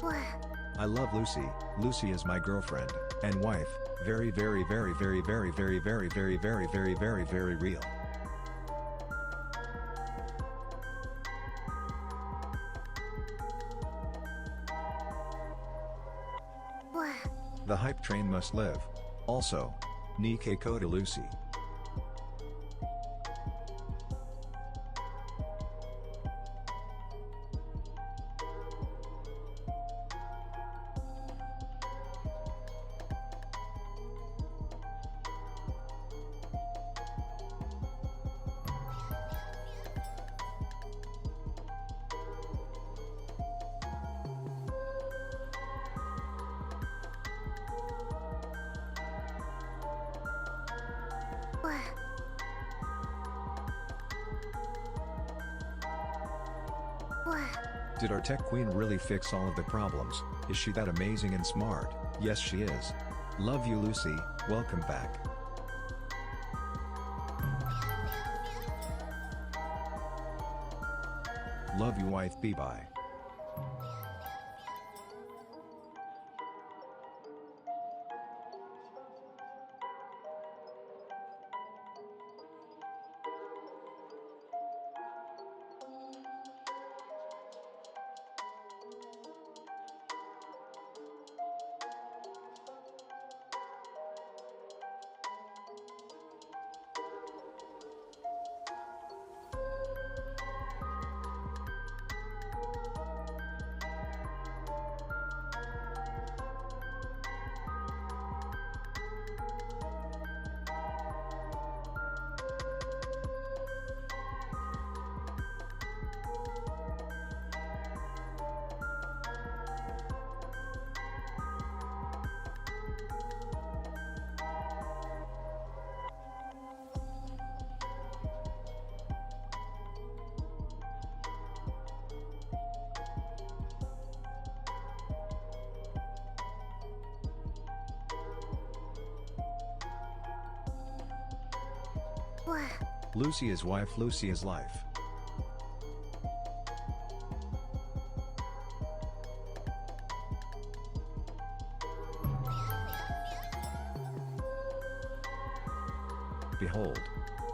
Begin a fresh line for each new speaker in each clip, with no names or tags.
I love Lucy. Lucy is my girlfriend and wife. Very, very, very, very, very, very, very, very, very, very, very, very real. The hype train must live. Also, NIKKE to Lucy. Did our tech queen really fix all of the problems? Is she that amazing and smart? Yes, she is. Love you, Lucy. Welcome back. Love you, wife. Bye. Lucy is wife, Lucy is life. Behold,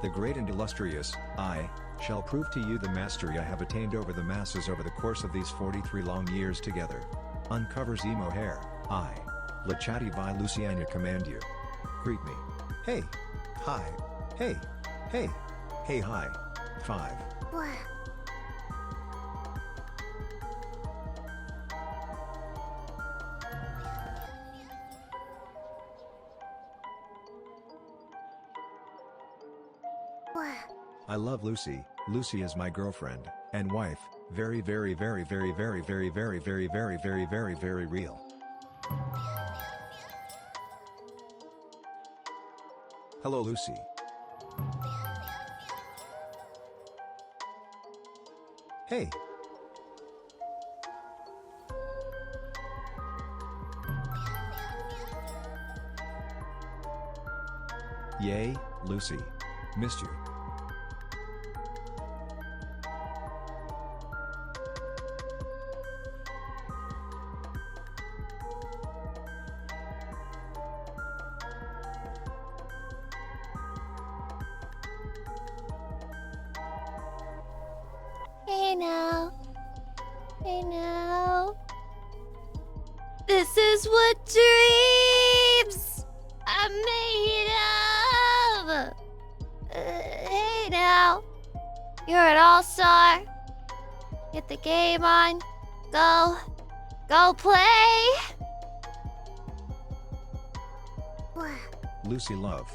the great and illustrious, I, shall prove to you the mastery I have attained over the masses over the course of these 43 long years together. Uncovers emo hair, I, La Chatty Vi Luciana command you. Greet me. Hey. Hi. Hey. Hey. Hey hi. 5. I love Lucy. Lucy is my girlfriend and wife. Very, very, very, very, very, very, very, very, very, very, very, very real. Hello, Lucy. Hey. Yay, Lucy. Missed you.
Hey now. Hey now. This is what dreams are made of. Hey now. You're an all-star. Get the game on. Go play.
Lucy love.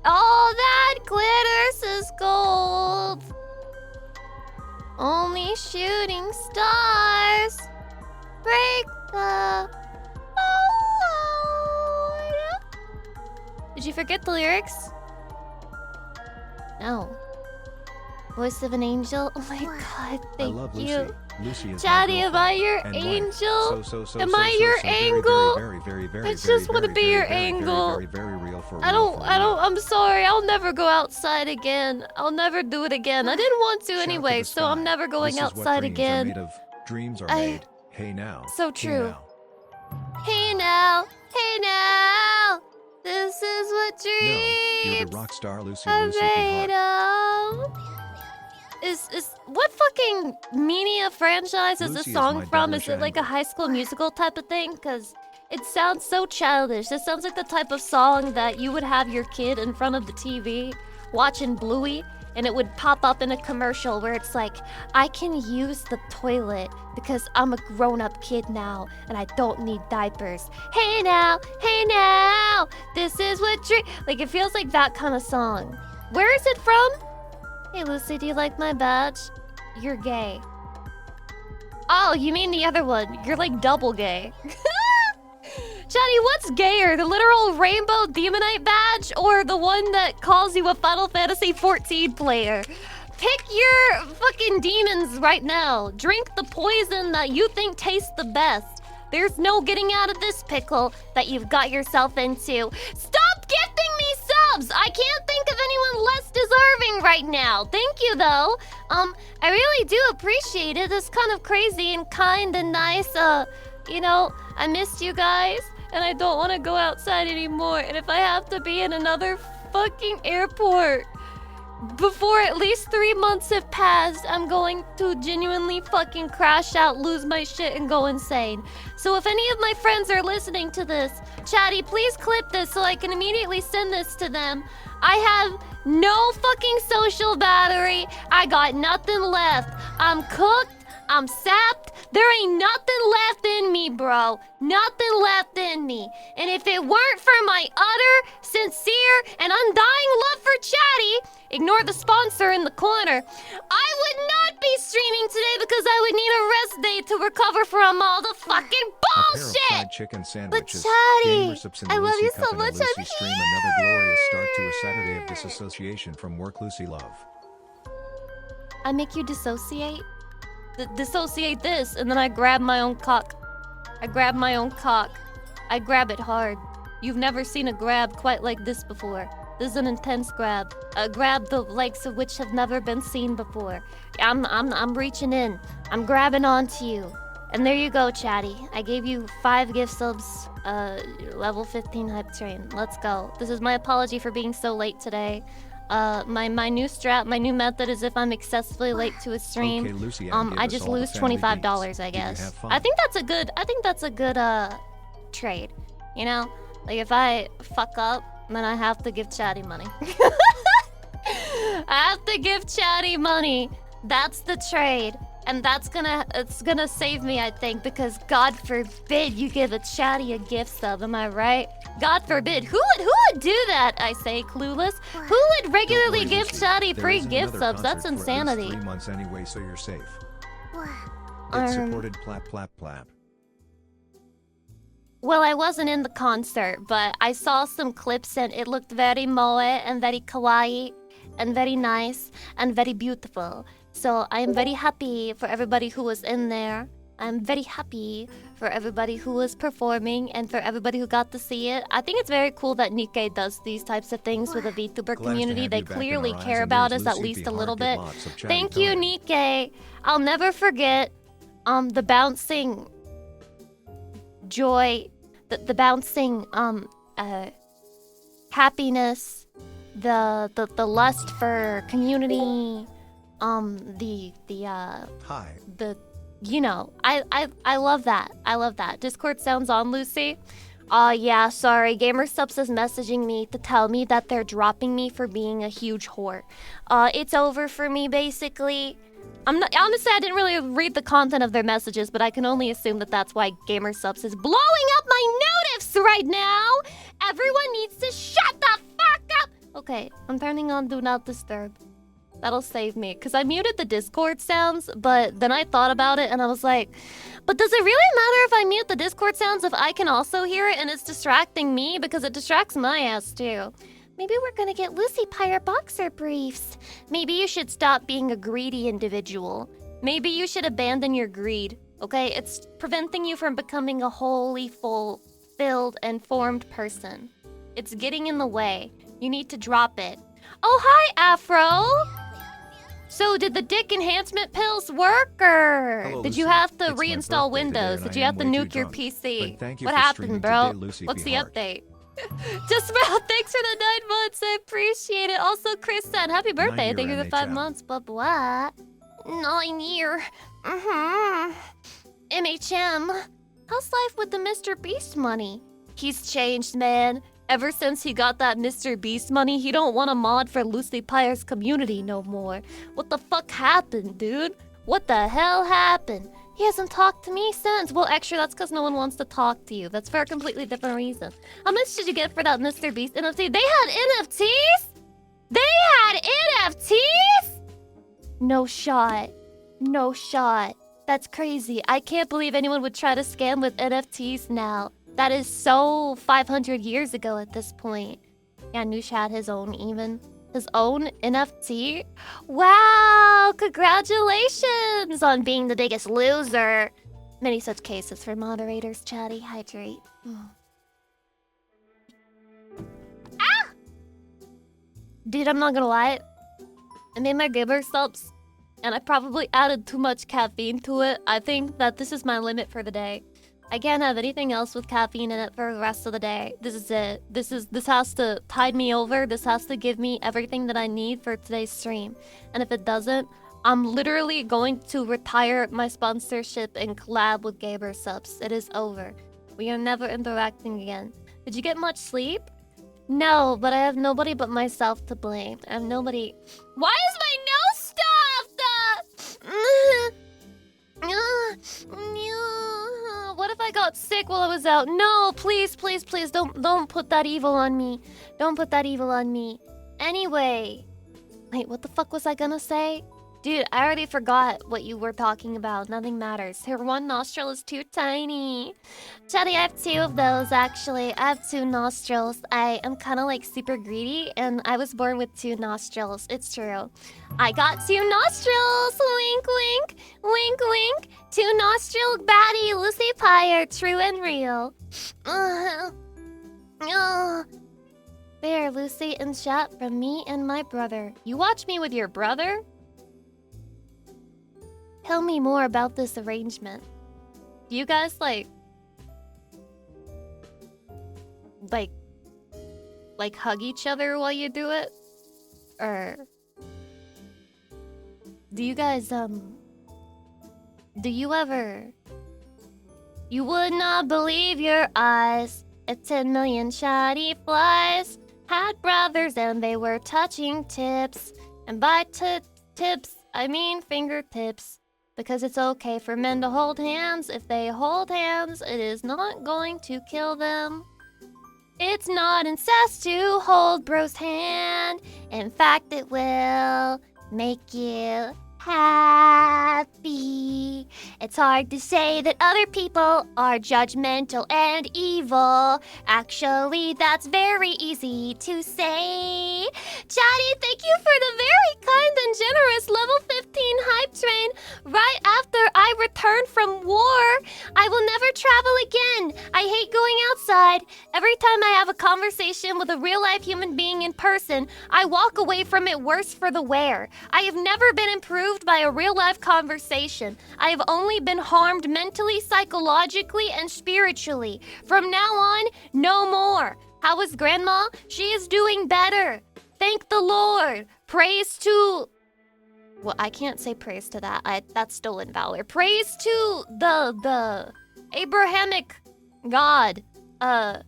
All that glitters is gold. Only shooting stars break the mold. Did you forget the lyrics? No. Voice of an angel. Oh my god, thank
I love
you.
Lucy. Lucy is
Chatty,
my
am I your
girlfriend and
angel?
wife.
Am I your angle? I just want to be your
very,
angle.
Very, very real for
I
real,
don't,
for real.
I'm sorry. I'll never go outside again. I'll never do it again. I didn't want to
Shout
anyway,
the
so I'm
sky.
never going
This is what
outside
dreams
again.
Are made of. Dreams are made, Hey now.
So true. Hey now. Hey now. This is what dreams.
No, you're the rock star Lucy
are
Lucy
made
Heart.
of. Is what fucking media franchise is this
Lucy is
song
my
from?
devilish
Is it like a
anger.
High School Musical type of thing? Cause it sounds so childish. This sounds like the type of song that you would have your kid in front of the TV watching Bluey, and it would pop up in a commercial where it's like, I can use the toilet because I'm a grown-up kid now and I don't need diapers. Hey now, this is what like it feels like that kind of song. Where is it from? Hey Lucy, do you like my badge? You're gay. Oh, you mean the other one. You're like double gay. Chatty, what's gayer? The literal rainbow demonite badge or the one that calls you a Final Fantasy 14 player? Pick your fucking demons right now. Drink the poison that you think tastes the best. There's no getting out of this pickle that you've got yourself into. Stop gifting me subs! I can't think of anyone less deserving right now. Thank you, though. I really do appreciate it. It's kind of crazy and kind and nice. You know, I missed you guys, and I don't want to go outside anymore. And if I have to be in another fucking airport before at least 3 months have passed, I'm going to genuinely fucking crash out, lose my shit, and go insane. So if any of my friends are listening to this, Chatty, please clip this so I can immediately send this to them. I have no fucking social battery. I got nothing left. I'm cooked. I'm sapped. There ain't nothing left in me, bro. Nothing left in me. And if it weren't for my utter, sincere, and undying love for Chatty, ignore the sponsor in the corner, I would not be streaming today because I would need a rest day to recover from all the fucking bullshit.
A pair of fried chicken sandwiches,
Chatty,
gamer subs in the
I love
Lucy
you
Cup
so
and a
much.
Lucy
I'm
stream.
here.
Another glorious start to a Saturday of disassociation from work. Lucy love.
I make you dissociate? Dissociate this, and then I grab my own cock. I grab my own cock. I grab it hard. You've never seen a grab quite like this before. This is an intense grab. A grab the likes of which have never been seen before. I'm reaching in. I'm grabbing onto you. And there you go, Chatty. I gave you 5 gift subs, level 15 hype train. Let's go. This is my apology for being so late today. My new strat, my new method is if I'm excessively late to a stream,
Okay, Lucy,
I just lose $25, I guess. I think that's a good trade. You know? Like if I fuck up, then I have to give Chatty money. I have to give Chatty money. That's the trade. And it's gonna save me, I think, because God forbid you give a Chatty a gift sub, am I right? God forbid. Who would do that, I say, clueless? Who would regularly give Chatty free gift subs? That's insanity.
3 months anyway, so you're safe. It's supported plap plap plap.
Well, I wasn't in the concert, but I saw some clips and it looked very moe and very kawaii and very nice and very beautiful. So I am very happy for everybody who was in there. I'm very happy for everybody who was performing and for everybody who got to see it. I think it's very cool that NIKKE does these types of things with the VTuber community. They clearly care about us at least a little bit. Thank you, NIKKE. I'll never forget the bouncing joy, the bouncing happiness, the lust for community, you know, I love that. I love that. Discord sounds on, Lucy. Yeah, sorry. GamerSubs is messaging me to tell me that they're dropping me for being a huge whore. It's over for me, basically. Honestly, I didn't really read the content of their messages, but I can only assume that that's why GamerSubs is blowing up my notifs right now. Everyone needs to shut the fuck up. Okay, I'm turning on Do Not Disturb. That'll save me, because I muted the Discord sounds, but then I thought about it and I was like, but does it really matter if I mute the Discord sounds if I can also hear it and it's distracting me? Because it distracts my ass too. Maybe we're gonna get Lucy Pyre boxer briefs. Maybe you should stop being a greedy individual. Maybe you should abandon your greed, okay? It's preventing you from becoming a wholly fulfilled and formed person. It's getting in the way. You need to drop it. Oh, hi, Afro! So did the dick enhancement pills work, or
Hello,
did you
Lucy.
have to
It's my
reinstall
birthday today
Windows?
and
Did
I
you have
am
to
way too
nuke your
drunk.
PC?
But thank you
What
for
happened,
streaming
bro?
today, Lucy
What's
P.
the
Hart.
update? Just about. Thanks for the 9 months. I appreciate it. Also, Chris said, happy birthday.
9-year
Thank you for the 5
MHM.
months. But what? 9 year. MHM. How's life with the Mr. Beast money? He's changed, man. Ever since he got that Mr. Beast money, he don't want a mod for Lucy Pyre's community no more. What the fuck happened, dude? What the hell happened? He hasn't talked to me since. Well, actually, that's because no one wants to talk to you. That's for a completely different reason. How much did you get for that Mr. Beast NFT? They had NFTs? They had NFTs? No shot. No shot. That's crazy. I can't believe anyone would try to scam with NFTs now. That is so 500 years ago at this point. Yeah, Noosh had his own even. His own NFT? Wow! Congratulations on being the biggest loser. Many such cases for moderators, chatty. Hydrate. Ah! Dude, I'm not gonna lie. I made my giver subs, and I probably added too much caffeine to it. I think that this is my limit for the day. I can't have anything else with caffeine in it for the rest of the day. This is it. This has to tide me over. This has to give me everything that I need for today's stream. And if it doesn't, I'm literally going to retire my sponsorship and collab with Gaber Subs. It is over. We are never interacting again. Did you get much sleep? No, but I have nobody but myself to blame. I have nobody. Why is my nose stuffed? What if I got sick while I was out? No, please, please, please, don't put that evil on me. Don't put that evil on me. Anyway, wait, what the fuck was I gonna say? Dude, I already forgot what you were talking about. Nothing matters. Her one nostril is too tiny. Chatty, I have 2 of those, actually. I have 2 nostrils. I am kind of like super greedy, and I was born with 2 nostrils. It's true. I got 2 nostrils. Wink, wink. Wink, wink. 2 nostril baddie, Lucy Pyre. True and real. There, Lucy in chat from me and my brother. You watch me with your brother? Tell me more about this arrangement. Do you guys like hug each other while you do it? Or do you guys do you ever? You would not believe your eyes if 10 million shoddy flies had brothers and they were touching tips. And by tips, I mean fingertips. Because it's okay for men to hold hands. If they hold hands, it is not going to kill them. It's not incest to hold bro's hand. In fact, it will make you happy. It's hard to say that other people are judgmental and evil. Actually, that's very easy to say. Chatty, thank you for the very kind and generous level 15 hype train. Right after I return from war, I will never travel again. I hate going outside. Every time I have a conversation with a real-life human being in person, I walk away from it worse for the wear. I have never been improved by a real-life conversation. I have only been harmed mentally, psychologically, and spiritually. From now on, no more. How is Grandma? She is doing better. Thank the Lord. Praise to... Well, I can't say praise to that. That's stolen valor. Praise to the Abrahamic God. Him.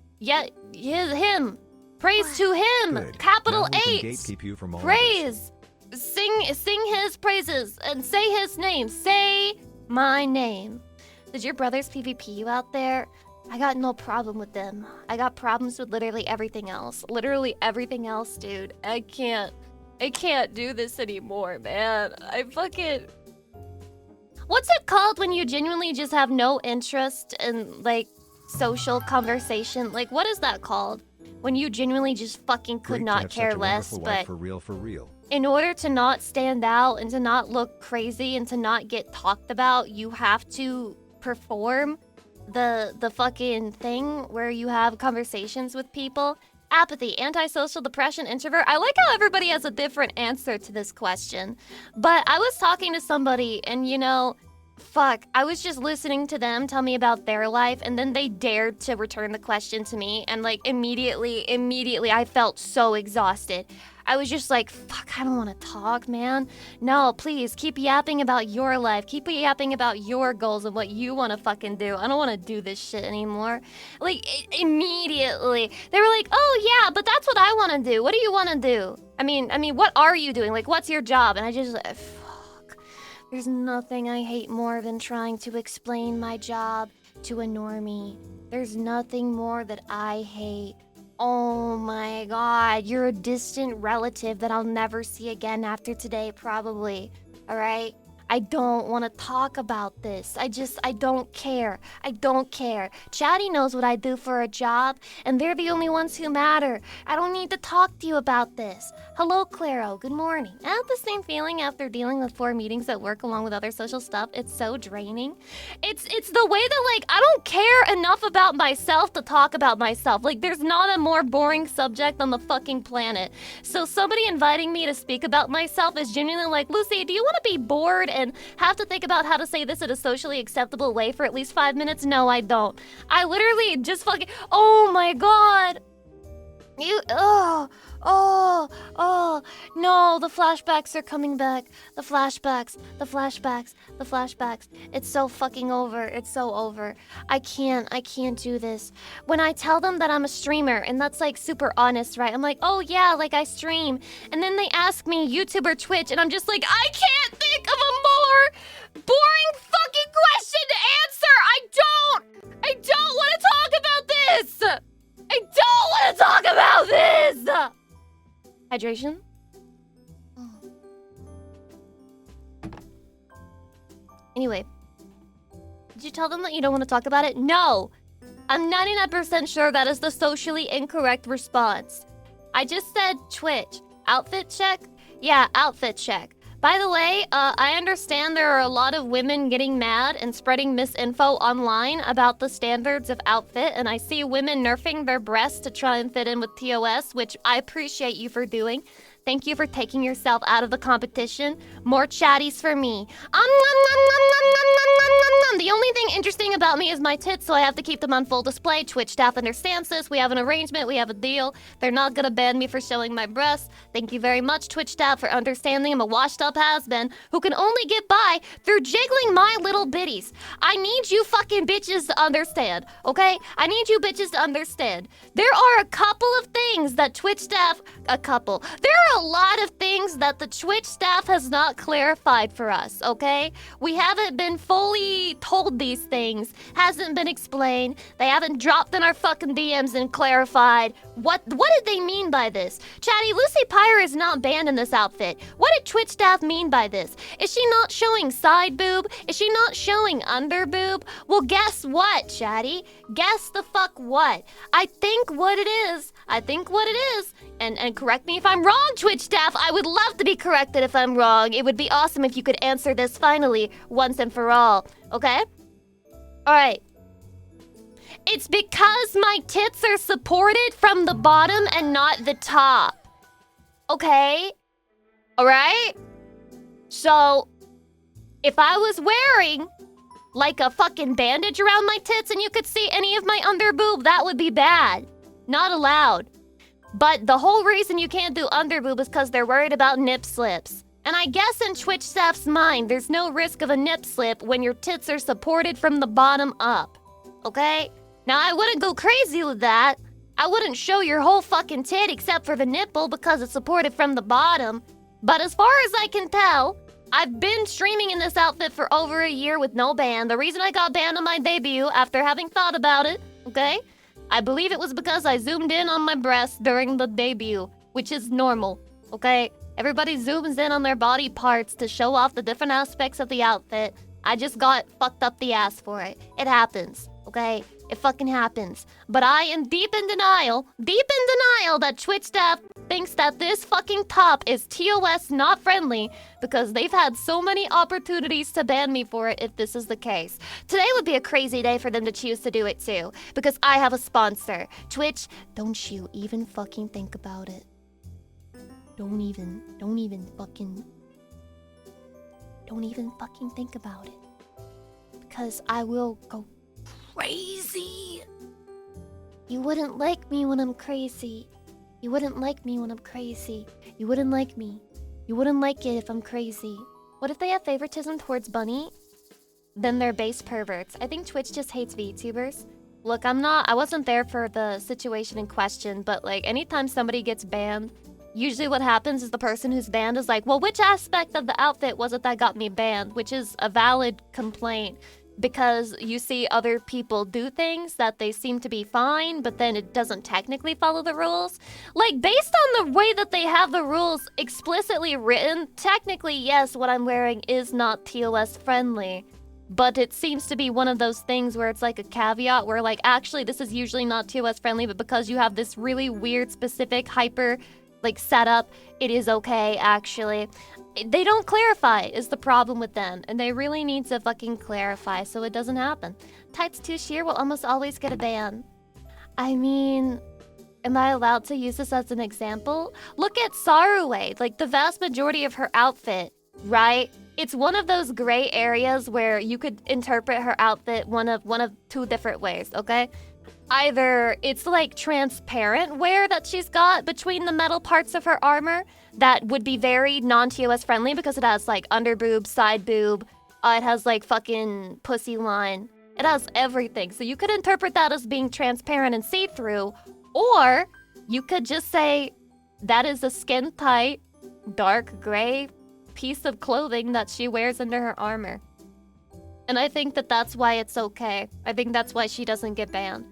Praise to him.
Good.
Capital
Now we can
8.
gatekeep you from all
Praise. Sing his praises and say his name. Say my name. Did your brothers PvP you out there? I got no problem with them. I got problems with literally everything else. Literally everything else, dude. I can't do this anymore, man. I fucking... What's it called when you genuinely just have no interest in, like, social conversation? Like, what is that called? When you genuinely just fucking could
Great to
not
have
care
such a
less,
wonderful
but...
wife, for real, for real.
In order to not stand out and to not look crazy and to not get talked about, you have to perform the fucking thing where you have conversations with people. Apathy, antisocial, depression, introvert. I like how everybody has a different answer to this question. But I was talking to somebody and fuck, I was just listening to them tell me about their life, and then they dared to return the question to me, and like immediately I felt so exhausted. I was just like, fuck, I don't want to talk, man. No, please, keep yapping about your life. Keep yapping about your goals and what you want to fucking do. I don't want to do this shit anymore. Like, immediately. They were like, oh, yeah, but that's what I want to do. What do you want to do? I mean, what are you doing? Like, what's your job? And I just, fuck. There's nothing I hate more than trying to explain my job to a normie. There's nothing more that I hate. Oh my god, you're a distant relative that I'll never see again after today, probably. Alright? I don't want to talk about this. I don't care. I don't care. Chatty knows what I do for a job, and they're the only ones who matter. I don't need to talk to you about this. Hello, Claro. Good morning. I have the same feeling after dealing with 4 meetings at work along with other social stuff. It's so draining. It's the way that, like, I don't care enough about myself to talk about myself. Like, there's not a more boring subject on the fucking planet. So somebody inviting me to speak about myself is genuinely like, Lucy, do you want to be bored and have to think about how to say this in a socially acceptable way for at least 5 minutes? No, I don't. I literally just fucking... Oh my god! No, the flashbacks are coming back. The flashbacks. It's so fucking over. It's so over. I can't do this. When I tell them that I'm a streamer, and that's like super honest, right? I'm like, oh yeah, like I stream. And then they ask me YouTube or Twitch, and I'm just like, I can't think of a more boring fucking question to answer. I don't want to talk about this. I don't want to talk about this! Hydration? Anyway. Did you tell them that you don't want to talk about it? No! I'm 99% sure that is the socially incorrect response. I just said Twitch. Outfit check? Yeah, outfit check. By the way, I understand there are a lot of women getting mad and spreading misinfo online about the standards of outfit, and I see women nerfing their breasts to try and fit in with TOS, which I appreciate you for doing. Thank you for taking yourself out of the competition. More chatties for me. The only thing interesting about me is my tits, so I have to keep them on full display. Twitch staff understands this. We have an arrangement. We have a deal. They're not gonna ban me for showing my breasts. Thank you very much, Twitch staff, for understanding I'm a washed-up has-been who can only get by through jiggling my little bitties. I need you fucking bitches to understand, okay? I need you bitches to understand. There are a couple of things that Twitch staff... There are a lot of things that the Twitch staff has not clarified for us, okay? We haven't been fully told these things. Hasn't been explained. They haven't dropped in our fucking DMs and clarified. What did they mean by this? Chatty, Lucy Pyre is not banned in this outfit. What did Twitch staff mean by this? Is she not showing side boob? Is she not showing under boob? Well, guess what, Chatty? Guess the fuck what? I think what it is, and correct me if I'm wrong, Twitch staff. I would love to be corrected if I'm wrong. It would be awesome if you could answer this finally, once and for all. Okay? Alright. It's because my tits are supported from the bottom and not the top. Okay? Alright? So, if I was wearing like a fucking bandage around my tits and you could see any of my under boob, that would be bad. Not allowed. But the whole reason you can't do under boob is because they're worried about nip slips. And I guess in Twitch staff's mind, there's no risk of a nip slip when your tits are supported from the bottom up. Okay? Now, I wouldn't go crazy with that. I wouldn't show your whole fucking tit except for the nipple because it's supported from the bottom. But as far as I can tell, I've been streaming in this outfit for over a year with no ban. The reason I got banned on my debut, after having thought about it, okay? I believe it was because I zoomed in on my breasts during the debut, which is normal, okay? Everybody zooms in on their body parts to show off the different aspects of the outfit. I just got fucked up the ass for it. It happens, okay? It fucking happens. But I am deep in denial that Twitch staff thinks that this fucking top is TOS not friendly because they've had so many opportunities to ban me for it if this is the case. Today would be a crazy day for them to choose to do it too, because I have a sponsor. Twitch, don't you even fucking think about it. Don't even fucking think about it. Because I will go crazy. You wouldn't like me when I'm crazy. You wouldn't like me when I'm crazy. You wouldn't like me. You wouldn't like it if I'm crazy. What if they have favoritism towards Bunny? Then they're base perverts. I think Twitch just hates VTubers. Look, I wasn't there for the situation in question, but like anytime somebody gets banned, usually what happens is the person who's banned is like, well, which aspect of the outfit was it that got me banned? Which is a valid complaint. Because you see other people do things that they seem to be fine, but then it doesn't technically follow the rules. Like, based on the way that they have the rules explicitly written, technically, yes, what I'm wearing is not TOS friendly. But it seems to be one of those things where it's like a caveat where, like, actually, this is usually not TOS friendly, but because you have this really weird, specific, hyper, like, setup, it is okay, actually. They don't clarify is the problem with them, and they really need to fucking clarify so it doesn't happen. Tights too sheer will almost always get a ban. I mean, am I allowed to use this as an example? Look at Sarue, like the vast majority of her outfit, right? It's one of those gray areas where you could interpret her outfit one of two different ways, okay? Either it's like transparent wear that she's got between the metal parts of her armor that would be very non-TOS friendly because it has like under boob, side boob, it has like fucking pussy line. It has everything. So you could interpret that as being transparent and see-through, or you could just say that is a skin tight, dark gray piece of clothing that she wears under her armor. And I think that that's why it's okay. I think that's why she doesn't get banned.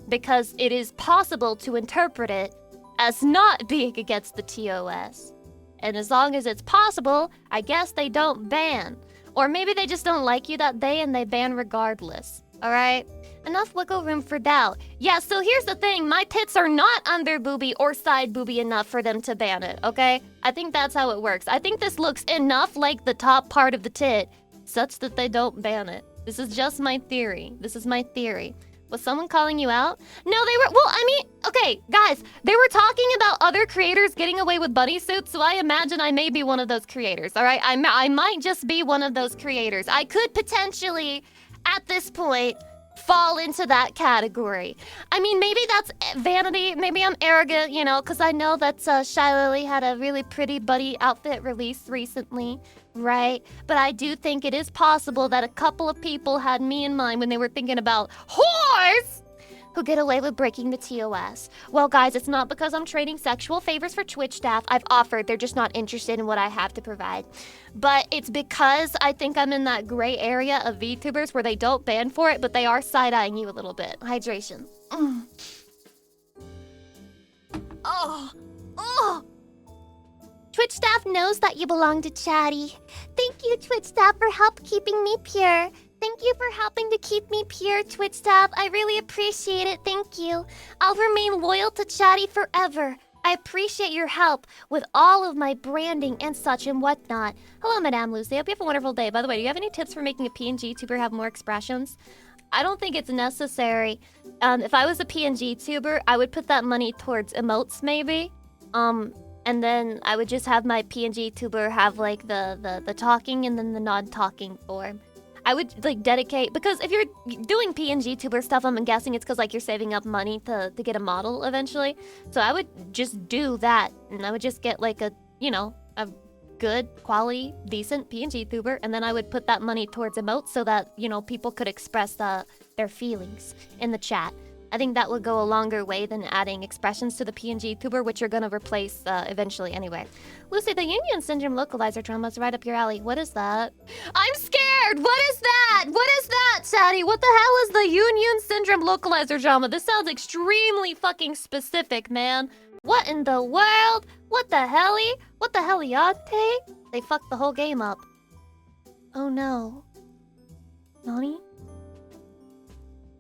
Because it is possible to interpret it as not being against the TOS. And as long as it's possible, I guess they don't ban. Or maybe they just don't like you that day and they ban regardless. Alright? Enough wiggle room for doubt. Yeah, so here's the thing. My tits are not under booby or side booby enough for them to ban it, okay? I think that's how it works. I think this looks enough like the top part of the tit such that they don't ban it. This is just my theory. This is my theory. Was someone calling you out? No, they were... Well, I mean... Okay, guys. They were talking about other creators getting away with bunny suits, so I imagine I may be one of those creators, alright? I might just be one of those creators. I could potentially, at this point, fall into that category. I mean, maybe that's vanity. Maybe I'm arrogant, you know, because I know that Shy Lily had a really pretty buddy outfit released recently. Right? But I do think it is possible that a couple of people had me in mind when they were thinking about whores who get away with breaking the TOS. Well, guys, it's not because I'm trading sexual favors for Twitch staff. I've offered. They're just not interested in what I have to provide. But it's because I think I'm in that gray area of VTubers where they don't ban for it, but they are side-eyeing you a little bit. Hydration. Oh. Twitch staff knows that you belong to Chatty. Thank you, Twitch staff, for help keeping me pure. Thank you for helping to keep me pure, Twitch staff. I really appreciate it. Thank you. I'll remain loyal to Chatty forever. I appreciate your help with all of my branding and such and whatnot. Hello, Madame Lucy. I hope you have a wonderful day. By the way, do you have any tips for making a PNG tuber have more expressions? I don't think it's necessary. If I was a PNG tuber, I would put that money towards emotes, maybe. And then I would just have my PNG tuber have like the talking and then the non-talking form. I would like dedicate, because if you're doing PNG tuber stuff, I'm guessing it's because like you're saving up money to get a model eventually. So I would just do that, and I would just get like a, you know, a good quality, decent PNG tuber, and then I would put that money towards emotes so that, you know, people could express their feelings in the chat. I think that would go a longer way than adding expressions to the PNG tuber, which you're gonna replace eventually anyway. Lucy, the Union Syndrome localizer drama is right up your alley. What is that? I'm scared! What is that? What is that, Sadie? What the hell is the Union Syndrome localizer drama? This sounds extremely fucking specific, man. What in the world? What the helly? What the heliante? They fucked the whole game up. Oh no. Nani?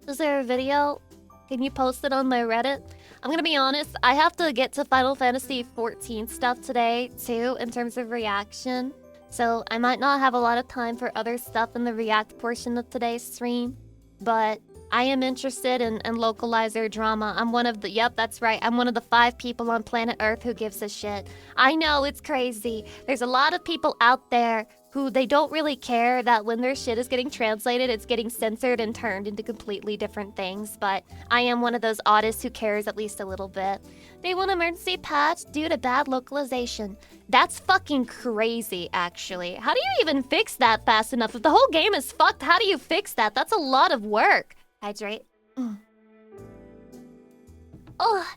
Is there a video? Can you post it on my Reddit? I'm gonna be honest, I have to get to Final Fantasy 14 stuff today, too, in terms of reaction. So I might not have a lot of time for other stuff in the react portion of today's stream. But I am interested in localizer drama. I'm one of the, yep, that's right. I'm one of the 5 people on planet Earth who gives a shit. I know, it's crazy. There's a lot of people out there who they don't really care that when their shit is getting translated, it's getting censored and turned into completely different things. But I am one of those oddists who cares at least a little bit. They want emergency patch due to bad localization. That's fucking crazy, actually. How do you even fix that fast enough? If the whole game is fucked, how do you fix that? That's a lot of work. Hydrate. Oh.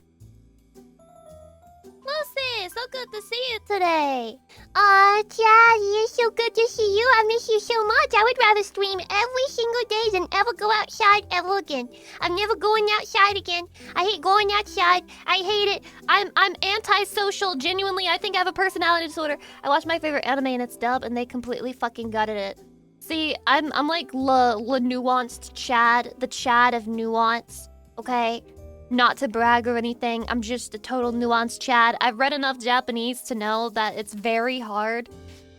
Lucy, so good to see you today.
Chad, it's so good to see you. I miss you so much. I would rather stream every single day than ever go outside ever again. I'm never going outside again. I hate going outside. I hate it.
I'm antisocial. Genuinely, I think I have a personality disorder. I watch my favorite anime and it's dub, and they completely fucking gutted it. See, I'm like la nuanced Chad, the Chad of nuance. Okay. Not to brag or anything, I'm just a total nuanced Chad. I've read enough Japanese to know that it's very hard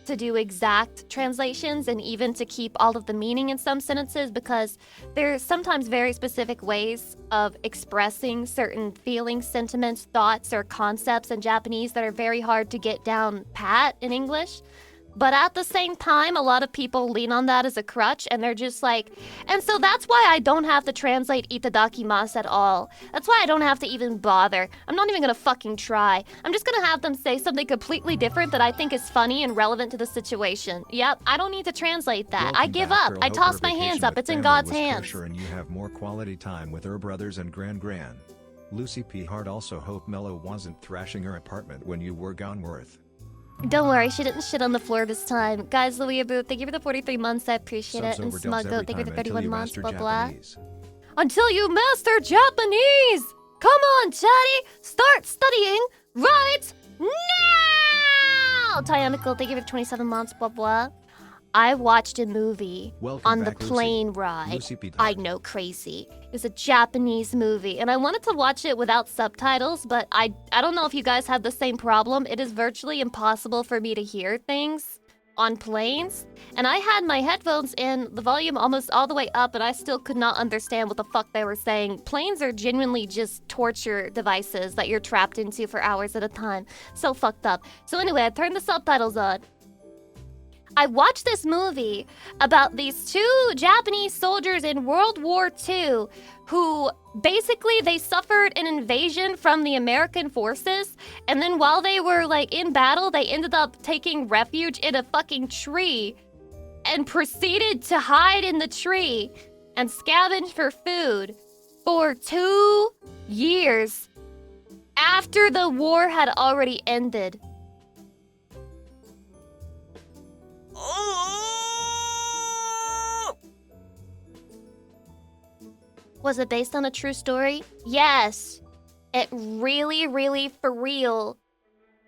to do exact translations and even to keep all of the meaning in some sentences because there's sometimes very specific ways of expressing certain feelings, sentiments, thoughts, or concepts in Japanese that are very hard to get down pat in English. But at the same time, a lot of people lean on that as a crutch, and they're just like... And so that's why I don't have to translate itadakimasu at all. That's why I don't have to even bother. I'm not even gonna fucking try. I'm just gonna have them say something completely different that I think is funny and relevant to the situation. Yep, I don't need to translate that. I give up. I toss my hands up. It's in God's hands.
And you have more quality time with her brothers and Gran. Lucy P. Hart also hope Mello wasn't thrashing her apartment when you were gone worth.
Don't worry, she didn't shit on the floor this time. Guys, Louis Abu, thank you for the 43 months, I appreciate it. And Smuggo, thank you for the 31 months, blah blah. Until you master Japanese! Come on, chatty! Start studying right now! Tyamical, thank you for the 27 months, blah blah. I watched a movie on the plane ride. I know, crazy. It was a Japanese movie, and I wanted to watch it without subtitles, but I don't know if you guys have the same problem. It is virtually impossible for me to hear things on planes, and I had my headphones in, the volume almost all the way up, and I still could not understand what the fuck they were saying. Planes are genuinely just torture devices that you're trapped into for hours at a time. So fucked up. So anyway, I turned the subtitles on. I watched this movie about these 2 Japanese soldiers in World War II who basically they suffered an invasion from the American forces, and then while they were like in battle, they ended up taking refuge in a fucking tree and proceeded to hide in the tree and scavenge for food for 2 years after the war had already ended. Was it based on a true story? Yes. It really, really, for real,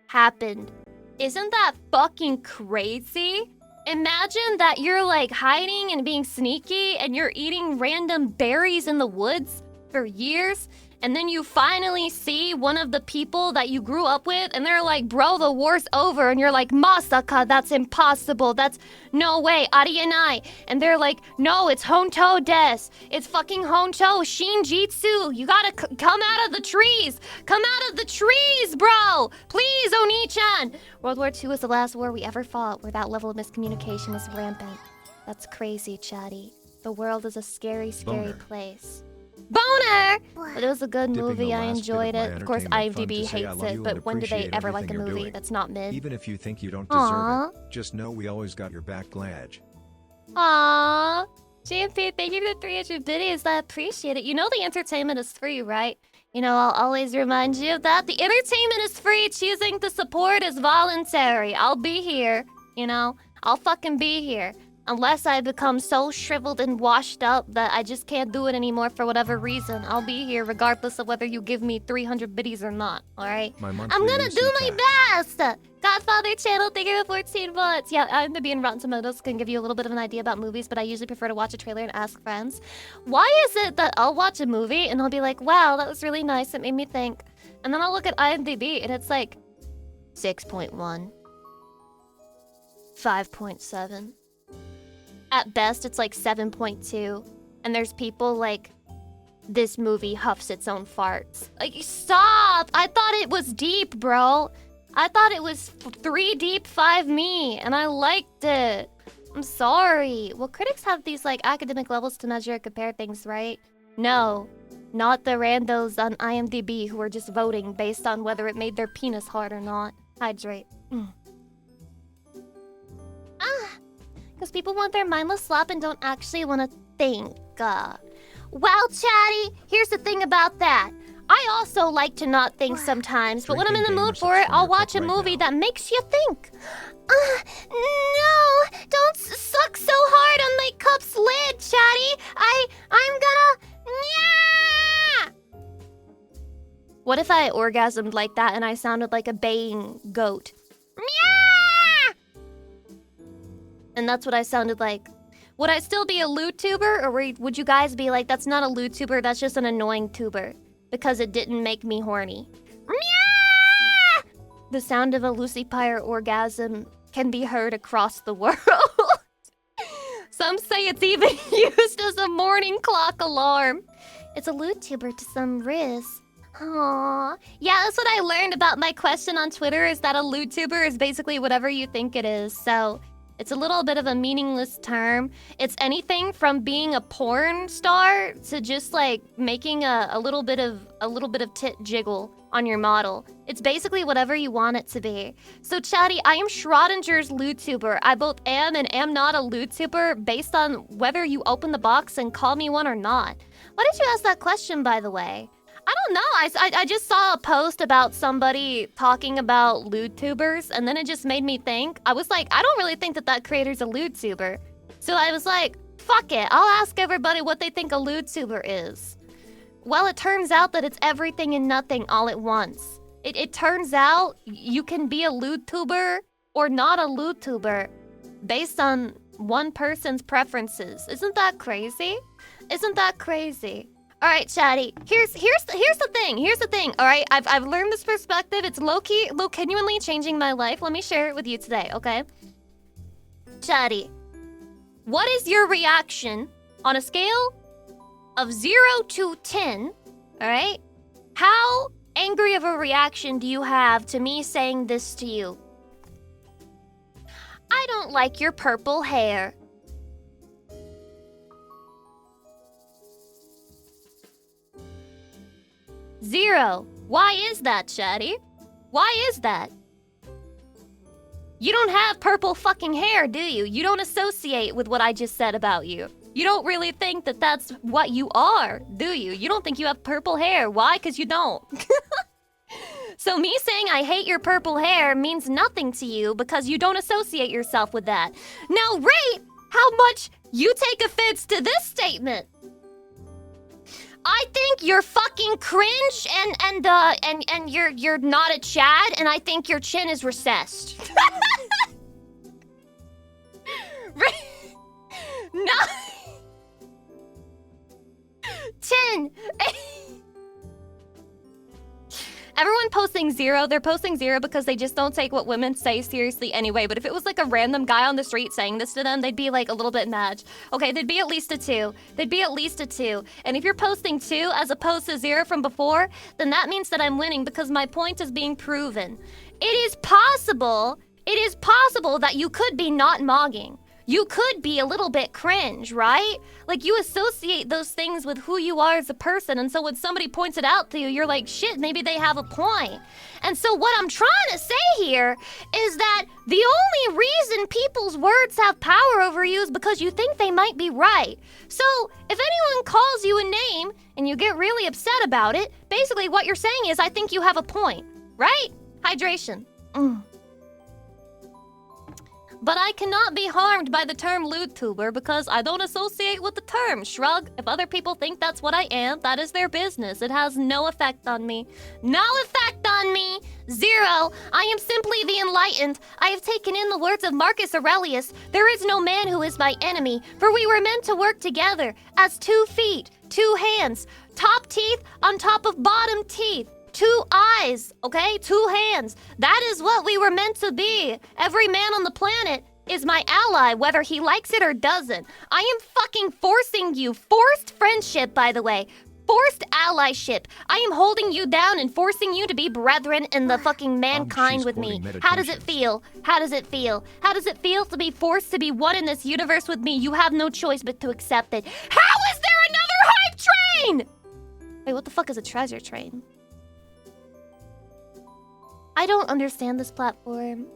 happened. Isn't that fucking crazy? Imagine that you're like hiding and being sneaky and you're eating random berries in the woods for years, and then you finally see one of the people that you grew up with, and they're like, bro, the war's over. And you're like, Masaka, that's impossible. That's no way, arienai. And they're like, no, it's Honto des. It's fucking Honto, Shinjitsu. You gotta come out of the trees. Come out of the trees, bro. Please, Oni-chan. World War II was the last war we ever fought where that level of miscommunication was rampant. That's crazy, chatty. The world is a scary, scary place. Boner! But it was a good movie, I enjoyed it. Of course, IMDb hates it, but when do they ever like a movie that's not mid?
Even if you think you don't deserve it, just know we always got your back, Gladge.
Aww. GMP, thank you for the 300 biddies, I appreciate it. You know the entertainment is free, right? You know, I'll always remind you of that. The entertainment is free, choosing to support is voluntary. I'll be here, you know? I'll fucking be here. Unless I become so shriveled and washed up that I just can't do it anymore for whatever reason. I'll be here regardless of whether you give me 300 biddies or not, alright?
My
I'm
monthly
gonna
Lucy
do my
tax.
best! Godfather channel, thank you for 14 months. Yeah, IMDb and Rotten Tomatoes can give you a little bit of an idea about movies, but I usually prefer to watch a trailer and ask friends. Why is it that I'll watch a movie and I'll be like, wow, that was really nice, it made me think. And then I'll look at IMDb and it's like 6.1, 5.7. At best, it's like 7.2. And there's people like, this movie huffs its own farts. Like, stop! I thought it was deep, bro. I thought it was 3 deep, 5 me, and I liked it. I'm sorry. Well, critics have these like academic levels to measure and compare things, right? No, not the randos on IMDb who are just voting based on whether it made their penis hard or not. Hydrate. Because people want their mindless slap and don't actually want to think. Well, Chatty, here's the thing about that. I also like to not think sometimes, but when I'm in the mood for it, I'll watch a movie that makes you think. No, don't suck so hard on my cup's lid, Chatty. I'm gonna... Yeah! What if I orgasmed like that and I sounded like a baying goat? Meow! And that's what I sounded like. Would I still be a lewd tuber, or would you guys be like, that's not a lewd tuber, that's just an annoying tuber? Because it didn't make me horny. Meow! The sound of a Lucy Pyre orgasm can be heard across the world. Some say it's even used as a morning clock alarm. It's a lewd tuber to some Riz. Aww. Yeah, that's what I learned about my question on Twitter, is that a lewd tuber is basically whatever you think it is, so... It's a little bit of a meaningless term. It's anything from being a porn star to just like making a little bit of tit jiggle on your model. It's basically whatever you want it to be. So Chatty, I am Schrodinger's lewdtuber. I both am and am not a lewdtuber based on whether you open the box and call me one or not. Why did you ask that question, by the way? I don't know. I just saw a post about somebody talking about lewdtubers, and then it just made me think. I was like, I don't really think that creator's a lewdtuber. So I was like, fuck it. I'll ask everybody what they think a lewdtuber is. Well, it turns out that it's everything and nothing all at once. It turns out you can be a lewdtuber or not a lewdtuber based on one person's preferences. Isn't that crazy? Isn't that crazy? All right, Chatty. Here's the thing. Here's the thing. All right, I've learned this perspective. It's low-key, genuinely changing my life. Let me share it with you today, okay? Chatty, what is your reaction on a scale of 0 to 10? All right, how angry of a reaction do you have to me saying this to you? I don't like your purple hair. 0. Why is that, Chatty? Why is that? You don't have purple fucking hair, do you? You don't associate with what I just said about you. You don't really think that that's what you are, do you? You don't think you have purple hair. Why? Because you don't. So me saying I hate your purple hair means nothing to you because you don't associate yourself with that. Now rate how much you take offense to this statement. I think you're fucking cringe and you're not a Chad, and I think your chin is recessed. No. 10. Everyone posting 0, they're posting 0 because they just don't take what women say seriously anyway. But if it was like a random guy on the street saying this to them, they'd be like a little bit mad. Okay, they'd be at least a 2. They'd be at least a 2. And if you're posting 2 as opposed to 0 from before, then that means that I'm winning because my point is being proven. It is possible that you could be not mogging. You could be a little bit cringe, right? Like, you associate those things with who you are as a person, and so when somebody points it out to you, you're like, shit, maybe they have a point. And so what I'm trying to say here is that the only reason people's words have power over you is because you think they might be right. So if anyone calls you a name and you get really upset about it, basically what you're saying is, I think you have a point, right? Hydration. But I cannot be harmed by the term lewdtuber because I don't associate with the term. Shrug. If other people think that's what I am, that is their business. It has no effect on me. No effect on me! Zero. I am simply the enlightened. I have taken in the words of Marcus Aurelius. There is no man who is my enemy, for we were meant to work together as 2 feet, 2 hands, top teeth on top of bottom teeth. 2 eyes, okay? 2 hands. That is what we were meant to be. Every man on the planet is my ally, whether he likes it or doesn't. I am fucking forcing you. Forced friendship, by the way. Forced allyship. I am holding you down and forcing you to be brethren in the fucking mankind with me. How does it feel? How does it feel? How does it feel to be forced to be one in this universe with me? You have no choice but to accept it. How is there another hype train? Wait, what the fuck is a treasure train? I don't understand this platform.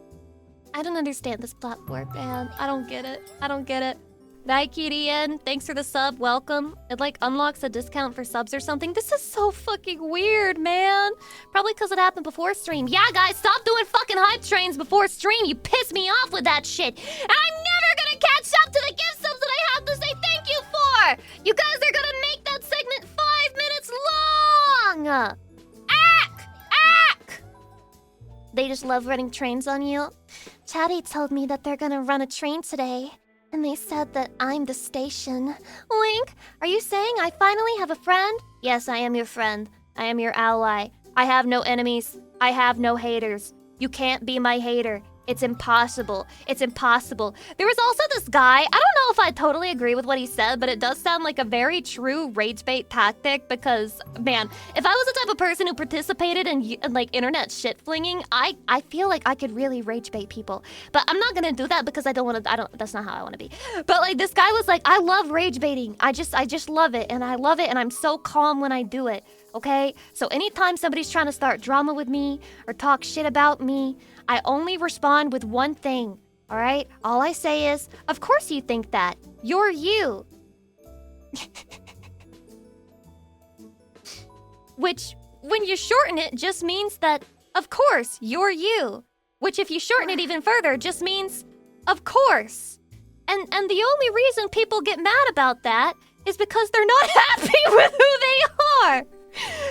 I don't understand this platform, man. I don't get it. I don't get it. NIKKE, thanks for the sub. Welcome. It like unlocks a discount for subs or something. This is so fucking weird, man. Probably because it happened before stream. Yeah, guys, stop doing fucking hype trains before stream. You piss me off with that shit. And I'm never gonna catch up to the gift subs that I have to say thank you for. You guys are gonna make that segment 5 minutes long. They just love running trains on you. Chatty told me that they're gonna run a train today. And they said that I'm the station. Wink, are you saying I finally have a friend? Yes, I am your friend. I am your ally. I have no enemies. I have no haters. You can't be my hater. It's impossible. It's impossible. There was also this guy, I don't know if I totally agree with what he said, but it does sound like a very true rage bait tactic because, man, if I was the type of person who participated in like internet shit flinging, I feel like I could really rage bait people. But I'm not gonna do that because I don't, that's not how I wanna be. But like this guy was like, I love rage baiting. I just love it and I love it and I'm so calm when I do it. Okay? So anytime somebody's trying to start drama with me or talk shit about me, I only respond with one thing, all right? All I say is, of course you think that. You're you. Which, when you shorten it, just means that, of course, you're you. Which, if you shorten it even further, just means, of course. And the only reason people get mad about that is because they're not happy with who they are.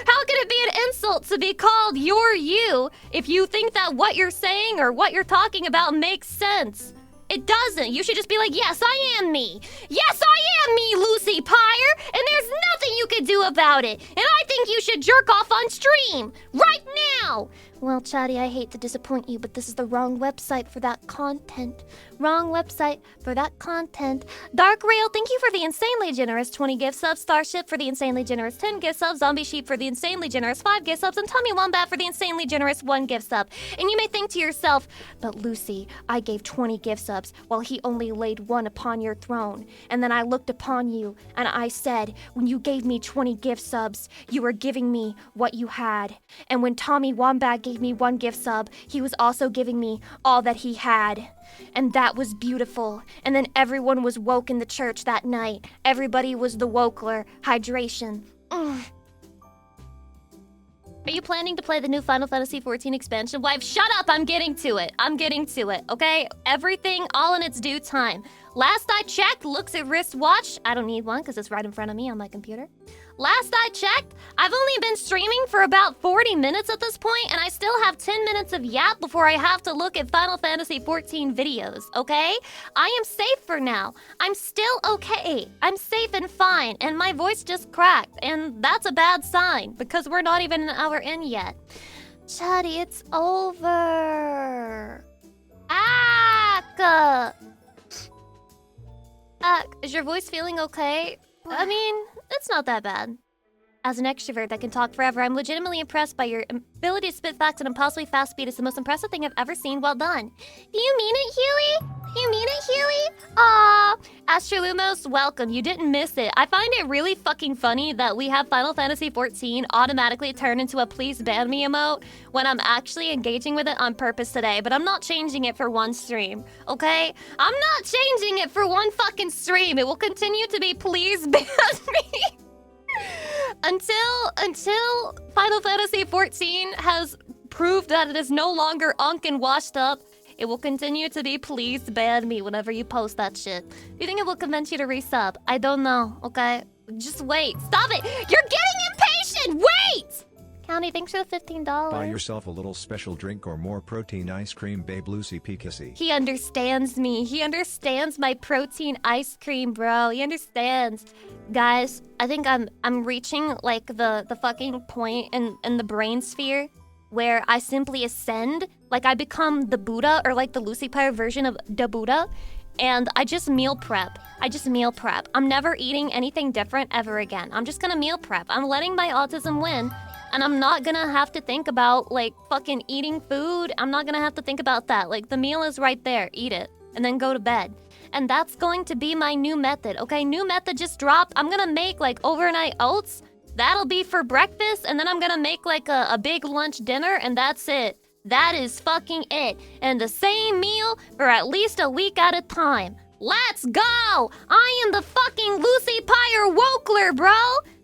How can it be an insult to be called you're you if you think that what you're saying or what you're talking about makes sense? It doesn't. You should just be like, yes, I am me. Yes, I am me, Lucy Pyre. And there's nothing you can do about it. And I think you should jerk off on stream. Right now. Well, Chatty, I hate to disappoint you, but this is the wrong website for that content. Wrong website for that content. Dark Rail, thank you for the insanely generous 20 gift subs. Starship for the insanely generous 10 gift subs. Zombie Sheep for the insanely generous 5 gift subs. And Tommy Wombat for the insanely generous 1 gift sub. And you may think to yourself, but Lucy, I gave 20 gift subs while he only laid 1 upon your throne. And then I looked upon you and I said, when you gave me 20 gift subs, you were giving me what you had. And when Tommy Wombat gave me 1 gift sub, he was also giving me all that he had. And that was beautiful. And then everyone was woke in the church that night. Everybody was the wokler. Hydration. Are you planning to play the new Final Fantasy XIV expansion? Wife, shut up! I'm getting to it. I'm getting to it, okay? Everything all in its due time. Last I checked, looks at wristwatch. I don't need one because it's right in front of me on my computer. Last I checked, I've only been streaming for about 40 minutes at this point, and I still have 10 minutes of yap before I have to look at Final Fantasy XIV videos, okay? I am safe for now. I'm still okay. I'm safe and fine, and my voice just cracked, and that's a bad sign, because we're not even an hour in yet. Chatty, it's over. Is your voice feeling okay? I mean, it's not that bad. As an extrovert that can talk forever, I'm legitimately impressed by your ability to spit facts at impossibly fast speed. It's the most impressive thing I've ever seen. Well done. Do you mean it, Huey? You mean it, Huey? Aw. Astrolumos, welcome. You didn't miss it. I find it really fucking funny that we have Final Fantasy XIV automatically turn into a please ban me emote when I'm actually engaging with it on purpose today, but I'm not changing it for one stream, okay? I'm not changing it for one fucking stream. It will continue to be please ban me. Until Final Fantasy XIV has proved that it is no longer unk and washed up, It will continue to be please ban me whenever you post that shit. Do you think it will convince you to resub? I don't know, okay? Just wait. Stop it! You're getting impatient! Wait! County, thanks for the $15.
Buy yourself a little special drink or more protein ice cream, babe. Lucy P. Kissy.
He understands me. He understands my protein ice cream, bro. He understands. Guys, I think I'm reaching like the fucking point in the brain sphere where I simply ascend. Like I become the Buddha or like the Lucy Pyre version of the Buddha. And I just meal prep. I'm never eating anything different ever again. I'm just gonna meal prep. I'm letting my autism win. And I'm not gonna have to think about, like, fucking eating food. I'm not gonna have to think about that. Like, the meal is right there. Eat it. And then go to bed. And that's going to be my new method, okay? New method just dropped. I'm gonna make, like, overnight oats. That'll be for breakfast. And then I'm gonna make, like, a big lunch dinner. And that's it. That is fucking it. And the same meal for at least a week at a time. Let's go! I am the fucking Lucy Pyre Wokler, bro!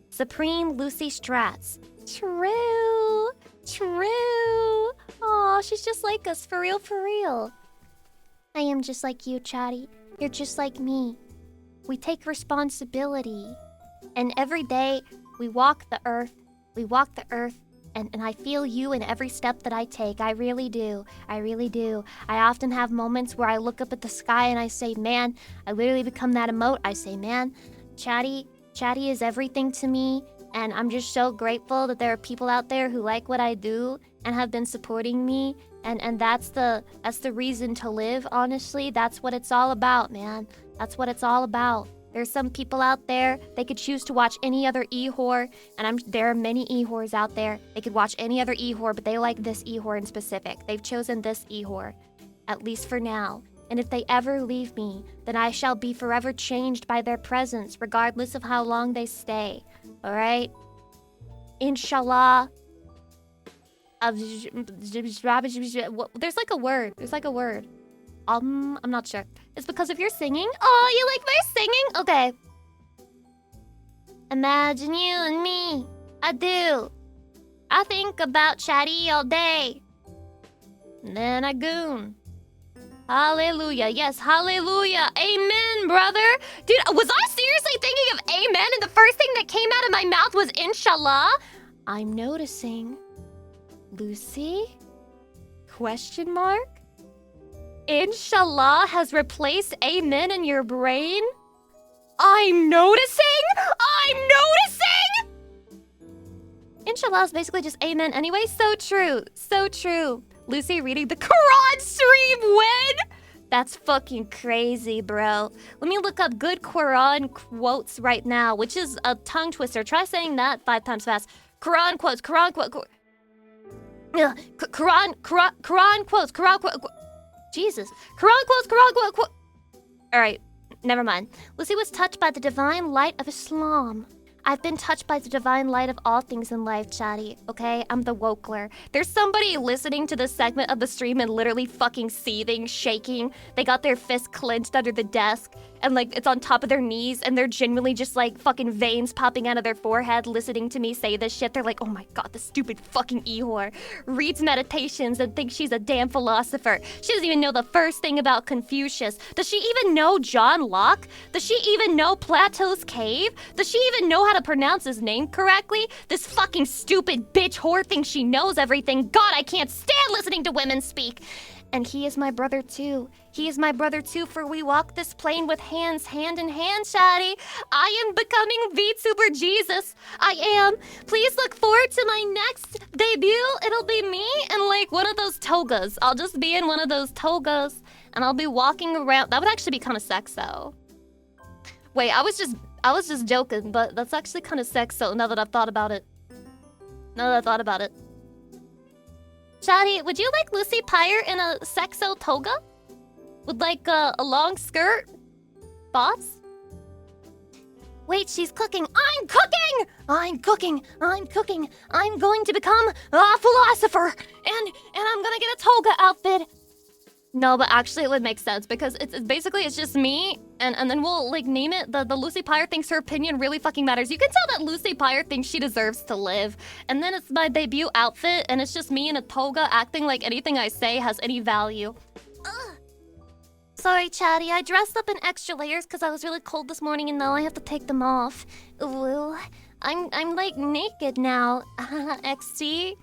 Supreme Lucy Strats. True. Aw, she's just like us, for real.
I am just like you, Chatty. You're just like me. We take responsibility.
And every day, we walk the earth, and I feel you in every step that I take. I really do. I often have moments where I look up at the sky and I say, man, I literally become that emote. I say, man, Chatty is everything to me. And I'm just so grateful that there are people out there who like what I do and have been supporting me. And that's the reason to live, honestly. That's what it's all about, man. That's what it's all about. There's some people out there, they could choose to watch any other e-whore, and there are many e-whores out there. They could watch any other e-whore, but they like this e-whore in specific. They've chosen this e-whore, at least for now. And if they ever leave me, then I shall be forever changed by their presence, regardless of how long they stay. Alright? Inshallah. There's like a word. I'm not sure. It's because of your singing? Oh, you like my singing? Okay. Imagine you and me. I do. I think about Chatty all day. And then I goon. Hallelujah. Yes, hallelujah. Amen, brother. Dude, was I seriously thinking of amen and the first thing that came out of my mouth was inshallah? I'm noticing. Lucy? Question mark? Inshallah has replaced amen in your brain? I'm noticing? Inshallah is basically just amen anyway. So true. Lucy reading the Quran stream when? That's fucking crazy, bro. Let me look up good Quran quotes right now, which is a tongue twister. Try saying that 5 times fast. Quran quotes. Jesus. Quran quotes. Alright, never mind. Lucy was touched by the divine light of Islam. I've been touched by the divine light of all things in life, Chatty, okay? I'm the Wokler. There's somebody listening to this segment of the stream and literally fucking seething, shaking. They got their fist clenched under the desk and like it's on top of their knees and they're genuinely just like fucking veins popping out of their forehead listening to me say this shit. They're like, oh my god, this stupid fucking e-whore reads meditations and thinks she's a damn philosopher. She doesn't even know the first thing about Confucius. Does she even know John Locke? Does she even know Plato's cave? Does she even know how to pronounce his name correctly? This fucking stupid bitch whore thinks she knows everything. God, I can't stand listening to women speak. And he is my brother too. For we walk this plane with hands, hand in hand, Shadi. I am becoming VTuber Jesus. I am. Please look forward to my next debut. It'll be me in like one of those togas. I'll just be in one of those togas and I'll be walking around. That would actually be kind of sexo. Wait, I was just joking, but that's actually kind of sexo now that I've thought about it. Shadi, would you like Lucy Pyre in a sexo toga? With like a long skirt? Thoughts? Wait, she's cooking. I'm cooking. I'm going to become a philosopher. And I'm gonna get a toga outfit. No, but actually it would make sense because it's basically just me and then we'll like name it the Lucy Pyre thinks her opinion really fucking matters. You can tell that Lucy Pyre thinks she deserves to live. And then it's my debut outfit and it's just me in a toga acting like anything I say has any value. Sorry, Chatty. I dressed up in extra layers because I was really cold this morning, and now I have to take them off. Ooh, I'm like naked now. XT.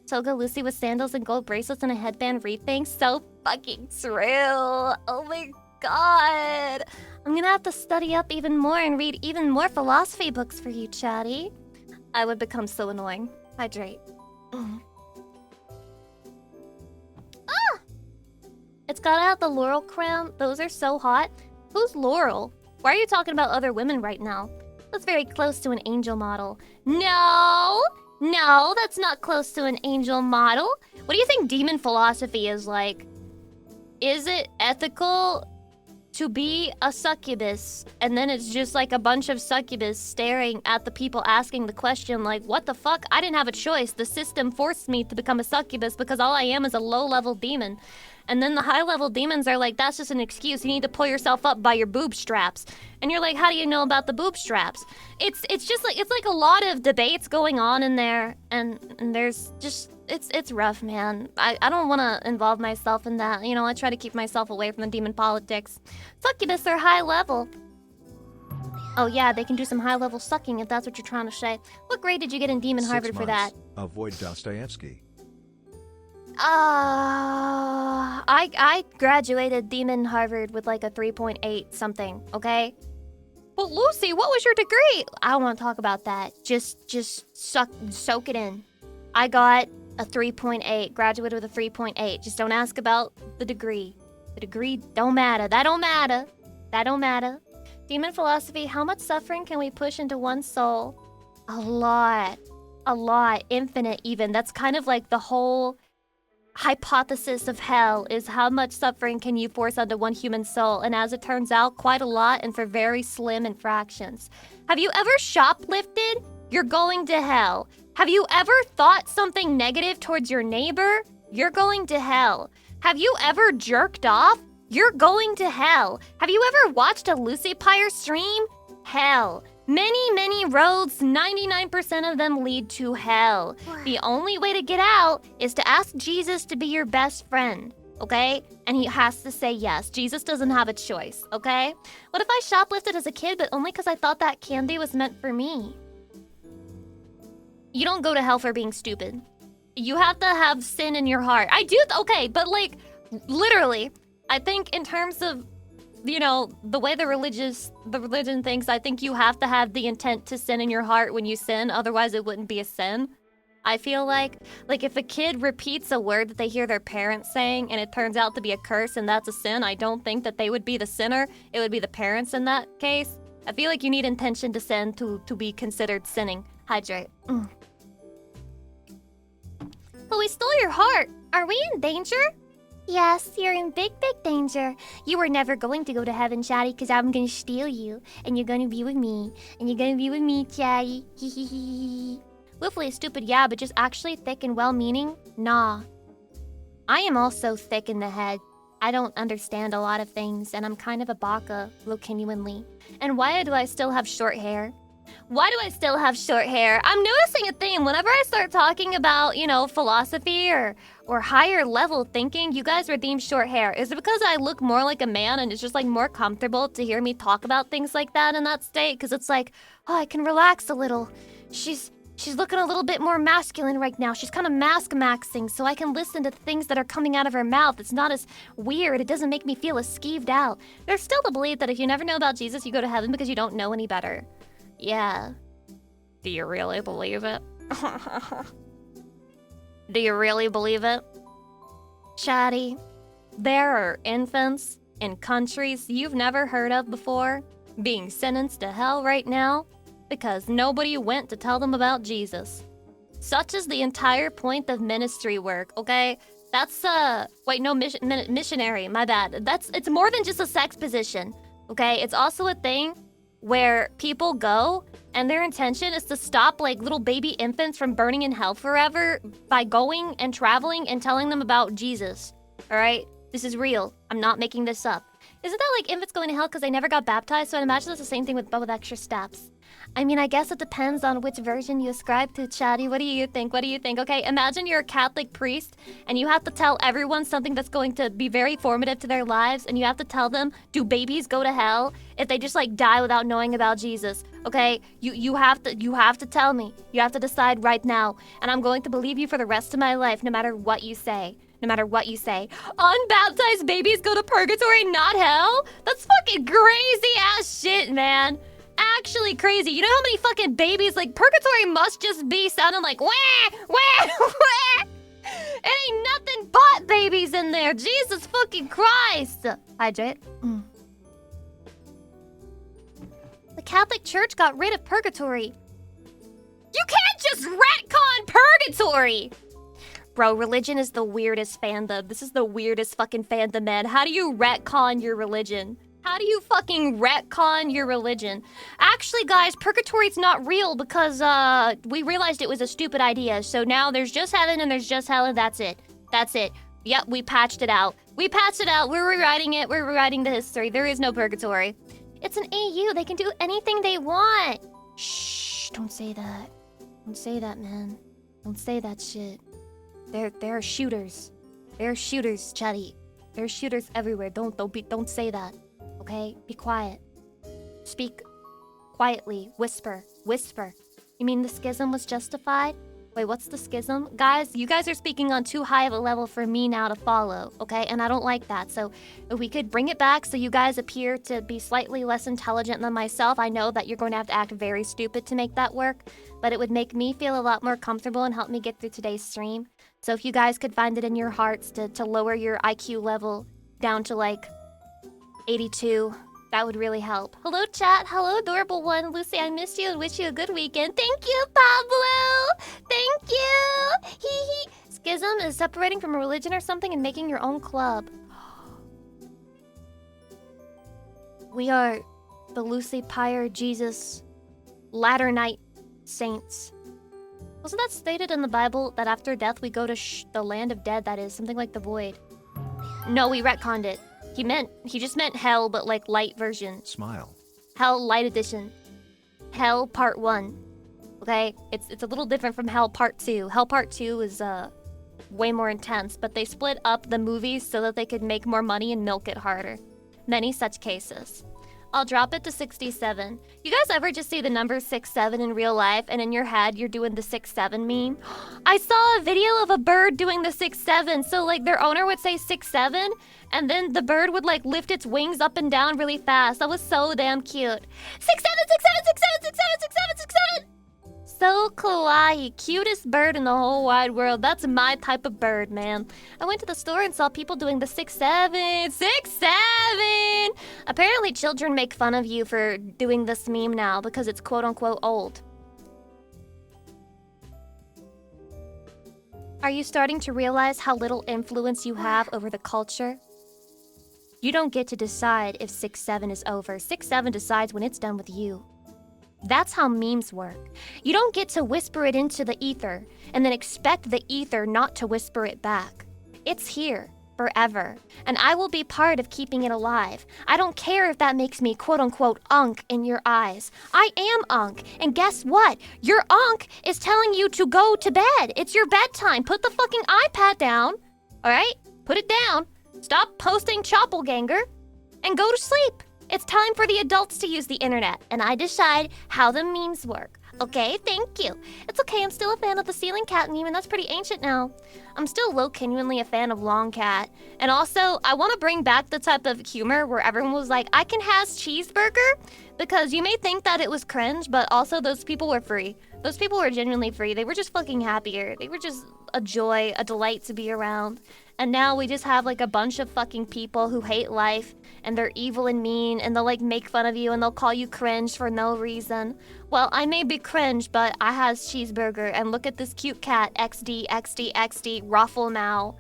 Toga Lucy with sandals and gold bracelets and a headband wreath thing. So fucking thrill. Oh my god. I'm gonna have to study up even more and read even more philosophy books for you, Chatty. I would become so annoying. Hydrate. It's gotta have the Laurel crown. Those are so hot. Who's Laurel? Why are you talking about other women right now? That's very close to an angel model. No! No, that's not close to an angel model. What do you think demon philosophy is like? Is it ethical to be a succubus? And then it's just like a bunch of succubus staring at the people asking the question like, what the fuck? I didn't have a choice. The system forced me to become a succubus because all I am is a low-level demon. And then the high-level demons are like, that's just an excuse. You need to pull yourself up by your boob straps. And you're like, how do you know about the boob straps? It's just like, it's like a lot of debates going on in there. And there's just, it's rough, man. I don't want to involve myself in that. You know, I try to keep myself away from the demon politics. Succubus are high-level. Oh yeah, they can do some high-level sucking if that's what you're trying to say. What grade did you get in Demon
6
Harvard for that?
months. Avoid Dostoevsky.
I graduated Demon Harvard with like a 3.8 something, okay? But Lucy, what was your degree? I don't want to talk about that. Just soak it in. I got a 3.8, graduated with a 3.8. Just don't ask about the degree. The degree don't matter. That don't matter. That don't matter. Demon philosophy, how much suffering can we push into one soul? A lot. A lot. Infinite even. That's kind of like the whole hypothesis of hell, is how much suffering can you force onto one human soul, and as it turns out, quite a lot, and for very slim infractions. Have you ever shoplifted? You're going to hell. Have you ever thought something negative towards your neighbor? You're going to hell. Have you ever jerked off? You're going to hell. Have you ever watched a Lucy Pyre stream? Hell. Many roads, 99% of them lead to hell. The only way to get out is to ask Jesus to be your best friend, okay? And he has to say yes. Jesus doesn't have a choice, okay? What if I shoplifted as a kid, but only because I thought that candy was meant for me? You don't go to hell for being stupid. You have to have sin in your heart. I do, okay, but like, literally, I think in terms of, you know, the way the religion thinks, I think you have to have the intent to sin in your heart when you sin, otherwise it wouldn't be a sin. I feel like if a kid repeats a word that they hear their parents saying and it turns out to be a curse and that's a sin, I don't think that they would be the sinner. It would be the parents in that case. I feel like you need intention to sin to be considered sinning. Hydrate. But we stole your heart. Are we in danger? Yes, you're in big danger. You were never going to go to heaven, Chatty, because I'm gonna steal you. And you're gonna be with me. And you're gonna be with me, Chatty. Hehehe. Willfully stupid, yeah, but just actually thick and well-meaning? Nah. I am also thick in the head. I don't understand a lot of things, and I'm kind of a baka, genuinely. And why do I still have short hair? Why do I still have short hair? I'm noticing a theme. Whenever I start talking about, you know, philosophy or higher level thinking, you guys redeem short hair. Is it because I look more like a man and it's just like more comfortable to hear me talk about things like that in that state? Because it's like, oh, I can relax a little. She's looking a little bit more masculine right now. She's kind of mask-maxing, so I can listen to things that are coming out of her mouth. It's not as weird. It doesn't make me feel as skeeved out. There's still the belief that if you never know about Jesus, you go to heaven because you don't know any better. Yeah. Do you really believe it? Do you really believe it? Chatty, there are infants in countries you've never heard of before being sentenced to hell right now because nobody went to tell them about Jesus. Such is the entire point of ministry work, okay? That's, wait, no, missionary, my bad. It's more than just a sex position, okay? It's also a thing where people go and their intention is to stop like little baby infants from burning in hell forever by going and traveling and telling them about Jesus. All right? This is real. I'm not making this up. Isn't that like infants going to hell because they never got baptized? So I imagine it's the same thing but with extra steps. I mean, I guess it depends on which version you ascribe to, Chatty. What do you think? What do you think? Okay, imagine you're a Catholic priest and you have to tell everyone something that's going to be very formative to their lives, and you have to tell them, do babies go to hell if they just like die without knowing about Jesus? Okay, you have to tell me. You have to decide right now, and I'm going to believe you for the rest of my life, no matter what you say. No matter what you say. Unbaptized babies go to purgatory, not hell? That's fucking crazy ass shit, man. Actually crazy. You know how many fucking babies, like, purgatory must just be sounding like wah, wah, wah. It ain't nothing but babies in there. Jesus fucking Christ. Hydrate. The Catholic Church got rid of purgatory. You can't just retcon purgatory. Bro, religion is the weirdest fandom. This is the weirdest fucking fandom, man. How do you retcon your religion? How do you fucking retcon your religion? Actually, guys, purgatory's not real because, we realized it was a stupid idea. So now there's just heaven and there's just hell and that's it. That's it. Yep, we patched it out. We patched it out. We're rewriting it. We're rewriting the history. There is no purgatory. It's an AU. They can do anything they want. Shh, don't say that. Don't say that, man. Don't say that shit. There are shooters. There are shooters, Chatty. There are shooters everywhere. Don't say that. Okay? Be quiet. Speak quietly. Whisper. Whisper. You mean the schism was justified? Wait, what's the schism? Guys, you guys are speaking on too high of a level for me now to follow, okay? And I don't like that. So if we could bring it back so you guys appear to be slightly less intelligent than myself, I know that you're going to have to act very stupid to make that work, but it would make me feel a lot more comfortable and help me get through today's stream. So if you guys could find it in your hearts to lower your IQ level down to like 82, that would really help. Hello, chat. Hello, adorable one. Lucy, I missed you and wish you a good weekend. Thank you, Pablo. Thank you. Hee hee. Schism is separating from a religion or something and making your own club. We are the Lucy Pyre Jesus Latter Night Saints. Wasn't that stated in the Bible that after death we go to the land of dead, that is? Something like the void. No, we retconned it. He just meant hell, but like light version.
Smile.
Hell light edition. Hell part 1. Okay? It's a little different from Hell part 2. Hell part 2 is way more intense, but they split up the movies so that they could make more money and milk it harder. Many such cases. I'll drop it to 67. You guys ever just see the number 67 in real life and in your head you're doing the 67 meme? I saw a video of a bird doing the 67. So like their owner would say 67 and then the bird would like lift its wings up and down really fast. That was so damn cute. 67, 67, 67, 67, 67, 67. So kawaii. Cutest bird in the whole wide world. That's my type of bird, man. I went to the store and saw people doing the 6-7. 6-7! Apparently children make fun of you for doing this meme now because it's quote-unquote old. Are you starting to realize how little influence you have over the culture? You don't get to decide if 6-7 is over. 6-7 decides when it's done with you. That's how memes work. You don't get to whisper it into the ether and then expect the ether not to whisper it back. It's here, forever, and I will be part of keeping it alive. I don't care if that makes me quote-unquote unk in your eyes. I am unk, and guess what? Your unk is telling you to go to bed. It's your bedtime. Put the fucking iPad down, alright? Put it down. Stop posting Choppelganger, and go to sleep. It's time for the adults to use the internet, and I decide how the memes work. Okay, thank you. It's okay, I'm still a fan of the ceiling cat meme, and that's pretty ancient now. I'm still genuinely a fan of Long Cat. And also, I want to bring back the type of humor where everyone was like, I can has cheeseburger? Because you may think that it was cringe, but also those people were free. Those people were genuinely free. They were just fucking happier. They were just a joy, a delight to be around. And now we just have like a bunch of fucking people who hate life and they're evil and mean and they'll like make fun of you and they'll call you cringe for no reason. Well, I may be cringe, but I has cheeseburger and look at this cute cat, XD, XD, XD, ruffle now.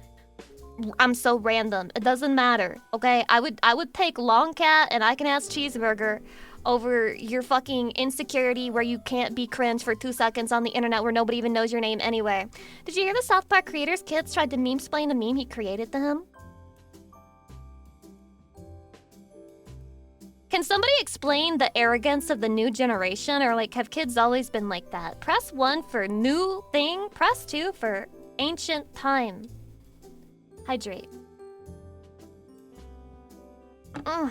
I'm so random. It doesn't matter, okay? I would take Long Cat and I can ask cheeseburger over your fucking insecurity where you can't be cringe for 2 seconds on the internet where nobody even knows your name anyway. Did you hear the South Park creator's kids tried to meme-splain the meme he created to him? Can somebody explain the arrogance of the new generation? Or like, have kids always been like that? Press 1 for new thing. Press 2 for ancient time. Hydrate. Oh,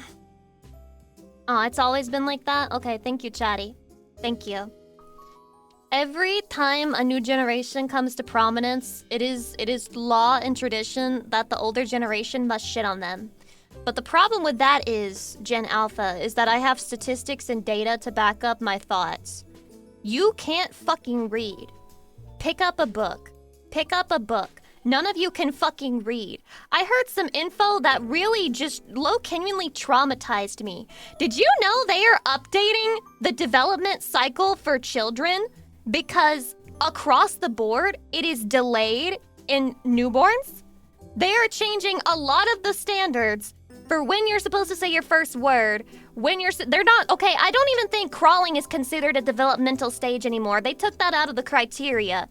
it's always been like that? Okay, thank you, Chatty. Thank you. Every time a new generation comes to prominence, it is law and tradition that the older generation must shit on them. But the problem with that is, Gen Alpha, is that I have statistics and data to back up my thoughts. You can't fucking read. Pick up a book. Pick up a book. None of you can fucking read. I heard some info that really just low-genuinely traumatized me. Did you know they are updating the development cycle for children? Because across the board, it is delayed in newborns. They are changing a lot of the standards for when you're supposed to say your first word. They're not, okay, I don't even think crawling is considered a developmental stage anymore. They took that out of the criteria.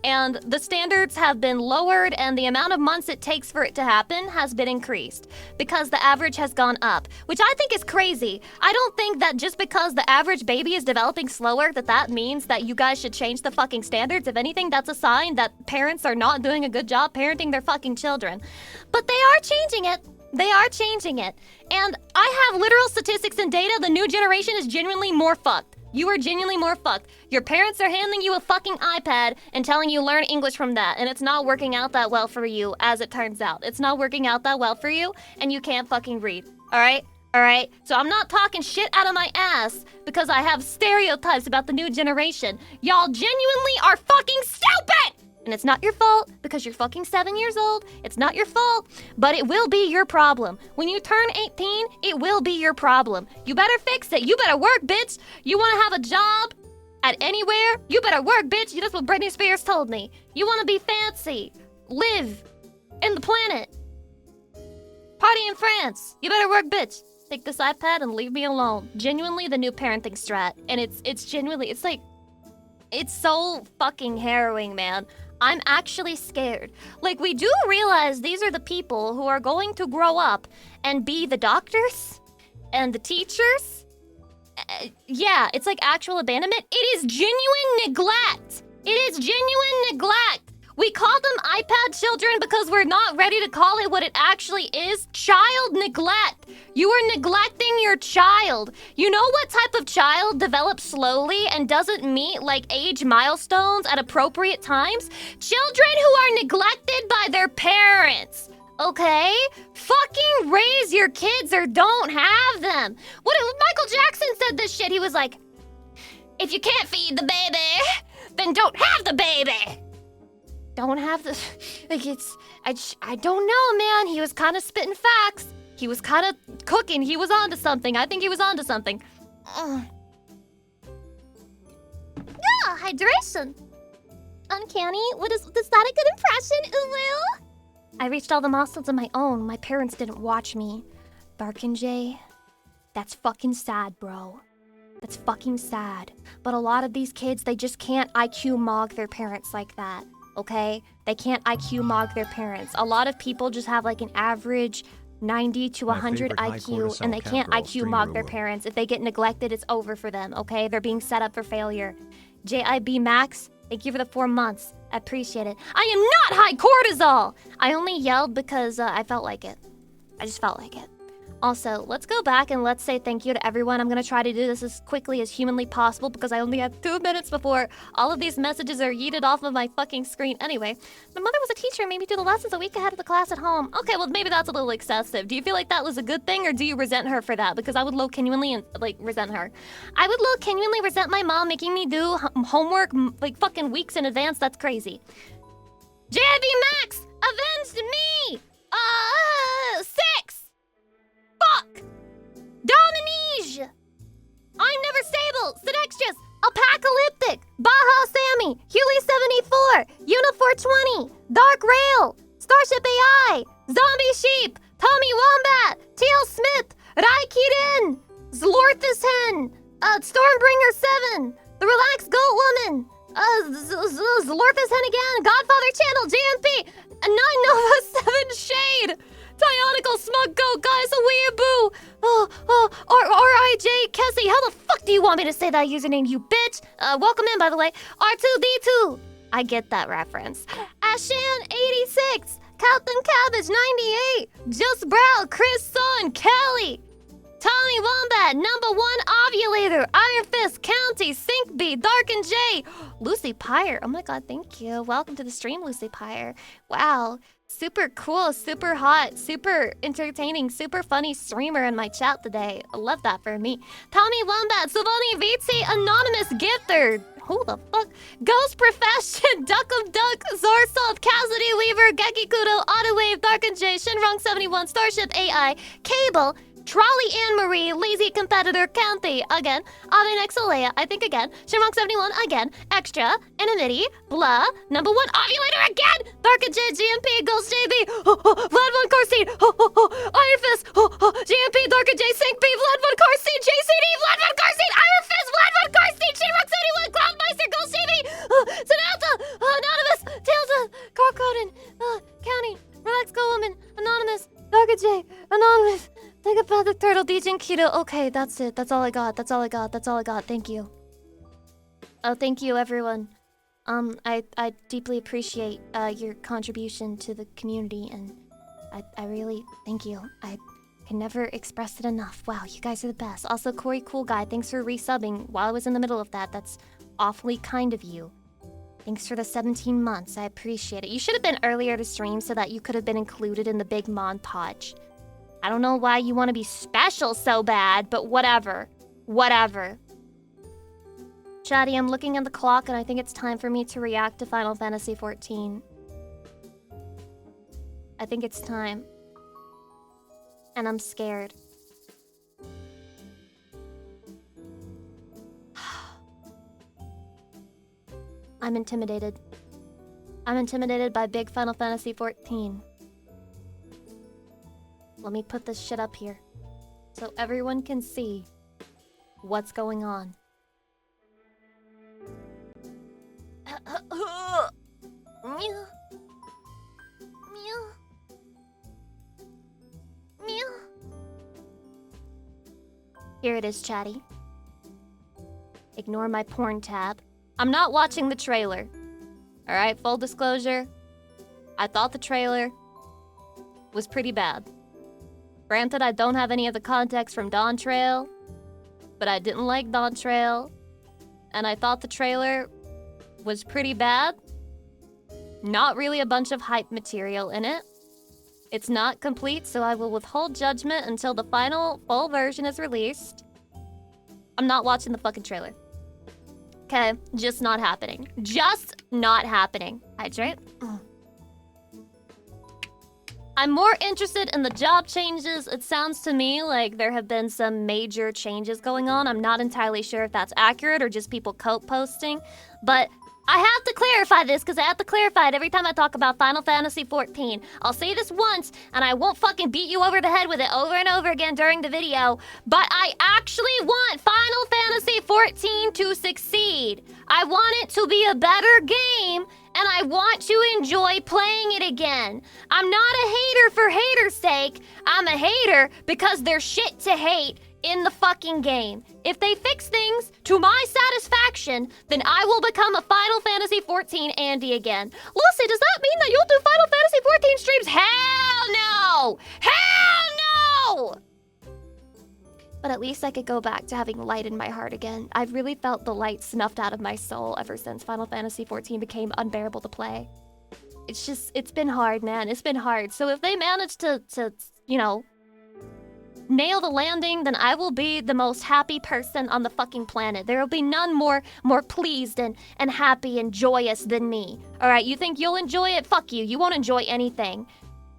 And the standards have been lowered, and the amount of months it takes for it to happen has been increased because the average has gone up, which I think is crazy. I don't think that just because the average baby is developing slower that means that you guys should change the fucking standards. If anything, that's a sign that parents are not doing a good job parenting their fucking children. But they are changing it. They are changing it. And I have literal statistics and data. The new generation is genuinely more fucked. You are genuinely more fucked. Your parents are handing you a fucking iPad and telling you learn English from that, and it's not working out that well for you, as it turns out. It's not working out that well for you, and you can't fucking read. Alright? Alright? So I'm not talking shit out of my ass because I have stereotypes about the new generation. Y'all genuinely are fucking stupid! And it's not your fault because you're fucking 7 years old. It's not your fault, but it will be your problem. When you turn 18, it will be your problem. You better fix it. You better work, bitch. You want to have a job at anywhere? You better work, bitch. That's what Britney Spears told me. You want to be fancy, live in the planet, party in France. You better work, bitch. Take this iPad and leave me alone. Genuinely the new parenting strat. And it's genuinely, it's like, it's so fucking harrowing, man. I'm actually scared. Like, we do realize these are the people who are going to grow up and be the doctors and the teachers. Yeah, it's like actual abandonment. It is genuine neglect. It is genuine neglect. We call them iPad children because we're not ready to call it what it actually is. Child neglect. You are neglecting your child. You know what type of child develops slowly and doesn't meet like age milestones at appropriate times? Children who are neglected by their parents. Okay? Fucking raise your kids or don't have them. What if Michael Jackson said this shit? He was like, if you can't feed the baby, then don't have the baby. Don't have the, like, I don't know, man. He was kind of spitting facts. He was kind of cooking. He was onto something. I think he was onto something. Yeah, hydration. Uncanny. Is that a good impression, Ulu? I reached all the milestones on my own. My parents didn't watch me. Barkin' Jay, that's fucking sad, bro. That's fucking sad. But a lot of these kids, they just can't IQ mog their parents like that. Okay? They can't IQ mog their parents. A lot of people just have like an average 90 to 100 IQ, and they can't IQ mog their parents. If they get neglected, it's over for them, okay? They're being set up for failure. JIB Max, thank you for the 4 months. I appreciate it. I am not high cortisol! I only yelled because I felt like it. I just felt like it. Also, let's go back and let's say thank you to everyone. I'm gonna try to do this as quickly as humanly possible because I only have 2 minutes before all of these messages are yeeted off of my fucking screen. Anyway, my mother was a teacher and made me do the lessons a week ahead of the class at home. Okay, well, maybe that's a little excessive. Do you feel like that was a good thing, or do you resent her for that? Because I would genuinely resent her. I would genuinely resent my mom making me do homework like fucking weeks in advance. That's crazy. JIB Max, avenged me! 6! Fuck! Dominige! I'm never stable! Sidextrus! Apocalyptic! Baja Sammy! Hewley74! Uni420! Dark Rail! Starship AI! Zombie Sheep! Tommy Wombat! TL Smith! Raikiden! Zlorthus Hen! Stormbringer 7! The Relaxed Goat Woman! Zlorthus Hen again! Godfather Channel! JMP! 9 Nova 7 Shade! Dionical Smug Goat, guys, a weeaboo! R.I.J. Kessie, how the fuck do you want me to say that username, you bitch? Welcome in, by the way. R2D2! I get that reference. Ashan86! Captain Cabbage 98! Just Brow, Chris Son, Kelly! Tommy Wombat, number 1 ovulator, Iron Fist, County, Sinkbee, Dark and J, Lucy Pyre. Oh my god, thank you. Welcome to the stream, Lucy Pyre. Wow, super cool, super hot, super entertaining, super funny streamer in my chat today. I love that for me. Tommy Wombat, Savani Vici, Anonymous Gifter. Who the fuck? Ghost Profession, Duckum Duck, Zorsalt, Cassidy Weaver, Gekikudo, Autowave, Dark and J, Shinrong 71, Starship AI, Cable, Trolley Anne-Marie, Lazy Competitor, County, again, Avenex Alea, I think again, Shinrong 71, again, Extra, Anonymity, Blah, number 1 ovulator again, Dark and J, GMP, Ghost JB, Vlad Von Corseed, Iron Fist, GMP, Dark and J, Sync B, Vlad Von Corseed, JCD, Vlad Von Corseed, Iron Fist, Vlad Von Corseed, Shinrong 71, Cloudmeister, Ghost JB, Sonata, Anonymous, Tailsa, Carcoden, County, Relax Go Woman, Anonymous, Dark and J, Anonymous, Take a Path Turtle, DJ Keto. Okay, that's it. That's all I got. That's all I got. That's all I got. Thank you. Oh, thank you, everyone. I deeply appreciate your contribution to the community, and I really thank you. I can never express it enough. Wow, you guys are the best. Also, Corey Cool Guy, thanks for resubbing while I was in the middle of that. That's awfully kind of you. Thanks for the 17 months. I appreciate it. You should have been earlier to stream so that you could have been included in the big montage. I don't know why you want to be special so bad, but whatever. Whatever. Chatty, I'm looking at the clock and I think it's time for me to react to Final Fantasy XIV. I think it's time. And I'm scared. I'm intimidated. I'm intimidated by big Final Fantasy XIV. Let me put this shit up here so everyone can see what's going on. Here it is, chatty. Ignore my porn tab. I'm not watching the trailer. Alright, full disclosure. I thought the trailer was pretty bad. Granted, I don't have any of the context from Dawn Trail, but I didn't like Dawn Trail, and I thought the trailer was pretty bad. Not really a bunch of hype material in it. It's not complete, so I will withhold judgment until the final full version is released. I'm not watching the fucking trailer. Okay, just not happening. Just not happening. Hydrate. I'm more interested in the job changes. It sounds to me like there have been some major changes going on. I'm not entirely sure if that's accurate or just people coat posting, but I have to clarify this because I have to clarify it every time I talk about Final Fantasy XIV. I'll say this once, and I won't fucking beat you over the head with it over and over again during the video, but I actually want Final Fantasy XIV to succeed. I want it to be a better game, and I want to enjoy playing it again. I'm not a hater for hater's sake. I'm a hater because there's shit to hate in the fucking game. If they fix things to my satisfaction, then I will become a Final Fantasy XIV Andy again. Lucy, does that mean that you'll do Final Fantasy XIV streams? Hell no! Hell no! But at least I could go back to having light in my heart again. I've really felt the light snuffed out of my soul ever since Final Fantasy XIV became unbearable to play. It's been hard, man. It's been hard. So if they manage to you know, nail the landing, then I will be the most happy person on the fucking planet. There will be none more pleased and happy and joyous than me. Alright, you think you'll enjoy it? Fuck you. You won't enjoy anything.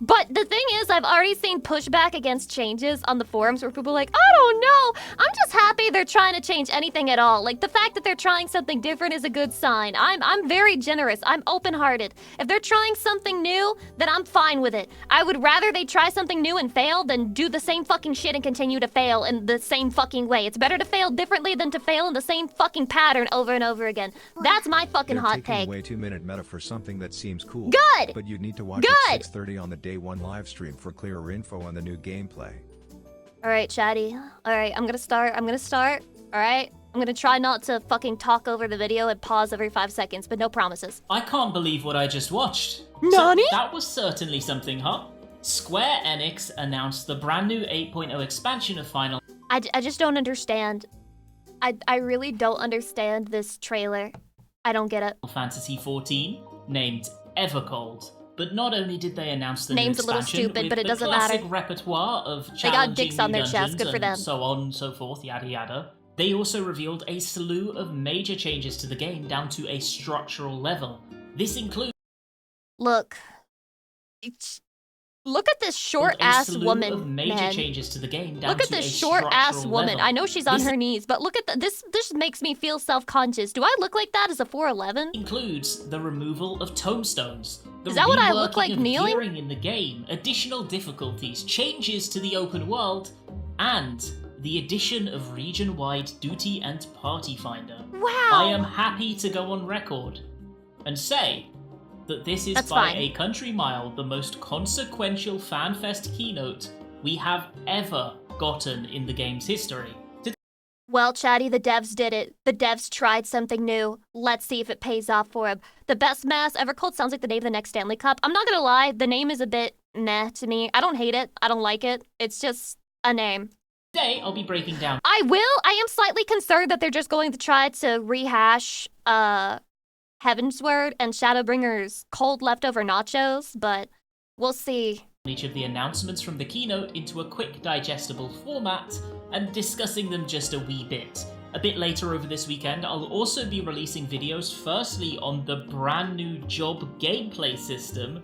But the thing is, I've already seen pushback against changes on the forums where people are like, I don't know, I'm just happy they're trying to change anything at all. Like, the fact that they're trying something different is a good sign. I'm very generous. I'm open-hearted. If they're trying something new, then I'm fine with it. I would rather they try something new and fail than do the same fucking shit and continue to fail in the same fucking way. It's better to fail differently than to fail in the same fucking pattern over and over again. That's my fucking hot take.
Way 2-minute meta for something that seems cool.
Good!
But you'd need to watch
Good!
at 6:30 on the Day 1 livestream for clearer info on the new gameplay.
Alright, chatty. Alright, I'm gonna start. Alright? I'm gonna try not to fucking talk over the video and pause every 5 seconds, but no promises.
I can't believe what I just watched.
Nani?
So that was certainly something, huh? Square Enix announced the brand new 8.0 expansion of Final
I just don't understand. I really don't understand this trailer. I don't get it.
Fantasy XIV, named Evercold. But not only did they announce the
Name's
new
a little
expansion
stupid,
with
but it
the
doesn't
classic
matter.
repertoire of
They got
challenging
dicks on
new
their chest,
dungeons
good for
and
them.
so on and so forth, yada yada. They also revealed a slew of major changes to the game down to a structural level. This includes
Look at this short-ass woman,
of major
man.
changes to the game down
Look at
to
this
a
short-ass
structural
woman.
level.
I know she's on
This
her knees, but look at this. This makes me feel self-conscious. Do I look like that as a 4'11"?
Includes the removal of tomestones. The
Is that what I look like
reworking of
kneeling?
gearing in the game, additional difficulties, changes to the open world, and the addition of region-wide duty and party finder.
Wow.
I am happy to go on record and say that this is
That's
by
fine.
a country mile the most consequential FanFest keynote we have ever gotten in the game's history.
Well, Chatty, the devs did it. The devs tried something new. Let's see if it pays off for them. The best mass ever called sounds like the name of the next Stanley Cup. I'm not gonna lie, the name is a bit meh to me. I don't hate it. I don't like it. It's just a name.
Today, I'll be breaking down
I am slightly concerned that they're just going to try to rehash, Heavensward and Shadowbringer's cold leftover nachos, but we'll see.
each of the announcements from the keynote into a quick digestible format and discussing them just a wee bit. A bit later over this weekend, I'll also be releasing videos firstly on the brand new job gameplay system,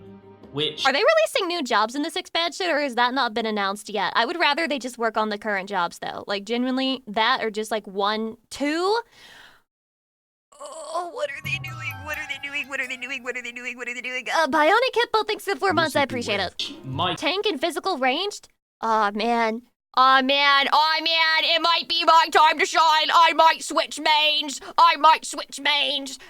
which
Are they releasing new jobs in this expansion, or has that not been announced yet? I would rather they just work on the current jobs, though. Like, genuinely, that or just, like, 1, 2? Oh, what are they doing? What are they doing? What are they doing? What are they doing? What are they doing? Bionic Hippo, thanks for the 4 months. I appreciate it.
might
Tank and physical ranged? Aw, man. Aw, man. Aw, man. It might be my time to shine. I might switch mains.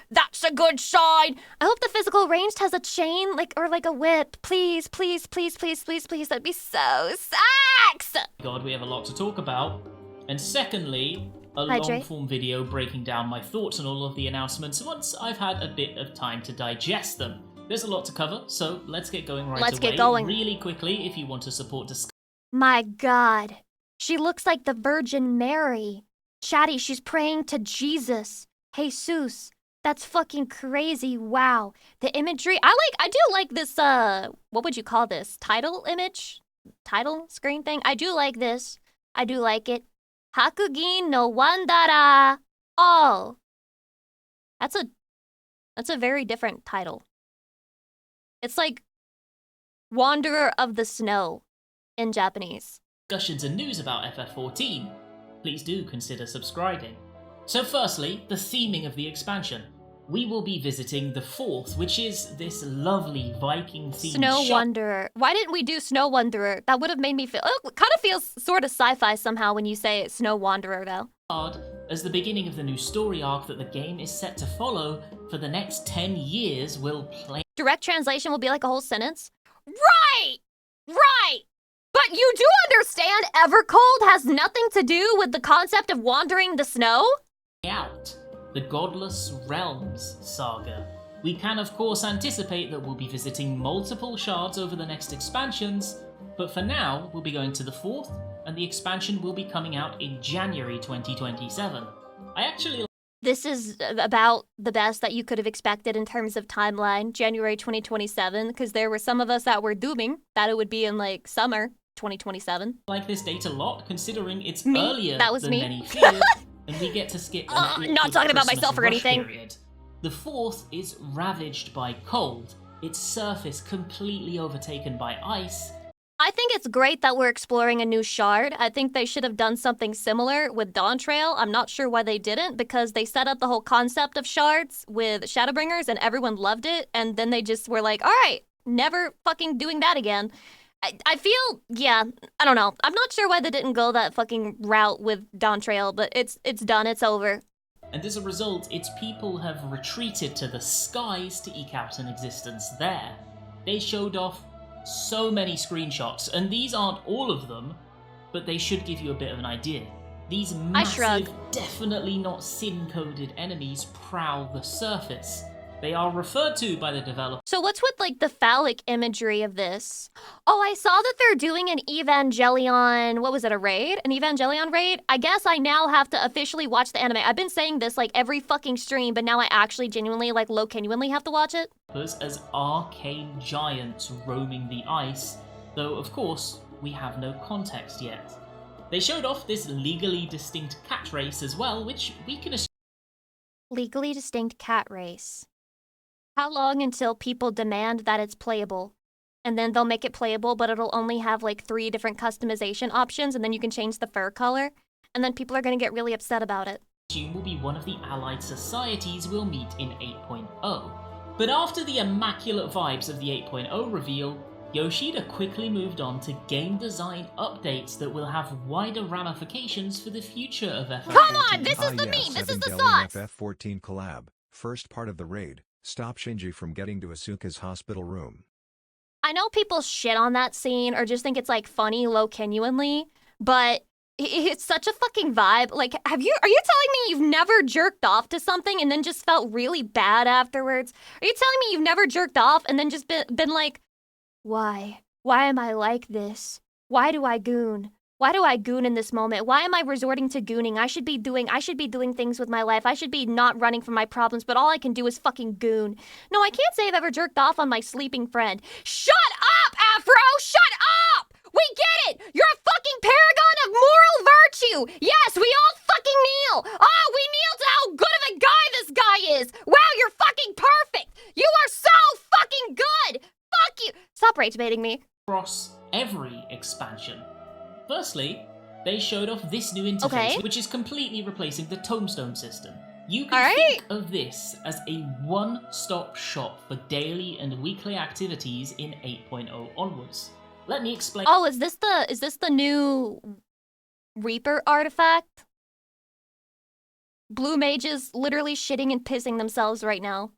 That's a good sign. I hope the physical ranged has a chain, or a whip. Please, please, please, please, please, please. That'd be so sex.
God, we have a lot to talk about. And secondly, a
Hi, Dre.
long-form video breaking down my thoughts on all of the announcements once I've had a bit of time to digest them. There's a lot to cover, so let's get going right away.
Let's get going.
Really quickly, if you want to support discussion.
My God. She looks like the Virgin Mary. Chatty, she's praying to Jesus. Jesus. That's fucking crazy. Wow. The imagery. I do like this, what would you call this? Title image? Title screen thing? I do like this. I do like it. Hakugin no Wandara. Oh. That's a very different title. It's like Wanderer of the Snow in Japanese.
Discussions and news about FF14, please do consider subscribing. So firstly, the theming of the expansion. We will be visiting the 4th, which is this lovely Viking-themed
Snow
shop
Wanderer. Why didn't we do Snow Wanderer? That would have made me feel... Oh, it kind of feels sort of sci-fi somehow when you say it, Snow Wanderer, though.
as the beginning of the new story arc that the game is set to follow for the next 10 years will play.
Direct translation will be like a whole sentence. Right! Right! But you do understand Evercold has nothing to do with the concept of wandering the snow?
Out the Godless Realms saga. We can of course anticipate that we'll be visiting multiple shards over the next expansions, but for now we'll be going to the 4th, and the expansion will be coming out in January 2027. I actually
This is about the best that you could have expected in terms of timeline, January 2027, because there were some of us that were dooming that it would be in like summer 2027.
like this date a lot, considering it's
Me?
earlier
That was
than
me.
many feared, and we get to skip an awkward
not talking about
Christmas
myself or
rush
anything.
period. The 4th is ravaged by cold, its surface completely overtaken by ice.
I think it's great that we're exploring a new shard. I think they should have done something similar with Dawn Trail. I'm not sure why they didn't, because they set up the whole concept of shards with Shadowbringers and everyone loved it, and then they just were like, all right, never fucking doing that again. I feel, yeah, I don't know. I'm not sure why they didn't go that fucking route with Dawn Trail, but it's done, it's over.
And as a result, its people have retreated to the skies to eke out an existence there. They showed off so many screenshots, and these aren't all of them, but they should give you a bit of an idea. These massive, definitely not sin-coded enemies prowl the surface. They are referred to by the developer.
So what's with like the phallic imagery of this? Oh, I saw that they're doing an Evangelion, what was it, a raid? An Evangelion raid? I guess I now have to officially watch the anime. I've been saying this like every fucking stream, but now I actually genuinely, like low-genuinely have to watch it.
As arcane giants roaming the ice, though of course, we have no context yet. They showed off this legally distinct cat race as well, which we can assume.
Legally distinct cat race. How long until people demand that it's playable? And then they'll make it playable, but it'll only have like 3 different customization options, and then you can change the fur color. And then people are gonna get really upset about it.
Will be one of the allied societies we'll meet in 8.0. But after the immaculate vibes of the 8.0 reveal, Yoshida quickly moved on to game design updates that will have wider ramifications for the future of FF14.
Come on, this is the meat, this is the sauce!
FF14 collab, first part of the raid, stop Shinji from getting to Asuka's hospital room.
I know people shit on that scene or just think it's like funny low-genuinely, but it's such a fucking vibe. Like, are you telling me you've never jerked off to something and then just felt really bad afterwards? Are you telling me you've never jerked off and then just been like, why? Why am I like this? Why do I goon? Why do I goon in this moment? Why am I resorting to gooning? I should be doing things with my life. I should be not running from my problems, but all I can do is fucking goon. No, I can't say I've ever jerked off on my sleeping friend. Shut up, Afro! Shut up! We get it! You're a fucking paragon of moral virtue! Yes, we all fucking kneel! Oh, we kneel to how good of a guy this guy is! Wow, you're fucking perfect! You are so fucking good! Fuck you! Stop rage baiting me.
Across every expansion. Firstly, they showed off this new interface, which is completely replacing the tombstone system. You can think of this as a one-stop shop for daily and weekly activities in 8.0 onwards. Let me explain.
Oh, is this the new Reaper artifact? Blue mages literally shitting and pissing themselves right now.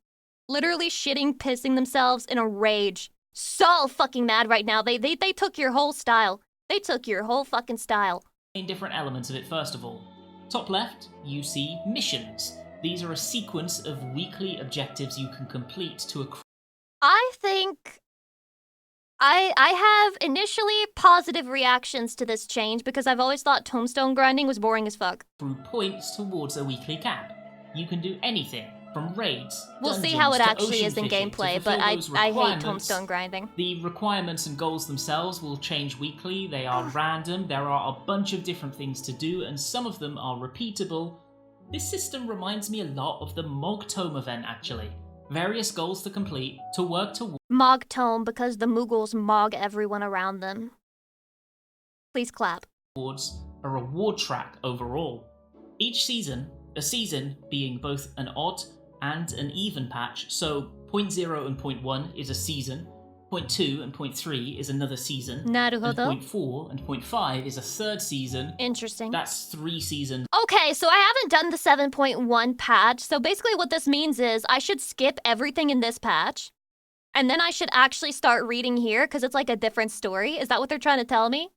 Literally shitting, pissing themselves in a rage. So fucking mad right now. They took your whole style. They took your whole fucking style.
Different elements of it first of all. Top left, you see missions. These are a sequence of weekly objectives you can complete to accrue.
I think I have initially positive reactions to this change because I've always thought tombstone grinding was boring as fuck.
Through points towards a weekly cap. You can do anything. From raids,
we'll see how it actually is in gameplay, but I hate tombstone grinding.
The requirements and goals themselves will change weekly. They are random. There are a bunch of different things to do, and some of them are repeatable. This system reminds me a lot of the Mog Tome event, actually. Various goals to complete, to work towards.
Mog Tome, because the Mughals mog everyone around them. Please clap.
Towards a reward track overall. Each season, a season being both an odd and an even patch, so point 0 and point 1 is a season, point 2 and point 3 is another season,
Naruhodo.
And point 4 and point 5 is a third season.
Interesting.
That's 3 seasons.
Okay, so I haven't done the 7.1 patch, so basically what this means is I should skip everything in this patch, and then I should actually start reading here, because it's like a different story. Is that what they're trying to tell me?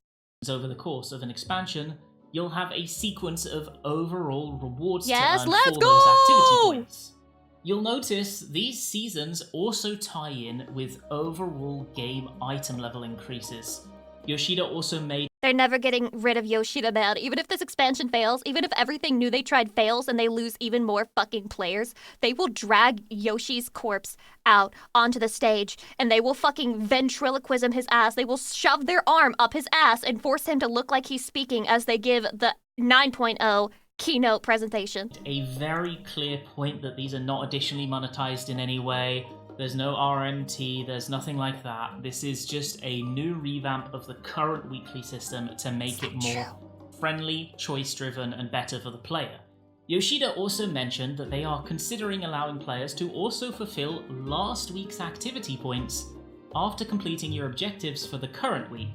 Over the course of an expansion, you'll have a sequence of overall rewards to earn
let's
for
go!
those activity points. You'll notice these seasons also tie in with overall game item level increases. Yoshida also made...
They're never getting rid of Yoshida, man. Even if this expansion fails, even if everything new they tried fails and they lose even more fucking players, they will drag Yoshi's corpse out onto the stage and they will fucking ventriloquism his ass. They will shove their arm up his ass and force him to look like he's speaking as they give the 9.0 keynote presentation.
A very clear point that these are not additionally monetized in any way. There's no RMT, there's nothing like that. This is just a new revamp of the current weekly system to make it more friendly, choice-driven, and better for the player. Yoshida also mentioned that they are considering allowing players to also fulfill last week's activity points after completing your objectives for the current week.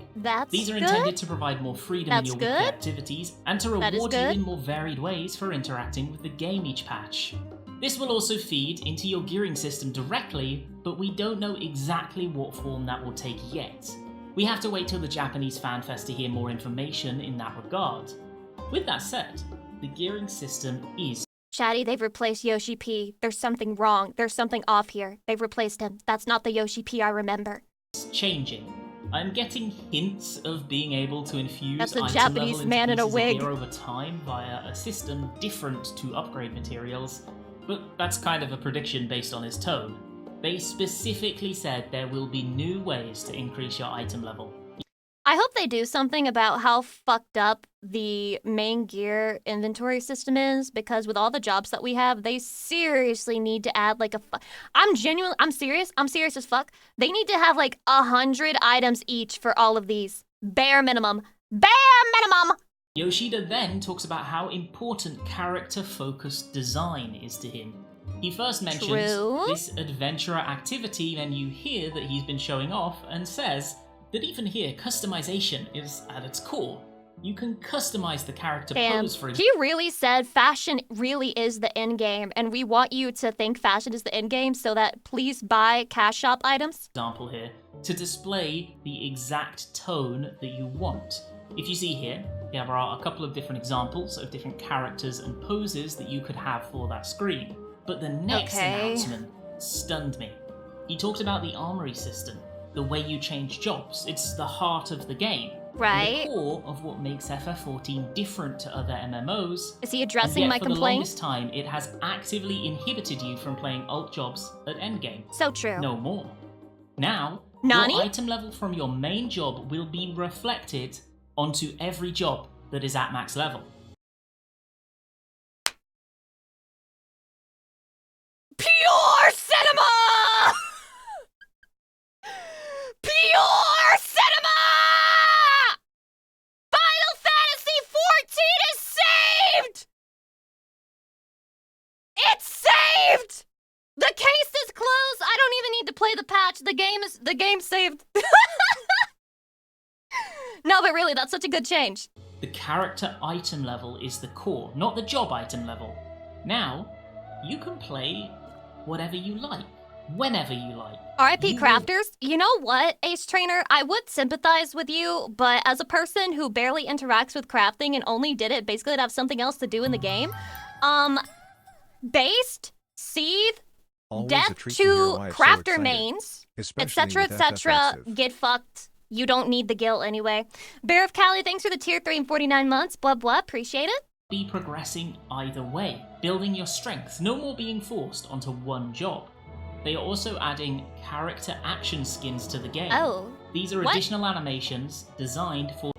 These are intended to provide more freedom in your weekly activities and to reward you in more varied ways for interacting with the game each patch. This will also feed into your gearing system directly, but we don't know exactly what form that will take yet. We have to wait till the Japanese FanFest to hear more information in that regard. With that said, the gearing system is
Chatty, they've replaced Yoshi P. There's something wrong. There's something off here. They've replaced him. That's not the Yoshi P I remember.
changing. I'm getting hints of being able to infuse
That's a
item
Japanese
level
man in
into
a
pieces of
wig.
gear over time via a system different to upgrade materials, but that's kind of a prediction based on his tone. They specifically said there will be new ways to increase your item level.
I hope they do something about how fucked up the main gear inventory system is, because with all the jobs that we have, they seriously need to add like I'm serious as fuck. They need to have like 100 items each for all of these. Bare minimum. Bare minimum!
Yoshida then talks about how important character-focused design is to him. He first mentions this adventurer activity menu here that he's been showing off and says that even here, customization is at its core. You can customize the character pose for example.
He really said fashion really is the end game, and we want you to think fashion is the end game, so that please buy cash shop items.
Example here, to display the exact tone that you want. If you see here, there are a couple of different examples of different characters and poses that you could have for that screen. But the next announcement stunned me. He talked about the armory system. The way you change jobs. It's the heart of the game.
Right.
The core of what makes FF14 different to other MMOs.
Is he addressing my
complaint? For the
complaint?
longest time, it has actively inhibited you from playing alt jobs at endgame.
So true.
No more. Now,
Nani?
your item level from your main job will be reflected onto every job that is at max level.
Pure cinema! Pure cinema! Final Fantasy XIV is saved! It's saved! The case is closed. I don't even need to play the patch. The game's saved. No, but really, that's such a good change.
The character item level is the core, not the job item level. Now, you can play whatever you like, whenever you like.
RIP crafters, you know what, Ace Trainer? I would sympathize with you, but as a person who barely interacts with crafting and only did it basically to have something else to do in the game, based, seethe,
Always a
death
treat
to
hear why it's so
crafter
excited,
mains,
especially
etc.,
with
etc.,
FF.
get fucked. You don't need the guilt anyway. Bear of Cali, thanks for the tier 3 and 49 months. Blah, blah, appreciate it.
Be progressing either way, building your strengths, no more being forced onto one job. They are also adding character action skins to the game.
Oh.
These are additional animations designed for...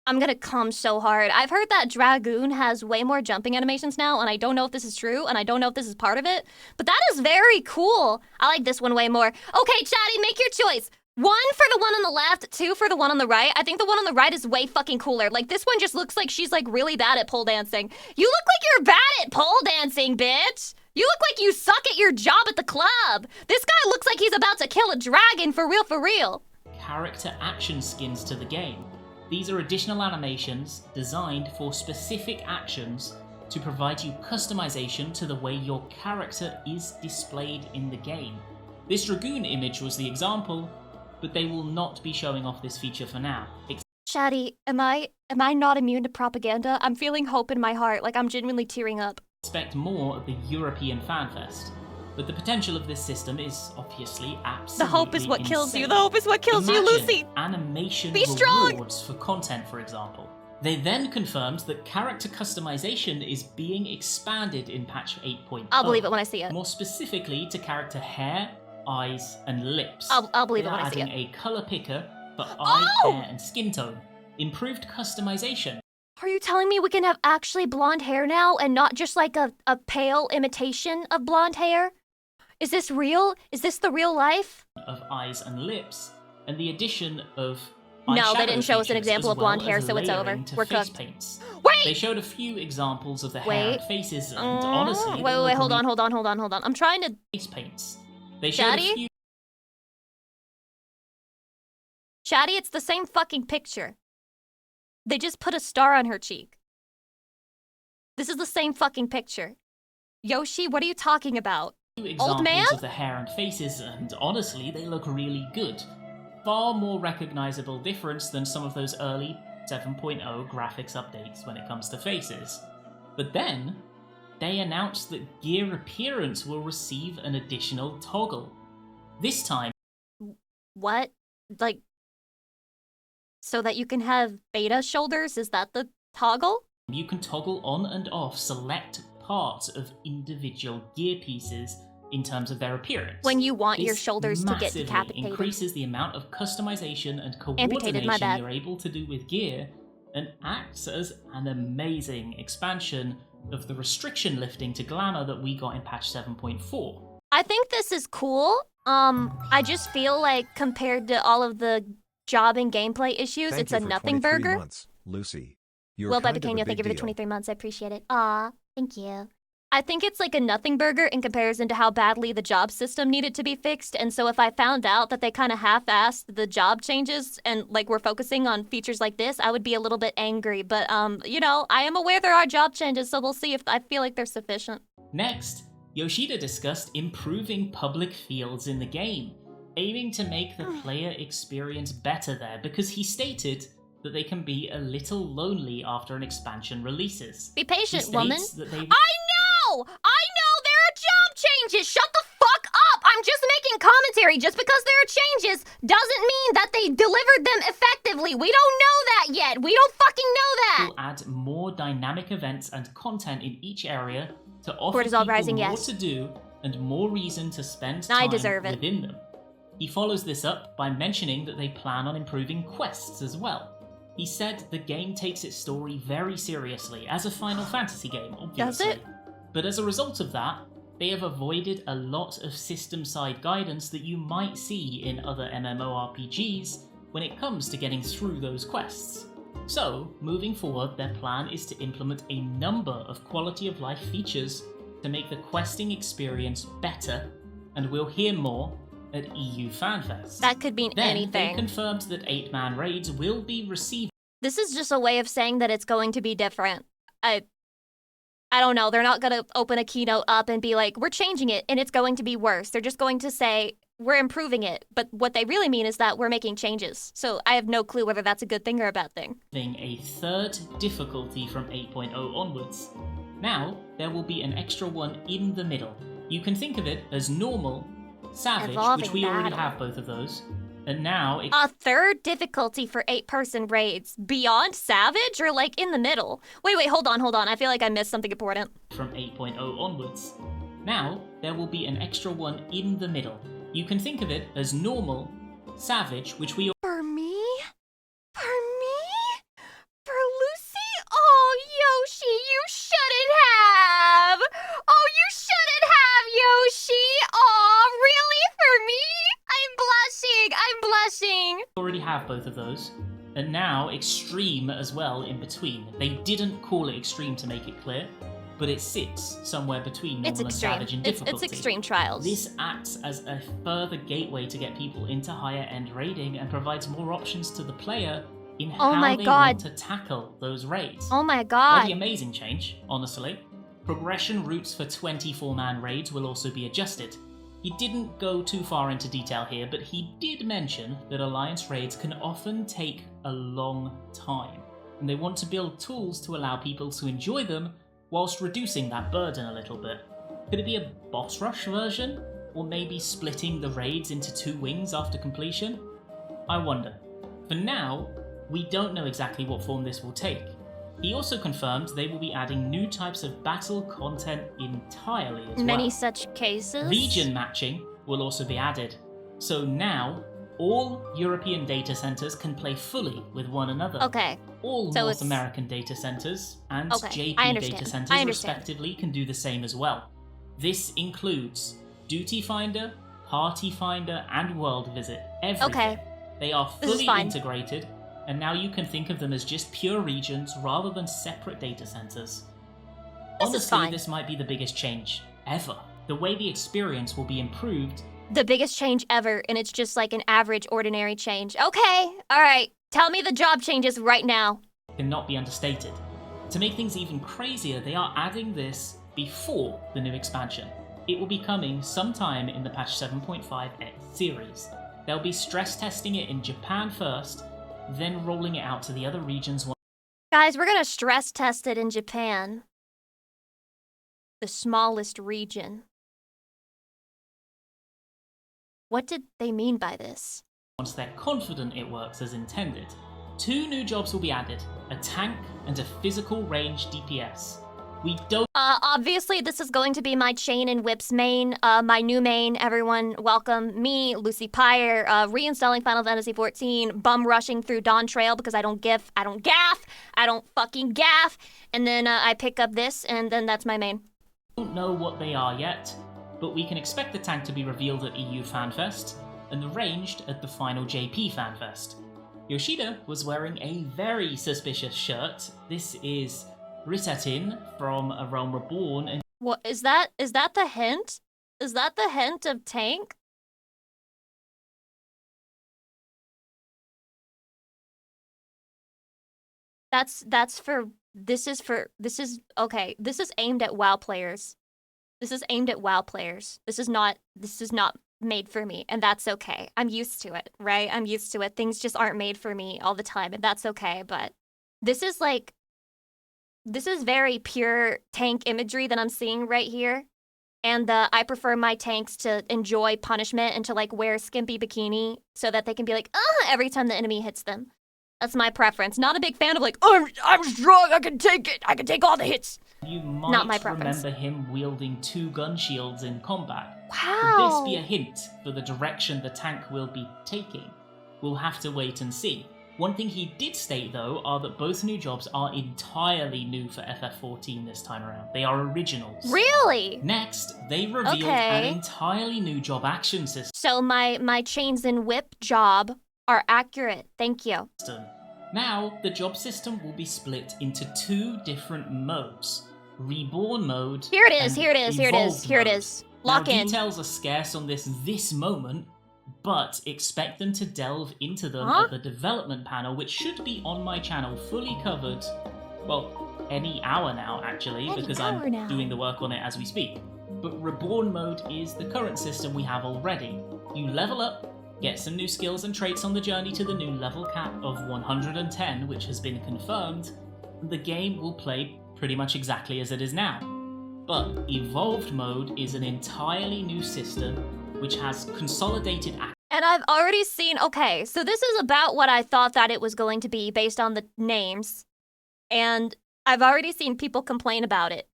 I'm gonna come so hard. I've heard that Dragoon has way more jumping animations now, and I don't know if this is true, and I don't know if this is part of it, but that is very cool. I like this one way more. Okay, Chatty, make your choice. 1 for the one on the left, 2 for the one on the right. I think the one on the right is way fucking cooler. Like, this one just looks like she's, like, really bad at pole dancing. You look like you're bad at pole dancing, bitch! You look like you suck at your job at the club! This guy looks like he's about to kill a dragon, for real, for real!
Character action skins to the game. These are additional animations designed for specific actions to provide you customization to the way your character is displayed in the game. This Dragoon image was the example, but they will not be showing off this feature for now.
Chatty, am I not immune to propaganda? I'm feeling hope in my heart, like I'm genuinely tearing up.
Expect more of the European FanFest, but the potential of this system is obviously absolutely
The hope is what kills you.
insane.
The hope is what kills you,
Imagine
Lucy.
Animation
Be strong.
rewards for content, for example. They then confirmed that character customization is being expanded in patch 8.0.
I'll believe it when I see it.
More specifically to character hair, eyes, and lips.
I'll believe
They
it when
are
I see
adding
it.
a color picker for eye, hair, and skin tone. Improved customization.
Are you telling me we can have actually blonde hair now and not just like a pale imitation of blonde hair? Is this real? Is this the real life?
Of eyes and lips, and the addition of
No, they
eyeshadow
didn't show us an
features,
example
as
of blonde
well
hair,
as
so it's over.
layering to
We're
face
cooked.
paints.
Wait!
They showed a few examples of the hair and faces, and honestly, they
wait,
look
hold
really
on. I'm trying to...
face paints. They showed
Daddy?
a few
Chatty, it's the same fucking picture. They just put a star on her cheek. This is the same fucking picture. Yoshi, what are you talking about?
Examples
man?
of the hair and faces, and honestly, they look really good. Far more recognizable difference than some of those early 7.0 graphics updates when it comes to faces. But then, they announced that gear appearance will receive an additional toggle. This time,
What? Like, so that you can have beta shoulders? Is that the toggle?
you can toggle on and off select parts of individual gear pieces in terms of their appearance.
When you want your
This
shoulders to get
massively
decapitated.
increases the amount of customization and
Amputated, my
coordination
bad.
you're able to do with gear, and acts as an amazing expansion of the restriction lifting to glamour that we got in patch 7.4.
I think this is cool. I just feel like compared to all of the job and gameplay issues,
Thank
it's
you
a
for
nothing
23
burger.
months, Lucy. You're
Well, by
kind of a
Pequeño, thank
big
you for the
deal.
23 months. I appreciate it.
Aw, thank you.
I think it's like a nothing burger in comparison to how badly the job system needed to be fixed. And so if I found out that they kind of half-assed the job changes and like we're focusing on features like this, I would be a little bit angry. But you know, I am aware there are job changes, so we'll see if I feel like they're sufficient.
Next, Yoshida discussed improving public fields in the game, aiming to make the player experience better there because he stated that they can be a little lonely after an expansion releases.
Be
He
patient,
states
woman.
that they
I know there are job changes. Shut the fuck up. I'm just making commentary. Just because there are changes doesn't mean that they delivered them effectively. We don't know that yet. We don't fucking know that.
will add more dynamic events and content in each area to offer
Cortisol
people
rising,
more
yes.
to do and more reason to spend
I
time
deserve it.
within them. He follows this up by mentioning that they plan on improving quests as well. He said the game takes its story very seriously as a Final Fantasy game, obviously.
Does it?
But as a result of that, they have avoided a lot of system-side guidance that you might see in other MMORPGs when it comes to getting through those quests. So, moving forward, their plan is to implement a number of quality of life features to make the questing experience better, and we'll hear more at EU FanFest.
That could mean
Then
anything.
they confirmed that 8-man raids will be receiving
This is just a way of saying that it's going to be different. I don't know. They're not going to open a keynote up and be like, we're changing it and it's going to be worse. They're just going to say, we're improving it. But what they really mean is that we're making changes. So I have no clue whether that's a good thing or a bad thing.
a third difficulty from 8.0 onwards. Now, there will be an extra one in the middle. You can think of it as normal, savage,
Evolving
which we already
battle.
have both of those, and now
A third difficulty for 8-person raids. Beyond Savage or like in the middle? Wait, hold on. I feel like I missed something important.
from 8.0 onwards. Now, there will be an extra one in the middle. You can think of it as normal, savage, which we
For me? For me? For Lucy? Oh, Yoshi, you shouldn't have! Oh, you shouldn't have, Yoshi! Oh, really? For me? I'm blushing!
already have both of those. And now extreme as well in between. They didn't call it extreme to make it clear, but it sits somewhere between normal
It's
and
extreme.
savage in
It's
difficulty.
extreme trials.
This acts as a further gateway to get people into higher end raiding and provides more options to the player in
Oh
how
my
they
God.
want to tackle those raids.
Oh my god.
Bloody amazing change, honestly. Progression routes for 24-man raids will also be adjusted. He didn't go too far into detail here, but he did mention that Alliance raids can often take a long time, and they want to build tools to allow people to enjoy them whilst reducing that burden a little bit. Could it be a boss rush version? Or maybe splitting the raids into 2 wings after completion? I wonder. For now, we don't know exactly what form this will take. He also confirmed they will be adding new types of battle content entirely as
Many
well.
such cases.
Region matching will also be added. So now, all European data centers can play fully with one another.
Okay.
All
So
North
it's-
American data centers and
Okay,
JP
I understand.
data
I
centers
understand.
respectively can do the same as well. This includes Duty Finder, Party Finder, and World Visit. Everything.
Okay.
They are
This is
fully
fine.
integrated, and now you can think of them as just pure regions rather than separate data centers.
This is
Honestly,
fine.
this might be the biggest change ever. The way the experience will be improved
The biggest change ever, and it's just like an average, ordinary change. Okay, alright. Tell me the job changes right now.
cannot be understated. To make things even crazier, they are adding this before the new expansion. It will be coming sometime in the patch 7.5x series. They'll be stress testing it in Japan first, then rolling it out to the other regions.
Guys, we're gonna stress test it in Japan. The smallest region. What did they mean by this?
Once they're confident it works as intended. 2 new jobs will be added, a tank and a physical range DPS. We don't
Obviously this is going to be my Chain and Whips main, my new main. Everyone welcome me, Lucy Pyre, reinstalling Final Fantasy XIV, bum rushing through Dawn Trail because I don't fucking gaff, and then I pick up this, and then that's my main.
don't know what they are yet, but we can expect the tank to be revealed at EU FanFest, and the ranged at the final JP FanFest. Yoshida was wearing a very suspicious shirt. This is Ritatin from A Realm Reborn, and
What is that? Is that the hint? Is that the hint of tank? This is aimed at WoW players. This is aimed at WoW players. This is not made for me, and that's okay. I'm used to it, right? I'm used to it. Things just aren't made for me all the time, and that's okay, but this is very pure tank imagery that I'm seeing right here. And I prefer my tanks to enjoy punishment and to like wear a skimpy bikini so that they can be like, every time the enemy hits them. That's my preference. Not a big fan of like, I'm strong, I can take it. I can take all the hits.
you might
Not my preference.
remember him wielding 2 gun shields in combat.
Wow.
Could this be a hint for the direction the tank will be taking? We'll have to wait and see. One thing he did state, though, are that both new jobs are entirely new for FF14 this time around. They are originals.
Really?
Next, they revealed an entirely new job action system.
So my chains and whip job are accurate. Thank you.
Now, the job system will be split into 2 different modes. Reborn mode.
Here it is,
and
here it is, here it is,
Evolved
here it
mode.
is. Lock
now,
in.
Details are scarce on this moment, but expect them to delve into them
Huh?
at the development panel, which should be on my channel fully covered, well, any hour now, actually,
Any
because
hour
I'm
now.
doing the work on it as we speak. But Reborn mode is the current system we have already. You level up, get some new skills and traits on the journey to the new level cap of 110, which has been confirmed, and the game will play pretty much exactly as it is now. But Evolved mode is an entirely new system which has consolidated
And I've already seen, okay, so this is about what I thought that it was going to be based on the names. And I've already seen people complain about it.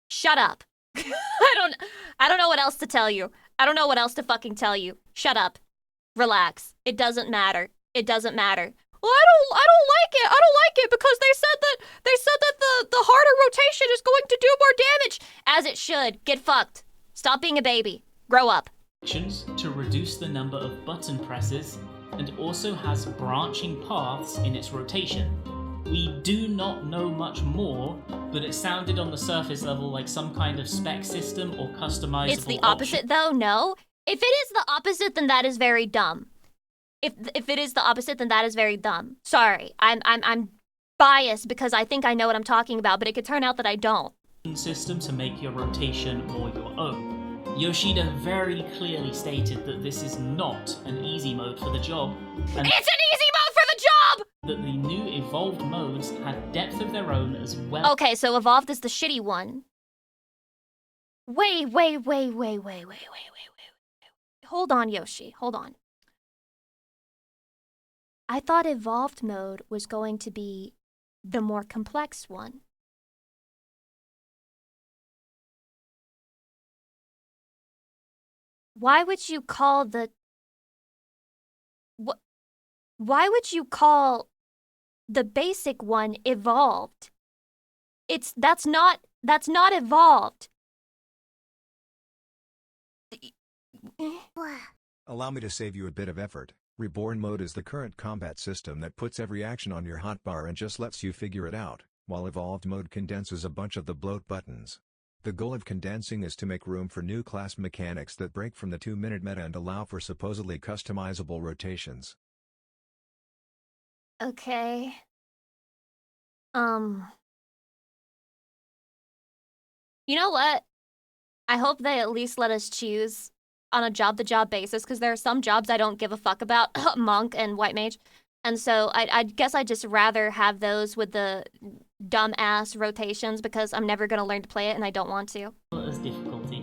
Shut up. I don't know what else to tell you. I don't know what else to fucking tell you. Shut up. Relax. It doesn't matter. It doesn't matter. Well, I don't like it. I don't like it because they said that the harder rotation is going to do more damage. As it should. Get fucked. Stop being a baby. Grow up.
actions to reduce the number of button presses, and also has branching paths in its rotation. We do not know much more, but it sounded on the surface level like some kind of spec system or customizable
It's the
option.
opposite, though. No. If it is the opposite, then that is very dumb. If it is the opposite, then that is very dumb. Sorry, I'm biased because I think I know what I'm talking about, but it could turn out that I don't.
System to make your rotation more your own. Yoshida very clearly stated that this is not an easy mode for the job, and
It's an easy mode for the job.
that the new evolved modes had depth of their own as well.
Okay, so evolved is the shitty one. Wait. Hold on, Yoshi. Hold on. I thought evolved mode was going to be the more complex one. Why would you call the... Why would you call the basic one evolved? That's not evolved.
Allow me to save you a bit of effort. Reborn mode is the current combat system that puts every action on your hotbar and just lets you figure it out, while evolved mode condenses a bunch of the bloat buttons. The goal of condensing is to make room for new class mechanics that break from the 2-minute meta and allow for supposedly customizable rotations.
Okay. You know what? I hope they at least let us choose on a job-to-job basis, because there are some jobs I don't give a fuck about, monk and white mage. And so I guess I'd just rather have those with the dumb-ass rotations, because I'm never going to learn to play it and I don't want to.
As difficulty.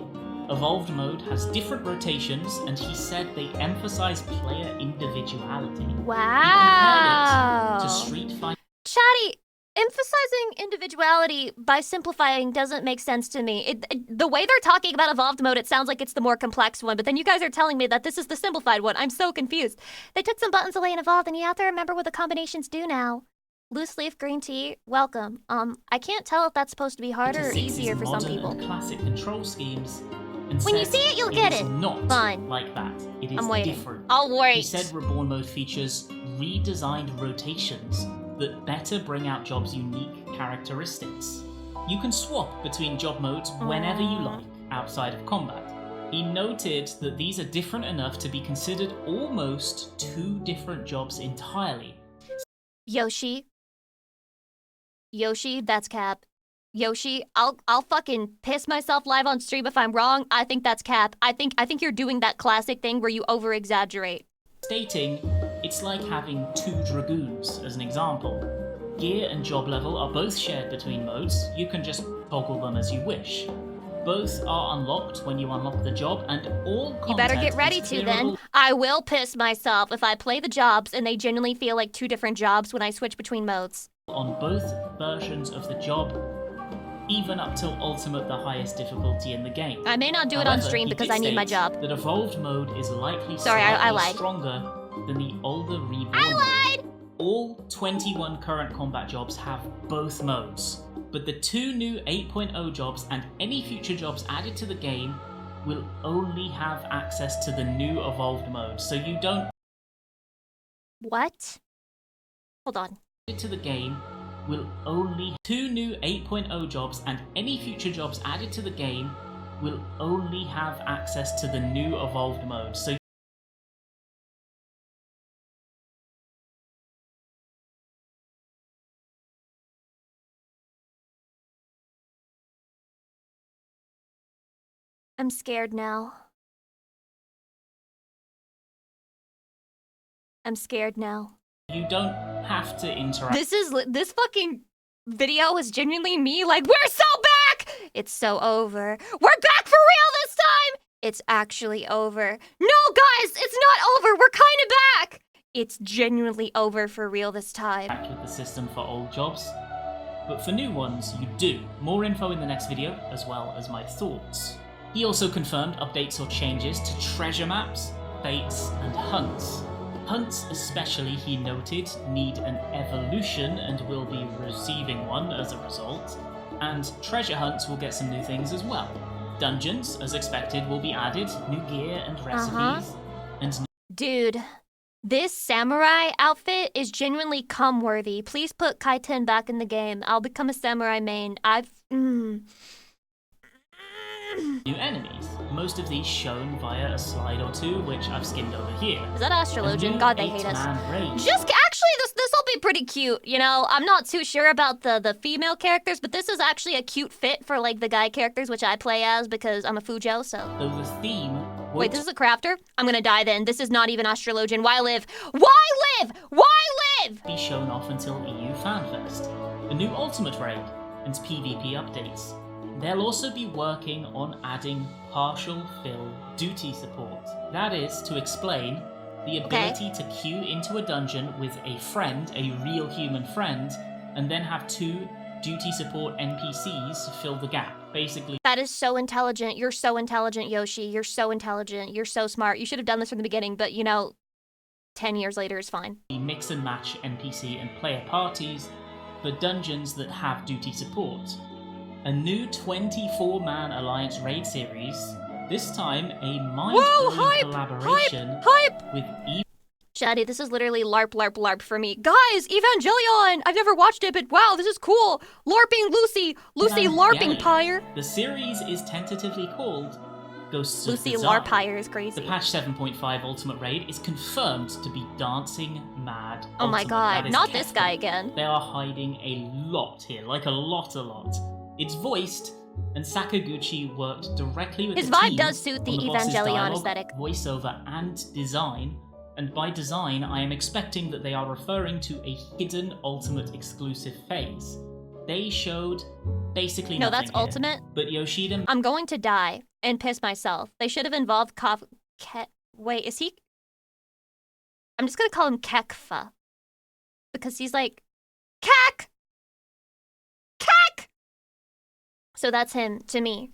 Evolved mode has different rotations, and he said they emphasize player individuality.
Wow.
He compared it to Street Fighter.
Chatty, emphasizing individuality by simplifying doesn't make sense to me. The way they're talking about evolved mode, it sounds like it's the more complex one, but then you guys are telling me that this is the simplified one. I'm so confused. They took some buttons away and evolved, and you have to remember what the combinations do now. Loose leaf green tea, welcome. I can't tell if that's supposed to be harder or easier for some people.
Classic control schemes. And
when you see it, you'll get it.
Not
fine.
Like that. It is
I'm waiting.
Different.
I'll wait.
He said Reborn mode features redesigned rotations that better bring out jobs' unique characteristics. You can swap between job modes whenever you like, outside of combat. He noted that these are different enough to be considered almost two different jobs entirely.
Yoshi, that's cap. Yoshi, I'll fucking piss myself live on stream if I'm wrong. I think that's cap. I think you're doing that classic thing where you over-exaggerate.
Stating, it's like having two dragoons, as an example. Gear and job level are both shared between modes. You can just toggle them as you wish. Both are unlocked when you unlock the job, and all content.
You better get ready to then. I will piss myself if I play the jobs and they genuinely feel like two different jobs when I switch between modes.
On both versions of the job, even up till Ultimate, the highest difficulty in the game.
I may not do it on stream because I need my job.
That evolved mode is likely
I lied.
stronger than the older Reborn
I lied!
mode. All 21 current combat jobs have both modes, but the two new 8.0 jobs and any future jobs added to the game will only have access to the new evolved mode, so you don't...
What? Hold on.
...to the game will only... Two new 8.0 jobs and any future jobs added to the game will only have access to the new evolved mode, so...
I'm scared now. I'm scared now.
You don't have to interact.
This fucking video is genuinely me like, we're so back! It's so over. We're back for real this time! It's actually over. No, guys, it's not over. We're kind of back. It's genuinely over for real this time.
Back with the system for old jobs, but for new ones, you do. More info in the next video, as well as my thoughts. He also confirmed updates or changes to treasure maps, fates, and hunts. Hunts especially, he noted, need an evolution and will be receiving one as a result, and treasure hunts will get some new things as well. Dungeons, as expected, will be added, new gear and recipes, and...
Dude, this samurai outfit is genuinely cum-worthy. Please put Kaiten back in the game. I'll become a samurai main.
New enemies. Most of these shown via a slide or two, which I've skimmed over here.
Is that Astrologian? God, they hate us. Actually, this'll be pretty cute. You know, I'm not too sure about the female characters, but this is actually a cute fit for like the guy characters, which I play as because I'm a Fujo. So.
Though the theme.
Wait, this is a crafter? I'm gonna die then. This is not even Astrologian. Why live? Why live? Why live?
Be shown off until EU FanFest. A new Ultimate raid and PvP updates. They'll also be working on adding partial fill duty support. That is to explain the ability to queue into a dungeon with a friend, a real human friend, and then have two duty support NPCs fill the gap, basically.
That is so intelligent. You're so intelligent, Yoshi. You're so intelligent. You're so smart. You should have done this from the beginning, but you know, 10 years later is fine.
Mix and match NPC and player parties for dungeons that have duty support. A new 24-man Alliance raid series, this time a mind-blowing collaboration with
Chatty, this is literally LARP, LARP, LARP for me. Guys, Evangelion! I've never watched it, but wow, this is cool. LARPing Lucy LARPing Pyre.
The series is tentatively called Ghosts of
Lucy
Bizarre.
LARP Pyre is crazy.
The patch 7.5 Ultimate Raid is confirmed to be dancing mad.
Oh my god, not this guy again.
They are hiding a lot here, like a lot. It's voiced and Sakaguchi worked directly with
His
the
vibe
team
does suit the
on boss's
Evangelion
dialogue,
aesthetic.
voiceover, and design. And by design, I am expecting that they are referring to a hidden Ultimate exclusive phase. They showed basically
No,
nothing
that's
here,
Ultimate.
but Yoshida
I'm going to die and piss myself. They should have involved Wait, is he? I'm just gonna call him Kekfa. Because he's like, Kek! Kek! So that's him, to me.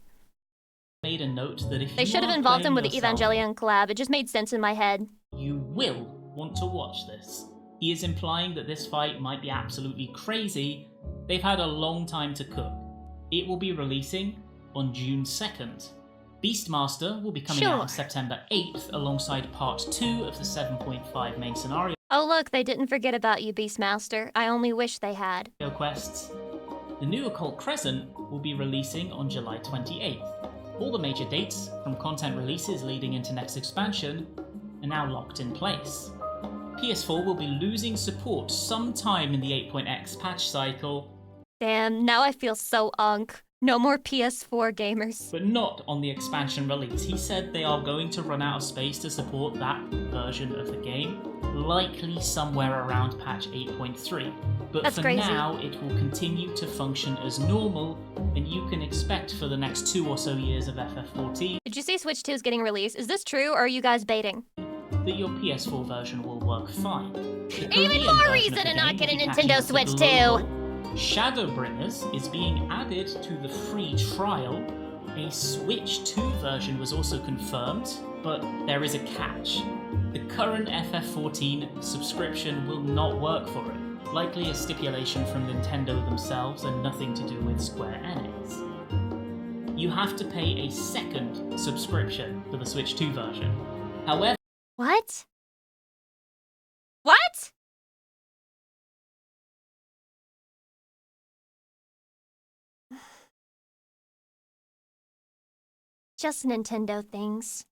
made a note that if
They
you
should have
are
involved him
playing
with the
yourself,
Evangelion collab. It just made sense in my head.
you will want to watch this. He is implying that this fight might be absolutely crazy. They've had a long time to cook. It will be releasing on June 2nd. Beastmaster will be coming out on September 8th alongside part 2 of the 7.5 main scenario
Oh look, they didn't forget about you, Beastmaster. I only wish they had.
quests. The new Occult Crescent will be releasing on July 28th. All the major dates from content releases leading into next expansion are now locked in place. PS4 will be losing support sometime in the 8.x patch cycle,
Damn, now I feel so unk. No more PS4 gamers.
but not on the expansion release. He said they are going to run out of space to support that version of the game, likely somewhere around patch 8.3. But
That's
for
crazy.
now, it will continue to function as normal, and you can expect for the next 2 or so years of FF14
Did you say Switch 2 is getting released? Is this true, or are you guys baiting?
that your PS4 version will work fine. The
Even
Korean
more
version
reason
of the
to not
game
get a
will be
Nintendo
patching
Switch
to
2.
global. Shadowbringers is being added to the free trial. A Switch 2 version was also confirmed, but there is a catch. The current FF14 subscription will not work for it. Likely a stipulation from Nintendo themselves and nothing to do with Square Enix. You have to pay a second subscription for the Switch 2 version. However,
What? What? Just Nintendo things.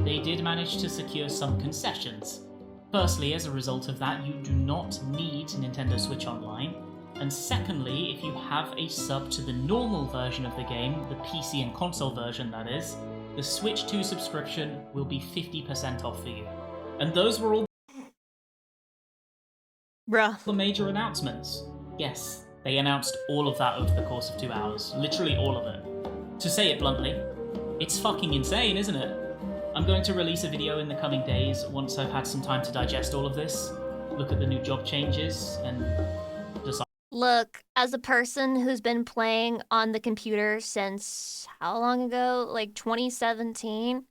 they did manage to secure some concessions. Firstly, as a result of that, you do not need Nintendo Switch Online. And secondly, if you have a sub to the normal version of the game, the PC and console version that is, the Switch 2 subscription will be 50% off for you. And those were all
Bruh.
the major announcements. Yes, they announced all of that over the course of 2 hours. Literally all of it. To say it bluntly, it's fucking insane, isn't it? I'm going to release a video in the coming days once I've had some time to digest all of this, look at the new job changes, and decide.
Look, as a person who's been playing on the computer since how long ago? Like 2017?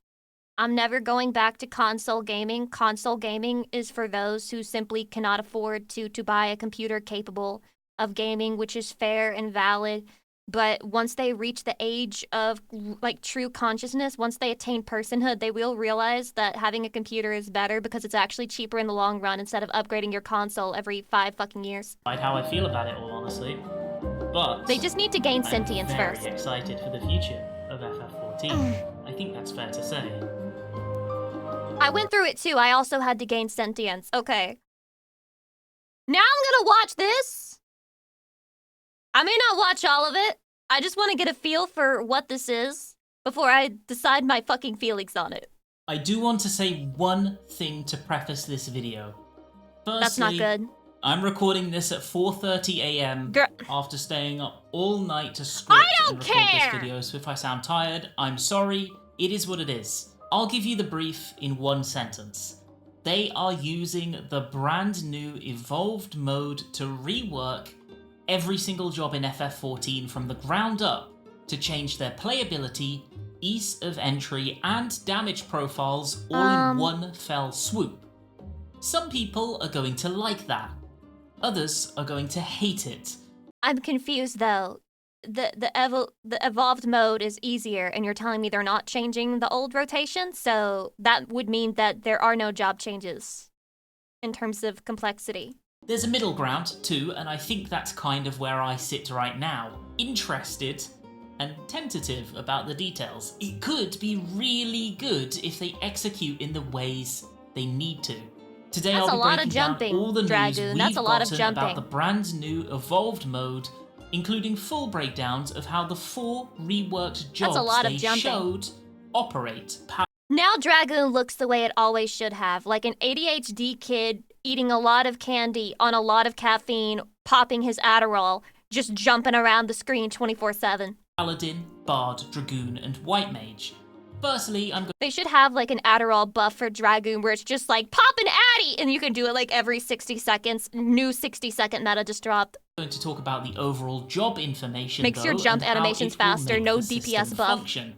I'm never going back to console gaming. Console gaming is for those who simply cannot afford to buy a computer capable of gaming, which is fair and valid. But once they reach the age of like true consciousness, once they attain personhood, they will realize that having a computer is better because it's actually cheaper in the long run instead of upgrading your console every 5 fucking years.
How I feel about it all, honestly. But
They just need to gain
I'm
sentience
very
first.
excited for the future of FF14. I think that's fair to say.
I went through it too. I also had to gain sentience. Okay. Now I'm gonna watch this. I may not watch all of it. I just want to get a feel for what this is before I decide my fucking feelings on it.
I do want to say one thing to preface this video. Firstly,
That's not good.
I'm recording this at 4:30 a.m.
Girl.
after staying up all night to script
I don't
and record
care!
this video, so if I sound tired, I'm sorry. It is what it is. I'll give you the brief in one sentence. They are using the brand new evolved mode to rework every single job in FF14 from the ground up to change their playability, ease of entry, and damage profiles all in one fell swoop. Some people are going to like that. Others are going to hate it.
I'm confused though. The evolved mode is easier, and you're telling me they're not changing the old rotation, so that would mean that there are no job changes in terms of complexity.
There's a middle ground too, and I think that's kind of where I sit right now. Interested and tentative about the details. It could be really good if they execute in the ways they need to. Today
That's
I'll
a
be
lot of
breaking down
jumping,
all the news
Dragoon.
we've
That's a lot of
gotten about
jumping.
the brand new evolved mode including full breakdowns of how the 4 reworked jobs
a lot of
they
jumping.
showed operate.
Now Dragoon looks the way it always should have, like an ADHD kid eating a lot of candy on a lot of caffeine, popping his Adderall, just jumping around the screen 24/7.
Paladin, Bard, Dragoon, and White Mage. Firstly, I'm
They should have like an Adderall buff for Dragoon where it's just like, pop an Addy! And you can do it like every 60 seconds. New 60-second meta just dropped.
going to talk about the overall job information.
Makes your
though,
jump
and how
animations
it will
faster,
make
no
the
DPS
system
buff.
function.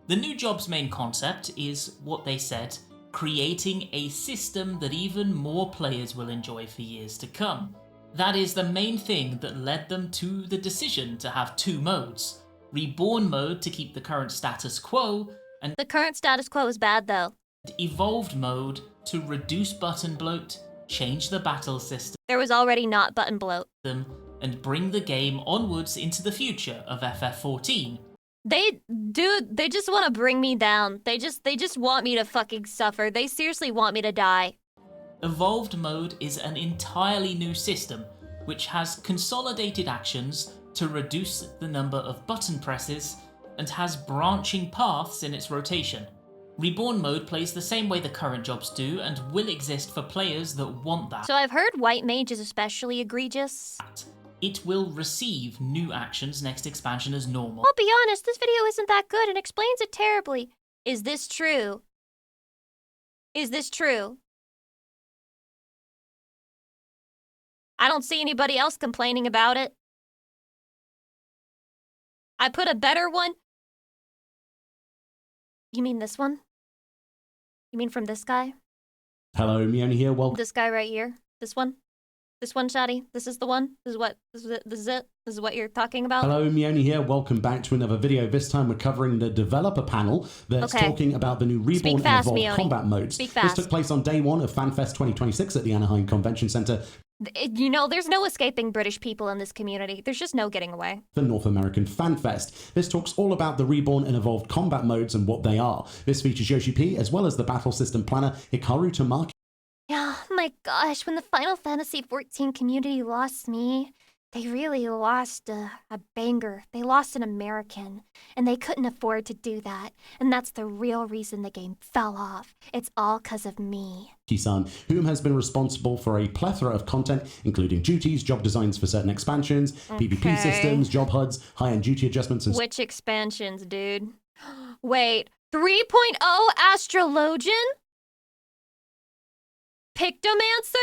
The new job's main concept is what they said, creating a system that even more players will enjoy for years to come. That is the main thing that led them to the decision to have 2 modes. Reborn mode to keep the current status quo, and
The current status quo is bad though.
evolved mode to reduce button bloat, change the battle system,
There was already not button bloat.
and bring the game onwards into the future of FF14.
They just want to bring me down. They just want me to fucking suffer. They seriously want me to die.
Evolved mode is an entirely new system, which has consolidated actions to reduce the number of button presses and has branching paths in its rotation. Reborn mode plays the same way the current jobs do and will exist for players that want that.
So I've heard White Mage is especially egregious.
It will receive new actions next expansion as normal.
I'll be honest, this video isn't that good and explains it terribly. Is this true? Is this true? I don't see anybody else complaining about it. I put a better one. You mean this one? You mean from this guy?
Hello, Mioni here. Welcome
This guy right here? This one? This one, Shadi? This is the one? This is what? This is it? This is it? This is what you're talking about?
Hello, Mioni here. Welcome back to another video. This time we're covering the developer panel that's
Okay.
talking about the new Reborn
fast,
and Evolved
Mioni.
combat modes.
Speak
This
fast.
took place on day 1 of FanFest 2026 at the Anaheim Convention Center
You know, there's no escaping British people in this community. There's just no getting away.
for North American FanFest. This talks all about the Reborn and Evolved combat modes and what they are. This features Yoshi P as well as the battle system planner Hikaru Tamaki.
Yeah, my gosh, when the Final Fantasy XIV community lost me, they really lost a banger. They lost an American, and they couldn't afford to do that. And that's the real reason the game fell off. It's all 'cause of me.
San, whom has been responsible for a plethora of content, including duties, job designs for certain expansions, PvP
Okay.
systems, job HUDs, high-end duty adjustments, and
Which expansions, dude? Wait, 3.0 Astrologian? Pictomancer?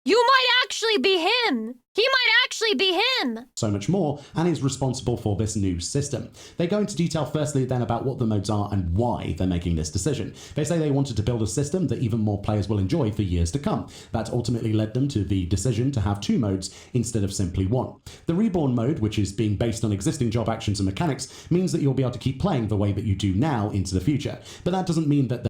You might actually be him! He might actually be him!
so much more, and is responsible for this new system. They go into detail firstly then about what the modes are and why they're making this decision. They say they wanted to build a system that even more players will enjoy for years to come. That ultimately led them to the decision to have 2 modes instead of simply 1. The Reborn mode, which is being based on existing job actions and mechanics, means that you'll be able to keep playing the way that you do now into the future. But that doesn't mean that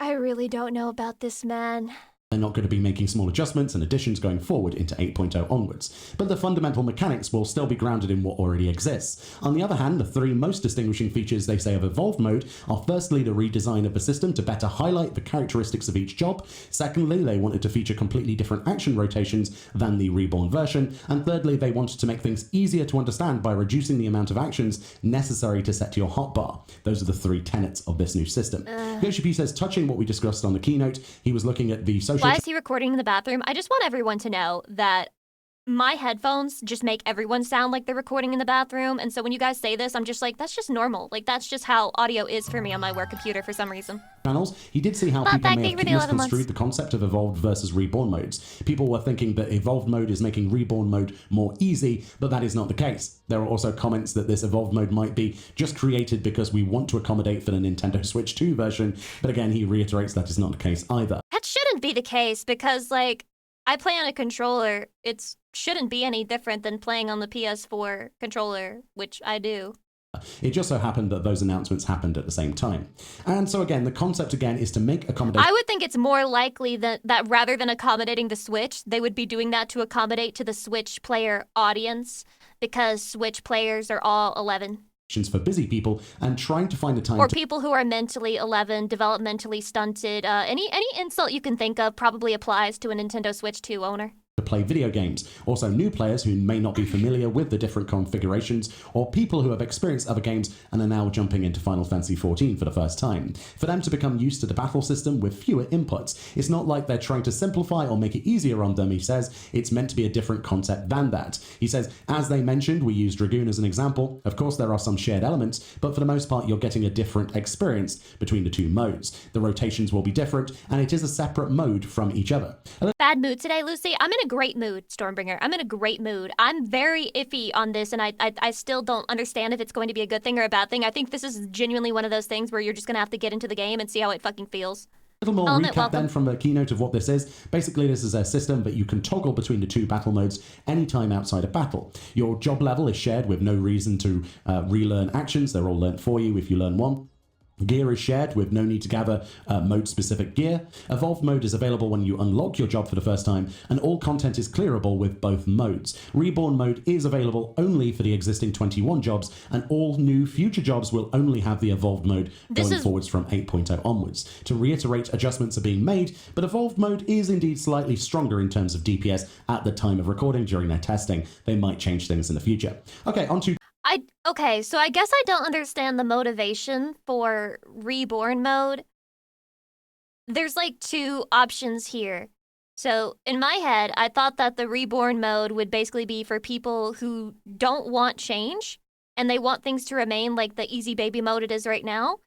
I really don't know about this man.
they're not going to be making small adjustments and additions going forward into 8.0 onwards, but the fundamental mechanics will still be grounded in what already exists. On the other hand, the 3 most distinguishing features they say of Evolved mode are firstly the redesign of the system to better highlight the characteristics of each job, secondly they wanted to feature completely different action rotations than the Reborn version, and thirdly they wanted to make things easier to understand by reducing the amount of actions necessary to set your hotbar. Those are the 3 tenets of this new system. Yoshi P says, touching what we discussed on the keynote, he was looking at the social
Why is he recording in the bathroom? I just want everyone to know that my headphones just make everyone sound like they're recording in the bathroom. And so when you guys say this, I'm just like, that's just normal. Like, that's just how audio is for me on my work computer for some reason.
channels, he did see how
But
people
back
may have
even 11 months.
misconstrued the concept of Evolved versus Reborn modes. People were thinking that Evolved mode is making Reborn mode more easy, but that is not the case. There are also comments that this Evolved mode might be just created because we want to accommodate for the Nintendo Switch 2 version, but again, he reiterates that is not the case either.
That shouldn't be the case because, like, I play on a controller. It shouldn't be any different than playing on the PS4 controller, which I do.
It just so happened that those announcements happened at the same time. And so again, the concept again is to make accommodation.
I would think it's more likely that rather than accommodating the Switch, they would be doing that to accommodate to the Switch player audience because Switch players are all 11.
for busy people and trying to find a time
Or
to
people who are mentally 11, developmentally stunted. Any insult you can think of probably applies to a Nintendo Switch 2 owner.
play video games. Also, new players who may not be familiar with the different configurations, or people who have experienced other games and are now jumping into Final Fantasy XIV for the first time. For them to become used to the battle system with fewer inputs. It's not like they're trying to simplify or make it easier on them, he says. It's meant to be a different concept than that. He says, as they mentioned, we use Dragoon as an example. Of course, there are some shared elements, but for the most part, you're getting a different experience between the two modes. The rotations will be different, and it is a separate mode from each other.
Bad mood today, Lucy? I'm in a great mood, Stormbringer. I'm in a great mood. I'm very iffy on this, and I still don't understand if it's going to be a good thing or a bad thing. I think this is genuinely one of those things where you're just going to have to get into the game and see how it fucking feels.
A little more
Element,
recap
welcome.
then from the keynote of what this is. Basically, this is a system that you can toggle between the two battle modes anytime outside of battle. Your job level is shared with no reason to relearn actions. They're all learnt for you if you learn one. Gear is shared with no need to gather mode-specific gear. Evolved mode is available when you unlock your job for the first time, and all content is clearable with both modes. Reborn mode is available only for the existing 21 jobs, and all new future jobs will only have the evolved mode going forwards from 8.0 onwards. To reiterate, adjustments are being made, but evolved mode is indeed slightly stronger in terms of DPS at the time of recording during their testing. They might change things in the future. Okay, on to
Okay, so I guess I don't understand the motivation for reborn mode. There's like two options here. So in my head, I thought that the reborn mode would basically be for people who don't want change and they want things to remain like the easy baby mode it is right now.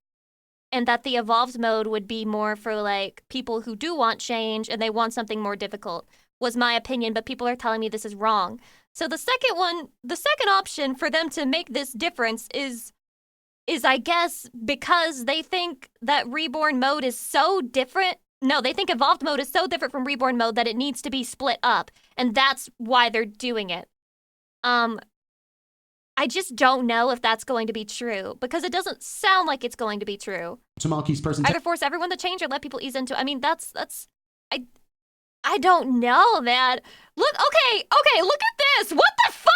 And that the evolved mode would be more for like people who do want change and they want something more difficult, was my opinion, but people are telling me this is wrong. So the second option for them to make this difference is I guess because they think that reborn mode is so different. No, they think evolved mode is so different from reborn mode that it needs to be split up, and that's why they're doing it. I just don't know if that's going to be true because it doesn't sound like it's going to be true.
to Marky's presentation.
Either force everyone to change or let people ease into. I mean, I don't know, man. Look, okay, look at this. What the fuck?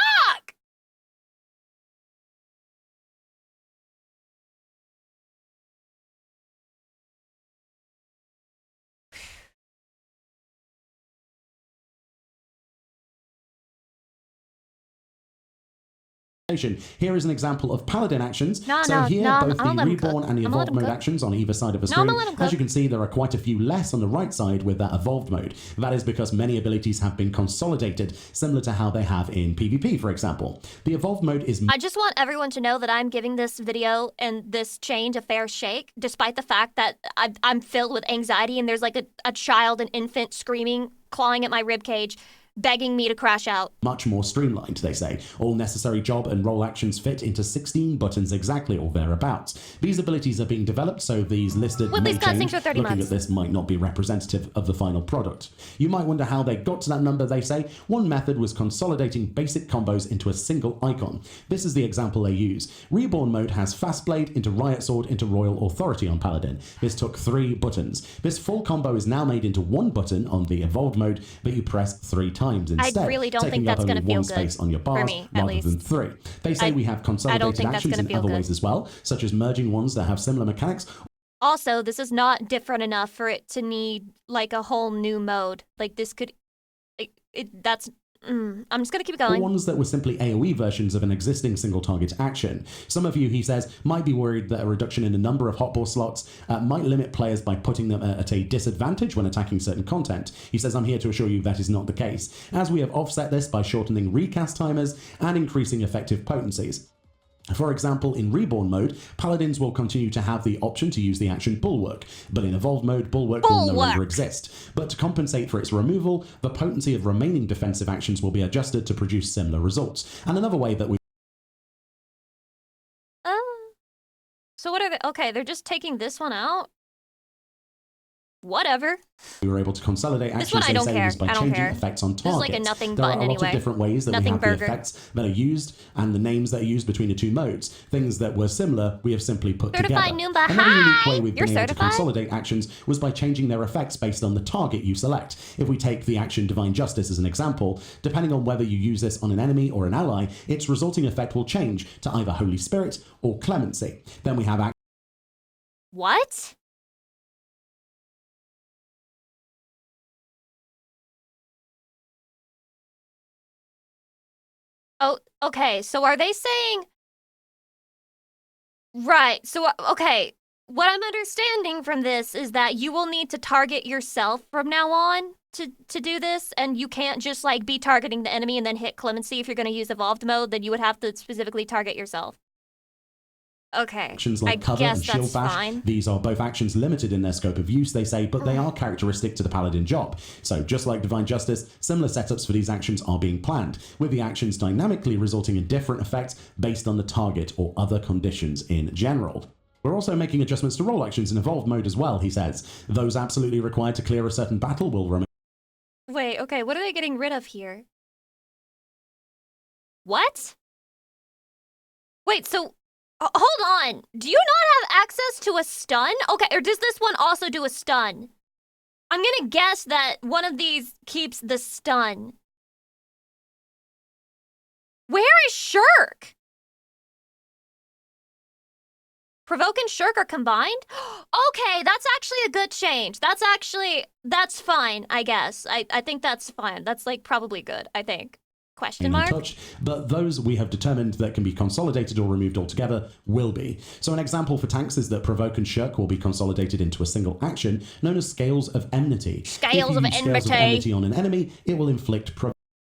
Here is an example of Paladin actions.
No,
so here,
I'm
both
gonna
the
let him cook.
Reborn and the
I'm gonna let
Evolved
him
mode
cook.
actions on either side of the
No, I'm
screen.
gonna let him
As you
cook.
can see, there are quite a few less on the right side with that Evolved mode. That is because many abilities have been consolidated, similar to how they have in PvP, for example. The Evolved mode is
I just want everyone to know that I'm giving this video and this change a fair shake, despite the fact that I'm filled with anxiety and there's like a child, an infant screaming, clawing at my ribcage, begging me to crash out.
much more streamlined, they say. All necessary job and role actions fit into 16 buttons exactly, or thereabouts. These abilities are being developed, so these listed
With
may
these cutscenes
change.
for 30
Looking
months.
at this might not be representative of the final product. You might wonder how they got to that number, they say. One method was consolidating basic combos into a single icon. This is the example they use. Reborn mode has Fast Blade into Riot Sword into Royal Authority on Paladin. This took 3 buttons. This full combo is now made into 1 button on the Evolved mode, but you press 3 times instead.
really don't
taking
think
up
that's
only
gonna feel
one
good
space on your
for
bars
me, at
rather than
least.
3. They say we have consolidated
think that's
actions
gonna
in
feel
other
good.
ways as well, such as merging ones that have similar mechanics.
Also, this is not different enough for it to need like a whole new mode. Like this could, I'm just gonna keep
Or
going.
ones that were simply AoE versions of an existing single target action. Some of you, he says, might be worried that a reduction in the number of hotbar slots might limit players by putting them at a disadvantage when attacking certain content. He says, I'm here to assure you that is not the case, as we have offset this by shortening recast timers and increasing effective potencies. For example, in Reborn mode, Paladins will continue to have the option to use the action Bulwark, but in Evolved mode, Bulwark will no longer exist. But to compensate for its removal, the potency of remaining defensive actions will be adjusted to produce similar results. And another way that we
So what are they? Okay, they're just taking this one out. Whatever.
We were able to consolidate
This
actions
one I don't care.
by
I don't
changing
care.
effects on
This is
targets.
like a nothing
There
button
are a lot
anyway.
of different ways that
Nothing
we have
burger.
the effects that are used and the names that are used between the two modes. Things that were similar, we have simply put
Certified
together.
Noomba,
Another unique
hi!
way we've
You're
been able to
certified?
consolidate actions was by changing their effects based on the target you select. If we take the action Divine Justice as an example, depending on whether you use this on an enemy or an ally, its resulting effect will change to either Holy Spirit or Clemency. Then we have
What? Oh, okay. So are they saying... Right. So, okay. What I'm understanding from this is that you will need to target yourself from now on to do this, and you can't just, like, be targeting the enemy and then hit Clemency. If you're going to use Evolved mode, then you would have to specifically target yourself. Okay.
actions like
I
cover
guess
and shield
that's
bash.
fine.
These are both actions limited in their scope of use, they say, but they are characteristic to the Paladin job. So just like Divine Justice, similar setups for these actions are being planned, with the actions dynamically resulting in different effects based on the target or other conditions in general. We're also making adjustments to role actions in Evolved mode as well, he says. Those absolutely required to clear a certain battle will remain.
Wait, okay, what are they getting rid of here? What? Wait, so... hold on. Do you not have access to a stun? Okay, or does this one also do a stun? I'm gonna guess that one of these keeps the stun. Where is Shirk? Provoke and Shirk are combined? Okay, that's actually a good change. That's fine, I guess. I think that's fine. That's, like, probably good, I think. Question mark?
Untouched, but those we have determined that can be consolidated or removed altogether will be. So an example for tanks is that Provoke and Shirk will be consolidated into a single action known as Scales of Enmity.
Scales
if you
of
use Scales of
Enmity.
Enmity on an enemy, it will inflict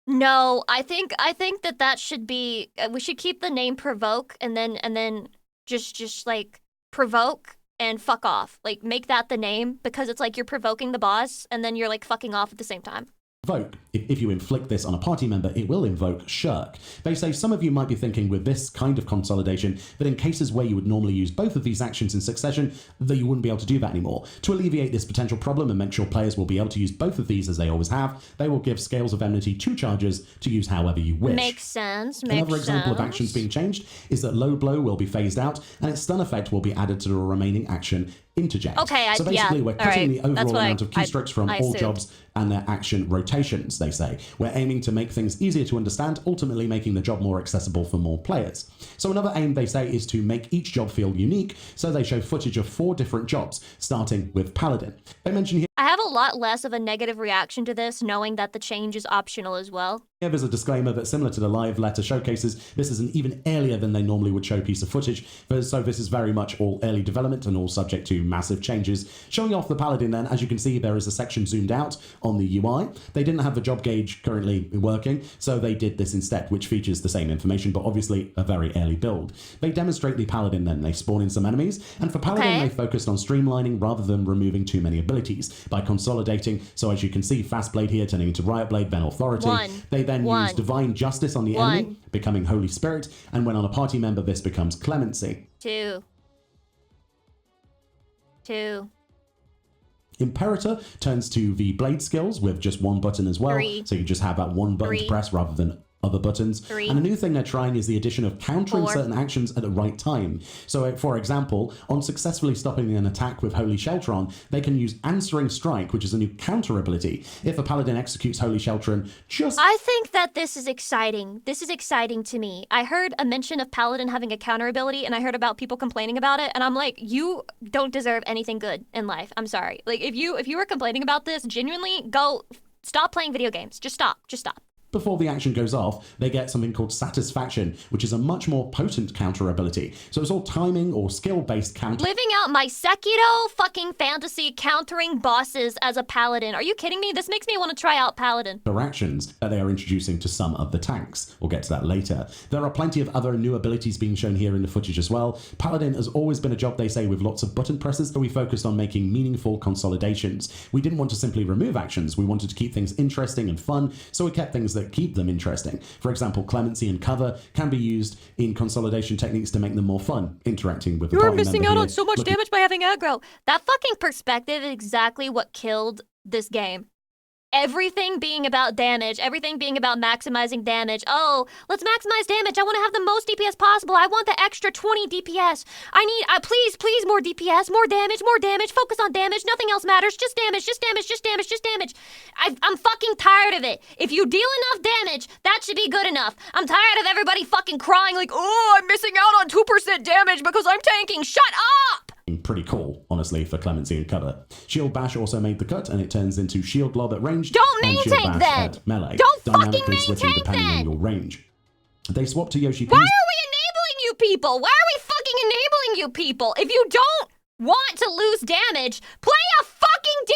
No, I think that should be. We should keep the name Provoke, and then just like provoke and fuck off. Like make that the name, because it's like you're provoking the boss, and then you're like fucking off at the same time.
Provoke. If you inflict this on a party member, it will invoke Shirk. They say some of you might be thinking with this kind of consolidation that in cases where you would normally use both of these actions in succession, that you wouldn't be able to do that anymore. To alleviate this potential problem and make sure players will be able to use both of these as they always have, they will give Scales of Enmity 2 charges to use however you wish.
Makes sense.
Another example of actions being changed is that Low Blow will be phased out and its stun effect will be added to the remaining action Interject.
Okay,
so basically, we're cutting the overall amount of keystrokes from all jobs and their action rotations, they say. We're aiming to make things easier to understand, ultimately making the job more accessible for more players. So another aim, they say, is to make each job feel unique, so they show footage of 4 different jobs, starting with Paladin. They mention here
I have a lot less of a negative reaction to this, knowing that the change is optional as well.
there's a disclaimer that similar to the live letter showcases, this is an even earlier than they normally would show piece of footage, so this is very much all early development and all subject to massive changes. Showing off the Paladin then, as you can see, there is a section zoomed out on the UI. They didn't have the job gauge currently working, so they did this instead, which features the same information, but obviously a very early build. They demonstrate the Paladin then, they spawn in some enemies, and for Paladin they focused on streamlining rather than removing too many abilities, by consolidating, so as you can see, Fast Blade here turning into Riot Blade, then Authority. They then use Divine Justice on the enemy, becoming Holy Spirit, and when on a party member this becomes Clemency.
2.
Imperator turns to the blade skills with just 1 button as well,
3.
so you just have that 1 button to press rather than other buttons.
3.
And a new thing they're trying is the addition of countering
4.
certain actions at the right time. So for example, on successfully stopping an attack with Holy Sheltron, they can use Answering Strike, which is a new counter ability. If a Paladin executes Holy Sheltron,
I think that this is exciting. This is exciting to me. I heard a mention of Paladin having a counter ability, and I heard about people complaining about it, and I'm like, you don't deserve anything good in life. I'm sorry. Like, if you were complaining about this, genuinely, go stop playing video games. Just stop. Just stop.
Before the action goes off, they get something called Satisfaction, which is a much more potent counter ability. So it's all timing or skill-based counter.
Living out my Sekiro fucking fantasy countering bosses as a paladin. Are you kidding me? This makes me want to try out Paladin.
Actions that they are introducing to some of the tanks. We'll get to that later. There are plenty of other new abilities being shown here in the footage as well. Paladin has always been a job, they say, with lots of button presses, so we focused on making meaningful consolidations. We didn't want to simply remove actions. We wanted to keep things interesting and fun, so we kept things that keep them interesting. For example, clemency and cover can be used in consolidation techniques to make them more fun, interacting with the party member.
You're missing out on so much damage by having aggro. That fucking perspective is exactly what killed this game. Everything being about damage, everything being about maximizing damage. Oh, let's maximize damage. I want to have the most DPS possible. I want the extra 20 DPS. I need, please, more DPS, more damage, focus on damage. Nothing else matters. Just damage, just damage, just damage, just damage. I'm fucking tired of it. If you deal enough damage, that should be good enough. I'm tired of everybody fucking crying like, oh, I'm missing out on 2% damage because I'm tanking. Shut up!
Pretty cool, honestly, for clemency and cover. Shield Bash also made the cut, and it turns into Shield Lob at range
Don't
and Shield
maintain
Bash
then!
at melee,
Don't fucking
dynamically switching
maintain
depending
then!
on your range. They swapped to Yoshi P's.
Why are we enabling you people? Why are we fucking enabling you people? If you don't want to lose damage, play a fucking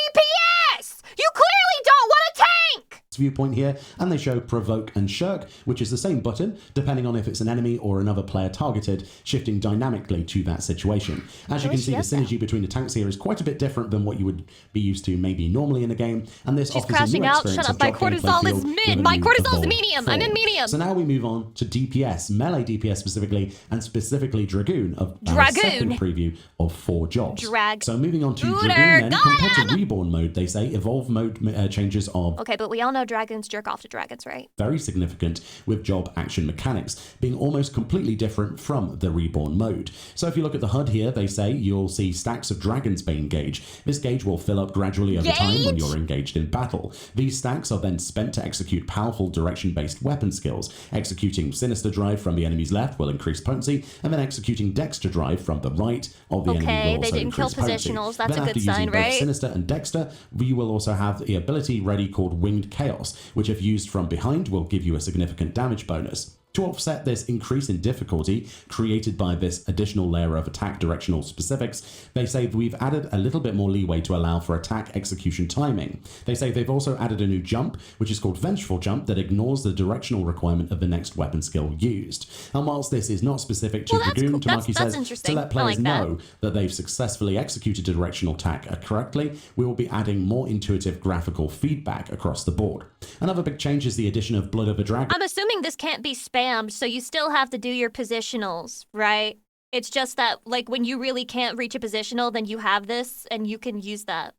DPS! You clearly don't want to tank!
Viewpoint here, and they show Provoke and Shirk, which is the same button, depending on if it's an enemy or another player targeted, shifting dynamically to that situation. As you can see, the synergy between the tanks here is quite a bit different than what you would be used to maybe normally in a game, and this offers a new experience.
Shut up, my cortisol is mid, my cortisol is medium, I'm in medium.
So now we move on to DPS, melee DPS specifically, and specifically Dragoon, of our second preview of 4 jobs. So moving on to Dragoon then, compared to Reborn mode, they say, Evolve mode changes of...
Okay, but we all know dragons jerk off to dragons, right?
Very significant, with job action mechanics being almost completely different from the Reborn mode. So if you look at the HUD here, they say you'll see stacks of Dragon's Bane gauge. This gauge will fill up gradually over time when you're engaged in battle. These stacks are then spent to execute powerful direction-based weapon skills. Executing Sinister Drive from the enemy's left will increase potency, and then executing Dexter Drive from the right of the enemy will also increase potency.
Positionals, that's
then
a good sign, right?
Sinister and Dexter, you will also have the ability ready called Winged Chaos, which if used from behind will give you a significant damage bonus. To offset this increase in difficulty created by this additional layer of attack directional specifics, they say we've added a little bit more leeway to allow for attack execution timing. They say they've also added a new jump, which is called Vengeful Jump, that ignores the directional requirement of the next weapon skill used. And whilst this is not specific to Dragoon, Tamaki says, to let players know that they've successfully executed a directional attack correctly, we will be adding more intuitive graphical feedback across the board. Another big change is the addition of Blood of a Dragon.
I'm assuming this can't be spammed, so you still have to do your positionals, right? It's just that, like, when you really can't reach a positional, then you have this, and you can use that.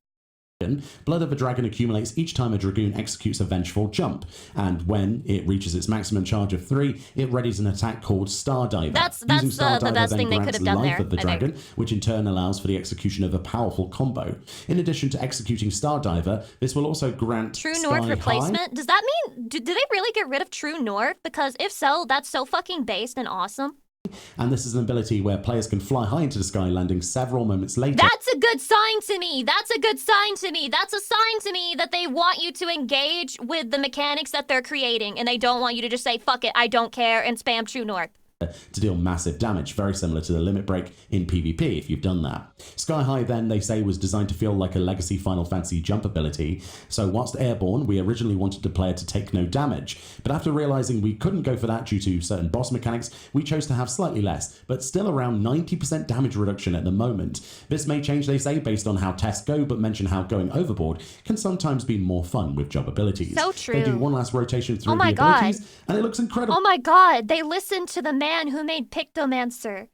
Blood of a Dragon accumulates each time a Dragoon executes a Vengeful Jump, and when it reaches its maximum charge of 3, it readies an attack called Star Diver.
That's the best thing they could have done there,
of the dragon, which in turn allows for the execution of a powerful combo. In addition to executing Star Diver, this will also grant
True North replacement? Does that mean, do they really get rid of True North? Because if so, that's so fucking based and awesome.
And this is an ability where players can fly high into the sky, landing several moments later.
That's a good sign to me. That's a good sign to me. That's a sign to me that they want you to engage with the mechanics that they're creating, and they don't want you to just say, fuck it, I don't care, and spam True North.
To deal massive damage, very similar to the limit break in PvP if you've done that. Sky High then, they say, was designed to feel like a legacy Final Fantasy jump ability, so whilst airborne, we originally wanted the player to take no damage, but after realizing we couldn't go for that due to certain boss mechanics, we chose to have slightly less, but still around 90% damage reduction at the moment. This may change, they say, based on how tests go, but mention how going overboard can sometimes be more fun with job abilities.
So true.
They do one last rotation through the abilities, and it looks incredible.
Oh my god, they listened to the man who made Pictomancer.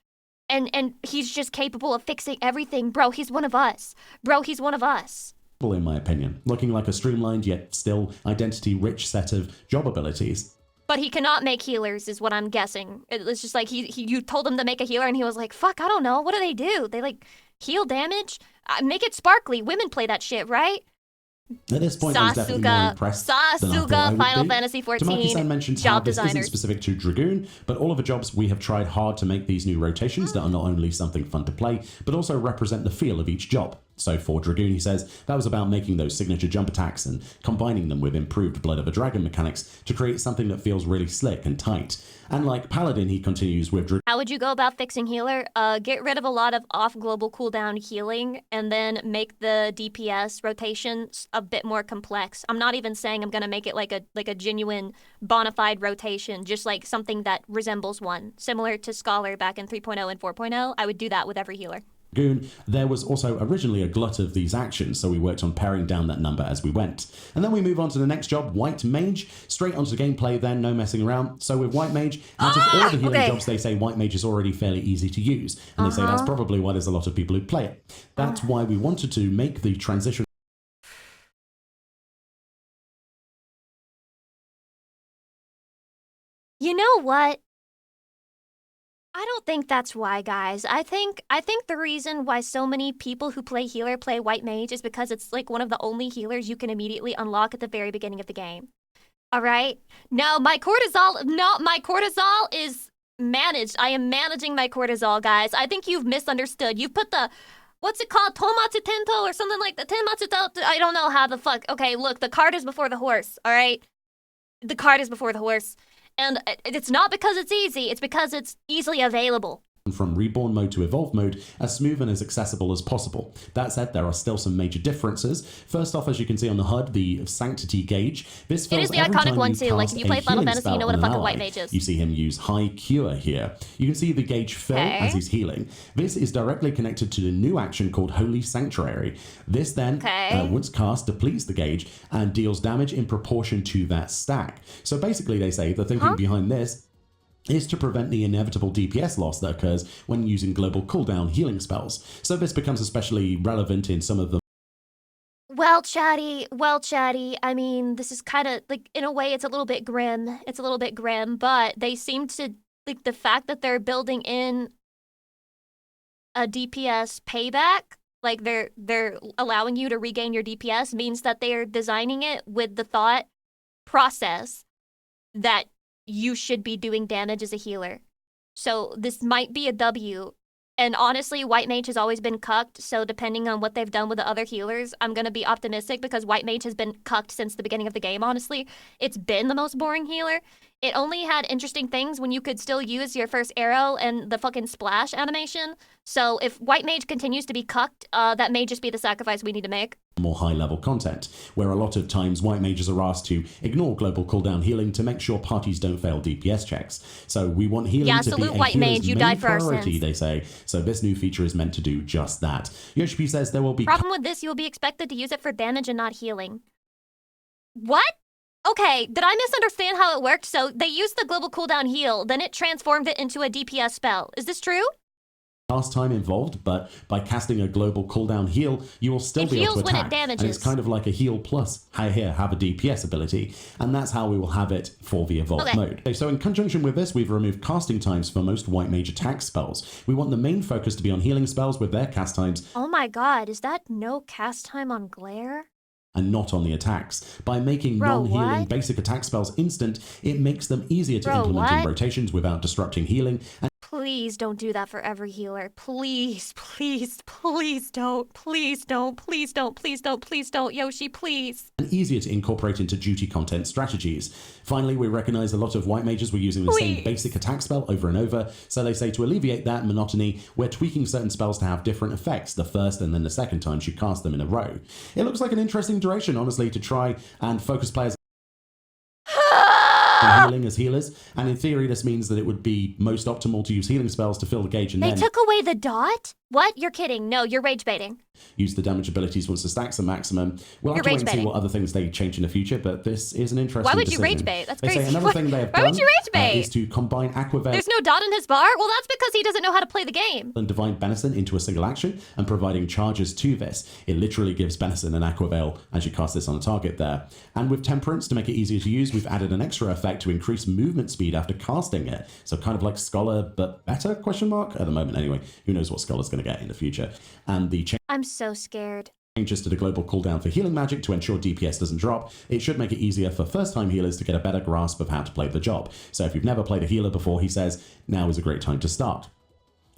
And he's just capable of fixing everything. Bro, he's one of us. Bro, he's one of us.
In my opinion, looking like a streamlined yet still identity-rich set of job abilities.
But he cannot make healers, is what I'm guessing. It's just like you told him to make a healer, and he was like, "Fuck, I don't know. What do? They like heal damage? Make it sparkly. Women play that shit, right?"
At this point, I was definitely more impressed than I thought I would
Final
be.
Fantasy XIV,
Tamaki-san mentions how
job
this
designers.
isn't specific to Dragoon, but all of the jobs we have tried hard to make these new rotations that are not only something fun to play, but also represent the feel of each job. So for Dragoon, he says, that was about making those signature jump attacks and combining them with improved Blood of a Dragon mechanics to create something that feels really slick and tight. And like Paladin, he continues with Dragoon.
How would you go about fixing healer? Get rid of a lot of off-global cooldown healing, and then make the DPS rotations a bit more complex. I'm not even saying I'm gonna make it like a genuine bona fide rotation, just like something that resembles one. Similar to Scholar back in 3.0 and 4.0, I would do that with every healer.
Dragoon, there was also originally a glut of these actions, so we worked on paring down that number as we went. And then we move on to the next job, White Mage. Straight onto the gameplay then, no messing around. So with White Mage, out of all the healing jobs, they say White Mage is already fairly easy to use. And they say that's probably why there's a lot of people who play it. That's why we wanted to make the transition.
You know what? I don't think that's why, guys. I think the reason why so many people who play healer play White Mage is because it's like one of the only healers you can immediately unlock at the very beginning of the game. All right? No, my cortisol is managed. I am managing my cortisol, guys. I think you've misunderstood. You've put the, what's it called? Tomatsu Tento or something like that. Tenmatsu Tento. I don't know how the fuck. Okay, look, the cart is before the horse, all right? The cart is before the horse. And it's not because it's easy, it's because it's easily available.
From Reborn mode to Evolve mode as smooth and as accessible as possible. That said, there are still some major differences. First off, as you can see on the HUD, the Sanctity gauge. This fills
it is the
every
iconic
time
one
you
too. Like
cast
if you
a
play Final
healing
Fantasy, you know
spell
what a
on an
fucking
ally.
White Mage is.
You see him use High Cure here. You can see the gauge fill as he's healing. This is directly connected to the new action called Holy Sanctuary. This then, once cast, depletes the gauge and deals damage in proportion to that stack. So basically, they say the thinking behind this is to prevent the inevitable DPS loss that occurs when using global cooldown healing spells. So this becomes especially relevant in some of the
Well, chatty, I mean, this is kind of, like, in a way, it's a little bit grim. It's a little bit grim, but they seem to, like, the fact that they're building in a DPS payback, like, they're allowing you to regain your DPS, means that they're designing it with the thought process that you should be doing damage as a healer. So this might be a W. And honestly, White Mage has always been cucked, so depending on what they've done with the other healers, I'm gonna be optimistic because White Mage has been cucked since the beginning of the game, honestly. It's been the most boring healer. It only had interesting things when you could still use your first arrow and the fucking splash animation. So if White Mage continues to be cucked, that may just be the sacrifice we need to make.
More high-level content, where a lot of times White Mages are asked to ignore global cooldown healing to make sure parties don't fail DPS checks. So we want healing to be a
White
healer's
Mage, you
main
die for our
priority,
sins.
they say. So this new feature is meant to do just that. Yoshi says there will be...
Problem with this, you will be expected to use it for damage and not healing. What? Okay, did I misunderstand how it worked? So they used the global cooldown heal, then it transformed it into a DPS spell. Is this true?
Cast time involved, but by casting a global cooldown heal, you will still be able to attack.
It heals when it damages.
And it's kind of like a heal plus, here, have a DPS ability. And that's how we will have it for the Evolved mode. Okay, so in conjunction with this, we've removed casting times for most White Mage attack spells. We want the main focus to be on healing spells with their cast times.
Oh my god, is that no cast time on Glare?
And not on the attacks. By making non-healing basic attack spells instant, it makes them easier to implement in rotations without disrupting healing. And
please don't do that for every healer. Please, please, please don't. Please don't. Please don't. Please don't. Please don't. Yoshi, please.
And easier to incorporate into duty content strategies. Finally, we recognize a lot of White Mages were using the same basic attack spell over and over, so they say to alleviate that monotony, we're tweaking certain spells to have different effects the first and then the second time you cast them in a row. It looks like an interesting direction, honestly, to try and focus players healing as healers, and in theory this means that it would be most optimal to use healing spells to fill the gauge and
they
then
took away the dot? What? You're kidding. No, you're rage baiting.
Use the damage abilities once the stacks are maximum. We'll have to wait and see what other things they change in the future, but this is an interesting
Why would
decision.
you rage bait? That's
they
crazy.
Say another thing they have done
would you rage bait?
Is to combine Aquaveil
There's no dot in his bar? Well, that's because he doesn't know how to play the game.
and Divine Benison into a single action and providing charges to this. It literally gives Benison and Aquaveil as you cast this on a target there. And with Temperance, to make it easier to use, we've added an extra effect to increase movement speed after casting it. So kind of like Scholar, but better, question mark? At the moment anyway. Who knows what Scholar's going to get in the future. And the
I'm so scared.
Changes to the global cooldown for healing magic to ensure DPS doesn't drop. It should make it easier for first-time healers to get a better grasp of how to play the job. So if you've never played a healer before, he says, now is a great time to start.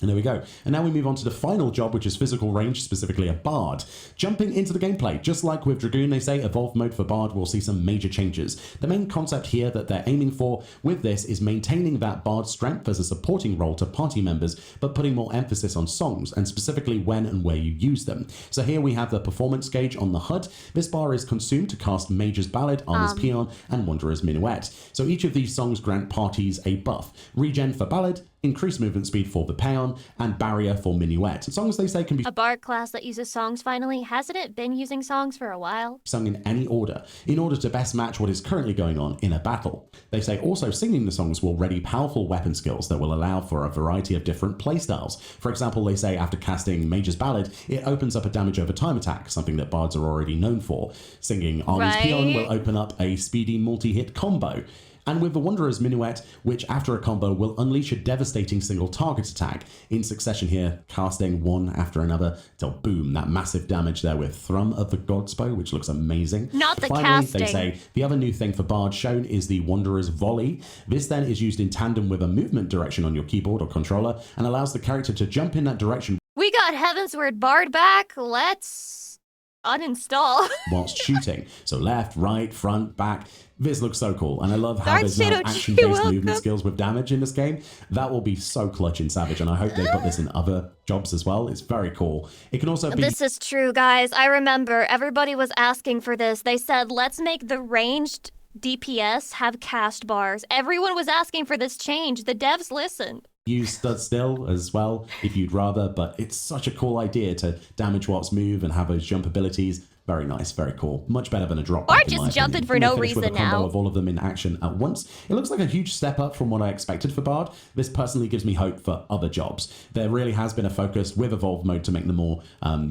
And there we go. And now we move on to the final job, which is physical range, specifically a Bard. Jumping into the gameplay, just like with Dragoon, they say Evolved mode for Bard will see some major changes. The main concept here that they're aiming for with this is maintaining that Bard strength as a supporting role to party members, but putting more emphasis on songs, and specifically when and where you use them. So here we have the performance gauge on the HUD. This bar is consumed to cast Mage's Ballad, Armor's Peon, and Wanderer's Minuet. So each of these songs grant parties a buff. Regen for Ballad, increased movement speed for the paean, and barrier for minuet. Songs they say can be
A bard class that uses songs finally. Hasn't it been using songs for a while?
sung in any order in order to best match what is currently going on in a battle. They say also singing the songs will ready powerful weapon skills that will allow for a variety of different playstyles. For example, they say after casting Mage's Ballad, it opens up a damage over time attack, something that bards are already known for. Singing Arnie's Paean will open up a speedy multi-hit combo. And with the Wanderer's Minuet, which after a combo will unleash a devastating single target attack in succession here, casting one after another till boom, that massive damage there with Thrum of the God's Bow, which looks amazing.
Not the
Finally,
casting.
they say the other new thing for Bard shown is the Wanderer's Volley. This then is used in tandem with a movement direction on your keyboard or controller and allows the character to jump in that direction
We got Heavensward Bard back. Let's uninstall.
whilst shooting. So left, right, front, back. This looks so cool, and I love how
Dark
there's now
Shadow,
action-based
you're
movement
welcome.
skills with damage in this game. That will be so clutch in Savage, and I hope they put this in other jobs as well. It's very cool. It can also be
This is true, guys. I remember everybody was asking for this. They said, let's make the ranged DPS have cast bars. Everyone was asking for this change. The devs listened.
used stud still as well if you'd rather, but it's such a cool idea to damage what's move and have those jump abilities. Very nice, very cool. Much better than a drop.
Or
back, in
just
my
jumping
opinion.
for
And they
no
finish with
reason
a combo
now.
of all of them in action at once. It looks like a huge step up from what I expected for Bard. This personally gives me hope for other jobs. There really has been a focus with Evolve Mode to make them more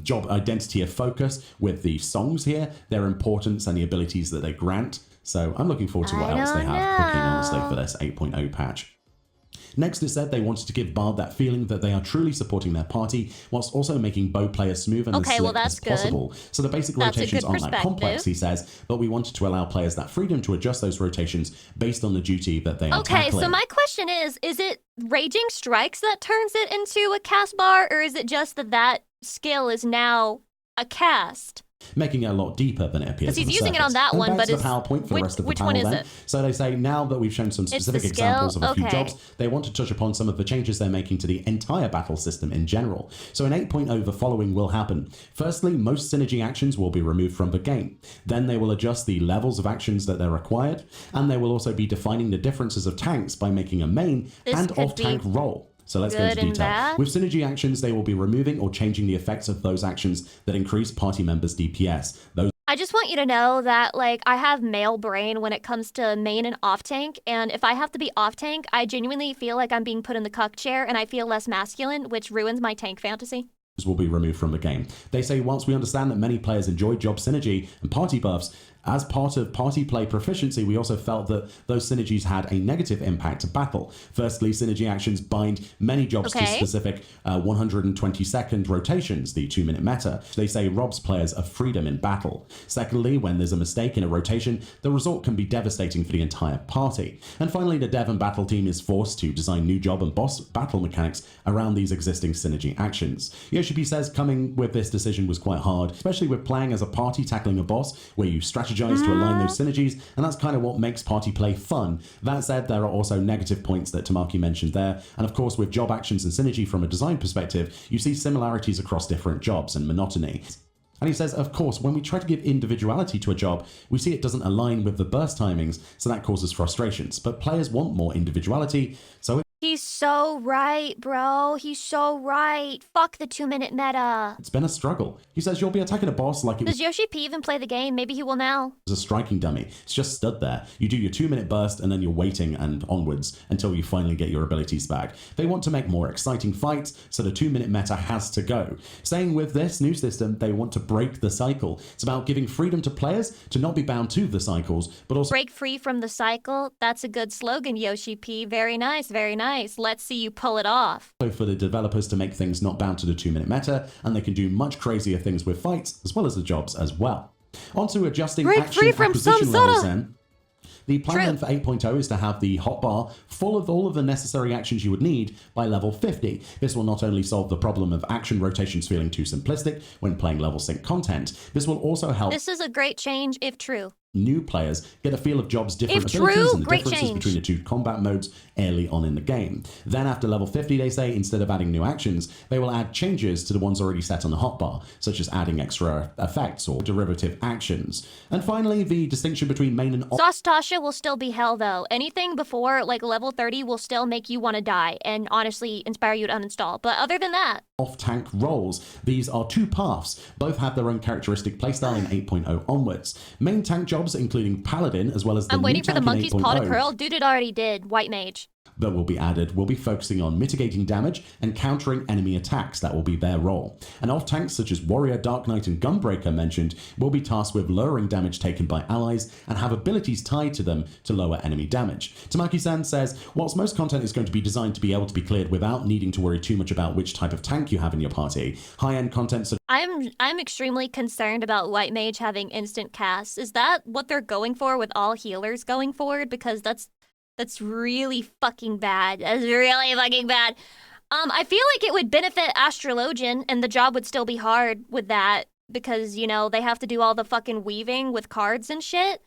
job identity of focus with the songs here, their importance and the abilities that they grant. So I'm looking forward to what else they have cooking, honestly, for this 8.0 patch. Next, it said they wanted to give Bard that feeling that they are truly supporting their party, whilst also making bow players smooth and as slick as possible. So the basic
That's a
rotations
good
aren't that complex,
perspective.
he says, but we wanted to allow players that freedom to adjust those rotations based on the duty that they are
Okay,
tackling.
so my question is it Raging Strikes that turns it into a cast bar, or is it just that that skill is now a cast?
Making it a lot deeper than it appears.
'Cause he's
on the
using it
surface.
on that
And
one,
back
but
to the
it's-
PowerPoint for the rest of the
which
panel
one is
then.
it?
So they say now that we've shown some
the
specific
skill?
examples of a few
Okay.
jobs, they want to touch upon some of the changes they're making to the entire battle system in general. So in 8.0, the following will happen. Firstly, most synergy actions will be removed from the game. Then they will adjust the levels of actions that they're required, and they will also be defining the differences of tanks by making a main
This
and
could
off-tank
be
role. So let's go
good
into
and
detail.
bad.
With synergy actions, they will be removing or changing the effects of those actions that increase party members' DPS. Those
I just want you to know that, like, I have male brain when it comes to main and off tank, and if I have to be off tank, I genuinely feel like I'm being put in the cuck chair, and I feel less masculine, which ruins my tank fantasy.
will be removed from the game. They say once we understand that many players enjoy job synergy and party buffs, as part of party play proficiency, we also felt that those synergies had a negative impact to battle. Firstly, synergy actions bind many jobs to specific 120-second rotations, the 2-minute meta. They say robs players of freedom in battle. Secondly, when there's a mistake in a rotation, the result can be devastating for the entire party. And finally, the dev and battle team is forced to design new job and boss battle mechanics around these existing synergy actions. Yoshipi says coming with this decision was quite hard, especially with playing as a party tackling a boss where you strategize to align those synergies, and that's kind of what makes party play fun. That said, there are also negative points that Tamaki mentioned there, and of course with job actions and synergy from a design perspective, you see similarities across different jobs and monotony. And he says, of course, when we try to give individuality to a job, we see it doesn't align with the burst timings, so that causes frustrations. But players want more individuality, so
He's so right, bro. He's so right. Fuck the 2-minute meta.
it's been a struggle. He says you'll be attacking a boss like it was
Does Yoshi P even play the game? Maybe he will now.
a striking dummy. It's just stood there. You do your 2-minute burst and then you're waiting and onwards until you finally get your abilities back. They want to make more exciting fights, so the 2-minute meta has to go. Saying with this new system, they want to break the cycle. It's about giving freedom to players to not be bound to the cycles, but also
Break free from the cycle. That's a good slogan, Yoshi P. Very nice, very nice. Let's see you pull it off.
for the developers to make things not bound to the 2-minute meta, and they can do much crazier things with fights, as well as the jobs as well. On to adjusting
Break
action
free from
acquisition
Samsara.
levels then. The plan
True.
then for 8.0 is to have the hotbar full of all of the necessary actions you would need by level 50. This will not only solve the problem of action rotations feeling too simplistic when playing level sync content, this will also help
This is a great change if true.
new players get a feel of jobs' different
If
abilities
true,
and the
great
differences
change.
between the two combat modes early on in the game. Then after level 50, they say, instead of adding new actions, they will add changes to the ones already set on the hotbar, such as adding extra effects or derivative actions. And finally, the distinction between main and
Sauce Tasha will still be hell though. Anything before like level 30 will still make you want to die and honestly inspire you to uninstall. But other than that,
off-tank roles. These are two paths. Both have their own characteristic playstyle in 8.0 onwards. Main tank jobs, including Paladin, as well as the
I'm
new
waiting for the
tank in
monkey's paw to
8.0,
curl. Dude, it already did. White mage.
that will be added will be focusing on mitigating damage and countering enemy attacks. That will be their role. And off-tanks such as Warrior, Dark Knight, and Gunbreaker mentioned will be tasked with lowering damage taken by allies and have abilities tied to them to lower enemy damage. Tamaki-san says, whilst most content is going to be designed to be able to be cleared without needing to worry too much about which type of tank you have in your party, high-end content such
I'm extremely concerned about White Mage having instant casts. Is that what they're going for with all healers going forward? Because that's really fucking bad. That's really fucking bad. I feel like it would benefit Astrologian, and the job would still be hard with that because, you know, they have to do all the fucking weaving with cards and shit.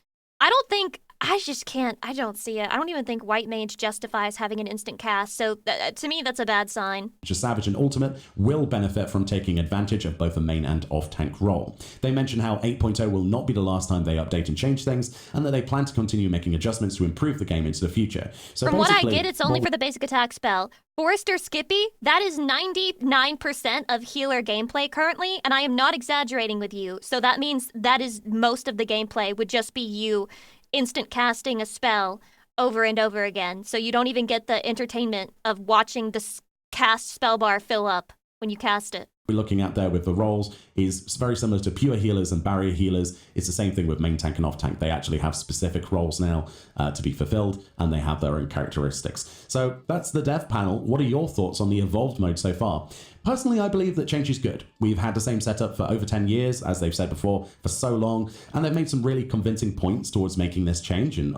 I just can't. I don't see it. I don't even think White Mage justifies having an instant cast. So to me, that's a bad sign.
Savage and Ultimate will benefit from taking advantage of both a main and off-tank role. They mention how 8.0 will not be the last time they update and change things, and that they plan to continue making adjustments to improve the game into the future. So
from what I
basically,
get, it's only for the basic attack spell. Forester Skippy, that is 99% of healer gameplay currently, and I am not exaggerating with you. So that means that is most of the gameplay would just be you instant casting a spell over and over again. So you don't even get the entertainment of watching the cast spell bar fill up when you cast it.
We're looking at there with the roles is very similar to pure healers and barrier healers. It's the same thing with main tank and off tank. They actually have specific roles now to be fulfilled, and they have their own characteristics. So that's the dev panel. What are your thoughts on the evolved mode so far? Personally, I believe that change is good. We've had the same setup for over 10 years, as they've said before, for so long, and they've made some really convincing points towards making this change. And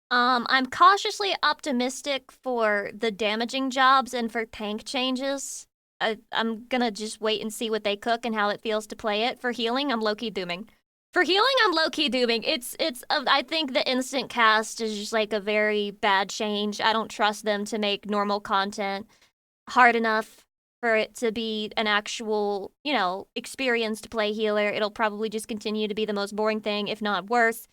I'm cautiously optimistic for the damaging jobs and for tank changes. I'm gonna just wait and see what they cook and how it feels to play it. For healing, I'm low-key dooming. I think the instant cast is just like a very bad change. I don't trust them to make normal content hard enough for it to be an actual, you know, experience to play healer. It'll probably just continue to be the most boring thing, if not worse.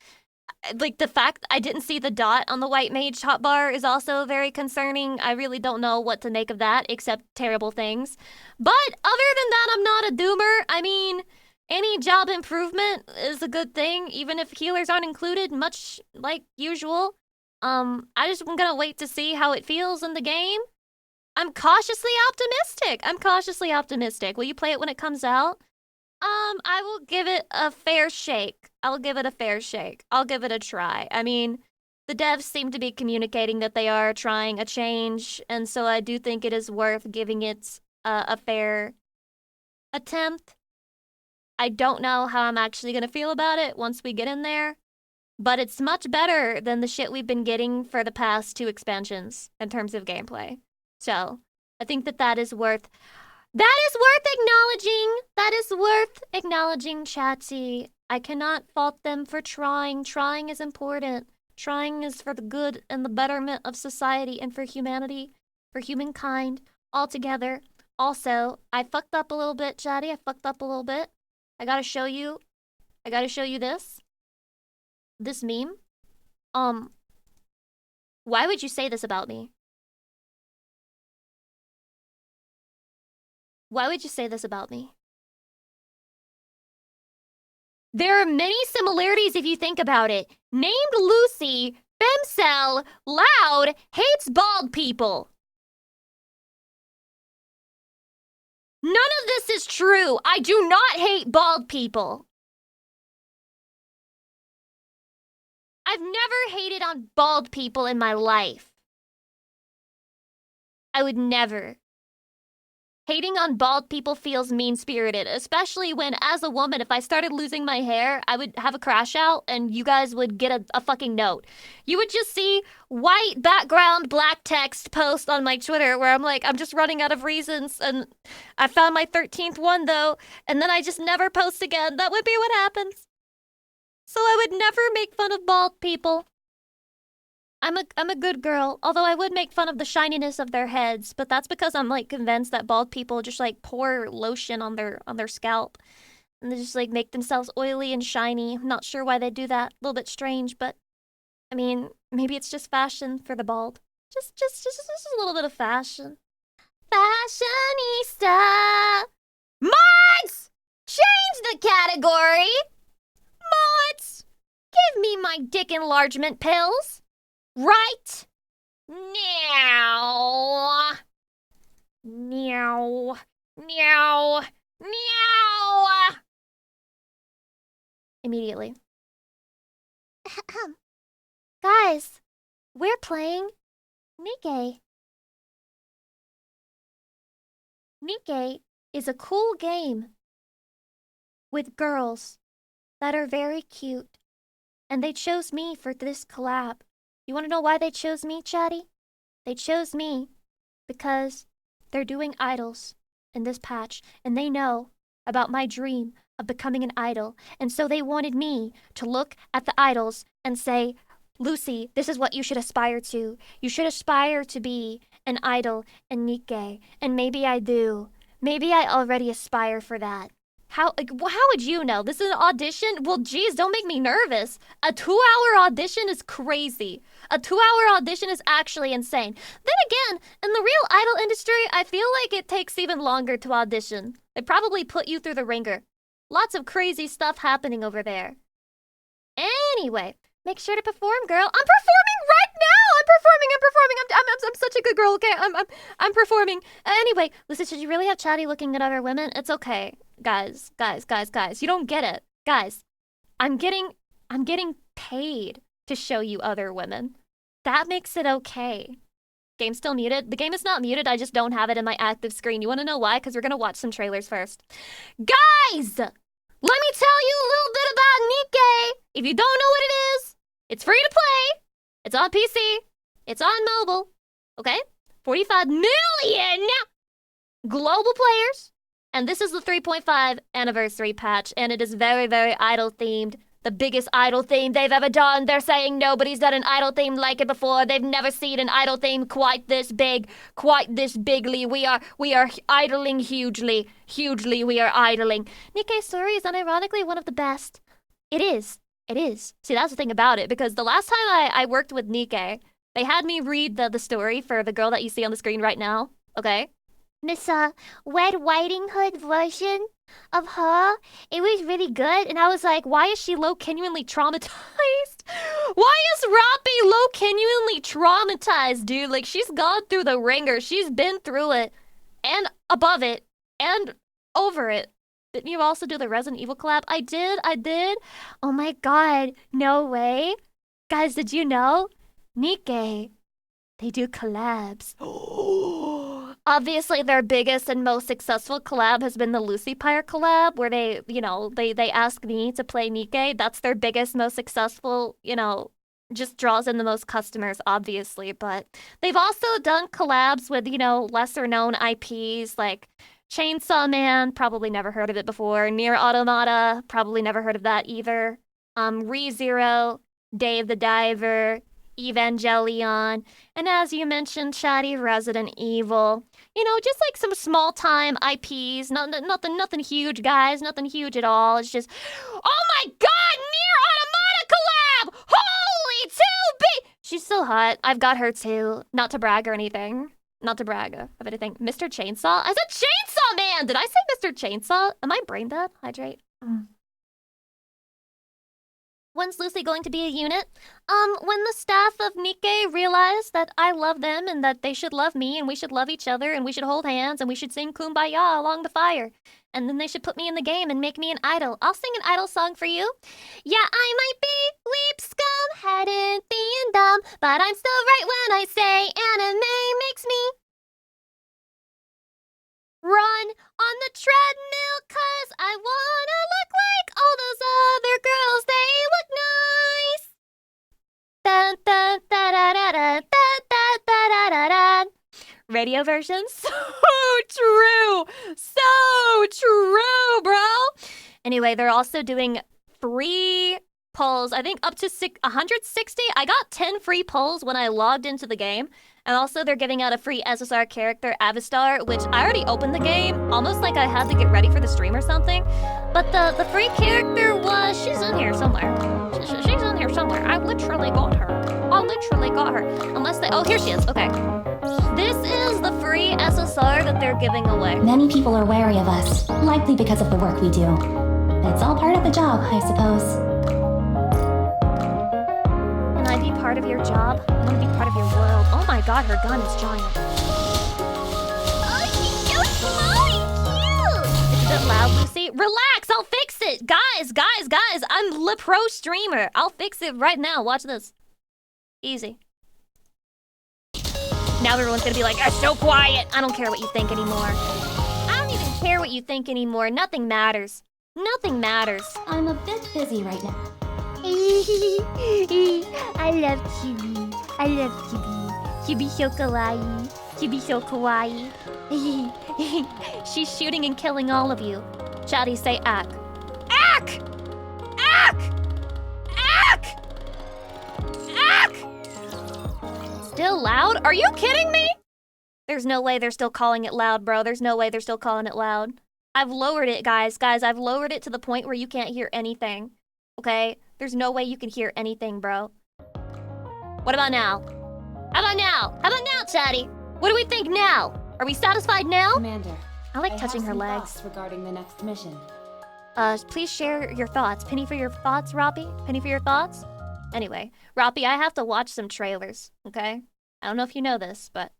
Like, the fact I didn't see the dot on the White Mage hotbar is also very concerning. I really don't know what to make of that, except terrible things. But other than that, I'm not a doomer. I mean, any job improvement is a good thing, even if healers aren't included, much like usual. I just am gonna wait to see how it feels in the game. I'm cautiously optimistic. Will you play it when it comes out? I will give it a fair shake. I'll give it a try. I mean, the devs seem to be communicating that they are trying a change, and so I do think it is worth giving it a fair attempt. I don't know how I'm actually going to feel about it once we get in there, but it's much better than the shit we've been getting for the past 2 expansions in terms of gameplay. So, I think that is worth acknowledging. That is worth acknowledging, Chatsy. I cannot fault them for trying. Trying is important. Trying is for the good and the betterment of society and for humanity, for humankind altogether. Also, I fucked up a little bit, Chatty. I gotta show you this. This meme. Why would you say this about me? Why would you say this about me? There are many similarities if you think about it. Named Lucy, femcel, loud, hates bald people. None of this is true. I do not hate bald people. I've never hated on bald people in my life. I would never. Hating on bald people feels mean-spirited, especially when, as a woman, if I started losing my hair, I would have a crash out and you guys would get a fucking note. You would just see white background, black text post on my Twitter where I'm like, I'm just running out of reasons and I found my 13th one though, and then I just never post again. That would be what happens. So I would never make fun of bald people. I'm a good girl, although I would make fun of the shininess of their heads, but that's because I'm like convinced that bald people just like pour lotion on their scalp and they just like make themselves oily and shiny. I'm not sure why they do that. A little bit strange, but I mean, maybe it's just fashion for the bald. Just a little bit of fashion. Fashionista. Mods! Change the category! Mods! Give me my dick enlargement pills! Right now! Meow. Meow. Meow! Immediately. Guys, we're playing NIKKE. NIKKE is a cool game with girls that are very cute. And they chose me for this collab. You want to know why they chose me, Chatty? They chose me because they're doing idols in this patch. And they know about my dream of becoming an idol. And so they wanted me to look at the idols and say, Lucy, this is what you should aspire to. You should aspire to be an idol in NIKKE. And maybe I do. Maybe I already aspire for that. How would you know? This is an audition? Well, geez, don't make me nervous. A 2-hour audition is crazy. A 2-hour audition is actually insane. Then again, in the real idol industry, I feel like it takes even longer to audition. They probably put you through the ringer. Lots of crazy stuff happening over there. Anyway, make sure to perform, girl. I'm performing right now! I'm such a good girl, okay? I'm performing. Anyway, Lucy, should you really have Chatty looking at other women? It's okay. Guys, you don't get it. Guys, I'm getting paid to show you other women. That makes it okay. Game's still muted? The game is not muted, I just don't have it in my active screen. You wanna know why? Because we're gonna watch some trailers first. Guys! Let me tell you a little bit about NIKKE. If you don't know what it is, it's free to play. It's on PC. It's on mobile. Okay? 45 million global players. And this is the 3.5 anniversary patch, and it is very, very idol-themed. The biggest idol theme they've ever done. They're saying nobody's done an idol theme like it before. They've never seen an idol theme quite this big, quite this bigly. We are idling hugely. Hugely we are idling. NIKKE's story is unironically one of the best. It is. See, that's the thing about it, because the last time I worked with NIKKE, they had me read the story for the girl that you see on the screen right now, okay?
Miss Red Riding Hood version of her. It was really good, and I was like,
why is she low-genuinely traumatized? Why is Roppy low-genuinely traumatized, dude? Like, she's gone through the ringer. She's been through it, and above it, and over it. Didn't you also do the Resident Evil collab? I did. Oh my god, no way. Guys, did you know? NIKKE, they do collabs. Obviously, their biggest and most successful collab has been the Lucy Pyre collab, where they ask me to play NIKKE. That's their biggest, most successful, just draws in the most customers, obviously. But they've also done collabs with, lesser-known IPs like Chainsaw Man, probably never heard of it before. Nier Automata, probably never heard of that either. ReZero, Dave the Diver, Evangelion, and as you mentioned, Chatty, Resident Evil. Just like some small-time IPs. Nothing huge, guys. Nothing huge at all. It's just, oh my god, Nier Automata collab! Holy 2B! She's so hot. I've got her too. Not to brag or anything. Not to brag of anything. Mr. Chainsaw? I said Chainsaw Man! Did I say Mr. Chainsaw? Am I brain dead? Hydrate. When's Lucy going to be a unit? When the staff of NIKKE realized that I love them and that they should love me and we should love each other and we should hold hands and we should sing Kumbaya along the fire. And then they should put me in the game and make me an idol. I'll sing an idol song for you. Yeah, I might be weep scum, headed being dumb, but I'm still right when I say anime makes me run on the treadmill, 'cause I wanna look like all those other girls. They look nice. Dun, dun, da, da, da, da, da, da, da, da, da, da. Radio version? So true! So true, bro! Anyway, they're also doing free polls, I think up to 160. I got 10 free polls when I logged into the game. And also they're giving out a free SSR character, Avistar, which I already opened the game, almost like I had to get ready for the stream or something. But the free character was, she's in here somewhere. She's in here somewhere. I literally got her. Unless they, oh, here she is, okay. This is the free SSR that they're giving away.
Many people are wary of us, likely because of the work we do. It's all part of the job, I suppose.
Can I be part of your job? I want to be part of your world. Oh my god, her gun is giant.
Oh, she's so small and cute!
Is it loud, Lucy? Relax, I'll fix it! Guys! I'm the pro streamer. I'll fix it right now. Watch this. Easy. Now everyone's gonna be like, "It's so quiet." I don't care what you think anymore. I don't even care what you think anymore. Nothing matters. Nothing matters.
I'm a bit busy right now.
I love Chibi. I love Chibi. Chibi so kawaii. Chibi so kawaii.
She's shooting and killing all of you. Shouty, say ack. Ack! Ack! Ack! Ack! Still loud? Are you kidding me? There's no way they're still calling it loud, bro. There's no way they're still calling it loud. I've lowered it, guys. Guys, I've lowered it to the point where you can't hear anything. Okay? There's no way you can hear anything, bro. What about now? How about now? How about now, Chatty? What do we think now? Are we satisfied now?
Commander,
I like touching her legs.
thoughts regarding the next mission.
Please share your thoughts. Penny for your thoughts, Roppy? Penny for your thoughts? Anyway, Roppy, I have to watch some trailers, okay? I don't know if you know this, but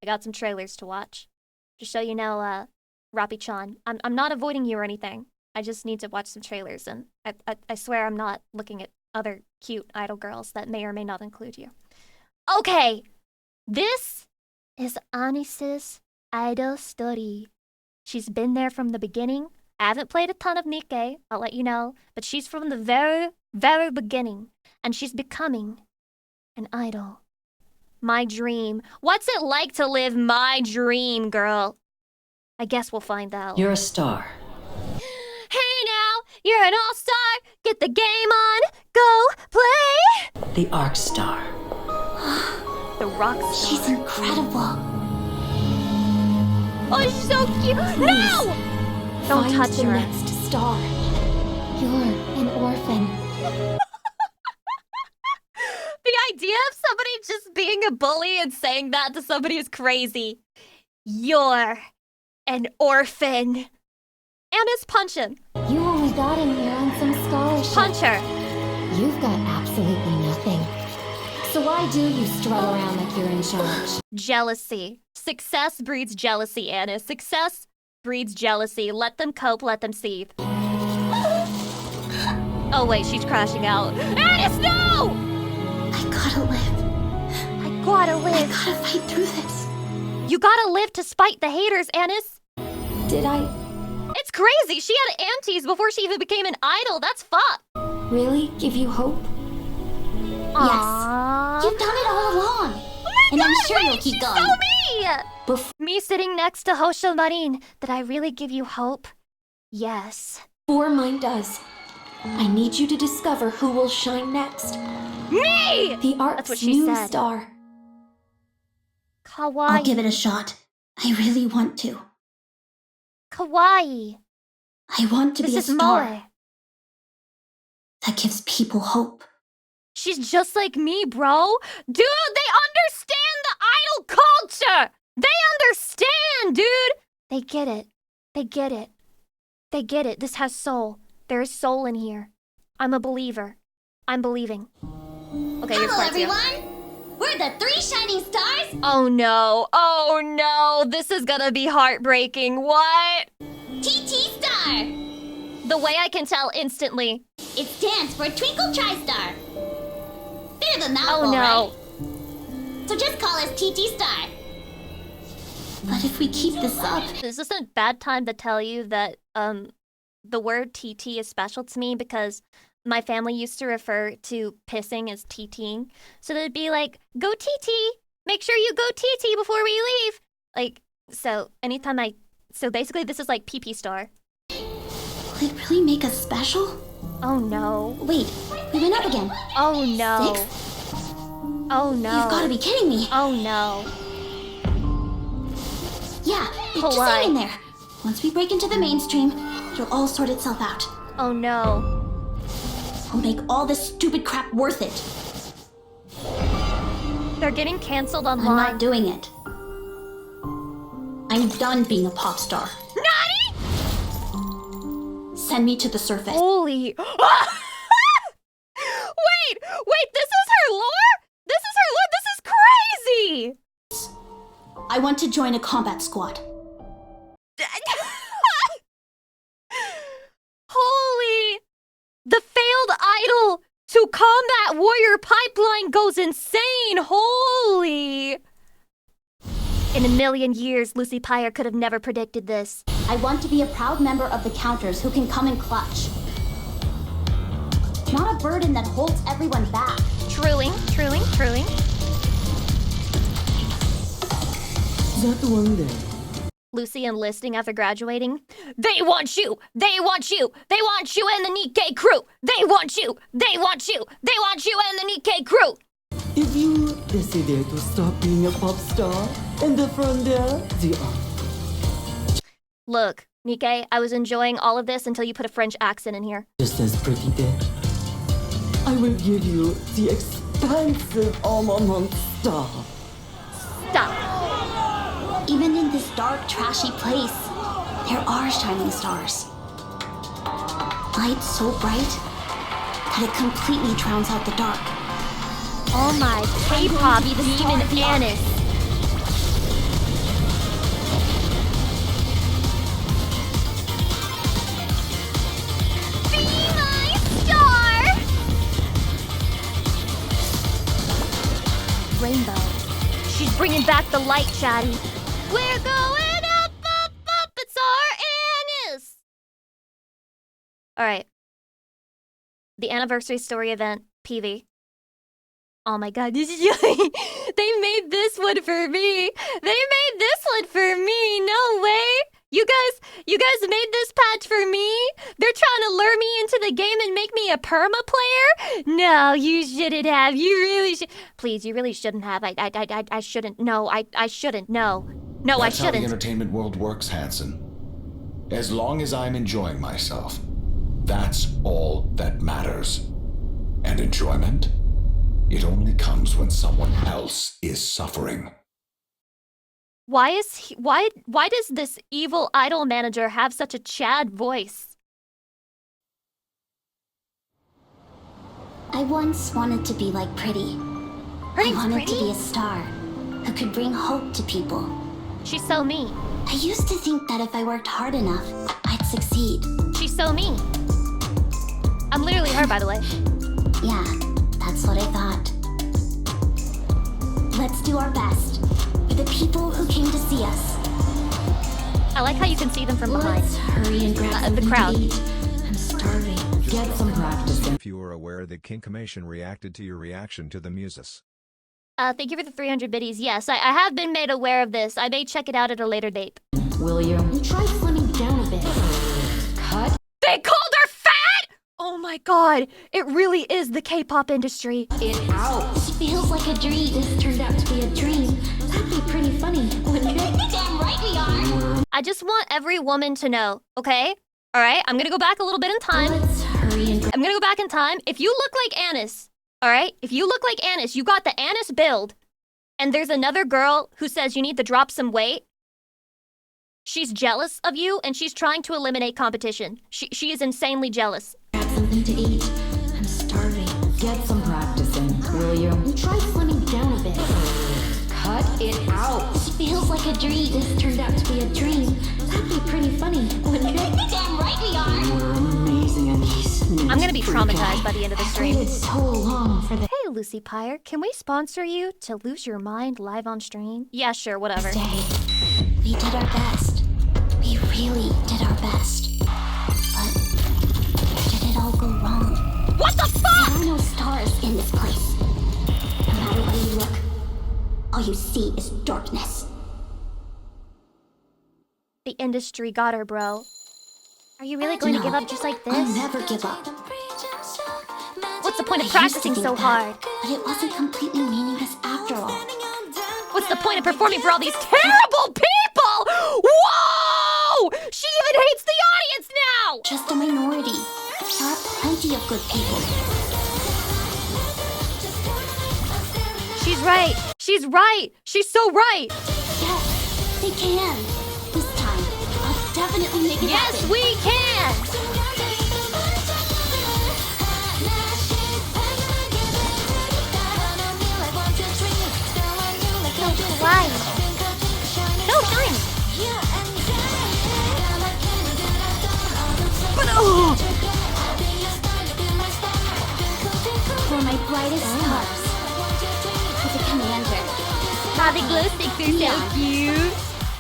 I got some trailers to watch. Just so you know, Roppy-chan, I'm not avoiding you or anything. I just need to watch some trailers, and I swear I'm not looking at other cute idol girls that may or may not include you. Okay, this is Anice's idol story. She's been there from the beginning. I haven't played a ton of NIKKE, I'll let you know, but she's from the very, very beginning, and she's becoming an idol. My dream. What's it like to live my dream, girl? I guess we'll find out.
You're a star.
Hey now, you're an all-star. Get the game on. Go play.
The Arc Star.
The rock star.
She's incredible.
Oh, she's so cute. No! Don't
Find
touch
the
her.
next star. You're an orphan.
The idea of somebody just being a bully and saying that to somebody is crazy. You're an orphan. And it's punching.
You only got in here on some scholarship.
Punch her.
You've got absolutely nothing. So why do you strut around like you're in charge?
Jealousy. Success breeds jealousy, Anna. Success breeds jealousy. Let them cope, let them seethe. Oh wait, she's crashing out. Annis, no!
I gotta live.
I gotta live.
I gotta fight through this.
You gotta live to spite the haters, Annis.
Did I
It's crazy. She had aunties before she even became an idol. That's fucked.
really give you hope?
Aww.
You've done it all along. And I'm sure you'll keep going.
So me!
Before
Me sitting next to Hosho Marin. Did I really give you hope? Yes.
mine does, I need you to discover who will shine next.
Me!
The
That's
Arc's
what she
new
said.
star.
Kawaii.
I'll give it a shot. I really want to.
Kawaii.
I want to
This
be a
is
star
Moe.
that gives people hope.
She's just like me, bro. Dude, they understand the idol culture. They understand, dude. They get it. They get it. They get it. This has soul. There is soul in here. I'm a believer. I'm believing. Okay, here's
Hello,
part two.
everyone! We're the 3 shining stars!
Oh no. Oh no. This is gonna be heartbreaking. What?
TT Star!
The way I can tell instantly.
It stands for Twinkle TriStar. Bit of a mouthful,
Oh no.
right? So just call us TT Star.
But if we keep this up,
Is this a bad time to tell you that the word TT is special to me because my family used to refer to pissing as TTing. So they'd be like, "Go TT. Make sure you go TT before we leave." Like, so anytime so basically this is like PP star.
will it really make us special?
Oh no.
Wait, We went up again.
Oh no.
6?
Oh no.
You've gotta be kidding me.
Oh no.
Yeah, just
Why?
hang in there. Once we break into the mainstream, it'll all sort itself out.
Oh no.
I'll make all this stupid crap worth it.
They're getting canceled
I'm
online.
not doing it. I'm done being a pop star.
Nani?
Send me to the surface.
Holy. Wait, this is her lore? This is her lore? This is crazy!
I want to join a combat squad.
Holy. The failed idol to combat warrior pipeline goes insane. Holy. In a million years, Lucy Pyre could have never predicted this.
I want to be a proud member of the Counters who can come in clutch. Not a burden that holds everyone back.
Truing.
Is that the one there?
Lucy enlisting after graduating. They want you! They want you! They want you and the NIKKE crew! They want you! They want you! They want you and the NIKKE crew!
If you decided to stop being a pop star in the front there,
Look, NIKKE, I was enjoying all of this until you put a French accent in here.
just as pretty there, I will give you the expensive almond star.
Stop.
Even in this dark, trashy place, there are shining stars. Light so bright that it completely drowns out the dark.
Oh my K-pop demon Annis. Be my star! Rainbow. She's bringing back the light, Chatty. We're going up, it's our Annis! Alright. The anniversary story event, PV. Oh my god, this is they made this one for me. They made this one for me. No way. You guys made this patch for me? They're trying to lure me into the game and make me a perma player? No, you shouldn't have. You really should. Please, you really shouldn't have. I shouldn't. No, I shouldn't. No. No,
That's
I
how the
shouldn't.
entertainment world works, Hanson. As long as I'm enjoying myself, that's all that matters. And enjoyment? It only comes when someone else is suffering.
Why does this evil idol manager have such a Chad voice?
I once wanted to be like Pretty. I wanted to be a star who could bring hope to people.
She's so mean.
I used to think that if I worked hard enough, I'd succeed.
She's so mean. I'm literally her, by the way.
Yeah, that's what I thought. Let's do our best for the people who came to see us.
I like how you can see them from behind.
Let's hurry and grab
The
something
crowd.
to eat. I'm starving.
Get some practice in.
If you were aware that Kinkimation reacted to your reaction to the Muses.
Thank you for the 300 biddies. Yes, I have been made aware of this. I may check it out at a later date.
Will you?
Try slimming down a bit.
Cut
They called her fat! Oh my god, it really is the K-pop industry.
it out.
Feels like a dream. This turned out to be a dream. That'd be pretty funny, wouldn't it? Damn right we are.
I just want every woman to know, okay? Alright, I'm gonna go back a little bit in time.
Let's hurry and grab.
I'm gonna go back in time. If you look like Annis, alright? If you look like Annis, you got the Annis build, and there's another girl who says you need to drop some weight. She's jealous of you, and she's trying to eliminate competition. She is insanely jealous.
Grab something to eat. I'm starving.
Get some practice in. Will you?
Try slimming down a bit.
Cut it out.
Feels like a dream. This turned out to be a dream. That'd be pretty funny, wouldn't it? Damn right we are.
You're amazing and
I'm gonna be traumatized by the end of the stream.
Waited so long for the
Hey, Lucy Pyre, can we sponsor you to lose your mind live on stream? Yeah, sure, whatever.
day. We did our best. We really did our best. But where did it all go wrong?
What the fuck?
There are no stars in this place. No matter where you look, all you see is darkness.
The industry got her, bro. Are you really going to give up just like
I'll
this?
never give up.
Well, What's the point of
I used to
practicing
think
so
that,
hard?
But it wasn't completely meaningless after all.
What's the point of performing for all these terrible people? Whoa! She even hates the audience now!
Just a minority. There are plenty of good people.
She's right. She's right. She's so right.
Yes, they can. This time, I'll definitely make it
Yes,
happen.
we can.
Why?
No, shine. But oh,
For my brightest stars. To the commander.
the glow sticks are so cute.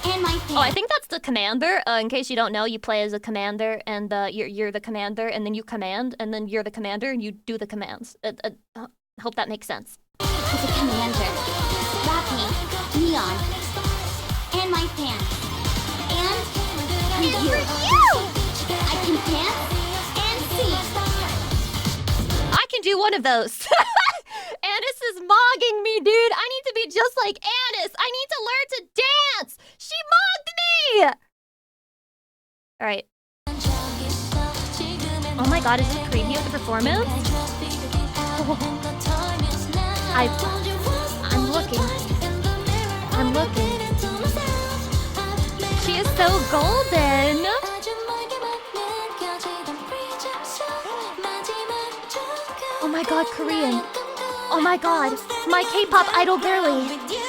And my
Oh, I think that's the commander. In case you don't know, you play as a commander, and you're the commander, and then you command, and then you're the commander, and you do the commands. Hope that makes sense.
To the commander. Rappy, Neon, and my fans. And you. I can dance and sing.
I can do one of those. Anis is mogging me, dude. I need to be just like Anis. I need to learn to dance. She mogged me. All right. Oh my god, is this a preview of the performance? Oh. I'm looking. I'm looking. She is so golden. Oh my god, Korean. Oh my god, my K-pop idol girly. So cute!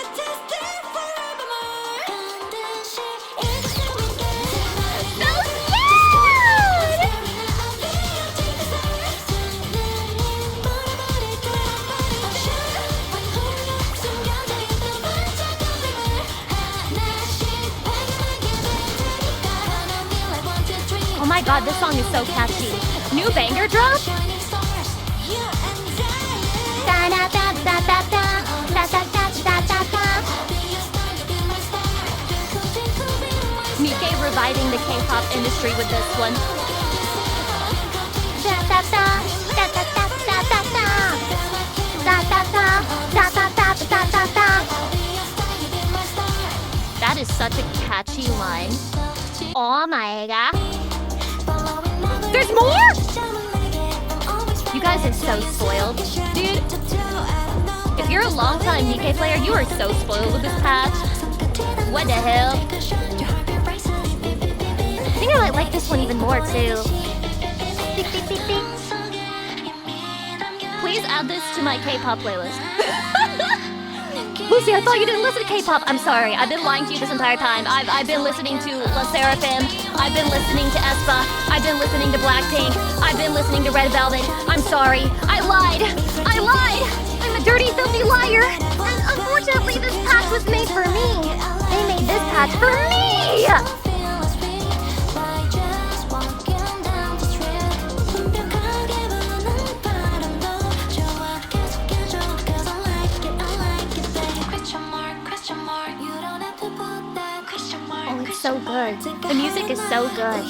Oh my god, this song is so catchy. New banger drop? NIKKE reviving the K-pop industry with this one. That is such a catchy line. Oh my god. There's more? You guys are so spoiled. Dude, if you're a long-time NIKKE player, you are so spoiled with this patch. What the hell? I think I might like this one even more, too. Please add this to my K-pop playlist. Lucy, I thought you didn't listen to K-pop. I'm sorry. I've been lying to you this entire time. I've been listening to La Seraphim. I've been listening to aespa. I've been listening to Blackpink. I've been listening to Red Velvet. I'm sorry. I lied. I lied. I'm a dirty, filthy liar. And unfortunately, this patch was made for me. They made this patch for me. Oh, it's so good. The music is so good.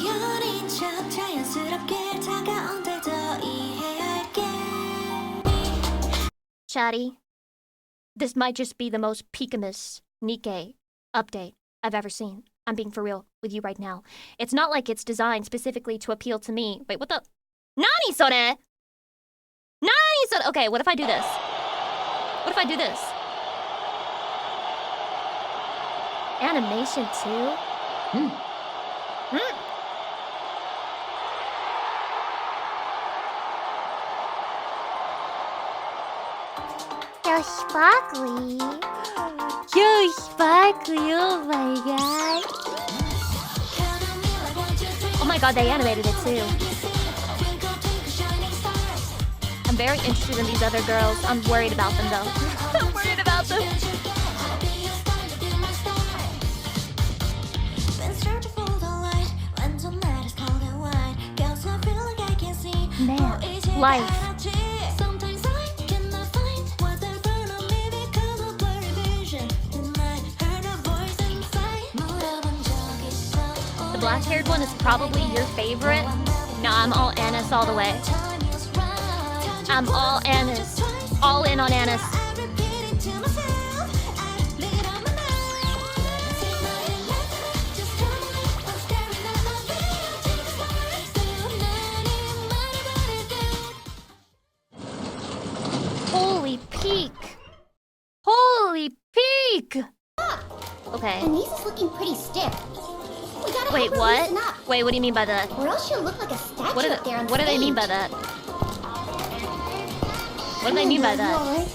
Chatty, this might just be the most peakamous NIKKE update I've ever seen. I'm being for real with you right now. It's not like it's designed specifically to appeal to me. Wait, what the? Nani sore? Nani sore? Okay, what if I do this? What if I do this? Animation too?
So sparkly.
So sparkly, oh my god. Oh my god, they animated it too. I'm very interested in these other girls. I'm worried about them though. I'm worried about them. Man, life. The black-haired one is probably your favorite. Nah, I'm all Anis all the way. I'm all Annis. All in on Annis. Holy peak. Holy peak. Okay.
Anise is looking pretty stiff. We gotta
Wait,
help her
what?
loosen up,
Wait, what do you mean by that?
or else she'll look like a statue
What do,
up there on
what do they mean by
stage.
that? What do they mean by that?
Alright.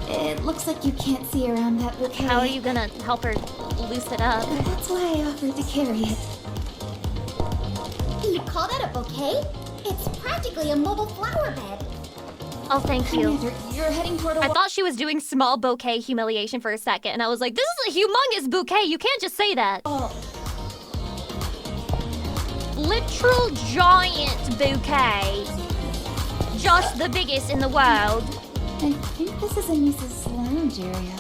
It looks like you can't see around that bouquet.
How are you gonna help her loose it up?
That's why I offered to carry it.
You call that a bouquet? It's practically a mobile flower bed.
Oh, thank you.
Commander, you're heading toward a
I thought she was doing small bouquet humiliation for a second, and I was like, this is a humongous bouquet. You can't just say that.
Oh,
Literal giant bouquet. Just the biggest in the world.
I think this is Anisa's lounge area.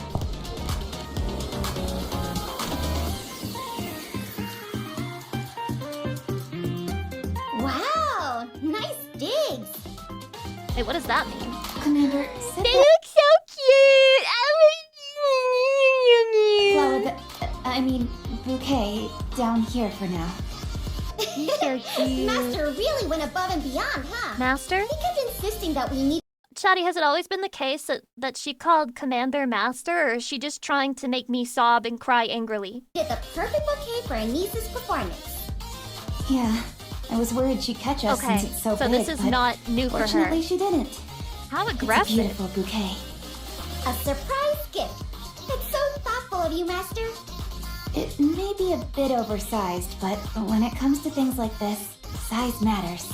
Wow, nice digs.
Hey, what does that mean?
Commander, set
They
that
look so cute.
flower I mean, bouquet down here for now.
So cute.
Master really went above and beyond, huh?
Master?
He kept insisting that we need
Chatty, has it always been the case that she called Commander Master, or is she just trying to make me sob and cry angrily?
the perfect bouquet for Anisa's performance.
Yeah, I was worried she'd catch us
Okay,
since it's so
so
big,
this is
but
not new for her.
fortunately she didn't.
How
It's a
aggressive.
beautiful bouquet.
A surprise gift. It's so thoughtful of you, Master.
It may be a bit oversized, but when it comes to things like this, size matters.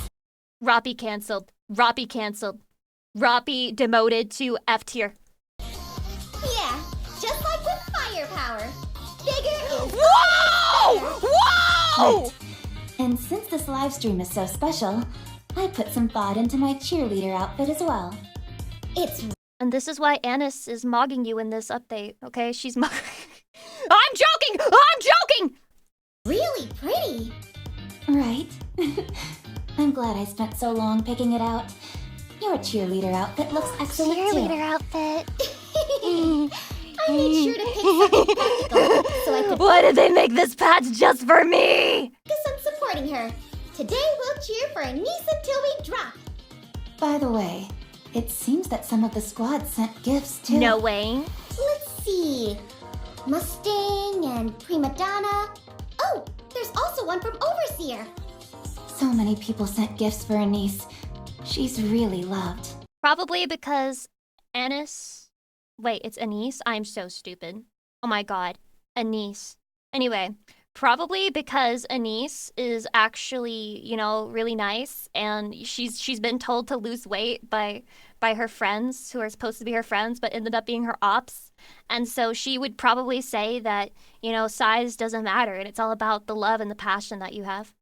Roppy canceled. Roppy canceled. Roppy demoted to F tier.
Yeah, just like with firepower. Bigger is
Whoa! Whoa!
Right. And since this live stream is so special, I put some thought into my cheerleader outfit as well.
It's
And this is why Annis is mogging you in this update, okay? She's I'm joking! I'm joking!
really pretty.
Right. I'm glad I spent so long picking it out. Your cheerleader outfit looks excellent too.
outfit.
I made sure to pick something practical so I could
Why did they make this patch just for me?
focus on supporting her. Today we'll cheer for Anisa till we drop.
By the way, it seems that some of the squad sent gifts too.
No way.
Let's see. Mustang and Prima Donna. Oh, there's also one from Overseer.
So many people sent gifts for Anise. She's really loved.
Probably because Annis... Wait, it's Anise? I'm so stupid. Oh my god. Anise. Anyway, probably because Anise is actually, you know, really nice, and she's been told to lose weight by her friends who are supposed to be her friends but ended up being her ops. And so she would probably say that, you know, size doesn't matter and it's all about the love and the passion that you have.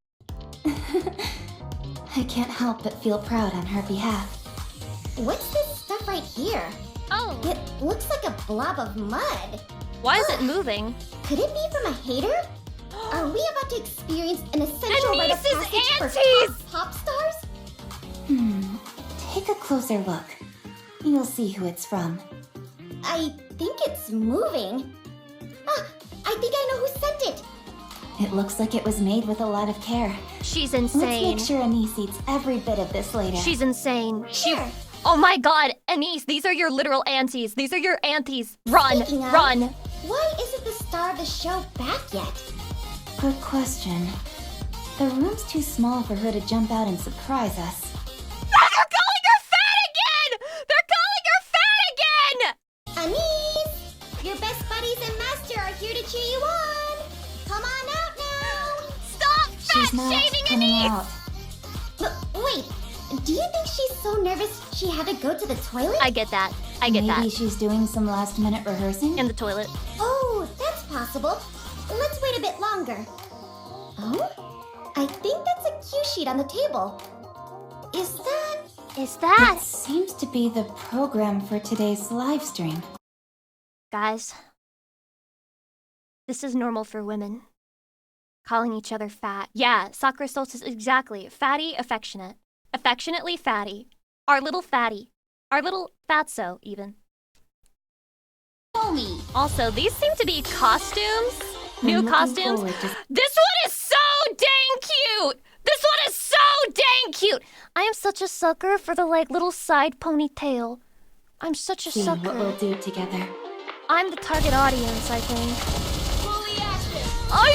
I can't help but feel proud on her behalf.
What's this stuff right here?
Oh,
It looks like a blob of mud.
why is it moving?
Could it be from a hater? Are we about to experience an essential rite of
Anise's
passage for
aunties!
top pop stars?
Take a closer look. You'll see who it's from.
I think it's moving. Ah, I think I know who sent it.
It looks like it was made with a lot of care.
She's
Let's
insane.
make sure Anise eats every bit of this later.
She's insane.
Sure.
Oh my god, Anise, these are your literal aunties. These are your aunties. Run,
Speaking of-
run.
Why isn't the star of the show back yet?
Good question. The room's too small for her to jump out and surprise us.
They're calling her fat again! They're calling her fat again!
Anise, your best buddies and master are here to cheer you on. Come on out now.
Stop
She's
fat
not
shaming
coming
Anise!
out.
Wait, do you think she's so nervous she had to go to the toilet?
I get that. I get
Maybe
that.
she's doing some last-minute rehearsing.
In the toilet.
Oh, that's possible. Let's wait a bit longer. Oh? I think that's a cue sheet on the table. Is
Is
It
that?
seems to be the program for today's live stream.
Guys, this is normal for women. Calling each other fat. Yeah, Sakura Solstice, exactly. Fatty, affectionate. Affectionately fatty. Our little fatty. Our little fatso, even.
Show me.
Also, these seem to be costumes. New
I'm looking
costumes.
forward to-
This one is so dang cute! This one is so dang cute! I am such a sucker for the, like, little side ponytail. I'm such a
Seeing
sucker.
what we'll do together.
I'm the target audience, I think.
Fully active.
Oh,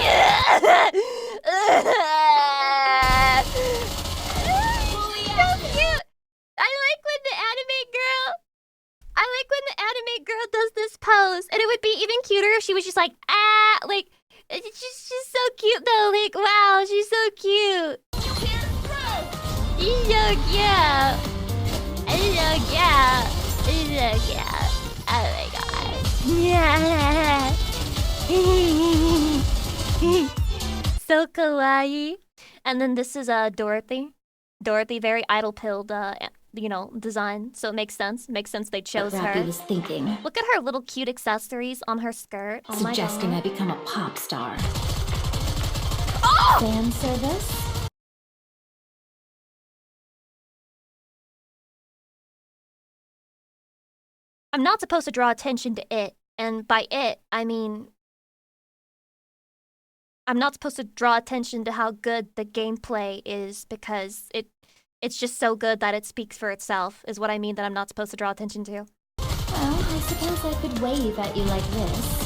yeah! So cute! I like when the anime girl... I like when the anime girl does this pose. And it would be even cuter if she was just like, ah! Like, she's so cute though. Like, wow, she's so cute. She's so cute. She's so cute. She's so cute. Oh my god. So kawaii. And then this is Dorothy. Dorothy, very idle pilled, design. So it makes sense. Makes sense they chose
What
her.
Rappy was thinking.
Look at her little cute accessories on her skirt. Oh my
Suggesting I
god.
become a pop star.
Oh!
Fan service?
I'm not supposed to draw attention to it. And by it, I mean... I'm not supposed to draw attention to how good the gameplay is because it's just so good that it speaks for itself, is what I mean that I'm not supposed to draw attention to.
Well, I suppose I could wave at you like this.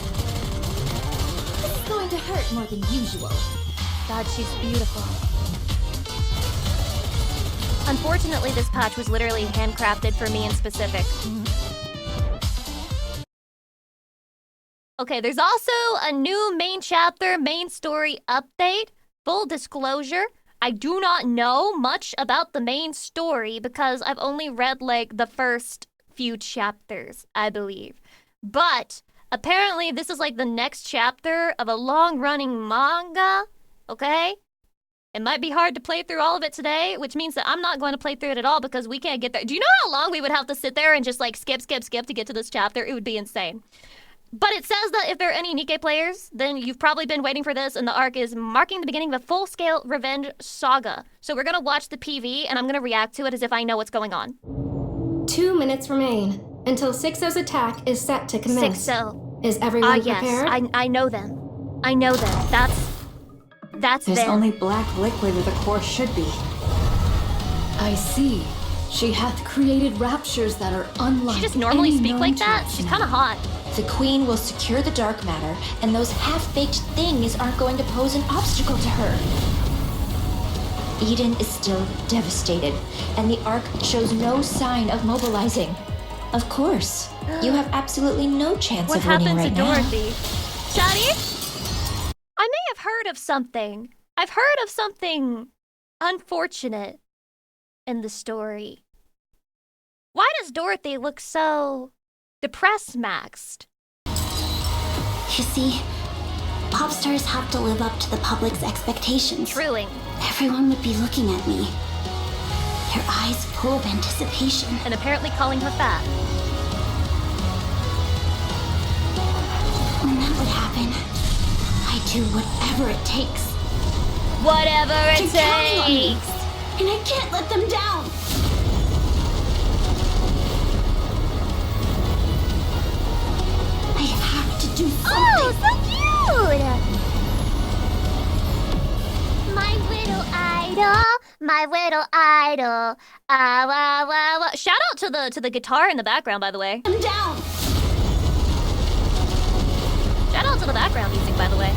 This is going to hurt more than usual.
God, she's beautiful. Unfortunately, this patch was literally handcrafted for me in specific. Okay, there's also a new main chapter, main story update. Full disclosure, I do not know much about the main story because I've only read like the first few chapters, I believe. But apparently this is like the next chapter of a long-running manga, okay? It might be hard to play through all of it today, which means that I'm not going to play through it at all because we can't get there. Do you know how long we would have to sit there and just like skip to get to this chapter? It would be insane. But it says that if there are any NIKKE players, then you've probably been waiting for this, and the arc is marking the beginning of a full-scale revenge saga. So we're gonna watch the PV, and I'm gonna react to it as if I know what's going on.
2 minutes remain until Sixo's attack is set to commence.
Sixo.
Is everyone
yes,
prepared?
I know them. I know them. That's
There's
them.
only black liquid where the core should be.
I see. She hath created raptures that are unlike
She just normally
any
speak
known
like
to
that?
us
She's
now.
kind of hot.
The Queen will secure the dark matter, and those half-baked things aren't going to pose an obstacle to her. Eden is still devastated, and the Ark shows no sign of mobilizing. Of course, you have absolutely no chance
What
of winning
happened
right
to
now.
Dorothy? Shadi? I may have heard of something. I've heard of something unfortunate in the story. Why does Dorothy look so depressed, Maxed?
You see, pop stars have to live up to the public's expectations.
Truing.
Everyone would be looking at me, their eyes full of anticipation.
And apparently calling her fat.
When that would happen, I'd do whatever it takes.
Whatever it
They're counting on me,
takes.
and I can't let them down. I have to do something.
Oh, so cute! My little idol, my little idol. Ah, wah, wah, wah.
Shout out to the guitar in the background, by the way.
I'm down.
Shout out to the background music, by the way.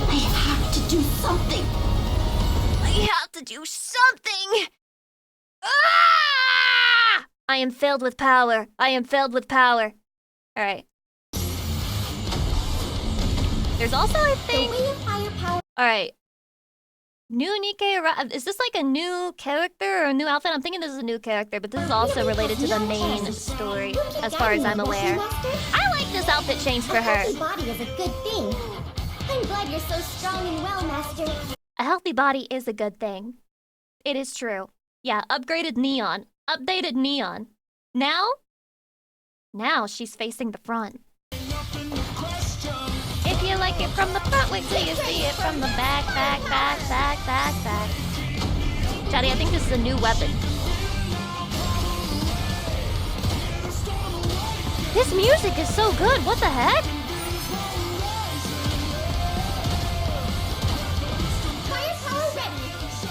I have to do something.
I have to do something! Ah! I am filled with power. I am filled with power. Alright. There's also, I think...
The way of higher power.
Alright. New NIKKE... Is this like a new character or a new outfit? I'm thinking this is a new character, but this is also related to the main story, as far as I'm aware. I like this outfit change for her.
A healthy body is a good thing. I'm glad you're so strong and well, Master.
A healthy body is a good thing. It is true. Yeah, upgraded Neon. Updated Neon. Now she's facing the front. If you like it from the front, wait till you see it from the back. Shadi, I think this is a new weapon. This music is so good. What the heck?
Firepower ready.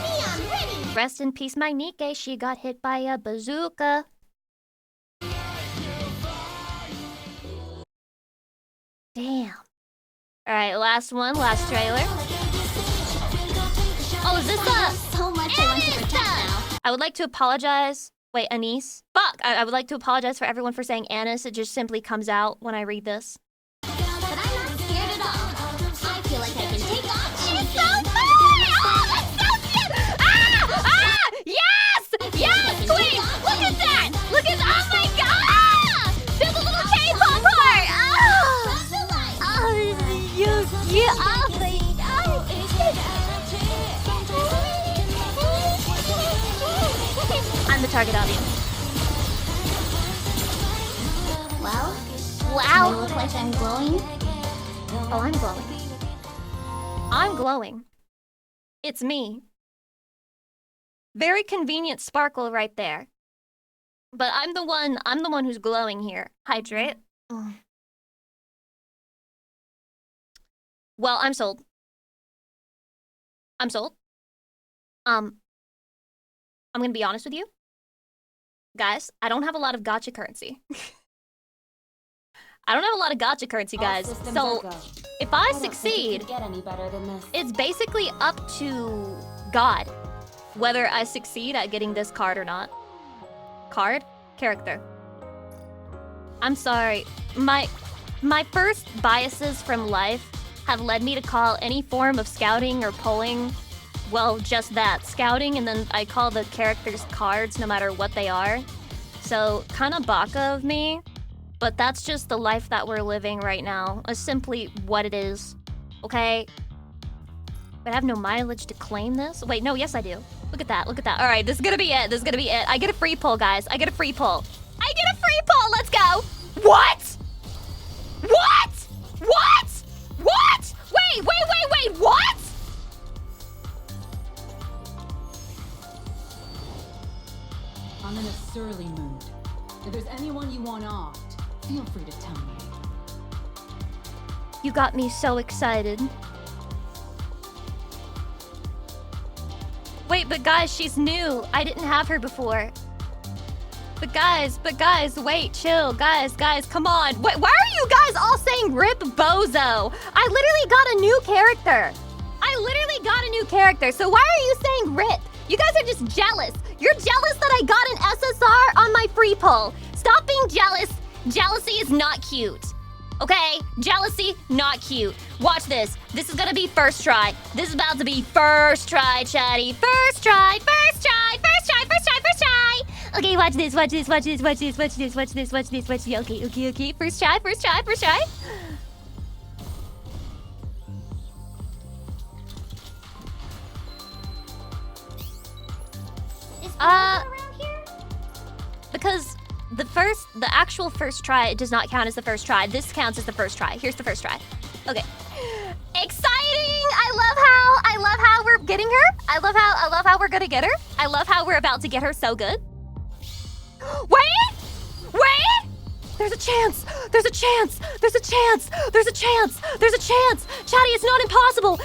Neon ready.
Rest in peace, my NIKKE. She got hit by a bazooka. Damn. Alright, last one, last trailer. Oh, is this the...
So much I want to protect now.
I would like to apologize. Wait, Anise? Fuck! I would like to apologize for everyone for saying Anis. It just simply comes out when I read this.
But I'm not scared at all. I feel like I can take on
She's so funny! Oh, that's so cute! Ah! Ah! Yes! Yes, Queen! Look at that! Look at... Oh my god! There's a little K-pop part! Oh! Oh, you oh my god!
I'm the target audience.
Well,
Wow!
I look like I'm glowing.
Oh, I'm glowing. I'm glowing. It's me. Very convenient sparkle right there. But I'm the one who's glowing here. Hydrate. Ugh. Well, I'm sold. I'm sold. I'm gonna be honest with you. Guys, I don't have a lot of gacha currency. I don't have a lot of gacha currency, guys. So, if I succeed, it's basically up to God whether I succeed at getting this card or not. Card? Character. I'm sorry. My first biases from life have led me to call any form of scouting or pulling, well, just that, scouting, and then I call the characters cards no matter what they are. So, kinda baka of me, but that's just the life that we're living right now. It's simply what it is, okay? But I have no mileage to claim this? Wait, no, yes I do. Look at that, look at that. All right, this is gonna be it, this is gonna be it. I get a free pull, guys. I get a free pull. I get a free pull, let's go! What? What? What? What? Wait, what?
I'm in a surly mood. If there's anyone you want off, feel free to tell me.
You got me so excited. Wait, but guys, she's new. I didn't have her before. But guys, wait, chill. Guys, come on. Wait, why are you guys all saying RIP Bozo? I literally got a new character. So why are you saying RIP? You guys are just jealous. You're jealous that I got an SSR on my free pull. Stop being jealous. Jealousy is not cute. Okay? Jealousy, not cute. Watch this. This is gonna be first try. This is about to be first try, chatty. First try. Okay, watch this. Okay. First try. Because the actual first try, it does not count as the first try. This counts as the first try. Here's the first try. Okay. Exciting! I love how we're getting her. I love how we're gonna get her. I love how we're about to get her so good. Wait! There's a chance! Chatty, it's not impossible!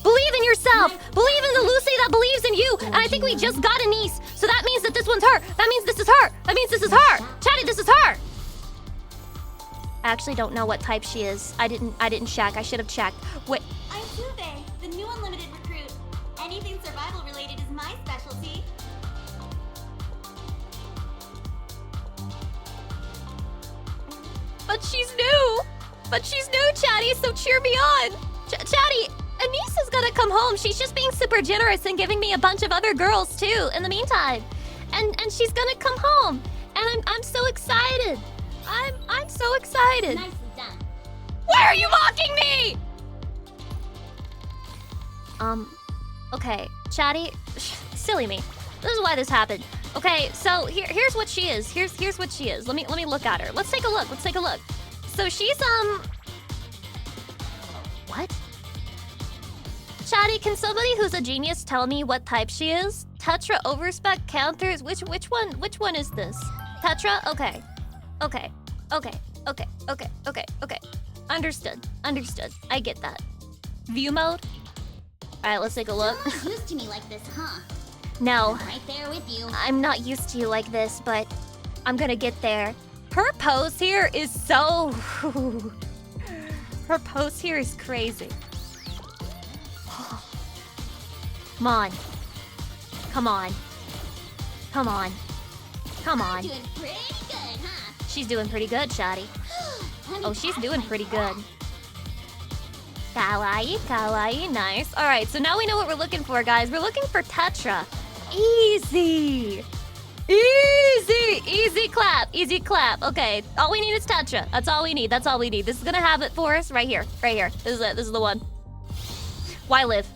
Believe in yourself! Believe in the Lucy that believes in you! And I think we just got a niece, so that means that this one's her! That means this is her! Chatty, this is her! I actually don't know what type she is. I didn't check. I should have checked. Wait.
I'm Tuve, the new unlimited recruit. Anything survival related is my specialty.
But she's new, Chatty, so cheer me on. Chatty, Anise is gonna come home. She's just being super generous and giving me a bunch of other girls too in the meantime. And she's gonna come home. And I'm so excited. I'm so excited.
Nicely done.
Why are you mocking me? Okay, Chatty, silly me. This is why this happened. Okay, so here's what she is. Here's what she is. Let me look at her. Let's take a look. So she's what? Chatty, can somebody who's a genius tell me what type she is? Tetra, overspec, counters. Which one is this? Tetra? Okay. Okay. Understood. I get that. View mode? Alright, let's take a look.
You're not used to me like this, huh?
No.
I'm right there with you.
I'm not used to you like this, but I'm gonna get there. Her pose here is so... Her pose here is crazy. Come on. Come on. Come on. Come on.
Doing pretty good, huh?
She's doing pretty good, Shotty. Oh, she's doing pretty good. Kawaii, nice. Alright, so now we know what we're looking for, guys. We're looking for Tetra. Easy clap. Okay, all we need is Tetra. That's all we need. This is gonna have it for us right here. This is it. This is the one. Why live?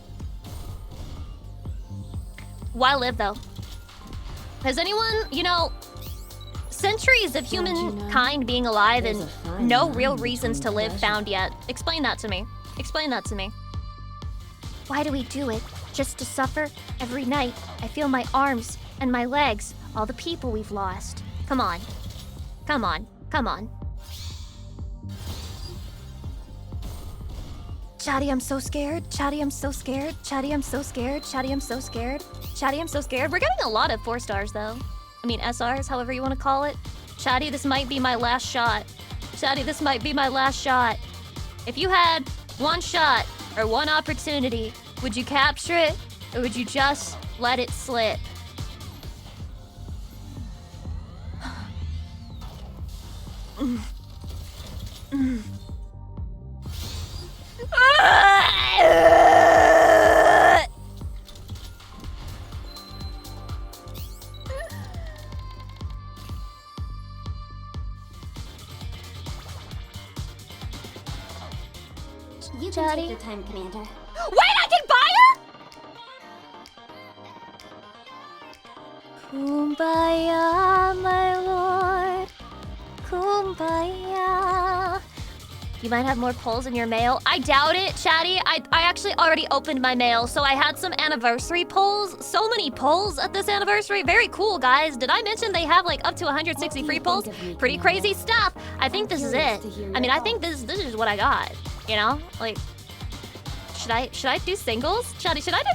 Why live, though? Has anyone, centuries of humankind being alive and no real reasons to live found yet? Explain that to me. Why do we do it? Just to suffer? Every night, I feel my arms and my legs, all the people we've lost. Come on. Chatty, I'm so scared. We're getting a lot of 4 stars, though. I mean, SRs, however you want to call it. Chatty, this might be my last shot. If you had one shot or one opportunity, would you capture it or would you just let it slip?
You can take your time, Commander.
Wait, I can buy her? Kumbaya, my lord. Kumbaya. You might have more polls in your mail. I doubt it, Chatty. I actually already opened my mail, so I had some anniversary polls. So many polls at this anniversary. Very cool, guys. Did I mention they have like up to 160 free polls? Pretty crazy stuff. I think this is it. I mean, I think this is what I got. Like, should I do singles? Chatty, should I do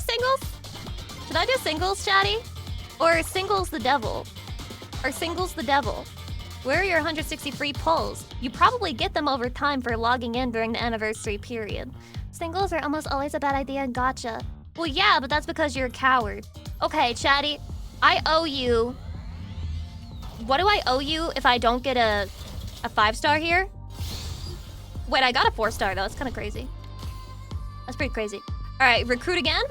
singles, Chatty? Or singles the devil? Where are your 160 free polls? You probably get them over time for logging in during the anniversary period. Singles are almost always a bad idea and gotcha. Well, yeah, but that's because you're a coward. Okay, Chatty, I owe you... What do I owe you if I don't get a 5-star here? Wait, I got a 4-star though. That's kind of crazy. That's pretty crazy. All right, recruit again.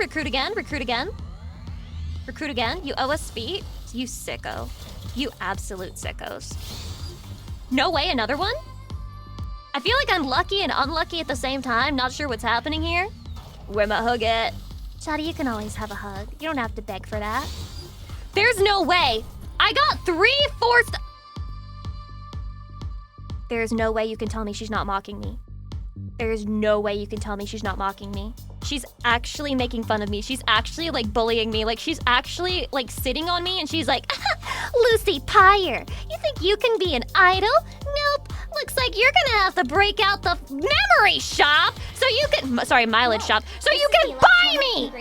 You owe us feet. You sicko. You absolute sickos. No way, another one? I feel like I'm lucky and unlucky at the same time. Not sure what's happening here. Where my hug at? Chatty, you can always have a hug. You don't have to beg for that. There's no way. I got 3 4-star... There's no way you can tell me she's not mocking me. She's actually making fun of me. She's actually, like, bullying me. Like, she's actually, like, sitting on me and she's like, Lucy Pyre, you think you can be an idol? Nope. Looks like you're gonna have to break out the memory shop so you can... Sorry, mileage shop. So you can buy me!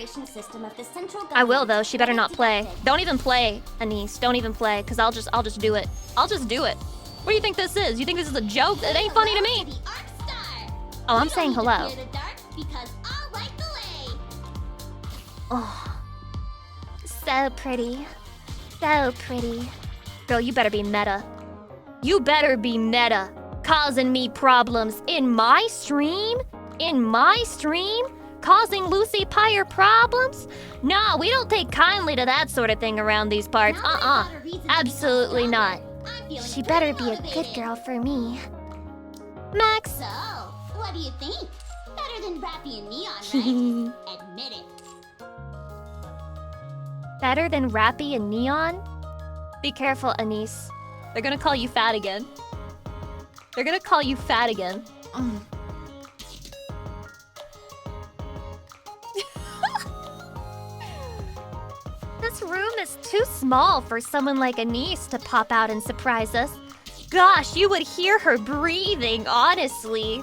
I will, though. She better not play. Don't even play, Anise. Don't even play, because I'll just do it. What do you think this is? You think this is a joke? It ain't funny to me. Oh, I'm saying hello. Oh, so pretty. Girl, you better be meta. Causing me problems in my stream? Causing Lucy Pyre problems? Nah, we don't take kindly to that sort of thing around these parts. Absolutely not. She better be a good girl for me. Max.
So, what do you think? Better than Rappy and Neon, right? Admit it.
Better than Rappy and Neon? Be careful, Anise. They're gonna call you fat again. This room is too small for someone like Anise to pop out and surprise us. gosh, you would hear her breathing, honestly.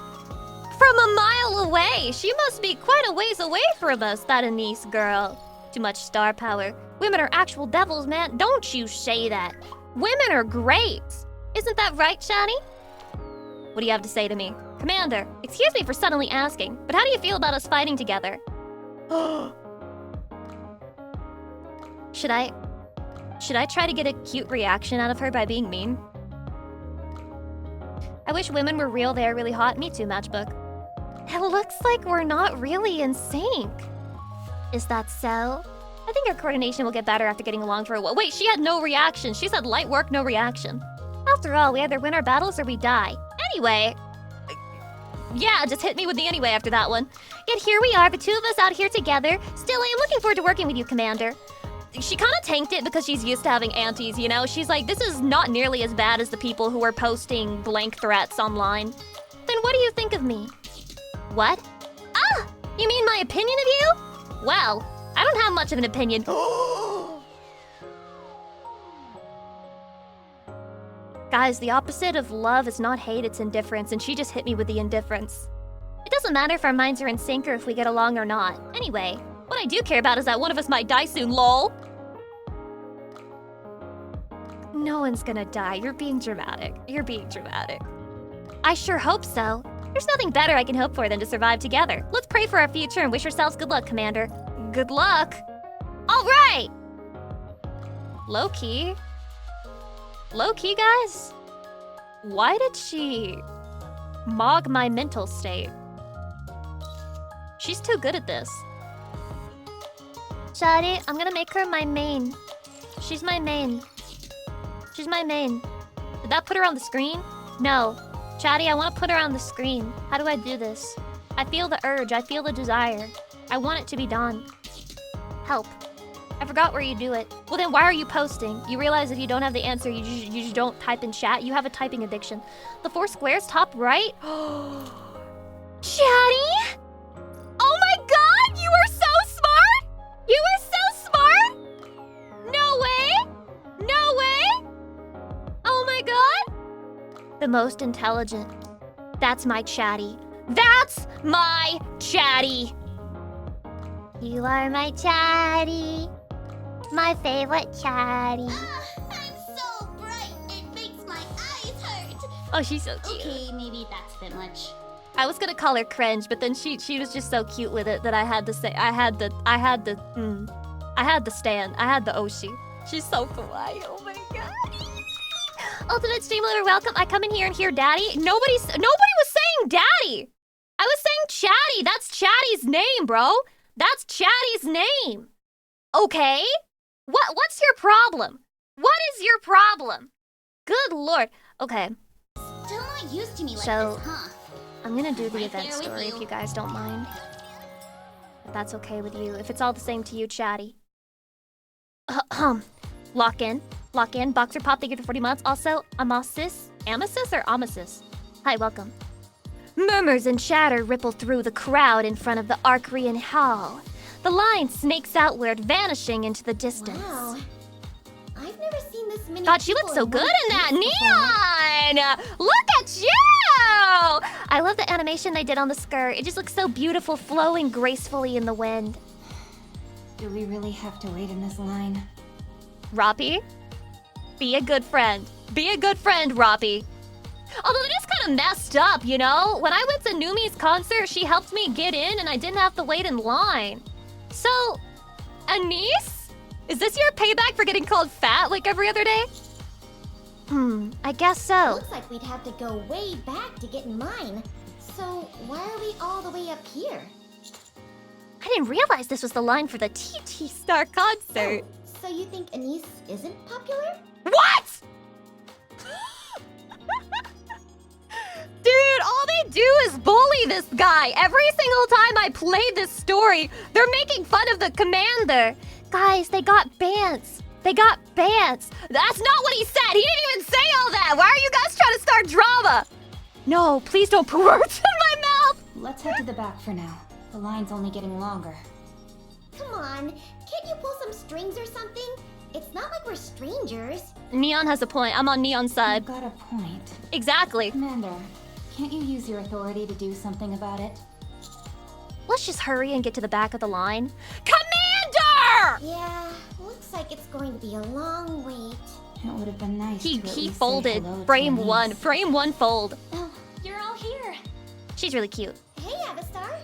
From a mile away. She must be quite a ways away from us, that Anise girl. Too much star power. Women are actual devils, man. Don't you say that. Women are great. Isn't that right, Shani? What do you have to say to me? Commander, excuse me for suddenly asking, but how do you feel about us fighting together? Should I try to get a cute reaction out of her by being mean? I wish women were real. They are really hot. Me too, Matchbook. It looks like we're not really in sync. Is that so? I think our coordination will get better after getting along for a while. Wait, she had no reaction. She said light work, no reaction. After all, we either win our battles or we die. Anyway. Yeah, just hit me with the anyway after that one. Yet here we are, the two of us out here together. Still, I am looking forward to working with you, Commander. She kind of tanked it because she's used to having aunties, you know? She's like, this is not nearly as bad as the people who are posting blank threats online. Then what do you think of me? What? Ah! You mean my opinion of you? Well, I don't have much of an opinion. Guys, the opposite of love is not hate, it's indifference, and she just hit me with the indifference. It doesn't matter if our minds are in sync or if we get along or not. Anyway, what I do care about is that one of us might die soon, lol. No one's gonna die. You're being dramatic. You're being dramatic. I sure hope so. There's nothing better I can hope for than to survive together. Let's pray for our future and wish ourselves good luck, Commander. Good luck. All right. Low-key. Low-key, guys? Why did she mog my mental state? She's too good at this. Shadi, I'm gonna make her my main. She's my main. She's my main. Did that put her on the screen? No. Chatty, I want to put her on the screen. How do I do this? I feel the urge. I feel the desire. I want it to be done. Help. I forgot where you do it. Well, then why are you posting? You realize if you don't have the answer, you just don't type in chat. You have a typing addiction. The 4 squares, top right? Chatty? Oh my god! You are so smart! You are so smart! No way! No way! Oh my god! The most intelligent. That's my Chatty. That's my Chatty!
You are my Chatty. My favorite Chatty.
I'm so bright, it makes my eyes hurt.
Oh, she's so cute.
Okay, maybe that's a bit much.
I was gonna call her cringe, but then she was just so cute with it that I had to say I had the stand. I had the Oshi. She's so kawaii. Oh my god. Ultimate Streamloader, welcome. I come in here and hear Daddy. Nobody was saying Daddy. I was saying Chatty. That's Chatty's name, bro. That's Chatty's name. Okay? What's your problem? What is your problem? Good lord. Okay.
Still not used to me like
So,
this, huh?
I'm gonna do the
Right
event
there with
story
you.
if you guys don't mind. If that's okay with you. If it's all the same to you, Chatty. Lock in. Lock in. Boxer Pop, thank you for 40 months. Also, Amasis? Amasis or Amasis? Hi, welcome. Murmurs and chatter ripple through the crowd in front of the Arcrean Hall. The line snakes outward, vanishing into the distance.
Wow. I've never seen this many
God, she
people
looks so
in
good
one
in that
place
neon! Look at you! I love the animation they did on the skirt. It just looks so beautiful, flowing gracefully in the wind.
Do we really have to wait in this line?
Roppy, be a good friend. Be a good friend, Roppy. Although it is kind of messed up, you know? When I went to Numi's concert, she helped me get in and I didn't have to wait in line. So, Anise? Is this your payback for getting called fat like every other day? I guess so.
Looks like we'd have to go way back to get in line. So why are we all the way up here?
I didn't realize this was the line for the TT Star concert.
Oh, so you think Anise isn't popular?
What? Dude, all they do is bully this guy. Every single time I play this story, they're making fun of the commander. Guys, they got bans. They got bans. That's not what he said. He didn't even say all that. Why are you guys trying to start drama? No, please don't put words in my mouth.
Let's head to the back for now. The line's only getting longer.
Come on, can't you pull some strings or something? It's not like we're strangers.
Neon has a point. I'm on Neon's side.
You've got a point.
Exactly.
Commander, can't you use your authority to do something about it?
Let's just hurry and get to the back of the line. Commander!
Yeah, looks like it's going to be a long wait.
It would have been nice to at
He
least
folded.
say hello to
Frame
Anise.
one. Frame one fold.
Oh, you're all here.
She's really cute.
Hey, Avastar.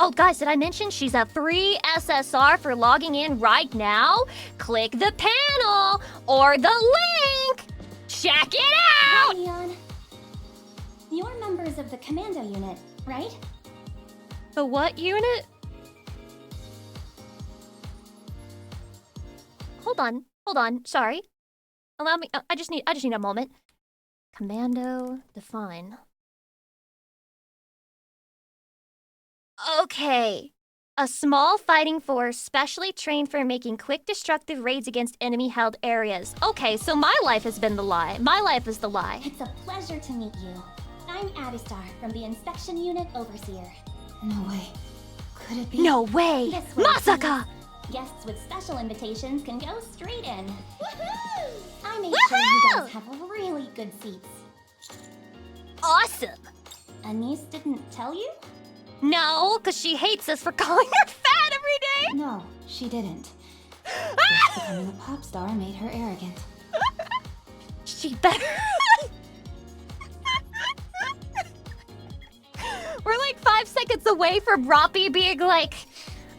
Oh, guys, did I mention she's a free SSR for logging in right now? Click the panel or the link. Check it out!
Leon. You're members of the commando unit, right?
The what unit? Hold on. Sorry. Allow me. I just need a moment. Commando define. Okay. A small fighting force specially trained for making quick destructive raids against enemy-held areas. Okay, so my life has been the lie. My life is the lie.
It's a pleasure to meet you. I'm Avastar from the Inspection Unit Overseer.
No way. Could it be?
No way!
This way,
Masaka!
please. Guests with special invitations can go straight in. Woohoo! I made
Woohoo!
sure you guys have really good seats.
Awesome!
Anise didn't tell you?
No, because she hates us for calling her fat every day!
No, she didn't. Just becoming a pop star made her arrogant.
She better. We're like 5 seconds away from Roppy being like,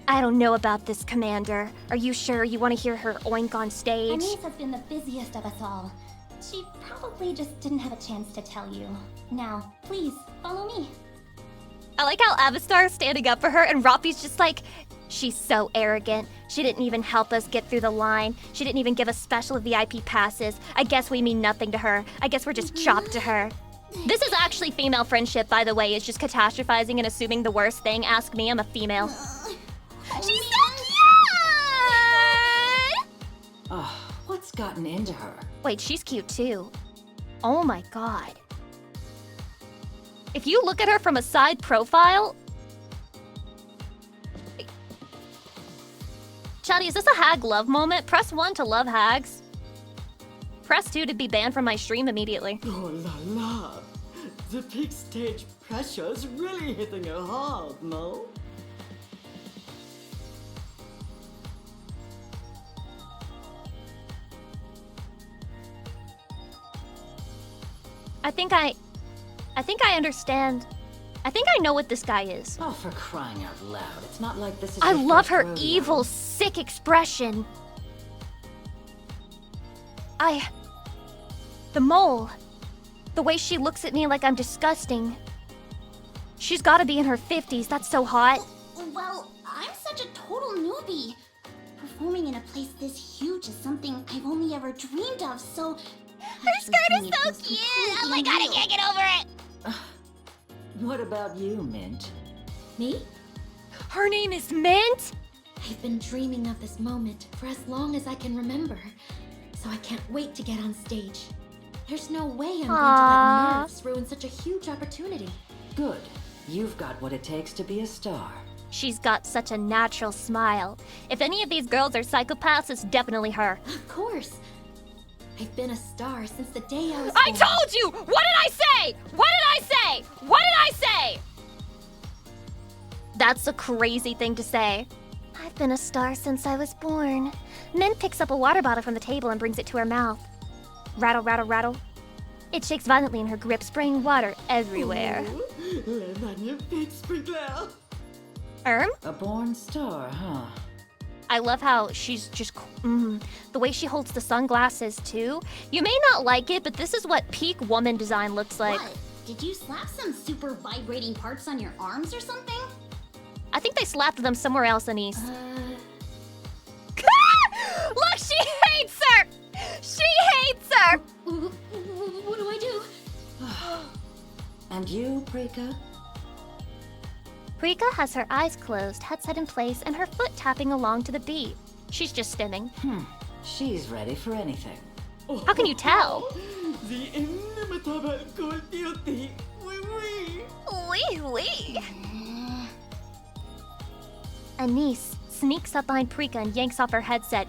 I don't know about this, Commander. Are you sure you want to hear her oink on stage?
Anise has been the busiest of us all. She probably just didn't have a chance to tell you. Now, please, follow me.
I like how Avastar is standing up for her and Roppy's just like, she's so arrogant. She didn't even help us get through the line. She didn't even give us special VIP passes. I guess we mean nothing to her. I guess we're just chopped to her. This is actually female friendship, by the way. It's just catastrophizing and assuming the worst thing. Ask me, I'm a female. She's so cute!
Oh, what's gotten into her?
Wait, she's cute too. Oh my god. If you look at her from a side profile... Chatty, is this a hag love moment? Press 1 to love hags. Press 2 to be banned from my stream immediately.
Oh la la. The big stage pressure's really hitting her hard, no?
I think I understand. I think I know what this guy is.
Oh, for crying out loud. It's not like this is
I
your
love
first
her
rodeo.
evil, sick expression. The mole. The way she looks at me like I'm disgusting. She's gotta be in her 50s. That's so hot.
Well, I'm such a total newbie. Performing in a place this huge is something I've only ever dreamed of, so...
Her skirt is so cute. Oh my god, I can't get over it.
What about you, Mint?
Me?
Her name is Mint?
I've been dreaming of this moment for as long as I can remember, so I can't wait to get on stage. There's no way I'm going to let nerves ruin such a huge opportunity.
Good. You've got what it takes to be a star.
She's got such a natural smile. If any of these girls are psychopaths, it's definitely her.
Of course. I've been a star since the day I was
I
born.
told you! What did I say? What did I say? What did I say? That's a crazy thing to say. I've been a star since I was born. Mint picks up a water bottle from the table and brings it to her mouth. Rattle, rattle, rattle. It shakes violently in her grip, spraying water everywhere.
Le magnifique sprinkler.
A born star, huh?
I love how she's just... the way she holds the sunglasses, too. You may not like it, but this is what peak woman design looks like.
What? Did you slap some super vibrating parts on your arms or something?
I think they slapped them somewhere else, Anise. Look, she hates her! She hates her!
What do I do?
And you, Prika?
Prika has her eyes closed, headset in place, and her foot tapping along to the beat. She's just stimming.
She's ready for anything.
How can you tell?
The inimitable cool beauty. Oui, oui.
Wee wee. Anise sneaks up behind Prika and yanks off her headset.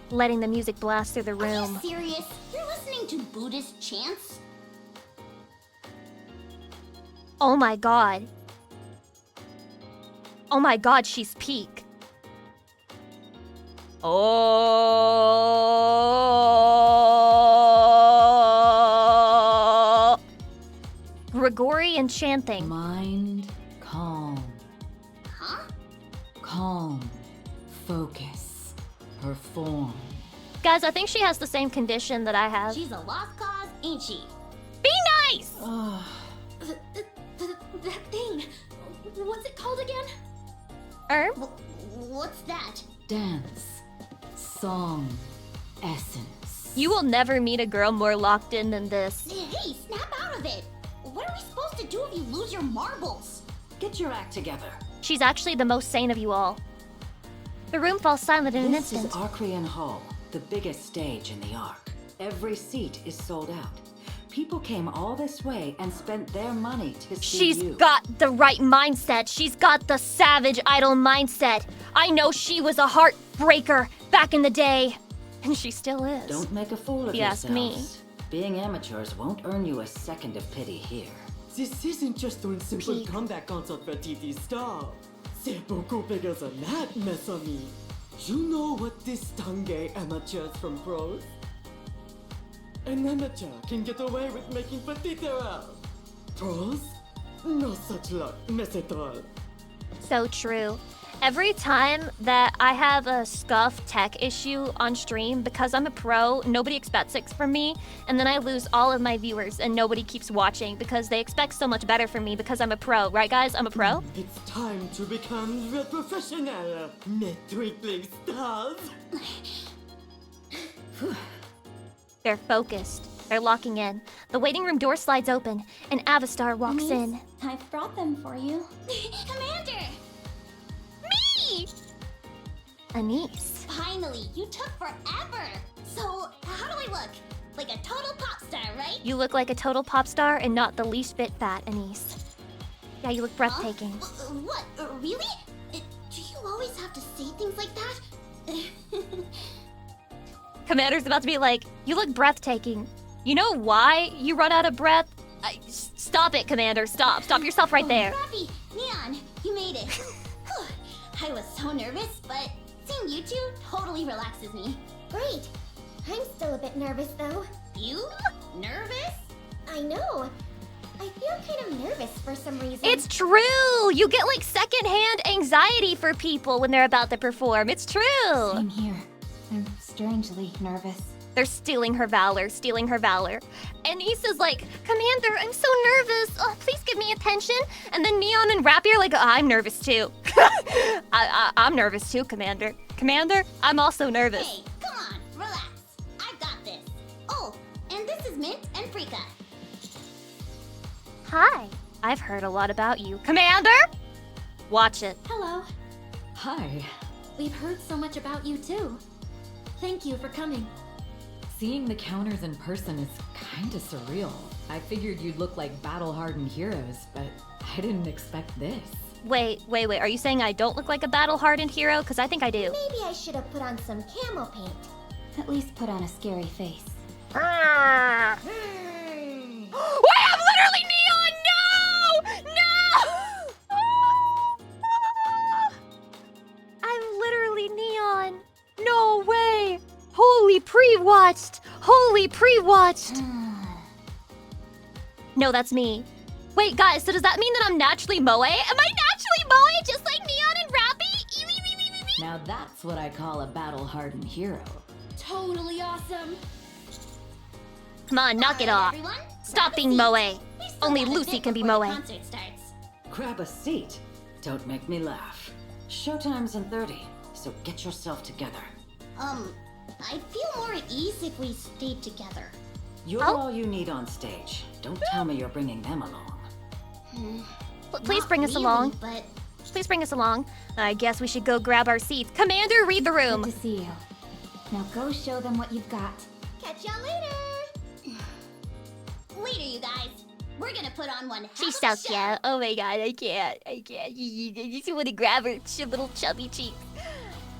letting the music blast through the
Are you
room.
serious? You're listening to Buddhist chants?
Oh my god. Oh my god, she's peak. Oh. Gregorian chanting.
Mind calm.
Huh?
Calm. Focus. Perform.
Guys, I think she has the same condition that I have.
She's a lost cause, ain't she?
Be nice!
That thing. What's it called again? What's that?
Dance. Song. Essence.
You will never meet a girl more locked in than this.
Hey, snap out of it! What are we supposed to do if you lose your marbles?
Get your act together.
She's actually the most sane of you all. The room falls silent in an
This
instant.
is Arcrian Hall, the biggest stage in the Ark. Every seat is sold out. People came all this way and spent their money to see
She's
you.
got the right mindset. She's got the savage idol mindset. I know she was a heartbreaker back in the day. And she still is.
Don't make a fool of
If you ask
yourselves.
me.
Being amateurs won't earn you a second of pity here.
This isn't just one simple
Peak.
comeback concert for TV star. C'est beaucoup bigger than that, mes amis. You know what distingue amateurs from pros? An amateur can get away with making petite erreurs. Pros? No such luck, mes étoiles.
So true. Every time that I have a scuff tech issue on stream, because I'm a pro, nobody expects it from me, and then I lose all of my viewers and nobody keeps watching because they expect so much better from me because I'm a pro. Right, guys? I'm a pro?
It's time to become real professional, mes twinkling stars.
They're focused. They're locking in. The waiting room door slides open, and Avastar walks in.
I've brought them for you. Commander!
Me! Anise.
Finally, you took forever. So, how do I look? Like a total pop star, right?
You look like a total pop star and not the least bit fat, Anise. Yeah, you look breathtaking.
What? Really? Do you always have to say things like that?
Commander's about to be like, you look breathtaking. You know why you run out of breath? Stop it, Commander. Stop. Stop yourself right there.
Rappy, Neon, you made it. Whew. I was so nervous, but seeing you two totally relaxes me.
Great. I'm still a bit nervous though.
You? Nervous?
I know. I feel kind of nervous for some reason.
It's true. You get like secondhand anxiety for people when they're about to perform. It's true.
Same here. I'm strangely nervous.
They're stealing her valor, stealing her valor. Anise is like, Commander, I'm so nervous. Oh, please give me attention. And then Neon and Rappy are like, oh, I'm nervous too. I'm nervous too, Commander. Commander, I'm also nervous.
Hey, come on, relax. I've got this. Oh, and this is Mint and Frika.
Hi. I've heard a lot about you. Commander? Watch it.
Hello.
Hi.
We've heard so much about you too. Thank you for coming.
Seeing the counters in person is kinda surreal. I figured you'd look like battle-hardened heroes, but I didn't expect this.
Wait. Are you saying I don't look like a battle-hardened hero? Because I think I do.
Maybe I should have put on some camo paint.
At least put on a scary face.
Wait, I'm literally Neon! No! I'm literally Neon. No way! Holy pre-watched! Holy pre-watched! No, that's me. Wait, guys, so does that mean that I'm naturally Moe? Am I naturally Moe just like Neon and Rappy?
Now that's what I call a battle-hardened hero.
Totally awesome.
Come on, knock it off.
Everyone,
Stop
grab a
being
seat.
Moe.
We still
Only
got a
Lucy
bit
can be
before the
Moe.
concert starts.
Grab a seat. Don't make me laugh. Showtime's in 30, so get yourself together.
I'd feel more at ease if we stayed together.
You're
Oh.
all you need on stage. Don't tell me you're bringing them along.
Please
Not
bring us
really,
along.
But
Please bring us along. I guess we should go grab our seats. Commander, read the room.
good to see you. Now go show them what you've got.
Catch y'all later.
Later, you guys. We're gonna put on one hell
She's
of
so
a show.
cute. Oh my god, I can't. I just want to grab her little chubby cheeks.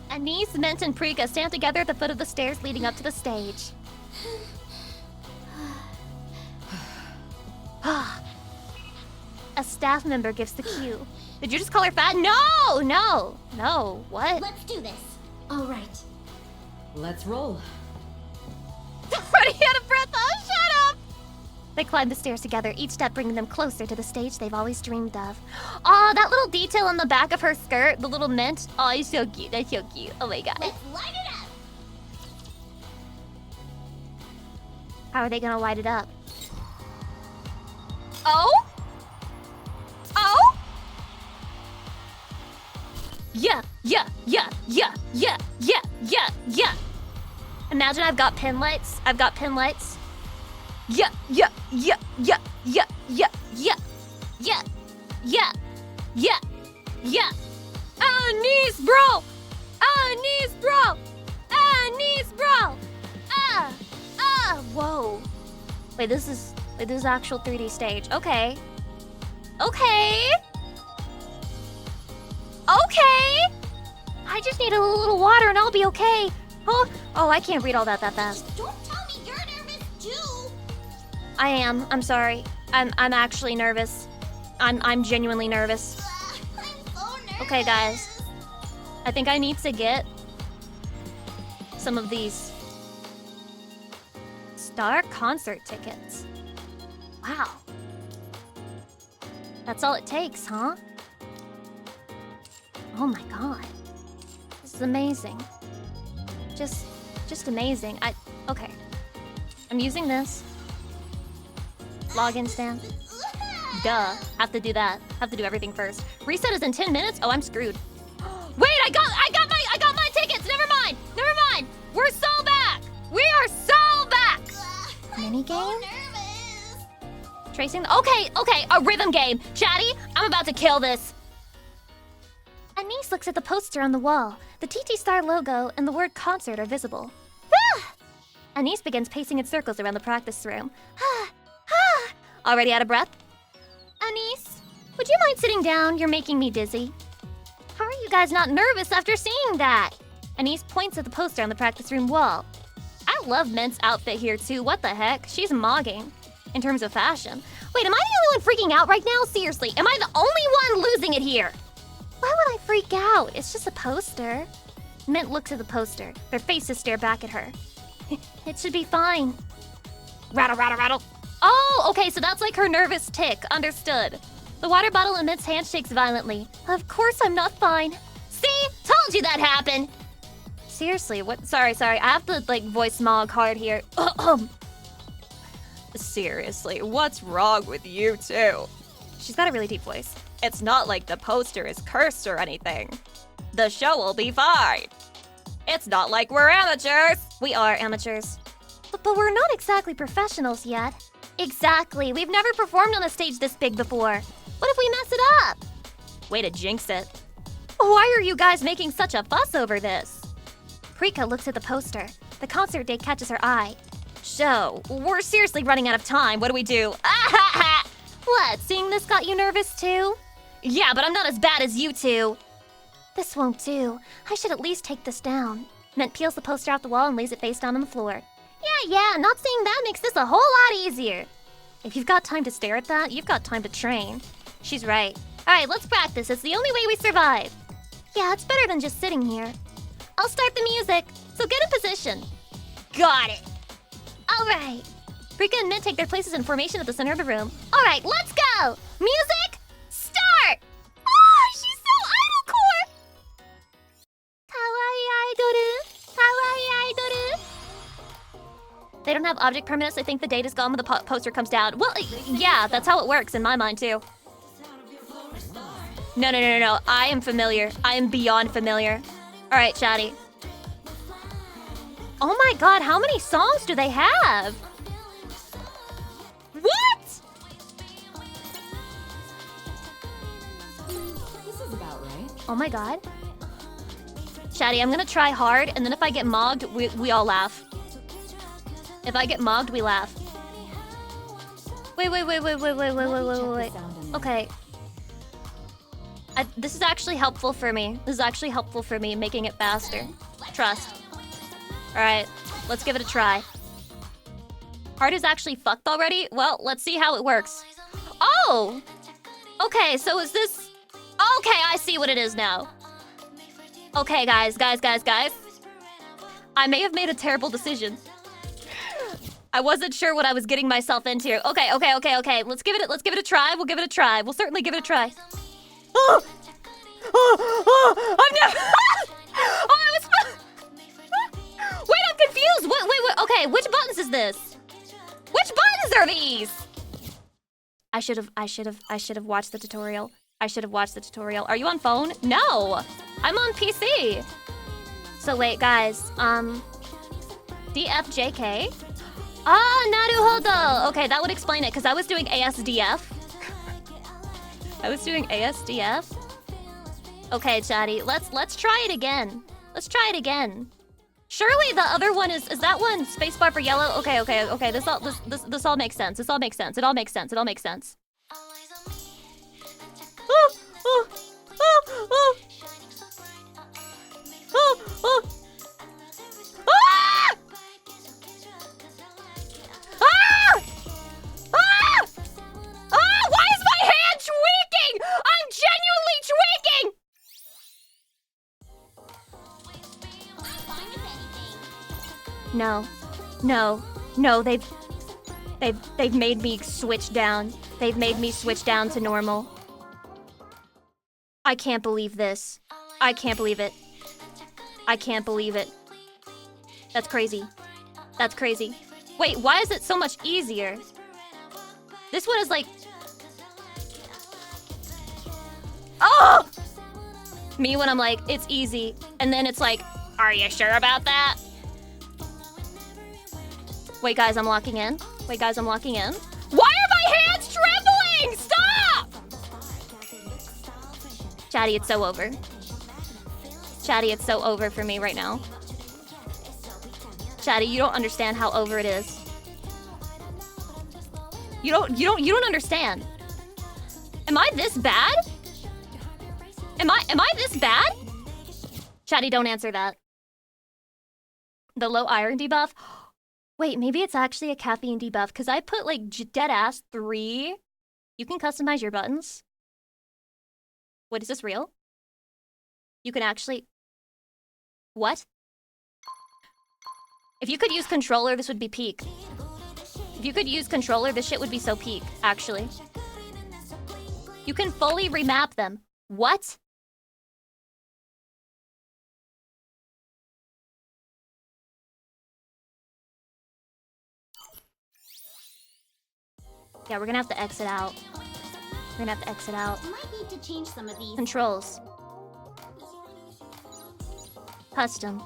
Anise, Mint, and Prika stand together at the foot of the stairs leading up to the stage. A staff member gives the cue. Did you just call her fat? No! No! No. What?
Let's do this.
All right.
Let's roll.
Already out of breath. Oh, shut up! They climb the stairs together, each step bringing them closer to the stage they've always dreamed of. Oh, that little detail on the back of her skirt, the little mint. Oh, it's so cute. That's so cute. Oh my god.
Let's light it up.
How are they gonna light it up? Oh? Oh? Yeah. Imagine I've got pin lights. Yeah. Anise, bro. Whoa. Wait, this is actual 3D stage. Okay. I just need a little water and I'll be okay. Huh? Oh, I can't read all that fast.
Don't tell me you're nervous too.
I am. I'm sorry. I'm actually nervous. I'm genuinely nervous.
I'm so nervous.
Okay, guys. I think I need to get some of these Star concert tickets. Wow. That's all it takes, huh? Oh my god. This is amazing. Just amazing. Okay. I'm using this. Login stand. Duh. Have to do that. Have to do everything first. Reset is in 10 minutes? Oh, I'm screwed. Wait, I got my tickets! Never mind! We're so back! We are so back! Mini game? Tracing okay, a rhythm game. Chatty, I'm about to kill this. Anise looks at the poster on the wall. The TT Star logo and the word concert are visible. Anise begins pacing in circles around the practice room. Already out of breath? Anise, would you mind sitting down? You're making me dizzy. How are you guys not nervous after seeing that? Anise points at the poster on the practice room wall. I love Mint's outfit here too. What the heck? She's mogging. In terms of fashion. Wait, am I the only one freaking out right now? Seriously, am I the only one losing it here? Why would I freak out? It's just a poster. Mint looks at the poster. Their faces stare back at her. It should be fine. Rattle. Oh, okay, so that's like her nervous tick. Understood. The water bottle in Mint's hand shakes violently. Of course I'm not fine. See? Told you that happened. Seriously, what? Sorry. I have to, voice Mog hard here. Seriously, what's wrong with you two? She's got a really deep voice. It's not like the poster is cursed or anything. The show will be fine. It's not like we're amateurs. We are amateurs. But we're not exactly professionals yet. Exactly. We've never performed on a stage this big before. What if we mess it up? Way to jinx it. Why are you guys making such a fuss over this? Prika looks at the poster. The concert date catches her eye. So, we're seriously running out of time. What do we do? What, seeing this got you nervous too? Yeah, but I'm not as bad as you two. This won't do. I should at least take this down. Mint peels the poster off the wall and lays it face down on the floor. Yeah, not seeing that makes this a whole lot easier. If you've got time to stare at that, you've got time to train. She's right. Alright, let's practice. It's the only way we survive. Yeah, it's better than just sitting here. I'll start the music, so get in position. Got it. Alright. Prika and Mint take their places in formation at the center of the room. Alright, let's go! Music, start! Oh, she's so idolcore! Kawaii idoru. They don't have object permanence. I think the date is gone when the poster comes down. Well, yeah, that's how it works in my mind too. No. I am familiar. I am beyond familiar. Alright, chatty. Oh my god, how many songs do they have? What?
This is about right.
Oh my god. Chatty, I'm gonna try hard, and then if I get mogged, we all laugh. If I get mogged, we laugh. Wait. Okay. This is actually helpful for me. This is actually helpful for me, making it faster. Trust. Alright, let's give it a try. Heart is actually fucked already? Well, let's see how it works. Oh! Okay, so is this... Okay, I see what it is now. Okay, guys. I may have made a terrible decision. I wasn't sure what I was getting myself into. Okay. Let's give it a try. We'll give it a try. We'll certainly give it a try. Oh! I've never... Oh, I was... Wait, I'm confused. Wait. Okay, which buttons is this? Which buttons are these? I should have watched the tutorial. Are you on phone? No, I'm on PC. So wait, guys. DFJK. Ah, naruhodo. Okay, that would explain it, because I was doing ASDF. Okay, chatty, let's try it again. Surely the other one is that one spacebar for yellow? Okay. This all makes sense. It all makes sense. Why is my hand tweaking? I'm genuinely tweaking. No, they've made me switch down. They've made me switch down to normal. I can't believe this. I can't believe it. That's crazy. Wait, why is it so much easier? This one is like... Oh! Me when I'm like, it's easy. And then it's like, are you sure about that? Wait, guys, I'm locking in. Why are my hands trembling? Stop! Chatty, it's so over for me right now. Chatty, you don't understand how over it is. You don't understand. Am I this bad? Am I this bad? Chatty, don't answer that. The low iron debuff? Wait, maybe it's actually a caffeine debuff, because I put, like, dead-ass 3. You can customize your buttons. Wait, is this real? You can actually... What? If you could use controller, this would be peak. If you could use controller, this shit would be so peak, actually. You can fully remap them. What? Yeah, we're gonna have to exit out.
Might need to change some of these.
Controls. Custom.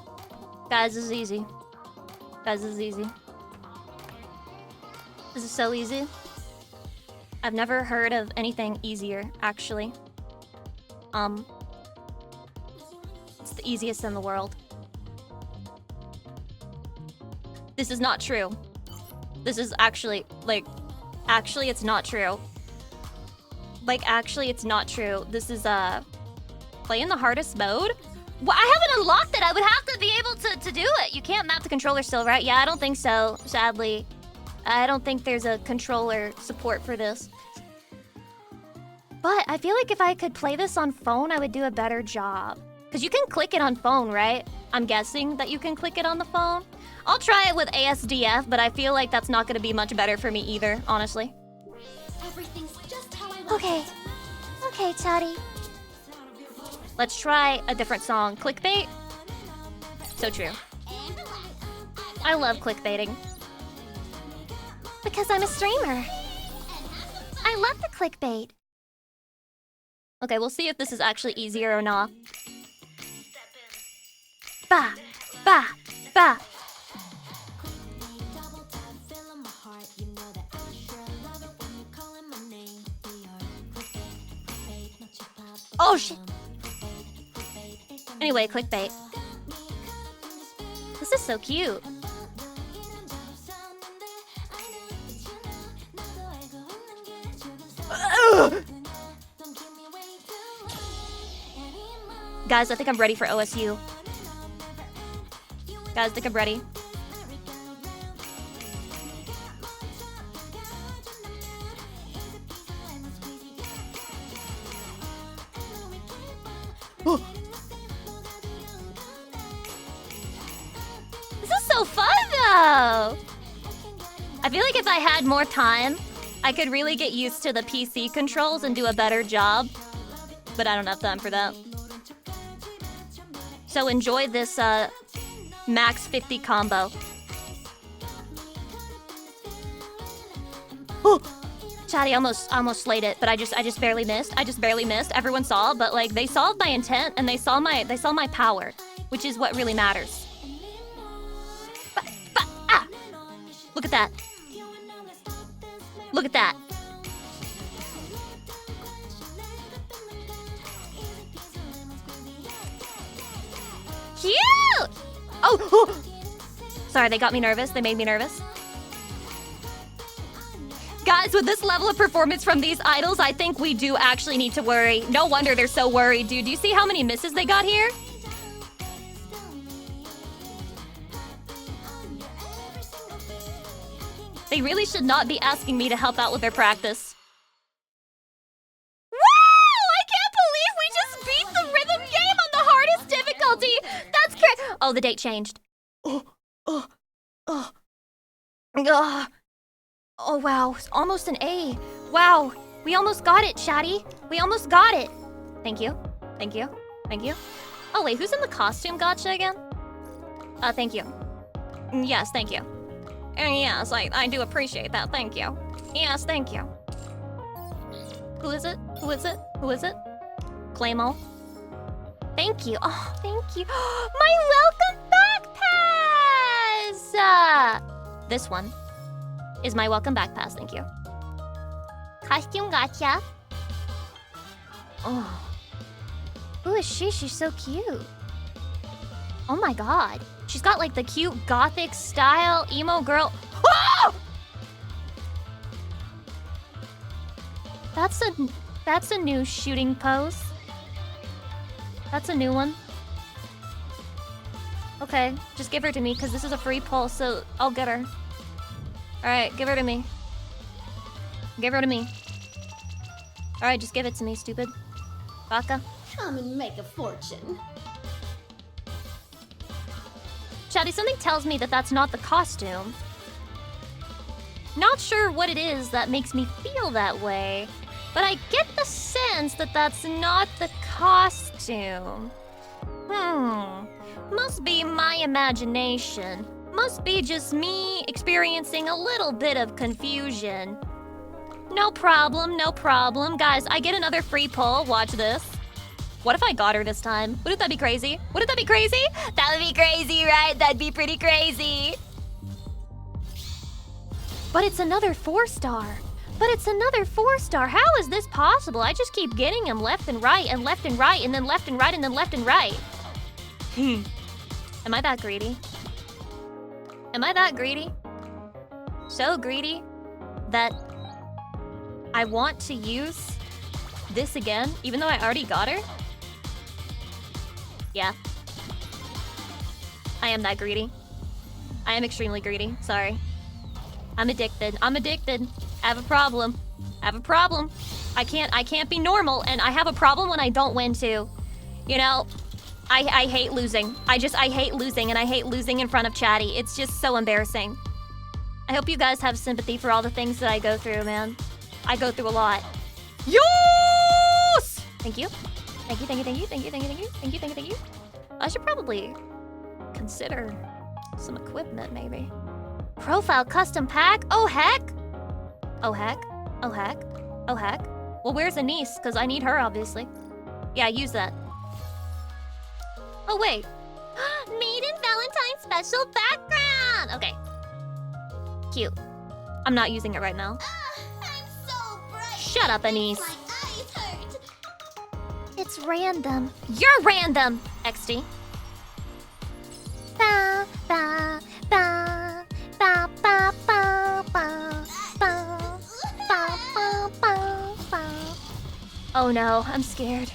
Guys, this is easy. This is so easy. I've never heard of anything easier, actually. It's the easiest in the world. This is not true. This is actually, like... Actually, it's not true. It's not true. This is, play in the hardest mode? Well, I haven't unlocked it. I would have to be able to do it. You can't map the controller still, right? Yeah, I don't think so, sadly. I don't think there's a controller support for this. But I feel like if I could play this on phone, I would do a better job. Because you can click it on phone, right? I'm guessing that you can click it on the phone. I'll try it with ASDF, but I feel like that's not going to be much better for me either, honestly.
Everything's just how I want.
Okay, Toddy. Let's try a different song. Clickbait? So true. I love clickbaiting. Because I'm a streamer. I love the clickbait. Okay, we'll see if this is actually easier or not. Ba! Ba! Ba! Oh shit! Anyway, clickbait. This is so cute. Guys, I think I'm ready for OSU. Guys, I think I'm ready. This is so fun, though! I feel like if I had more time, I could really get used to the PC controls and do a better job. But I don't have time for that. So enjoy this max 50 combo. Chatty almost slayed it, but I just barely missed. I just barely missed. Everyone saw, but like they saw my intent and they saw my power, which is what really matters. Ah! Look at that. Look at that. Cute! Oh! Sorry, they got me nervous. They made me nervous. Guys, with this level of performance from these idols, I think we do actually need to worry. No wonder they're so worried, dude. Do you see how many misses they got here? They really should not be asking me to help out with their practice. Wow! I can't believe we just beat the rhythm game on the hardest difficulty! That's crazy! Oh, the date changed. Oh, wow. It's almost an A. Wow. We almost got it, Chatty. We almost got it. Thank you. Thank you. Thank you. Oh, wait. Who's in the costume gotcha again? Thank you. Yes, thank you. Yes, I do appreciate that. Thank you. Yes, thank you. Who is it? Who is it? Who is it? Claymore. Thank you. Oh, thank you. My welcome back pass! This one is my welcome back pass. Thank you.
Costume gotcha.
Oh. Who is she? She's so cute. Oh my god. She's got like the cute gothic style emo girl. Oh! That's a new shooting pose. That's a new one. Okay, just give her to me because this is a free pull, so I'll get her. Alright, give her to me. Give her to me. Alright, just give it to me, stupid. Baka.
Come and make a fortune.
Chatty, something tells me that that's not the costume. Not sure what it is that makes me feel that way, but I get the sense that that's not the costume. Must be my imagination. Must be just me experiencing a little bit of confusion. No problem, no problem. Guys, I get another free pull. Watch this. What if I got her this time? Wouldn't that be crazy? Wouldn't that be crazy? That would be crazy, right? That'd be pretty crazy. But it's another 4-star. But it's another 4-star. How is this possible? I just keep getting them left and right and left and right and then left and right and then left and right. Am I that greedy? Am I that greedy? So greedy that I want to use this again, even though I already got her? Yeah. I am that greedy. I am extremely greedy. Sorry. I'm addicted. I'm addicted. I have a problem. I have a problem. I can't be normal, and I have a problem when I don't win too. You know, I hate losing. I hate losing, and I hate losing in front of Chatty. It's just so embarrassing. I hope you guys have sympathy for all the things that I go through, man. I go through a lot. Yes! Thank you. Thank you, thank you, thank you, thank you, thank you, thank you, thank you, thank you, thank you. I should probably consider some equipment, maybe. Profile custom pack? Oh, heck! Oh, heck. Oh, heck. Oh, heck. Well, where's Anise? Because I need her, obviously. Yeah, use that. Oh, wait.
Maiden Valentine special background!
Okay. Cute. I'm not using it right now.
I'm so bright.
Shut up, Anise.
My eyes hurt.
It's random. You're random, XD.
Ba, ba, ba, ba, ba, ba, ba, ba, ba, ba, ba, ba.
Oh no, I'm scared.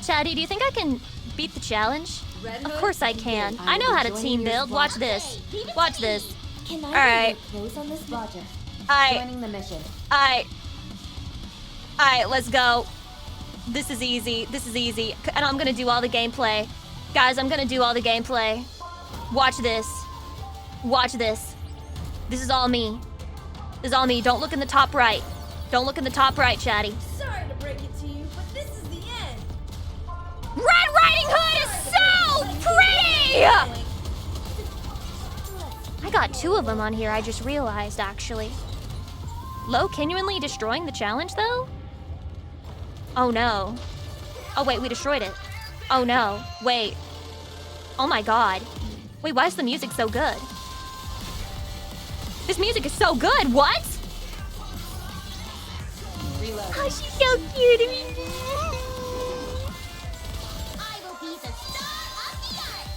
Chatty, do you think I can beat the challenge? Of course I can. I know how to team build. Watch this. Watch this.
Can I
Alright.
close on this Roger?
Alright.
Joining the mission.
Alright, let's go. This is easy. This is easy. And I'm gonna do all the gameplay. Guys, I'm gonna do all the gameplay. Watch this. Watch this. This is all me. This is all me. Don't look in the top right. Don't look in the top right, Chatty.
Sorry to break it to you, but this is the end.
Red Riding Hood is so pretty! I got 2 of them on here, I just realized, actually. Low genuinely destroying the challenge, though? Oh, no. Oh, wait, we destroyed it. Oh, no. Wait. Oh, my God. Wait, why is the music so good? This music is so good. What?
Oh, she's so cute.
I will be the star of the art.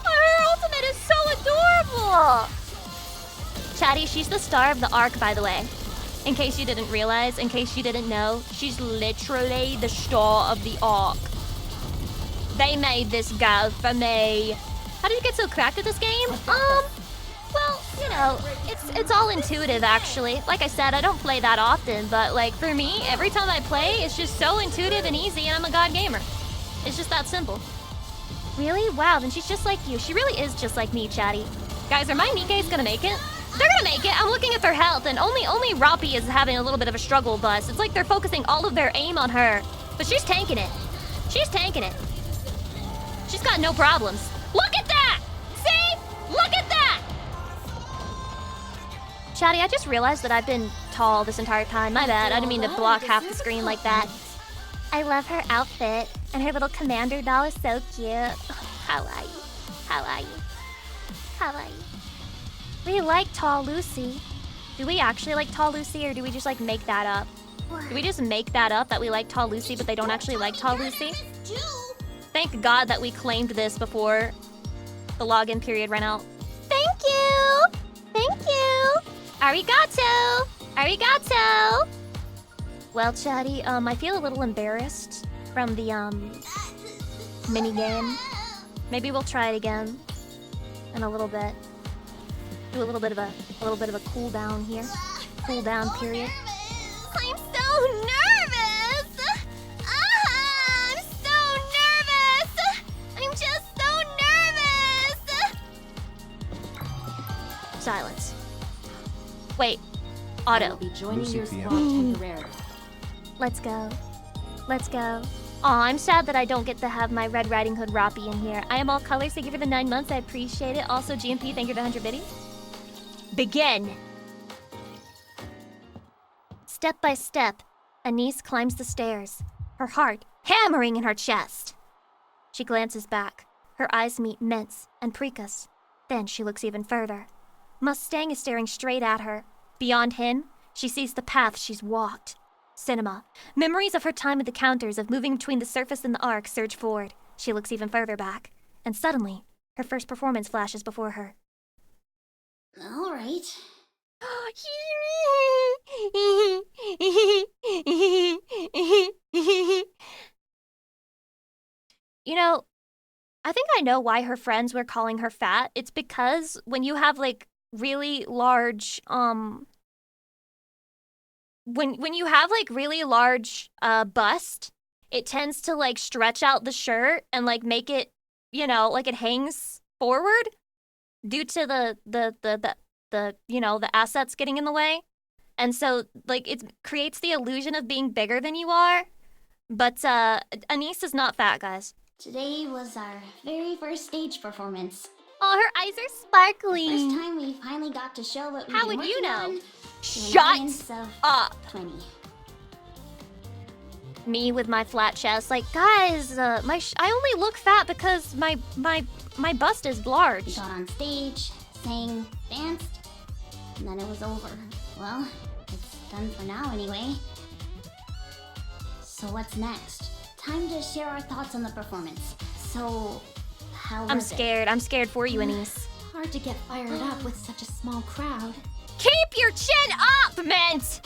Her ultimate is so adorable. Chatty, she's the star of the arc, by the way. In case you didn't realize, in case you didn't know, she's literally the star of the arc. They made this girl for me. How did you get so cracked at this game? Well, you know, it's all intuitive, actually. Like I said, I don't play that often, but like for me, every time I play, it's just so intuitive and easy, and I'm a god gamer. It's just that simple. Really? Wow, then she's just like you. She really is just like me, Chatty. Guys, are my NIKKEs gonna make it? They're gonna make it. I'm looking at their health, and only Roppy is having a little bit of a struggle bus. It's like they're focusing all of their aim on her, but she's tanking it. She's tanking it. She's got no problems. Look at that! See? Look at that! Chatty, I just realized that I've been tall this entire time. My bad. I didn't mean to block half the screen like that. I love her outfit, and her little commander doll is so cute. Kawaii. Kawaii. Kawaii. We like Tall Lucy. Do we actually like Tall Lucy, or do we just like make that up? Do we just make that up that we like Tall Lucy, but they don't actually like Tall Lucy? Thank God that we claimed this before the login period ran out.
Thank you. Thank you.
Arigato! Arigato! Well, Chatty, I feel a little embarrassed from the, mini game. Maybe we'll try it again in a little bit. Do a little bit of a cool down here. Cool down period.
I'm so nervous. I'm so nervous. I'm just so nervous.
Silence. Wait. Auto.
Be joining
Lucy
your
PM.
squad temporarily.
Let's go. Let's go. Aw, I'm sad that I don't get to have my Red Riding Hood Roppy in here. I am all colors. Thank you for the 9 months. I appreciate it. Also, GMP, thank you for the 100 biddies. Begin! Step by step, Anise climbs the stairs, her heart hammering in her chest. She glances back. Her eyes meet Mint's and Prika's. Then she looks even further. Mustang is staring straight at her. Beyond him, she sees the path she's walked. Cinema. Memories of her time at the counters, of moving between the surface and the arc, surge forward. She looks even further back. And suddenly, her first performance flashes before her.
All right.
You know, I think I know why her friends were calling her fat. It's because when you have like really large when you have like really large bust, it tends to like stretch out the shirt and like make it, you know, like it hangs forward due to the you know, the assets getting in the way. And so like it creates the illusion of being bigger than you are. But Anise is not fat, guys.
Today was our very first stage performance.
Oh, her eyes are sparkling.
First time we finally got to show what we've
How
been
would you
working
know?
on to an
Shut
audience of
up.
20.
Me with my flat chest, like, guys, I only look fat because my bust is large.
We got on stage, sang, danced, and then it was over. Well, it's done for now anyway. So what's next? Time to share our thoughts on the performance. So, how was
I'm
it?
scared. I'm scared for you, Anise.
Hard to get fired up with such a small crowd.
Keep your chin up, Mint!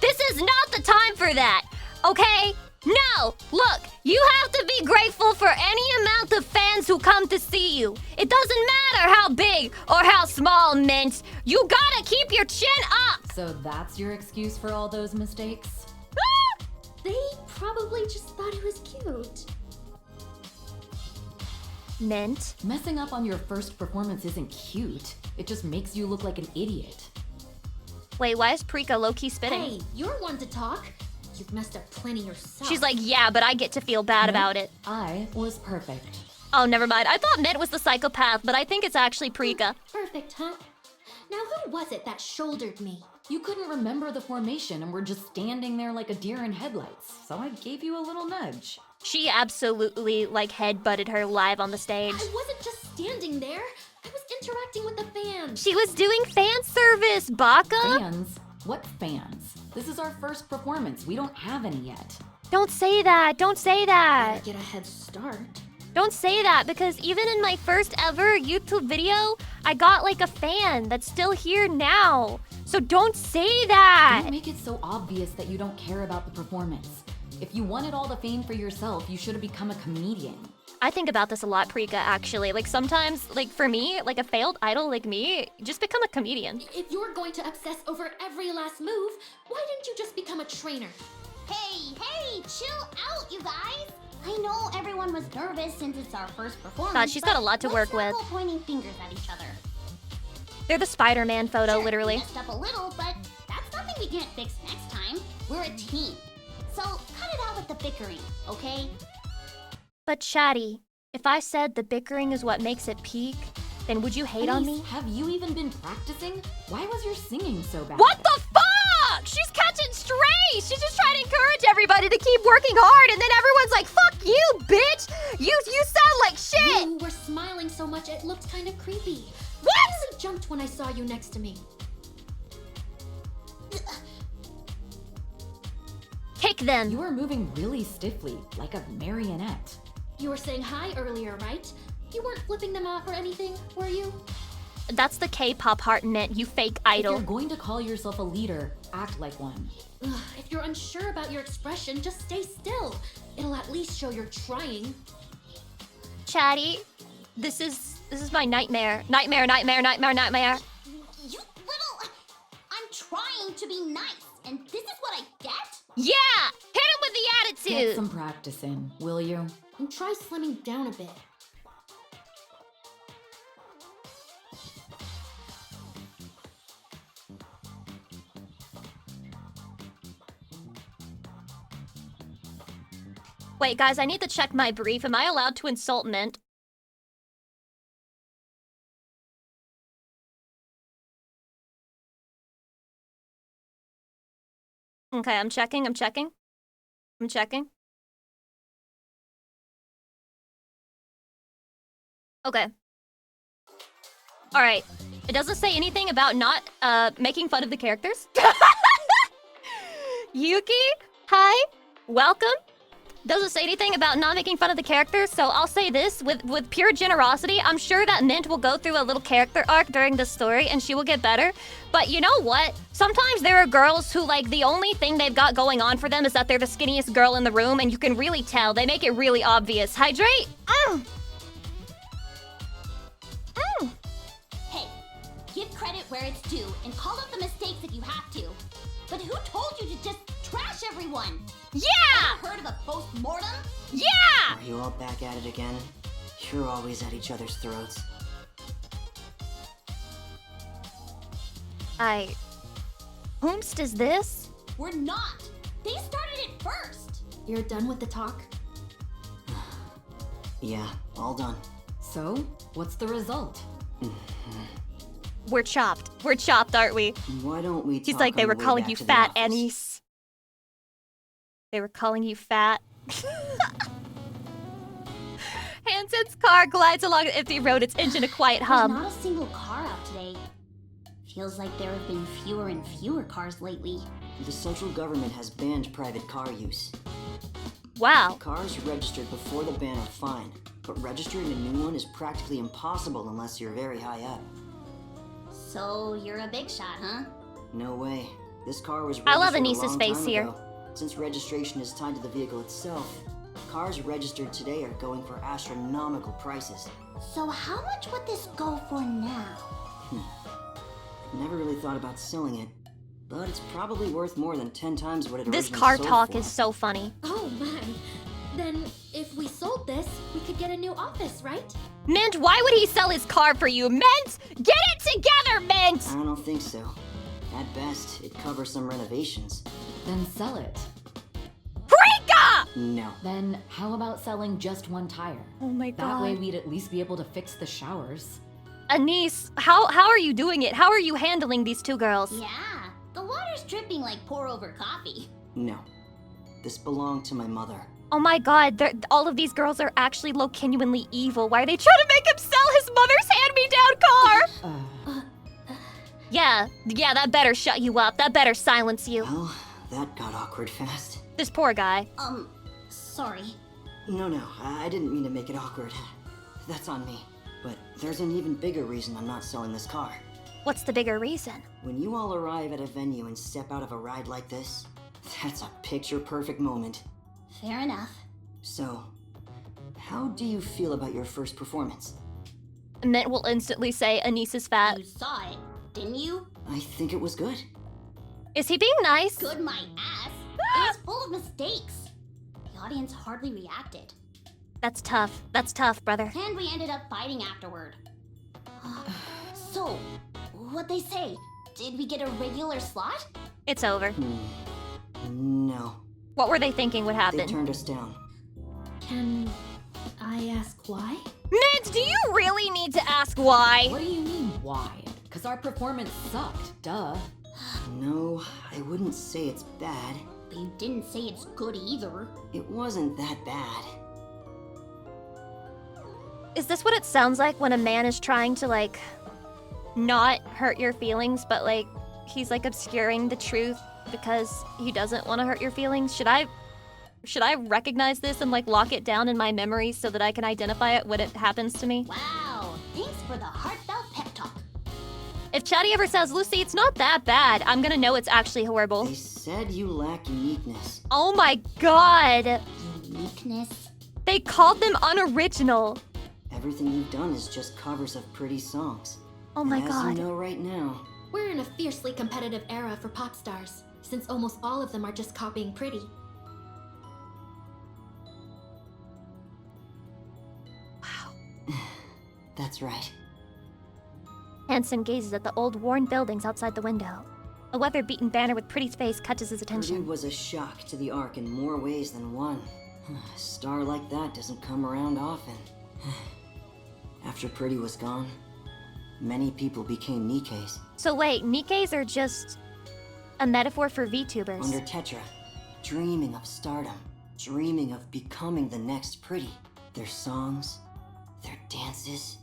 This is not the time for that, okay? No! Look, you have to be grateful for any amount of fans who come to see you. It doesn't matter how big or how small, Mint. You gotta keep your chin up!
So that's your excuse for all those mistakes?
They probably just thought it was cute.
Mint?
Messing up on your first performance isn't cute. It just makes you look like an idiot.
Wait, why is Prika low-key spitting?
Hey, you're one to talk. You've messed up plenty yourself.
She's like, yeah, but I get to feel bad about it.
I was perfect.
Oh, never mind. I thought Mint was the psychopath, but I think it's actually Prika.
Perfect, huh? Now who was it that shouldered me?
You couldn't remember the formation and were just standing there like a deer in headlights, so I gave you a little nudge.
She absolutely, like, head-butted her live on the stage.
I wasn't just standing there. I was interacting with the fans.
She was doing fan service, Baka!
Fans? What fans? This is our first performance. We don't have any yet.
Don't say that. Don't say that.
Gotta get a head start.
Don't say that, because even in my first ever YouTube video, I got like a fan that's still here now. So don't say that.
Don't make it so obvious that you don't care about the performance. If you wanted all the fame for yourself, you should have become a comedian.
I think about this a lot, Prika, actually. Like sometimes, like for me, like a failed idol like me, just become a comedian.
If you're going to obsess over every last move, why didn't you just become a trainer?
Hey, chill out, you guys. I know everyone was nervous since it's our first performance.
God, she's got a lot to work with.
Let's not go pointing fingers at each other.
They're the Spider-Man photo,
Sure,
literally.
We messed up a little, but that's nothing we can't fix next time. We're a team. So cut it out with the bickering, okay?
But Chatty, if I said the bickering is what makes it peak, then would you hate on me?
Have you even been practicing? Why was your singing so bad?
What the fuck? She's catching strays. She's just trying to encourage everybody to keep working hard, and then everyone's like, fuck you, bitch. You sound like shit.
You were smiling so much it looked kind of creepy.
What?
I really jumped when I saw you next to me.
Kick them.
You were moving really stiffly, like a marionette.
You were saying hi earlier, right? You weren't flipping them off or anything, were you?
That's the K-pop heart Mint, you fake idol.
If you're going to call yourself a leader, act like one.
Ugh, if you're unsure about your expression, just stay still. It'll at least show you're trying.
Chatty, this is my nightmare. Nightmare.
You little... I'm trying to be nice, and this is what I get?
Yeah! Hit him with the attitude!
Get some practice in, will you?
And try slimming down a bit.
Wait, guys, I need to check my brief. Am I allowed to insult Mint? Okay, I'm checking. Okay. Alright. It doesn't say anything about not, making fun of the characters. Yuki? Hi? Welcome? Doesn't say anything about not making fun of the characters, so I'll say this, with pure generosity, I'm sure that Mint will go through a little character arc during the story and she will get better. But you know what? Sometimes there are girls who, like, the only thing they've got going on for them is that they're the skinniest girl in the room, and you can really tell. They make it really obvious. Hydrate!
Hey, give credit where it's due and call out the mistakes if you have to. But who told you to just trash everyone?
Yeah!
Ever heard of a post-mortem?
Yeah!
Are you all back at it again? You're always at each other's throats.
Whomst is this?
We're not! They started it first!
You're done with the talk?
Yeah, all done.
So, what's the result?
We're chopped. We're chopped, aren't we?
Why don't we
He's
talk
like, they
on
were
the way
calling
back
you
to the
fat,
office?
Anise. They were calling you fat. Hansen's car glides along an empty road, its engine a quiet hum.
There's not a single car out today. Feels like there have been fewer and fewer cars lately.
The central government has banned private car use.
Wow.
Cars registered before the ban are fine, but registering a new one is practically impossible unless you're very high up.
So you're a big shot, huh?
No way. This car was
I love
registered a
Anisa's
long
face
time
here.
ago. Since registration is tied to the vehicle itself, cars registered today are going for astronomical prices.
So how much would this go for now?
Never really thought about selling it, but it's probably worth more than 10 times what it originally
This car
sold
talk
for.
is so funny.
Oh man. Then if we sold this, we could get a new office, right?
Mint, why would he sell his car for you? Mint! Get it together, Mint!
I don't think so. At best, it covers some renovations.
Then sell it.
Freaka!
No.
Then how about selling just one tire?
Oh my god.
That way we'd at least be able to fix the showers.
Anise, how are you doing it? How are you handling these two girls?
Yeah, the water's dripping like pour over coffee.
No. This belonged to my mother.
Oh my god, all of these girls are actually genuinely evil. Why are they trying to make him sell his mother's hand-me-down car? Yeah, that better shut you up. That better silence you.
Well, that got awkward fast.
This poor guy.
Sorry.
No, I didn't mean to make it awkward. That's on me. But there's an even bigger reason I'm not selling this car.
What's the bigger reason?
When you all arrive at a venue and step out of a ride like this, that's a picture-perfect moment.
Fair enough.
So, how do you feel about your first performance?
Mint will instantly say Anise is fat.
You saw it, didn't you?
I think it was good.
Is he being nice?
Good my ass. It was full of mistakes. The audience hardly reacted.
That's tough, brother.
And we ended up fighting afterward. So, what'd they say? Did we get a regular slot?
It's over.
No.
What were they thinking would happen?
They turned us down.
Can I ask why?
Mint, do you really need to ask why?
What do you mean, why? Because our performance sucked, duh.
No, I wouldn't say it's bad.
But you didn't say it's good either.
It wasn't that bad.
Is this what it sounds like when a man is trying to, like, not hurt your feelings, but, like, he's, like, obscuring the truth because he doesn't want to hurt your feelings? Should I recognize this and, like, lock it down in my memory so that I can identify it when it happens to me?
Wow, thanks for the heartfelt pep talk.
If Chatty ever says, Lucy, it's not that bad, I'm gonna know it's actually horrible.
They said you lack uniqueness.
Oh my god!
Uniqueness?
They called them unoriginal.
Everything you've done is just covers of pretty songs.
Oh my
As
god.
you know right now.
We're in a fiercely competitive era for pop stars, since almost all of them are just copying Pretty.
Wow.
That's right.
Hanson gazes at the old, worn buildings outside the window. A weather-beaten banner with Pretty's face catches his
Pretty
attention.
was a shock to the Ark in more ways than one. A star like that doesn't come around often. After Pretty was gone, many people became Nikkes.
So wait, Nikkes are just a metaphor for VTubers.
Under Tetra, dreaming of stardom, dreaming of becoming the next Pretty. Their songs, their dances,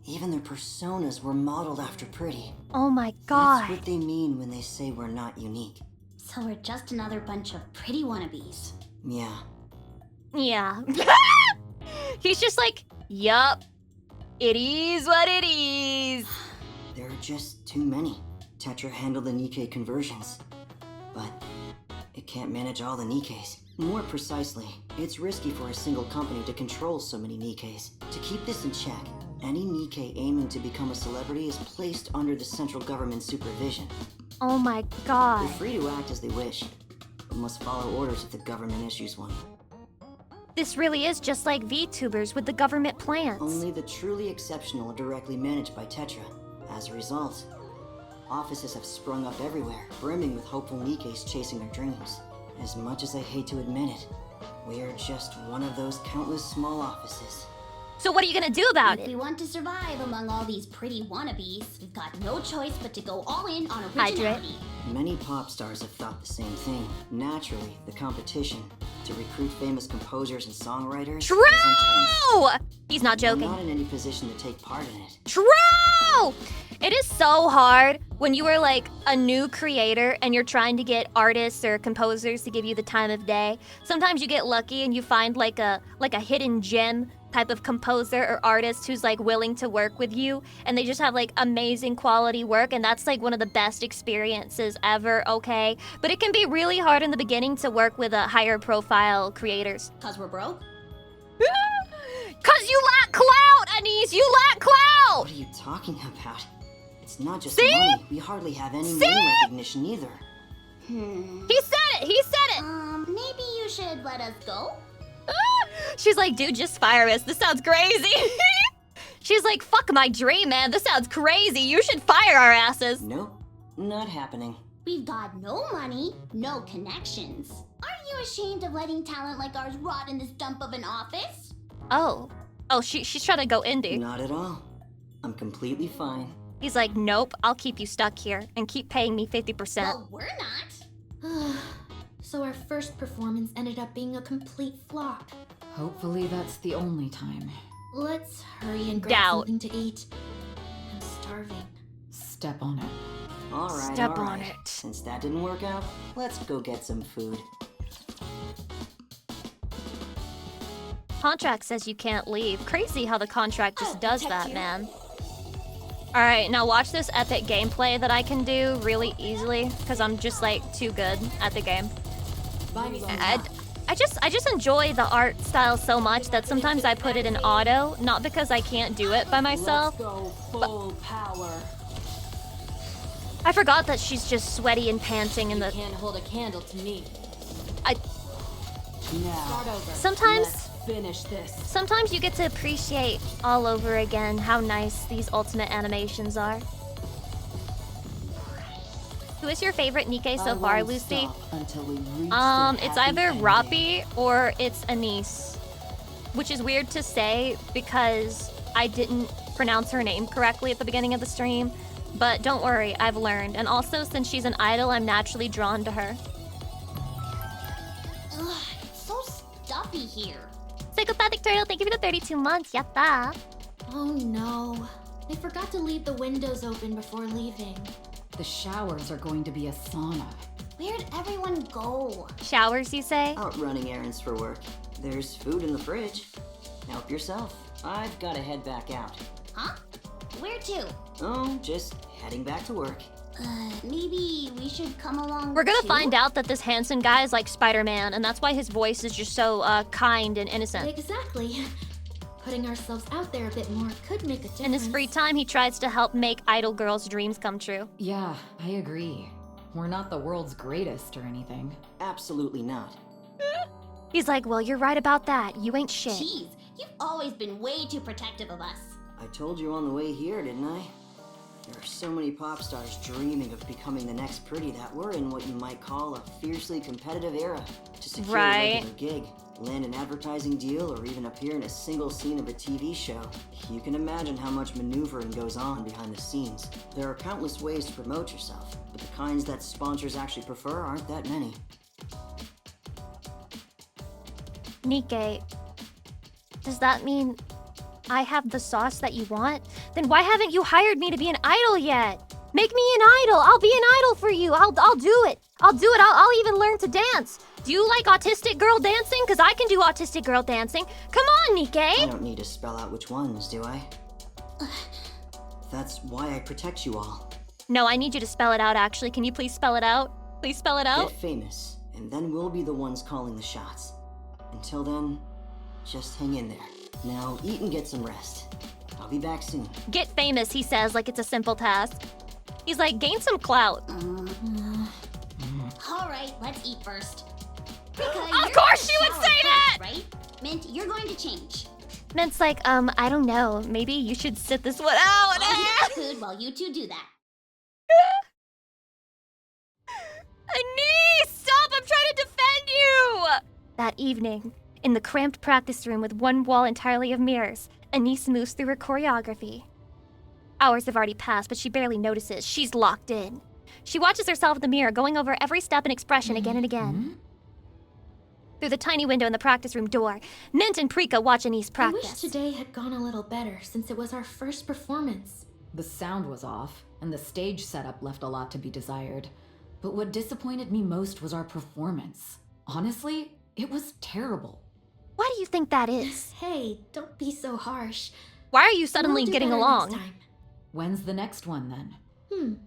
even their personas were modeled after Pretty.
Oh my god.
That's what they mean when they say we're not unique.
So we're just another bunch of pretty wannabes.
Yeah.
Yeah. He's just like, yup. It is what it is.
There are just too many. Tetra handled the Nikke conversions, but it can't manage all the Nikkes. More precisely, it's risky for a single company to control so many Nikkes. To keep this in check, any Nikke aiming to become a celebrity is placed under the central government's supervision.
Oh my god.
They're free to act as they wish, but must follow orders if the government issues one.
This really is just like VTubers with the government plans.
Only the truly exceptional are directly managed by Tetra. As a result, offices have sprung up everywhere, brimming with hopeful Nikkes chasing their dreams. As much as I hate to admit it, we are just one of those countless small offices.
So what are you gonna do about
If
it?
we want to survive among all these pretty wannabes, we've got no choice but to go all in on
Hydrate.
originality.
Many pop stars have thought the same thing. Naturally, the competition to recruit famous composers and songwriters is intense.
True! He's not joking.
I'm not in any position to take part in it.
True! It is so hard when you are like a new creator and you're trying to get artists or composers to give you the time of day. Sometimes you get lucky and you find like a hidden gem type of composer or artist who's like willing to work with you, and they just have like amazing quality work, and that's like one of the best experiences ever, okay? But it can be really hard in the beginning to work with higher profile creators.
Cause we're broke?
Cause you lack clout, Anise! You lack clout!
What are you talking about? It's not just
See?
money. We hardly have any
See?
name recognition either.
He said it! He said it!
Maybe you should let us go?
She's like, dude, just fire us. This sounds crazy. She's like, fuck my dream, man. This sounds crazy. You should fire our asses.
Nope, not happening.
We've got no money, no connections. Aren't you ashamed of letting talent like ours rot in this dump of an office?
Oh, she's trying to go indie.
Not at all. I'm completely fine.
He's like, nope, I'll keep you stuck here and keep paying me 50%.
Well, we're not.
So our first performance ended up being a complete flop.
Hopefully that's the only time.
Let's hurry and grab
Doubt.
something to eat. I'm starving.
Step on it.
Alright,
Step
alright.
on it.
Since that didn't work out, let's go get some food.
Contract says you can't leave. Crazy how the contract just does that, man. Alright, now watch this epic gameplay that I can do really easily, because I'm just like too good at the game. I just enjoy the art style so much that sometimes I put it in auto, not because I can't do it by myself.
Let's go full power.
I forgot that she's just sweaty and panting in the...
Can't hold a candle to me.
Start over.
Sometimes...
Let's finish this.
Sometimes you get to appreciate all over again how nice these ultimate animations are. Who is your favorite Nikke so far, Lucy?
Until we reach
It's either Rappi or it's Anise. Which is weird to say because I didn't pronounce her name correctly at the beginning of the stream. But don't worry, I've learned. And also, since she's an idol, I'm naturally drawn to her.
Ugh, it's so stuffy here.
Psychopathic Turtle, thank you for the 32 months, yatta.
Oh no. I forgot to leave the windows open before leaving.
The showers are going to be a sauna.
Where'd everyone go?
Showers, you say?
Out running errands for work. There's food in the fridge. Help yourself. I've gotta head back out.
Huh? Where to?
Oh, just heading back to work.
Maybe we should come along.
We're gonna
too?
find out that this Hanson guy is like Spider-Man, and that's why his voice is just so kind and innocent.
Exactly. Putting ourselves out there a bit more could make a difference.
In his free time, he tries to help make idol girls' dreams come true.
Yeah, I agree. We're not the world's greatest or anything.
Absolutely not.
He's like, well, you're right about that. You ain't shit.
Jeez, you've always been way too protective of us.
I told you on the way here, didn't I? There are so many pop stars dreaming of becoming the next pretty that we're in what you might call a fiercely competitive era. To secure a regular gig, land an advertising deal, or even appear in a single scene of a TV show. You can imagine how much maneuvering goes on behind the scenes. There are countless ways to promote yourself, but the kinds that sponsors actually prefer aren't that many.
Nikke, does that mean I have the sauce that you want? Then why haven't you hired me to be an idol yet? Make me an idol. I'll be an idol for you. I'll do it. I'll do it. I'll even learn to dance. Do you like autistic girl dancing? Because I can do autistic girl dancing. Come on, Nikke.
I don't need to spell out which ones, do I? That's why I protect you all.
No, I need you to spell it out, actually. Can you please spell it out? Please spell it out.
Get famous, and then we'll be the ones calling the shots. Until then, just hang in there. Now eat and get some rest. I'll be back soon.
Get famous, he says, like it's a simple task. He's like, gain some clout.
All right, let's eat first.
Of course she would say that!
Right? Mint, you're going to change.
Mint's like, I don't know. Maybe you should sit this one out.
I'll eat the food while you two do that.
Anise, stop! I'm trying to defend you! That evening, in the cramped practice room with one wall entirely of mirrors, Anise moves through her choreography. Hours have already passed, but she barely notices. She's locked in. She watches herself in the mirror, going over every step and expression again and again. Through the tiny window in the practice room door, Mint and Prika watch Anise
I
practice.
wish today had gone a little better since it was our first performance.
The sound was off, and the stage setup left a lot to be desired. But what disappointed me most was our performance. Honestly, it was terrible.
Why do you think that is?
Hey, don't be so harsh.
Why are you suddenly
We'll do
getting
better
along?
next time.
When's the next one then?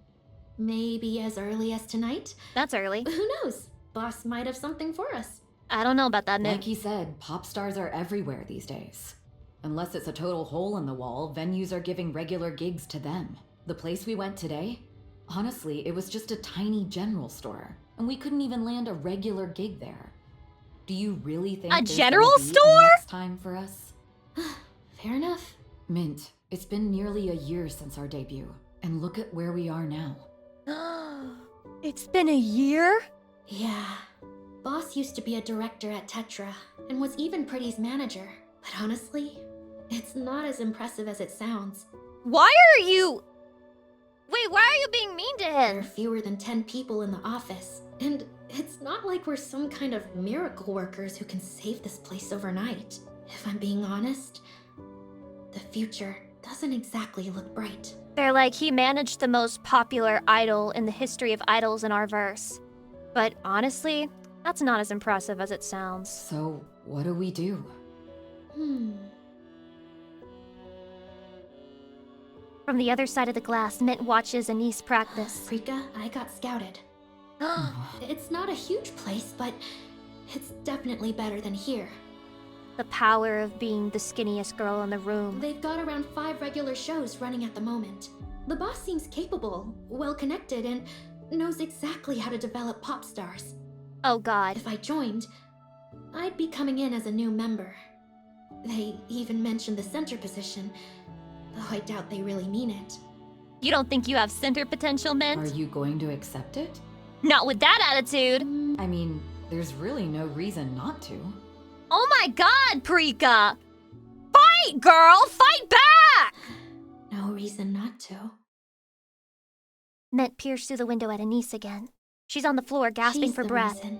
Maybe as early as tonight?
That's early.
Who knows? Boss might have something for us.
I don't know about that, Mint.
Like he said, pop stars are everywhere these days. Unless it's a total hole in the wall, venues are giving regular gigs to them. The place we went today? Honestly, it was just a tiny general store, and we couldn't even land a regular gig there. Do you really think
A
there's
general
gonna be a
store?
next time for us?
Fair enough.
Mint, it's been nearly a year since our debut, and look at where we are now.
It's been a year?
Yeah. Boss used to be a director at Tetra, and was even Pretty's manager. But honestly, it's not as impressive as it sounds.
Why are you... Wait, why are you being mean to
There are
him?
fewer than 10 people in the office, and it's not like we're some kind of miracle workers who can save this place overnight. If I'm being honest, the future doesn't exactly look bright.
They're like, he managed the most popular idol in the history of idols in our verse. But honestly, that's not as impressive as it sounds.
So, what do we do?
From the other side of the glass, Mint watches Anise practice.
Prika, I got scouted. It's not a huge place, but it's definitely better than here.
The power of being the skinniest girl in the room.
They've got around 5 regular shows running at the moment. The boss seems capable, well-connected, and knows exactly how to develop pop stars.
Oh god.
If I joined, I'd be coming in as a new member. They even mentioned the center position, though I doubt they really mean it.
You don't think you have center potential, Mint?
Are you going to accept it?
Not with that attitude!
I mean, there's really no reason not to.
Oh my god, Prika! Fight, girl! Fight back!
No reason not to.
Mint peers through the window at Anise again. She's on the floor, gasping
She's
for
the
breath.
reason.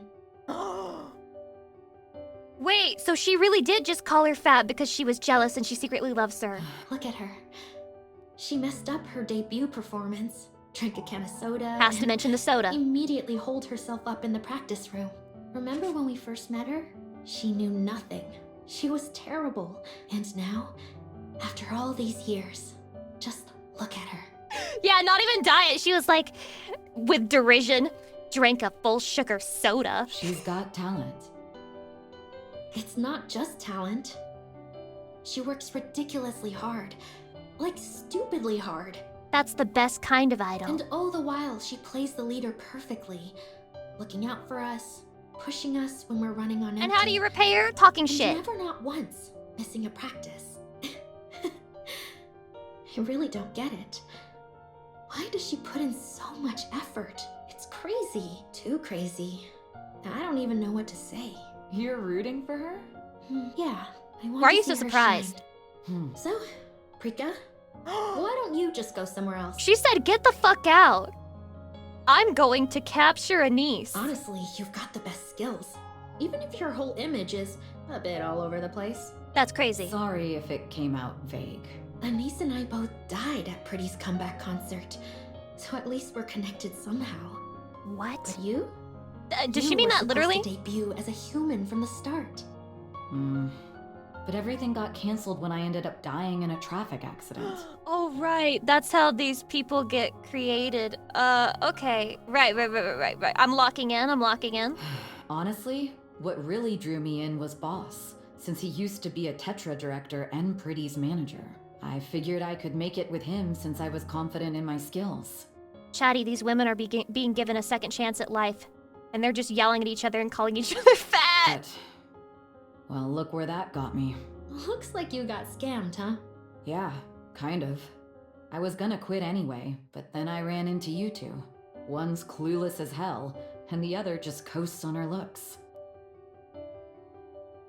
Wait, so she really did just call her fat because she was jealous and she secretly loves her.
Look at her. She messed up her debut performance, drank a can of soda,
Has to
and
mention the soda.
immediately holed herself up in the practice room. Remember when we first met her? She knew nothing. She was terrible. And now, after all these years, just look at her.
Yeah, not even diet. She was like, with derision, drank a full sugar soda.
She's got talent.
It's not just talent. She works ridiculously hard. Like stupidly hard.
That's the best kind of idol.
And all the while, she plays the leader perfectly. Looking out for us, pushing us when we're running on empty.
And how do you repay her? Talking
and
shit.
Never not once missing a practice. I really don't get it. Why does she put in so much effort? It's crazy. Too crazy. I don't even know what to say.
You're rooting for her?
Yeah, I want
Why are
to
you
see
so
her
surprised?
shine. So, Prika, why don't you just go somewhere else?
She said, get the fuck out. I'm going to capture Anise.
Honestly, you've got the best skills. Even if your whole image is a bit all over the place.
That's crazy.
Sorry if it came out vague.
Anise and I both died at Pretty's comeback concert, so at least we're connected somehow.
What?
But you?
Does
You
she mean
were
that literally?
supposed to debut as a human from the start.
But everything got canceled when I ended up dying in a traffic accident.
Oh, right. That's how these people get created. Okay. Right. I'm locking in.
Honestly, what really drew me in was Boss, since he used to be a Tetra director and Pretty's manager. I figured I could make it with him since I was confident in my skills.
Chatty, these women are being given a second chance at life. And they're just yelling at each other and calling each other fat.
Well, look where that got me.
Looks like you got scammed, huh?
Yeah, kind of. I was gonna quit anyway, but then I ran into you two. One's clueless as hell, and the other just coasts on her looks.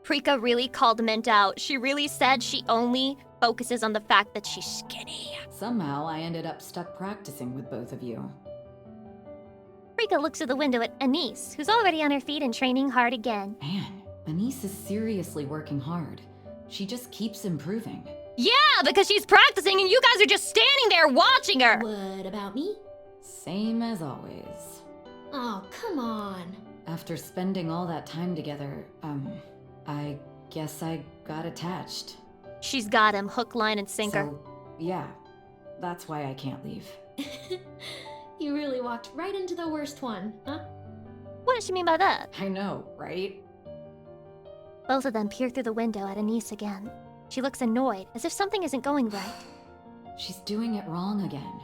Prika really called Mint out. She really said she only focuses on the fact that she's skinny.
Somehow I ended up stuck practicing with both of you.
Prika looks through the window at Anise, who's already on her feet and training hard again.
Man, Anise is seriously working hard. She just keeps improving.
Yeah, because she's practicing and you guys are just standing there watching her.
What about me?
Same as always.
Oh, come on.
After spending all that time together, I guess I got attached.
She's got him, hook, line, and sinker.
So, yeah, that's why I can't leave.
You really walked right into the worst one, huh?
What does she mean by that?
I know, right?
Both of them peer through the window at Anise again. She looks annoyed, as if something isn't going right.
She's doing it wrong again.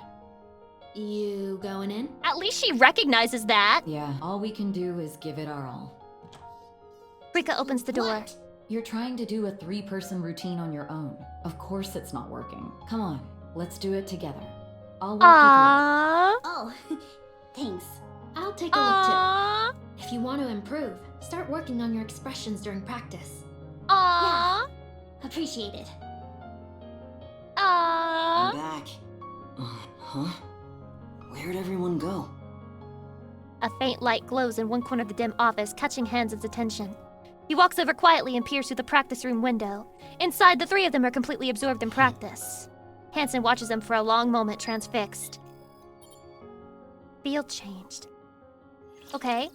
You going in?
At least she recognizes that.
Yeah, all we can do is give it our all.
Rika opens the door.
What?
You're trying to do a 3-person routine on your own. Of course it's not working. Come on, let's do it together. I'll walk
Aww.
Oh, thanks.
I'll take a look too. If you want to improve, start working on your expressions during practice.
Aww.
Appreciate it.
Aww.
I'm back. Huh? Where'd everyone go?
A faint light glows in one corner of the dim office, catching Hansen's attention. He walks over quietly and peers through the practice room window. Inside, the three of them are completely absorbed in practice. Hansen watches them for a long moment, transfixed. Field changed. Okay.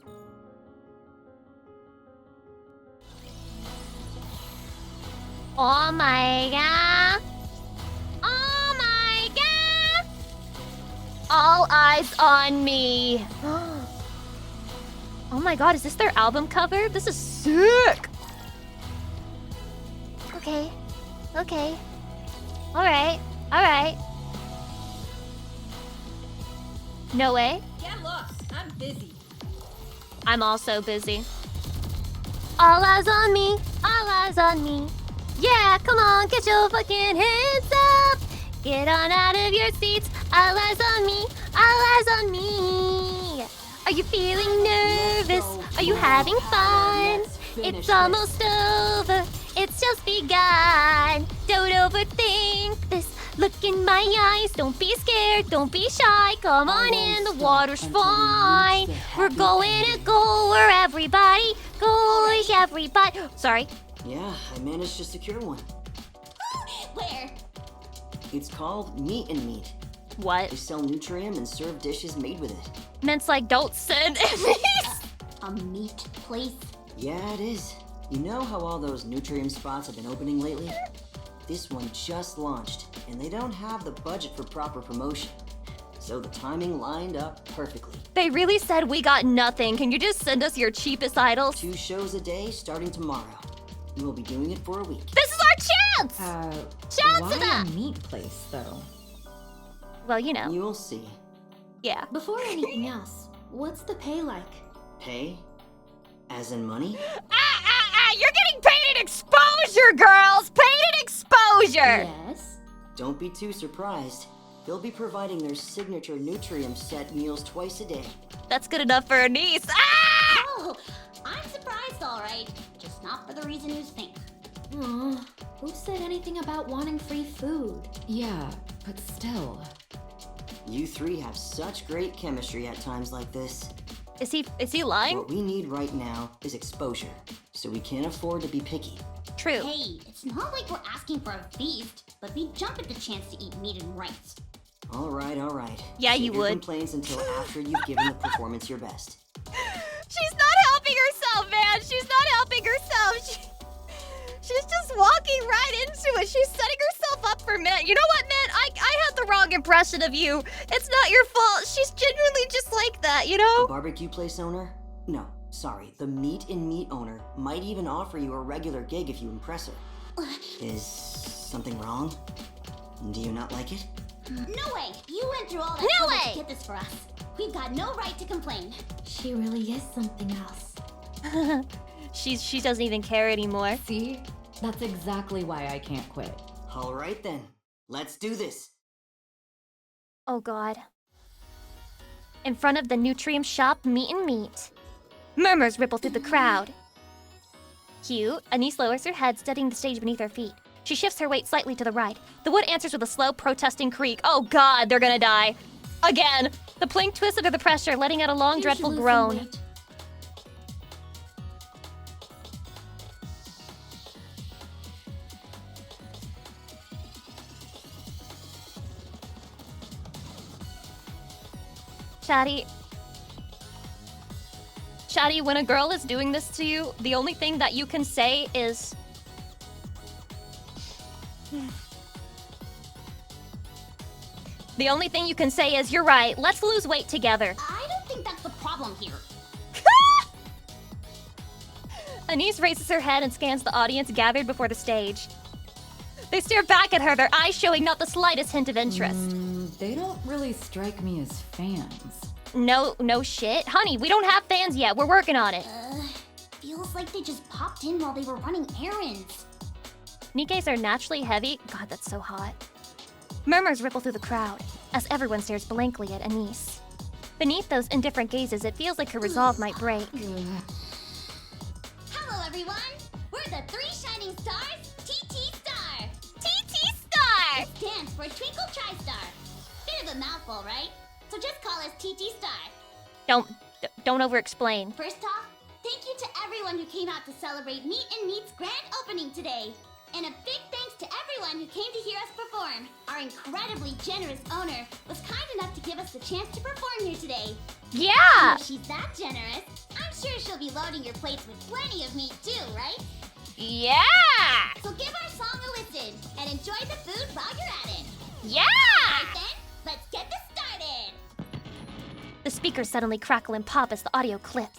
Oh my god! Oh my god! All eyes on me! Oh my god, is this their album cover? This is sick! Okay. Okay. Alright. Alright. No way.
Get lost. I'm busy.
I'm also busy. All eyes on me. All eyes on me. Yeah, come on, get your fucking hands up. Get on out of your seats. All eyes on me. All eyes on me. Are you feeling nervous? Are you having fun? It's almost over. It's just begun. Don't overthink this. Look in my eyes. Don't be scared. Don't be shy. Come on in. The water's fine. We're going to go where everybody goes. Everybody. Sorry.
Yeah, I managed to secure one.
Where?
It's called Meat and Meat.
What?
They sell Nutrium and serve dishes made with it.
Ment's like, don't send enemies.
A meat place?
Yeah, it is. You know how all those Nutrium spots have been opening lately? This one just launched, and they don't have the budget for proper promotion. So the timing lined up perfectly.
They really said we got nothing. Can you just send us your cheapest idols?
2 shows a day starting tomorrow. And we'll be doing it for a week.
This is our chance! Shout
why
to them!
a meat place, though?
Well, you know.
You'll see.
Yeah.
Before anything else, what's the pay like?
Pay? As in money?
You're getting paid in exposure, girls! Paid in exposure!
Yes?
Don't be too surprised. They'll be providing their signature Nutrium set meals twice a day.
That's good enough for a niece. Ah!
Oh, I'm surprised, all right. Just not for the reason you think.
Aw, who said anything about wanting free food?
Yeah, but still.
You 3 have such great chemistry at times like this.
Is he lying?
What we need right now is exposure, so we can't afford to be picky.
True.
Hey, it's not like we're asking for a feast, but we jump at the chance to eat meat and rice.
All right.
Yeah,
Save
you
your
would.
complaints until after you've given the performance your best.
She's not helping herself, man. She's not helping herself. She's just walking right into it. She's setting herself up for Mint. You know what, Mint? I had the wrong impression of you. It's not your fault. She's genuinely just like that, you know?
The barbecue place owner? No, sorry. The Meat and Meat owner might even offer you a regular gig if you impress her. Is something wrong? Do you not like it?
No way! You went through all that
No
trouble
way!
to get this for us. We've got no right to complain.
She really is something else.
She doesn't even care anymore.
See? That's exactly why I can't quit.
All right then. Let's do this.
Oh god. In front of the Nutrium shop, Meat and Meat. Murmurs ripple through the crowd. Cute. Anise lowers her head, studying the stage beneath her feet. She shifts her weight slightly to the right. The wood answers with a slow, protesting creak. Oh god, they're gonna die. Again. The plank twists under the pressure, letting out a long, dreadful groan. Shadi, when a girl is doing this to you, the only thing that you can say is... The only thing you can say is, you're right, let's lose weight together.
I don't think that's the problem here.
Anise raises her head and scans the audience gathered before the stage. They stare back at her, their eyes showing not the slightest hint of interest.
They don't really strike me as fans.
No shit. Honey, we don't have fans yet. We're working on it.
Feels like they just popped in while they were running errands.
Nikkes are naturally heavy. God, that's so hot. Murmurs ripple through the crowd as everyone stares blankly at Anise. Beneath those indifferent gazes, it feels like her resolve might break.
Hello, everyone. We're the Three Shining Stars, TT Star.
TT Star!
It stands for Twinkle Tri-Star. Bit of a mouthful, right? So just call us TT Star.
Don't over-explain.
First off, thank you to everyone who came out to celebrate Meet and Meet's grand opening today. And a big thanks to everyone who came to hear us perform. Our incredibly generous owner was kind enough to give us the chance to perform here today.
Yeah!
And if she's that generous, I'm sure she'll be loading your plates with plenty of meat too, right?
Yeah!
So give our song a listen and enjoy the food while you're at it.
Yeah!
Alright then, let's get this started!
The speakers suddenly crackle and pop as the audio clips.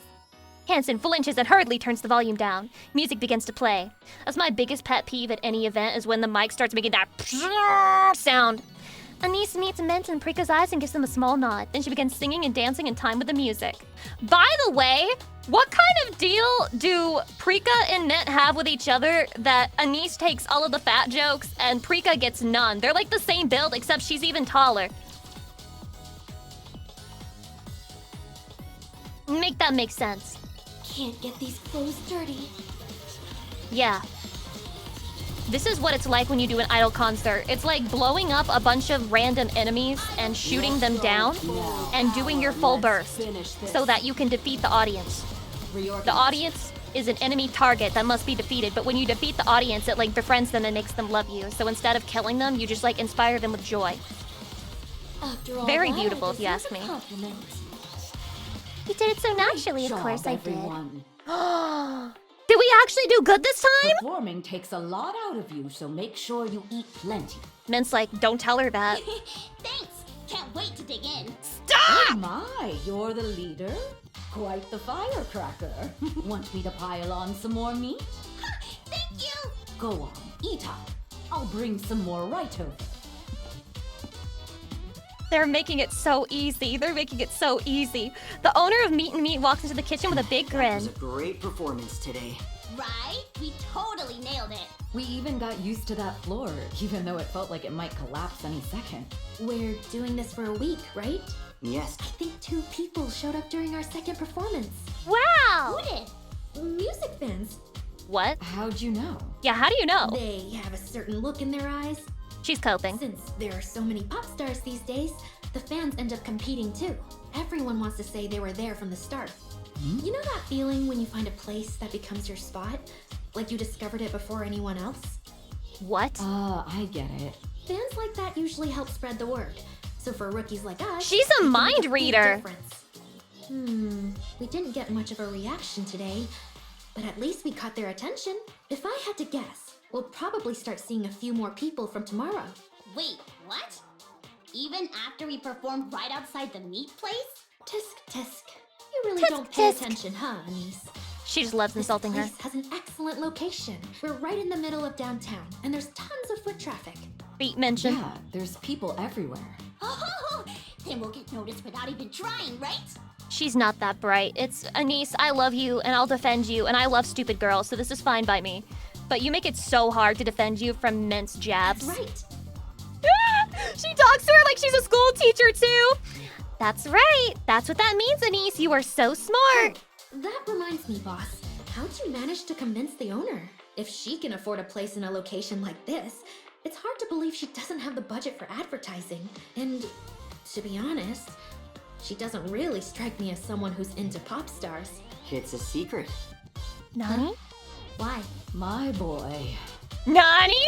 Hanson flinches and hurriedly turns the volume down. Music begins to play. That's my biggest pet peeve at any event, is when the mic starts making that sound. Anise meets Mint in Prika's eyes and gives them a small nod. Then she begins singing and dancing in time with the music. By the way, what kind of deal do Prika and Mint have with each other that Anise takes all of the fat jokes and Prika gets none? They're like the same build, except she's even taller. Make that make sense.
Can't get these clothes dirty.
Yeah. This is what it's like when you do an idol concert. It's like blowing up a bunch of random enemies and shooting them down and doing your full burst so that you can defeat the audience. The audience is an enemy target that must be defeated, but when you defeat the audience, it like befriends them and makes them love you. So instead of killing them, you just like inspire them with joy.
After all
Very
that,
beautiful,
I
if you ask me.
deserve a compliment.
You did it so naturally, of
Job,
course I
everyone.
Did we actually do good this time?
Performing takes a lot out of you, so make sure you eat plenty.
Mint's like, don't tell her that.
Thanks! Can't wait to dig in.
Oh my, you're the leader? Quite the firecracker. Want me to pile on some more meat?
Thank you!
Go on, eat up. I'll bring some more right over.
They're making it so easy. They're making it so easy. The owner of Meat and Meat walks into the kitchen with a big
It
grin.
was a great performance today.
Right? We totally nailed it.
We even got used to that floor, even though it felt like it might collapse any second.
We're doing this for a week, right?
Yes.
I think 2 people showed up during our second performance.
Wow!
Who did?
Music fans.
What?
How'd you know?
Yeah, how do you know?
They have a certain look in their eyes.
She's coping.
Since there are so many pop stars these days, the fans end up competing too. Everyone wants to say they were there from the start. You know that feeling when you find a place that becomes your spot? Like you discovered it before anyone else?
What?
I get it.
Fans like that usually help spread the word. So for rookies like us,
She's a
it can make
mind
big
reader.
difference. We didn't get much of a reaction today, but at least we caught their attention. If I had to guess, we'll probably start seeing a few more people from tomorrow.
Wait, what? Even after we performed right outside the meat place?
Tisk tisk. You really
Tisk,
don't pay
tisk.
attention, huh, Anise?
She just loves insulting her.
This place has an excellent location. We're right in the middle of downtown, and there's tons of foot traffic.
Beat mention.
Yeah, there's people everywhere.
Oh, then we'll get noticed without even trying, right?
She's not that bright. It's Anise, I love you and I'll defend you, and I love stupid girls, so this is fine by me. But you make it so hard to defend you from Mint's jabs.
That's right.
She talks to her like she's a school teacher too. That's right. That's what that means, Anise. You are so smart.
That reminds me, boss. How'd you manage to convince the owner? If she can afford a place in a location like this, it's hard to believe she doesn't have the budget for advertising. And to be honest, she doesn't really strike me as someone who's into pop stars.
It's a secret.
Nani?
Why?
My boy.
Nani?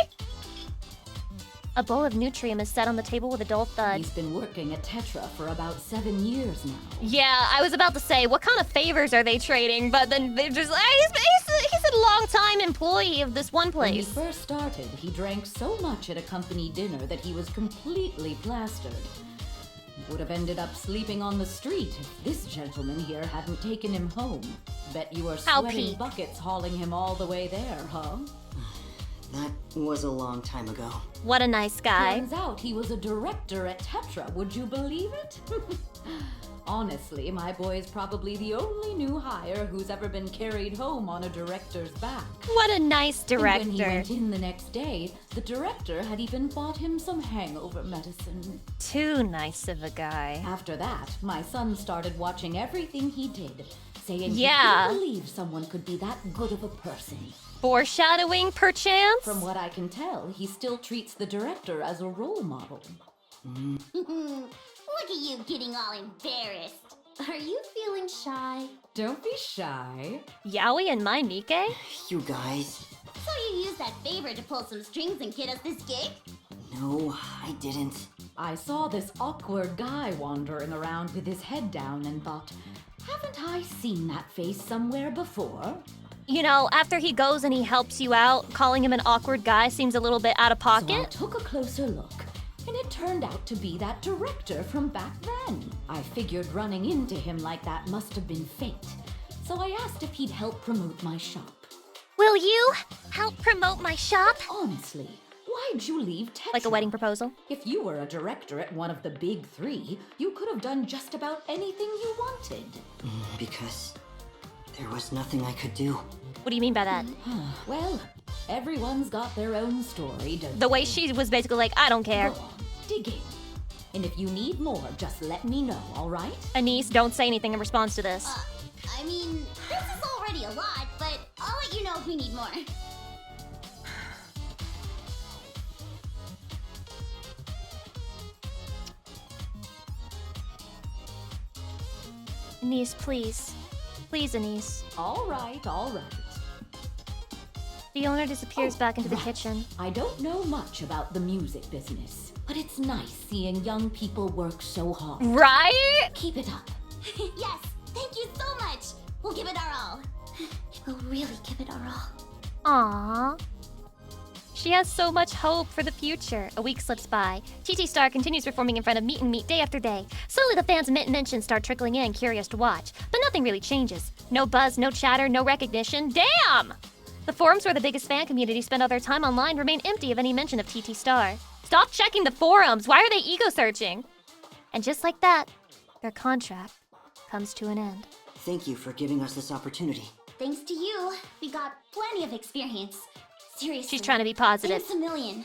A bowl of Nutrium is set on the table with a dull thud.
He's been working at Tetra for about 7 years now.
Yeah, I was about to say, what kind of favors are they trading? But then they're just, he's a long-time employee of this one
When he
place.
first started, he drank so much at a company dinner that he was completely plastered. Would have ended up sleeping on the street if this gentleman here hadn't taken him home. Bet you were
How
sweating
peak.
buckets hauling him all the way there, huh?
That was a long time ago.
What a nice guy.
Turns out he was a director at Tetra, would you believe it? Honestly, my boy is probably the only new hire who's ever been carried home on a director's back.
What a nice director.
And when he went in the next day, the director had even bought him some hangover medicine.
Too nice of a guy.
After that, my son started watching everything he did, saying
Yeah.
he couldn't believe someone could be that good of a person.
Foreshadowing, perchance?
From what I can tell, he still treats the director as a role model.
Look at you getting all embarrassed. Are you feeling shy?
Don't be shy.
Yaoi and my Nikke?
You guys.
So you used that favor to pull some strings and get us this gig?
No, I didn't.
I saw this awkward guy wandering around with his head down and thought, haven't I seen that face somewhere before?
You know, after he goes and he helps you out, calling him an awkward guy seems a little bit out of
So I
pocket.
took a closer look, and it turned out to be that director from back then. I figured running into him like that must have been fate, so I asked if he'd help promote my shop.
Will you help promote my shop?
Honestly, why'd you leave Tetra?
Like a wedding proposal?
If you were a director at one of the big three, you could have done just about anything you wanted.
Because there was nothing I could do.
What do you mean by that?
Well, everyone's got their own story, don't
The way
they?
she was basically like, I don't care.
Go on, dig in. And if you need more, just let me know, all right?
Anise, don't say anything in response to this.
I mean, this is already a lot, but I'll let you know if we need more.
Anise, please. Please, Anise.
All right.
The owner disappears back into the
right.
kitchen.
I don't know much about the music business, but it's nice seeing young people work so hard.
Right?
Keep it up.
Yes, thank you so much. We'll give it our all. We'll really give it our all.
Aww. She has so much hope for the future. A week slips by. TT Star continues performing in front of Meet and Meet day after day. Slowly the fans' mentions start trickling in, curious to watch. But nothing really changes. No buzz, no chatter, no recognition. Damn! The forums where the biggest fan community spend all their time online remain empty of any mention of TT Star. Stop checking the forums! Why are they ego searching? And just like that, their contract comes to an end.
Thank you for giving us this opportunity.
Thanks to you, we got plenty of experience. Seriously.
She's trying to be positive.
Thanks a million.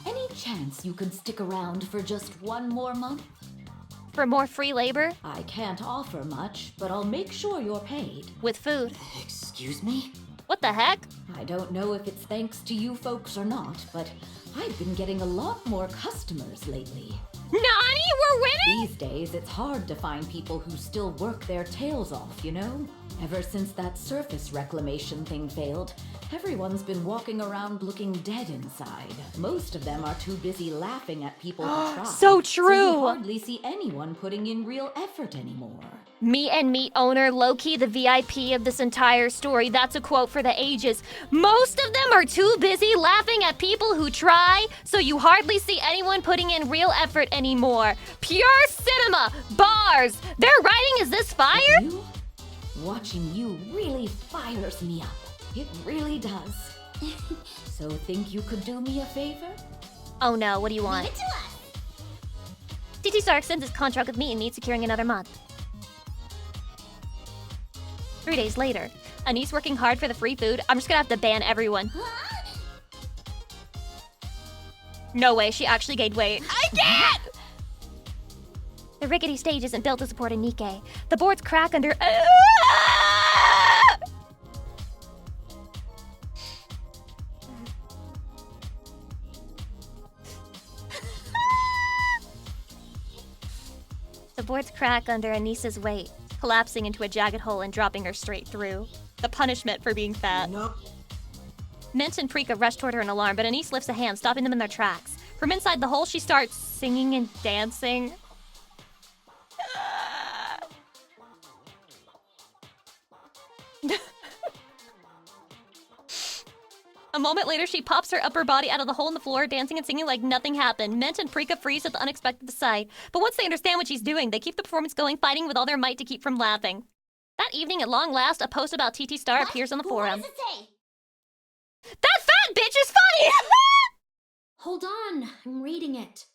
Any chance you could stick around for just one more month?
For more free labor?
I can't offer much, but I'll make sure you're paid.
With food.
Excuse me?
What the heck?
I don't know if it's thanks to you folks or not, but I've been getting a lot more customers lately.
Nani, we're winning?
These days, it's hard to find people who still work their tails off, you know? Ever since that surface reclamation thing failed, everyone's been walking around looking dead inside. Most of them are too busy laughing at people who try.
So true!
So you hardly see anyone putting in real effort anymore.
Meet and Meet owner, low-key the VIP of this entire story. That's a quote for the ages. Most of them are too busy laughing at people who try, so you hardly see anyone putting in real effort anymore. Pure cinema! Bars! Their writing is this fire?
You? Watching you really fires me up. It really does. So think you could do me a favor?
Oh no, what do you want?
Leave it to us.
TT Star extends his contract with Meet and Meet, securing another month. 3 days later, Anise working hard for the free food. I'm just gonna have to ban everyone.
Huh?
No way, she actually gained weight. I can't! The rickety stage isn't built to support a NIKKE. The boards crack under... The boards crack under Anisa's weight, collapsing into a jagged hole and dropping her straight through. The punishment for being fat.
Nope.
Mint and Prika rush toward her in alarm, but Anise lifts a hand, stopping them in their tracks. From inside the hole, she starts singing and dancing. A moment later, she pops her upper body out of the hole in the floor, dancing and singing like nothing happened. Mint and Prika freeze at the unexpected sight. But once they understand what she's doing, they keep the performance going, fighting with all their might to keep from laughing. That evening, at long last, a post about TT Star appears on the forum.
What does it say?
That fat bitch is funny!
Hold on, I'm reading it.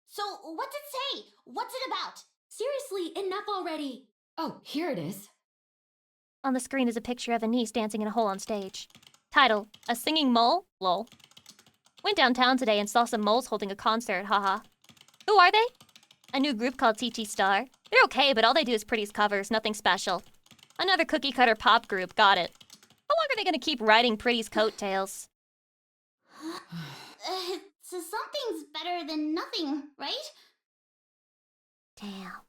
So, what's it say? What's it about?
Seriously, enough already.
Oh, here it is.
On the screen is a picture of Anise dancing in a hole on stage. Title, A Singing Mole? Lol. Went downtown today and saw some moles holding a concert, haha. Who are they? A new group called TT Star. They're okay, but all they do is Pretty's covers, nothing special. Another cookie-cutter pop group, got it. How long are they gonna keep riding Pretty's coattails?
Something's better than nothing, right?
Damn.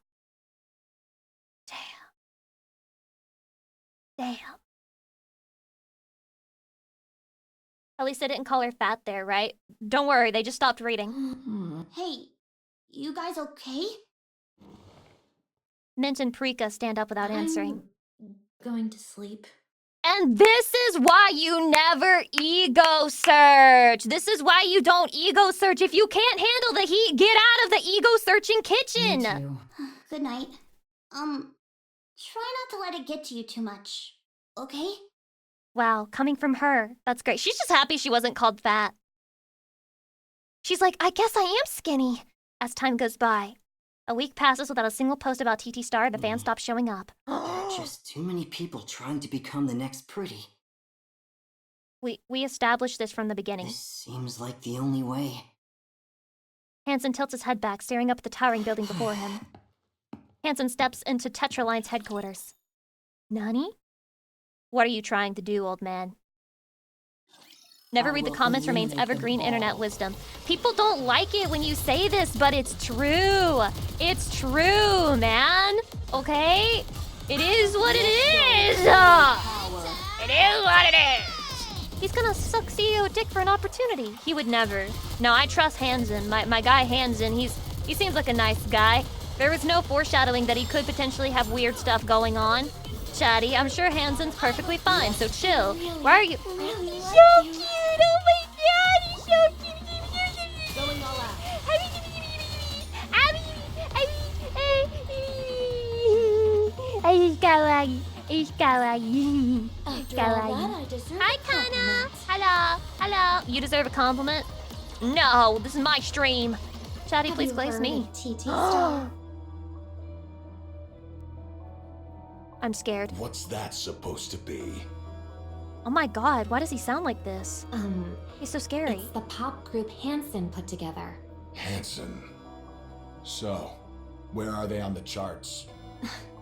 At least I didn't call her fat there, right? Don't worry, they just stopped reading.
Hey, you guys okay?
Mint and Prika stand up without answering.
I'm going to sleep.
And this is why you never ego search. This is why you don't ego search. If you can't handle the heat, get out of the ego searching kitchen.
Me too.
Good night. Try not to let it get to you too much, okay?
Wow, coming from her. That's great. She's just happy she wasn't called fat. She's like, I guess I am skinny. As time goes by. A week passes without a single post about TT Star. The fans stop showing up.
There are just too many people trying to become the next Pretty.
We established this from the beginning.
This seems like the only way.
Hansen tilts his head back, staring up at the towering building before him. Hansen steps into Tetraline's headquarters. Nani? What are you trying to do, old man? Never read the comments remains evergreen internet wisdom. People don't like it when you say this, but it's true. It's true, man. Okay? It is what it is. It is what it is. He's gonna suck CEO dick for an opportunity. He would never. No, I trust Hansen. My guy Hansen, he seems like a nice guy. There was no foreshadowing that he could potentially have weird stuff going on. Chatty, I'm sure Hansen's perfectly fine, so chill. Why are you...
Really
so cute! Oh my god, he's so cute!
Going all out.
He's kawaii.
After all that, I deserve
Hi,
a
Kana.
compliment.
Hello. You deserve a compliment? No, this is my stream. Chatty,
Have
please
you
place
heard
me.
of TT Star?
I'm scared.
What's that supposed to be?
Oh my god, why does he sound like this? He's so scary.
It's the pop group Hansen put together.
Hansen. So, where are they on the charts?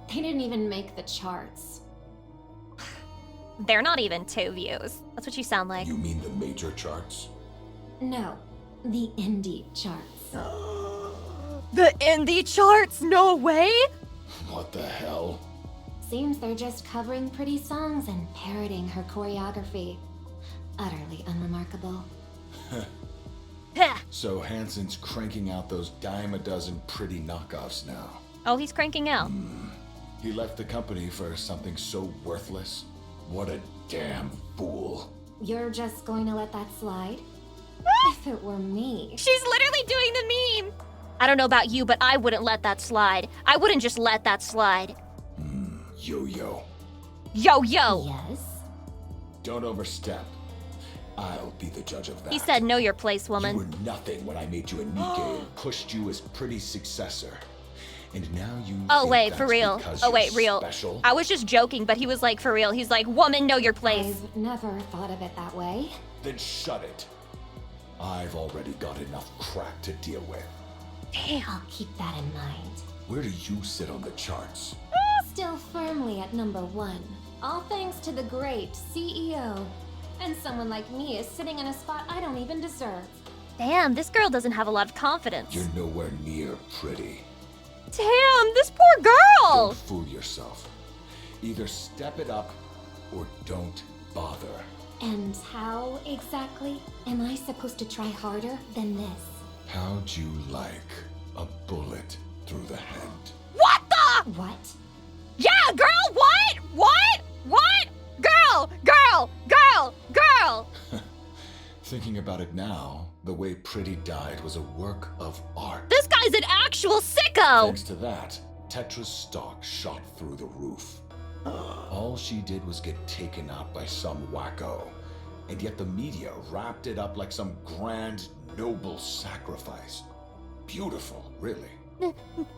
They didn't even make the charts.
They're not even 2 views. That's what you sound like.
You mean the major charts?
No, the indie charts.
The indie charts? No way!
What the hell?
Seems they're just covering pretty songs and parroting her choreography. Utterly unremarkable.
So Hansen's cranking out those dime a dozen pretty knockoffs now.
Oh, he's cranking out.
He left the company for something so worthless? What a damn fool.
You're just going to let that slide? If it were me.
She's literally doing the meme! I don't know about you, but I wouldn't let that slide. I wouldn't just let that slide.
Yo-yo.
Yo-yo!
Yes?
Don't overstep. I'll be the judge of that.
He said, know your place, woman.
You were nothing when I made you a NIKKE and pushed you as pretty successor. And now you
Oh,
think
wait,
that's
for real.
because
Oh,
you're
wait, real.
special?
I was just joking, but he was like, for real. He's like, woman, know your place.
I've never thought of it that way.
Then shut it. I've already got enough crap to deal with.
I'll keep that in mind.
Where do you sit on the charts?
Still firmly at #1. All thanks to the great CEO. And someone like me is sitting in a spot I don't even deserve.
Damn, this girl doesn't have a lot of confidence.
You're nowhere near pretty.
Damn, this poor girl!
Don't fool yourself. Either step it up or don't bother.
And how exactly am I supposed to try harder than this?
How'd you like a bullet through the head?
What the?
What?
Yeah, girl, what? What? What? Girl, girl, girl, girl!
Thinking about it now, the way Pretty died was a work of art.
This guy's an actual sicko!
Thanks to that, Tetra's stock shot through the roof. All she did was get taken out by some wacko, and yet the media wrapped it up like some grand, noble sacrifice. Beautiful, really.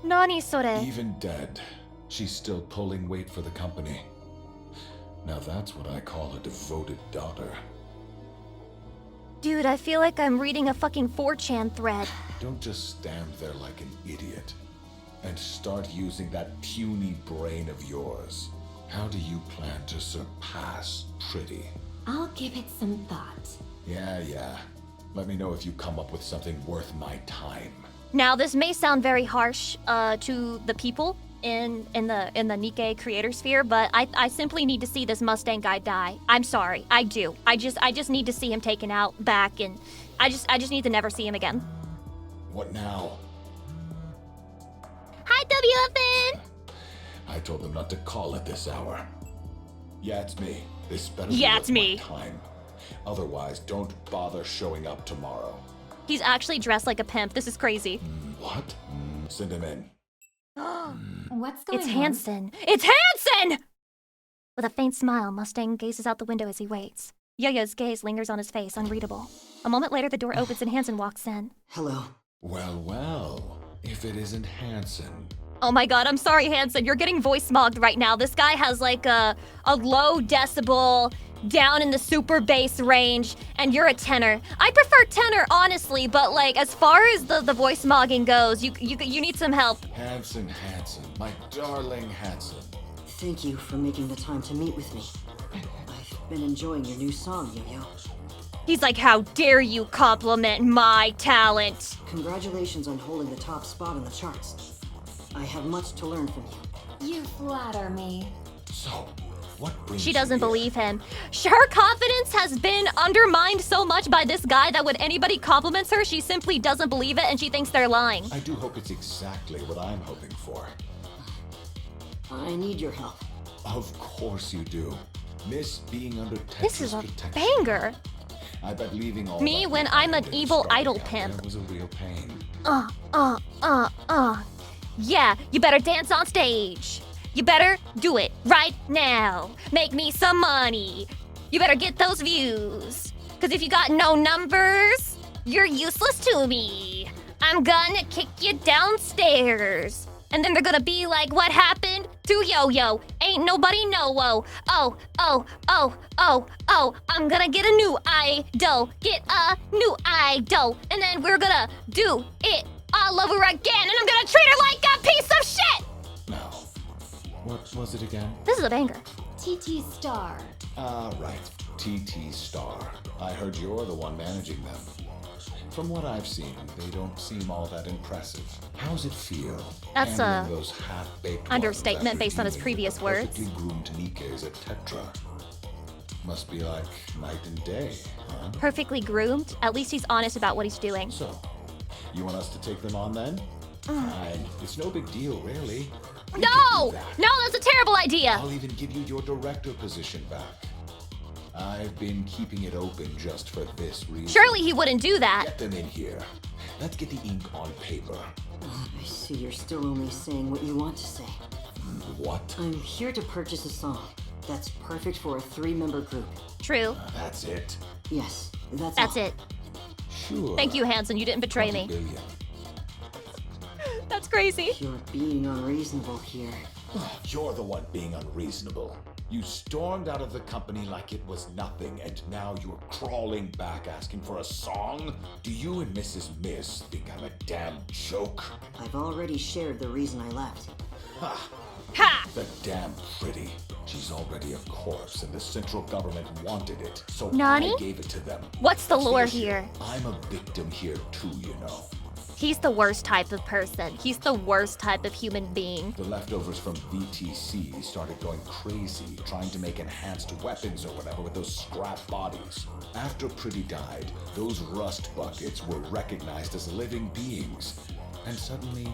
Nani sore?
Even dead, she's still pulling weight for the company. Now that's what I call a devoted daughter.
Dude, I feel like I'm reading a fucking 4chan thread.
Don't just stand there like an idiot and start using that puny brain of yours. How do you plan to surpass Pretty?
I'll give it some thought.
Yeah. Let me know if you come up with something worth my time.
Now, this may sound very harsh to the people in the NIKKE creator sphere, but I simply need to see this Mustang guy die. I'm sorry, I do. I just need to see him taken out back, and I just need to never see him again.
What now?
Hi, WFN!
I told them not to call at this hour. Yeah, it's me. This better be
Yeah,
worth
it's me.
my time. Otherwise, don't bother showing up tomorrow.
He's actually dressed like a pimp. This is crazy.
What? Send him in.
What's going
It's
on?
Hanson. It's Hanson! With a faint smile, Mustang gazes out the window as he waits. Yo-Yo's gaze lingers on his face, unreadable. A moment later, the door opens and Hanson walks in.
Hello.
Well, if it isn't Hanson.
Oh my god, I'm sorry, Hanson. You're getting voice smogged right now. This guy has like a low decibel, down in the super bass range, and you're a tenor. I prefer tenor, honestly, but like as far as the voice smogging goes, you need some help.
Hanson, my darling Hanson.
Thank you for making the time to meet with me. I've been enjoying your new song, Yo-Yo.
He's like, how dare you compliment my talent?
Congratulations on holding the top spot on the charts. I have much to learn from you.
You flatter me.
So, what brings
She
you
doesn't
here?
believe him. Her confidence has been undermined so much by this guy that when anybody compliments her, she simply doesn't believe it and she thinks they're lying.
I do hope it's exactly what I'm hoping for.
I need your help.
Of course you do. Miss being under Tetra's
This is a
protection.
banger.
I bet leaving all
Me
that
when
behind
I'm an
and
evil
starting
idol
out
pimp.
there was a real pain.
Yeah, you better dance on stage. You better do it right now. Make me some money. You better get those views. Cause if you got no numbers, you're useless to me. I'm gonna kick you downstairs. And then they're gonna be like, what happened to Yo-Yo? Ain't nobody know. Oh, I'm gonna get a new idol. Get a new idol. And then we're gonna do it all over again. And I'm gonna treat her like a piece of shit.
Now, what was it again?
This is a banger.
TT Star.
Right. TT Star. I heard you're the one managing them. From what I've seen, they don't seem all that impressive. How's it feel?
That's
handling
a
those half-baked
understatement
ones after
based on his
dealing
previous
with the
words.
perfectly groomed NIKKEs at Tetra. Must be like night and day, huh?
Perfectly groomed. At least he's honest about what he's doing.
So, you want us to take them on then? Fine. It's no big deal, really. We
No!
can do that.
No, that's a terrible idea.
I'll even give you your director position back. I've been keeping it open just for this reason.
Surely he wouldn't do that.
Get them in here. Let's get the ink on paper.
I see you're still only saying what you want to say.
What?
I'm here to purchase a song that's perfect for a 3-member group.
True.
That's it.
Yes, that's
That's
all.
it.
Sure.
Thank you, Hanson. You didn't betray
20
me.
billion.
That's crazy.
You're being unreasonable here.
You're the one being unreasonable. You stormed out of the company like it was nothing, and now you're crawling back asking for a song? Do you and Mrs. Miss think I'm a damn joke?
I've already shared the reason I left.
Ha!
Ha!
The damn Pretty. She's already a corpse, and the central government wanted it, so
Nani?
I gave it to them.
What's the lore
issue?
here?
I'm a victim here too, you know.
He's the worst type of person. He's the worst type of human being.
The leftovers from VTC started going crazy, trying to make enhanced weapons or whatever with those scrap bodies. After Pretty died, those rust buckets were recognized as living beings. And suddenly,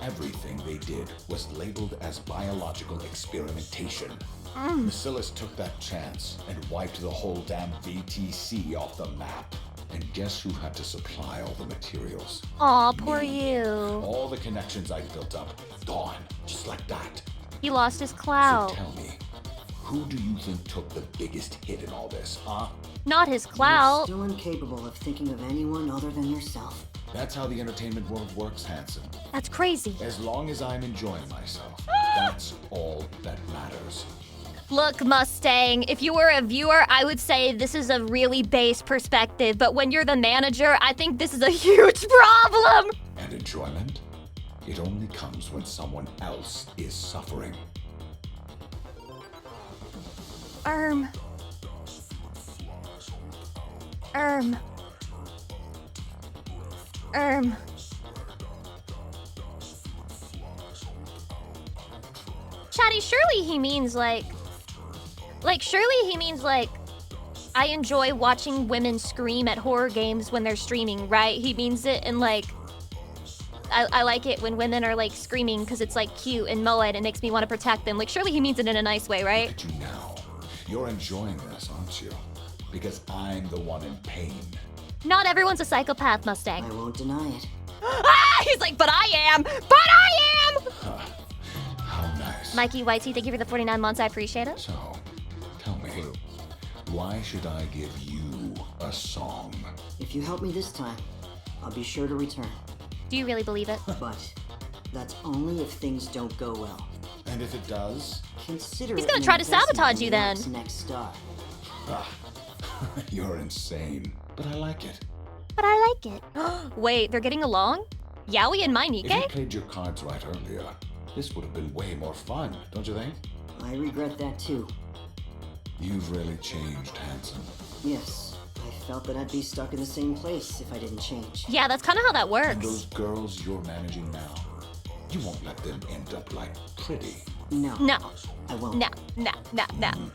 everything they did was labeled as biological experimentation. Bacillus took that chance and wiped the whole damn VTC off the map. And guess who had to supply all the materials?
Aw, poor
Me.
you.
All the connections I built up, gone, just like that.
He lost his
So
clout.
tell me, who do you think took the biggest hit in all this, huh?
Not his
You're
clout.
still incapable of thinking of anyone other than yourself.
That's how the entertainment world works, Hanson.
That's crazy.
As long as I'm enjoying myself, that's all that matters.
Look, Mustang, if you were a viewer, I would say this is a really base perspective, but when you're the manager, I think this is a huge problem!
And enjoyment? It only comes when someone else is suffering.
Erm. Chatty, surely he means surely he means I enjoy watching women scream at horror games when they're streaming, right? He means it in I like it when women are screaming because it's cute and moe and it makes me want to protect them. Surely he means it in a nice way, right?
Look at you now. You're enjoying this, aren't you? Because I'm the one in pain.
Not everyone's a psychopath, Mustang.
I won't deny it.
He's like, but I am! But I am!
How nice.
Mikey Whitey, thank you for the 49 months. I appreciate it.
So, tell me, why should I give you a song?
If you help me this time, I'll be sure to return.
Do you really believe it?
But that's only if things don't go well.
And if it does?
Consider
He's
it
gonna
an
try to
investment
sabotage
in
you then.
Yacht's next star.
You're insane, but I like it.
But I like it. Wait, they're getting along? Yaoi and my
If you
NIKKE?
played your cards right earlier, this would have been way more fun, don't you think?
I regret that too.
You've really changed, Hanson.
Yes, I felt that I'd be stuck in the same place if I didn't change.
Yeah, that's kind of how that
And
works.
those girls you're managing now, you won't let them end up like Pretty.
No.
No.
I won't.
No.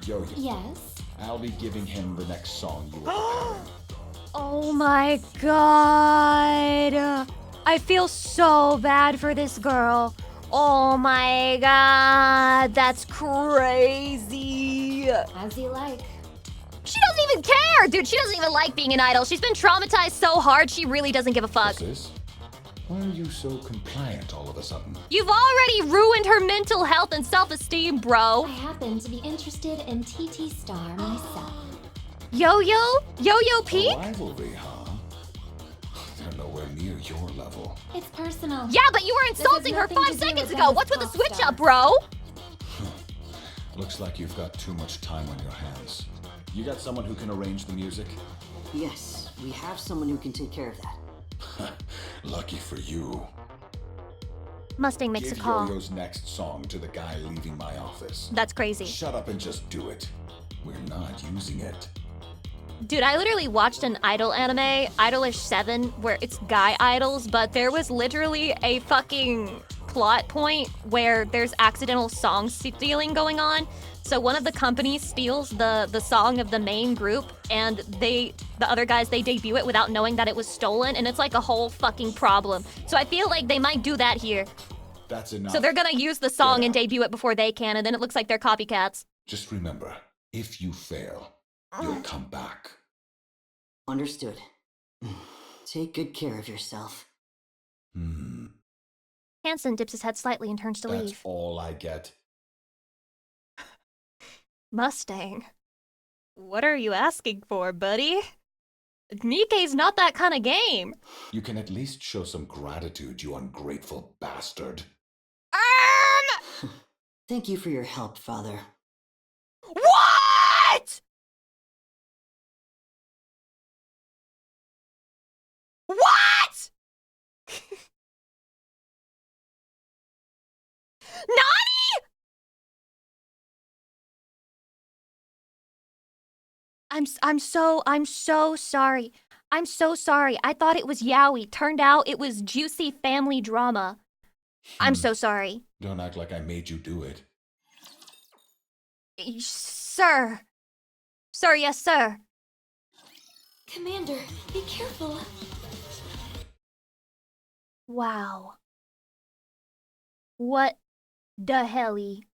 Yo-yo.
Yes.
I'll be giving him the next song you were preparing.
Oh my god. I feel so bad for this girl. Oh my god. That's crazy.
As you like.
She doesn't even care, dude. She doesn't even like being an idol. She's been traumatized so hard, she really doesn't give a fuck.
Sis, why are you so compliant all of a sudden?
You've already ruined her mental health and self-esteem, bro.
I happen to be interested in TT Star myself.
Yo-Yo Pete?
A rivalry, huh? They're nowhere near your level.
It's personal.
Yeah, but you were insulting her
nothing
5
to do
seconds
with
ago.
them
What's with the
pop
switch
stars.
up, bro?
Looks like you've got too much time on your hands. You got someone who can arrange the music?
Yes, we have someone who can take care of that.
Lucky for you.
Mustang makes
Give
a call.
Yo-Yo's next song to the guy leaving my office.
That's crazy.
Shut up and just do it. We're not using it.
Dude, I literally watched an idol anime, Idolish 7, where it's guy idols, but there was literally a fucking plot point where there's accidental song stealing going on. So one of the companies steals the song of the main group, and the other guys, they debut it without knowing that it was stolen, and it's like a whole fucking problem. So I feel like they might do that here.
That's enough.
So they're gonna use the song and debut it before they can, and then it looks like they're copycats.
Just remember, if you fail, you'll come back.
Understood. Take good care of yourself.
Hanson dips his head slightly and turns to
That's
leave.
all I get.
Mustang. What are you asking for, buddy? NIKKE's not that kind of game.
You can at least show some gratitude, you ungrateful bastard.
Thank you for your help, Father.
What? What? Nani? I'm so sorry. I'm so sorry. I thought it was yaoi. Turned out it was juicy family drama. I'm so sorry.
Don't act like I made you do it.
Sir. Sir, yes, sir.
Commander, be careful.
Wow. What the helly?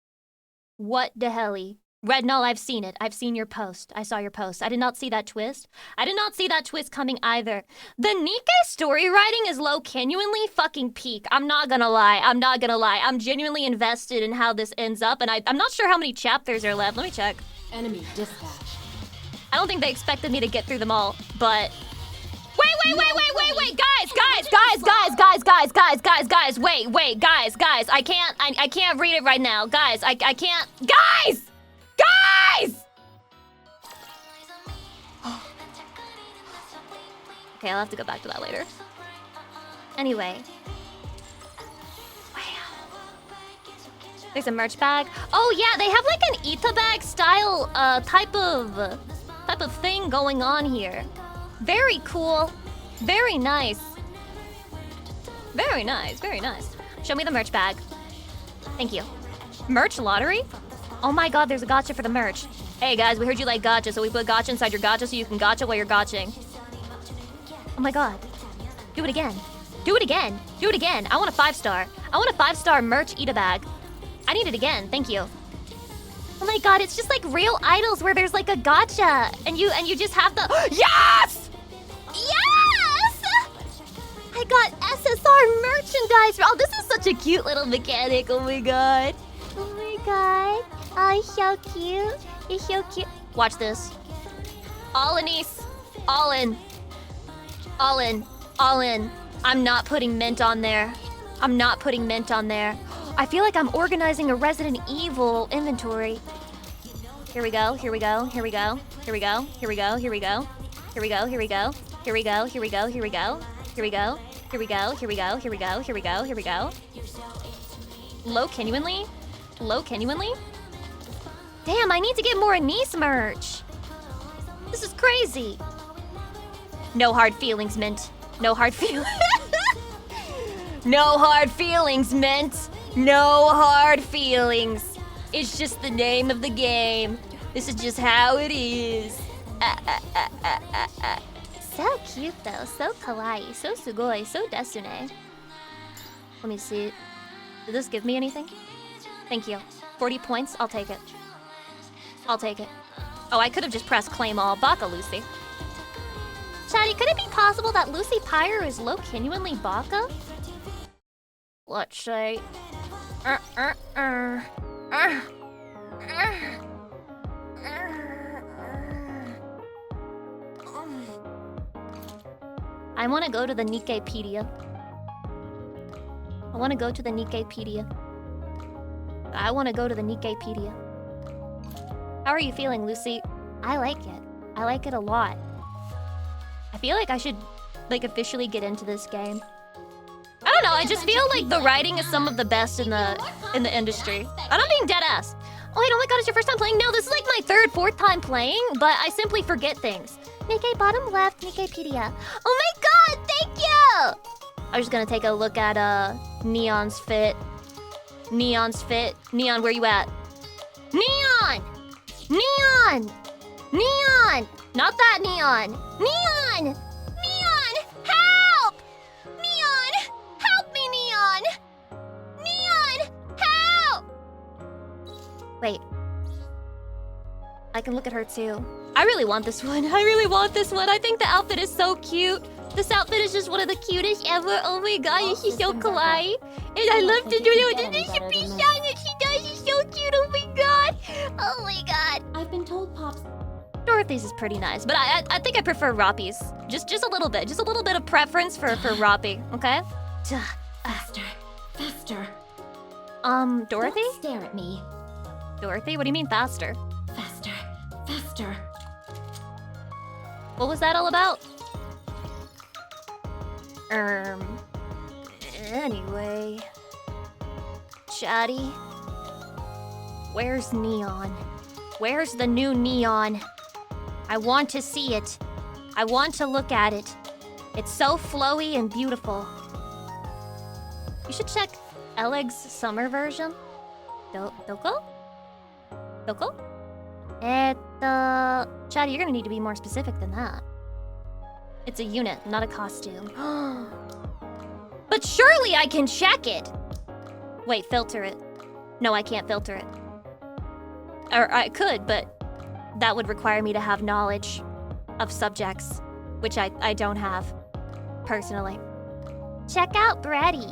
What the helly? Red Null, I've seen it. I've seen your post. I saw your post. I did not see that twist. I did not see that twist coming either. The NIKKE story writing is low genuinely fucking peak. I'm not gonna lie. I'm not gonna lie. I'm genuinely invested in how this ends up, and I'm not sure how many chapters are left. Let me check.
Enemy dispatch.
I don't think they expected me to get through them all, but... Wait, guys, I can't read it right now. Guys, I can't, guys! Okay, I'll have to go back to that later. Anyway. Wow. There's a merch bag. Oh yeah, they have like an Ita bag style type of thing going on here. Very cool. Very nice. Very nice, very nice. Show me the merch bag. Thank you. Merch lottery? Oh my god, there's a gacha for the merch. Hey guys, we heard you like gacha, so we put gacha inside your gacha so you can gacha while you're gaching. Oh my god. Do it again. Do it again. Do it again. I want a 5-star. I want a 5-star merch Ita bag. I need it again. Thank you. Oh my god, it's just like real idols where there's like a gacha and you just have the Yes! Yes! I got SSR merchandise. Oh, this is such a cute little mechanic. Oh my god. Oh my god. Oh, it's so cute. It's so cute. Watch this. All Anise. All in. All in. All in. I'm not putting mint on there. I'm not putting mint on there. I feel like I'm organizing a Resident Evil inventory. Here we go. Here we go. Here we go. Here we go. Here we go. Here we go. Here we go. Here we go. Here we go. Here we go. Here we go. Here we go. Here we go. Here we go. Here we go. Here we go. Here we go. Low genuinely? Low genuinely? Damn, I need to get more Anise merch. This is crazy. No hard feelings, Mint. No hard feelings. No hard feelings, Mint. No hard feelings. It's just the name of the game. This is just how it is. So cute though, so kawaii, so sugoi, so desune. Let me see. Did this give me anything? Thank you. 40 points, I'll take it. I'll take it. Oh, I could have just pressed claim all. Baka Lucy. Shadi, could it be possible that Lucy Pyre is low genuinely Baka? Let's say... I want to go to the Nikkepedia. I want to go to the Nikkepedia. I want to go to the Nikkepedia. How are you feeling, Lucy? I like it. I like it a lot. I feel like I should, like, officially get into this game. I don't know, I just feel like the writing is some of the best in the industry. And I'm being dead ass. Oh wait, oh my god, it's your first time playing? No, this is like my third, fourth time playing, but I simply forget things. Nikke bottom left, Nikkepedia. Oh my god, thank you! I'm just gonna take a look at Neon's fit. Neon's fit. Neon, where you at? Neon! Neon! Neon! Not that Neon! Neon! Neon! Help! Neon! Help me, Neon! Neon! Help! Wait. I can look at her too. I really want this one. I really want this one. I think the outfit is so cute. This outfit is just one of the cutest ever. Oh my god, she's so kawaii. And I love to do it. And this should be shine that she does. She's so cute. Oh my god. Oh my god.
I've been told Pops...
Dorothy's is pretty nice, but I think I prefer Roppy's. Just a little bit. Just a little bit of preference for Roppy, okay?
Faster. Faster.
Dorothy?
Don't stare at me.
Dorothy? What do you mean faster?
Faster. Faster.
What was that all about? Anyway. Chatty. Where's Neon? Where's the new Neon? I want to see it. I want to look at it. It's so flowy and beautiful. You should check Eleg's summer version. Doko? Doko? Chatty, you're gonna need to be more specific than that. It's a unit, not a costume. But surely I can check it! Wait, filter it. No, I can't filter it. Or I could, but that would require me to have knowledge of subjects, which I don't have, personally.
Check out Brady.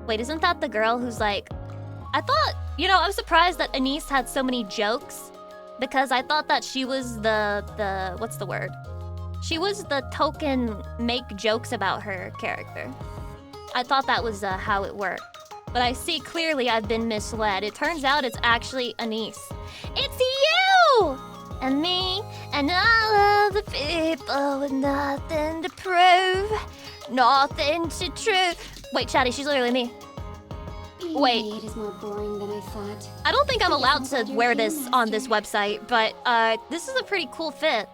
Wait, isn't that the girl who's like... I thought, you know, I was surprised that Anise had so many jokes, because I thought that she was the what's the word? She was the token make jokes about her character. I thought that was how it worked. But I see clearly I've been misled. It turns out it's actually Anise. It's you! And me, and all of the people with nothing to prove, nothing to true. Wait, Chatty, she's literally me. Wait.
It is more boring than I thought.
I don't think I'm allowed to wear this on this website, but this is a pretty cool fit.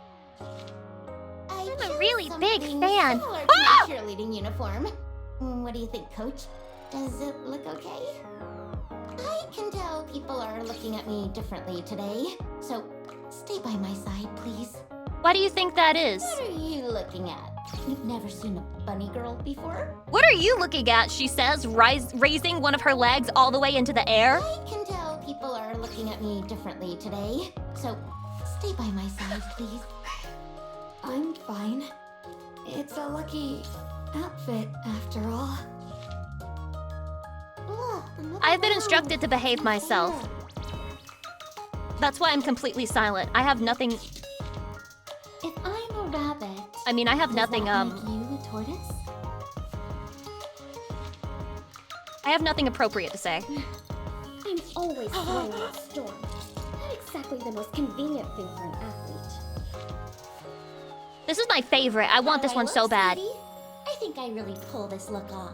I'm a really big fan.
Similar to my cheerleading uniform. What do you think, Coach? Does it look okay? I can tell people are looking at me differently today, so stay by my side, please.
Why do you think that is?
What are you looking at? You've never seen a bunny girl before?
What are you looking at, she says, raising one of her legs all the way into the air?
I can tell people are looking at me differently today, so stay by my side, please. I'm fine. It's a lucky outfit, after all.
I've been instructed to behave myself. That's why I'm completely silent. I have nothing...
If I'm a rabbit...
I mean, I have nothing,
Does that make you a tortoise?
I have nothing appropriate to say.
I'm always throwing a storm. Not exactly the most convenient thing for an athlete.
This is my favorite. I want this one so bad.
I think I really pull this look off.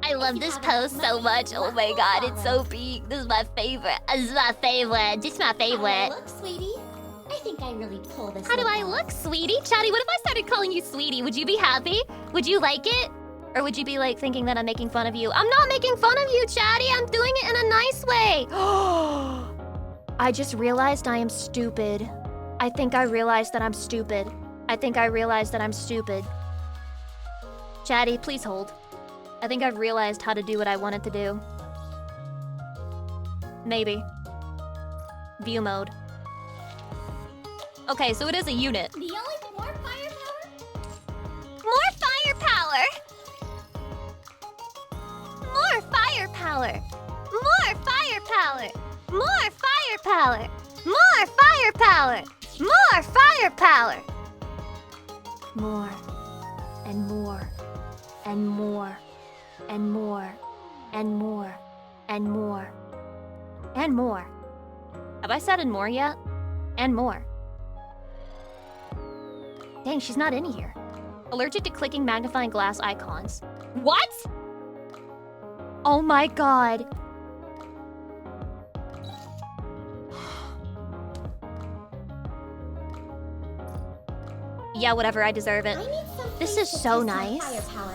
I love this pose so much. Oh my god, it's so big. This is my favorite. This is my favorite. This is my
How do I
favorite.
look, sweetie? I think I really pull this
How do
look
I
off.
look, sweetie? Chatty, what if I started calling you sweetie? Would you be happy? Would you like it? Or would you be like thinking that I'm making fun of you? I'm not making fun of you, Chatty. I'm doing it in a nice way. I just realized I am stupid. I think I realized that I'm stupid. I think I realized that I'm stupid. Chatty, please hold. I think I've realized how to do what I wanted to do. Maybe. View mode. Okay, so it is a unit.
The only thing more firepower?
More firepower! More firepower! More firepower! More firepower! More firepower! More firepower!
More. And more. And more. And more. And more. And more. And more. Have I said and more yet? And more. Dang, she's not in here. Allergic to clicking magnifying glass icons. What? Oh my god. Yeah, whatever, I deserve it.
I need some
This
place
is
to
so
test my
nice.
firepower.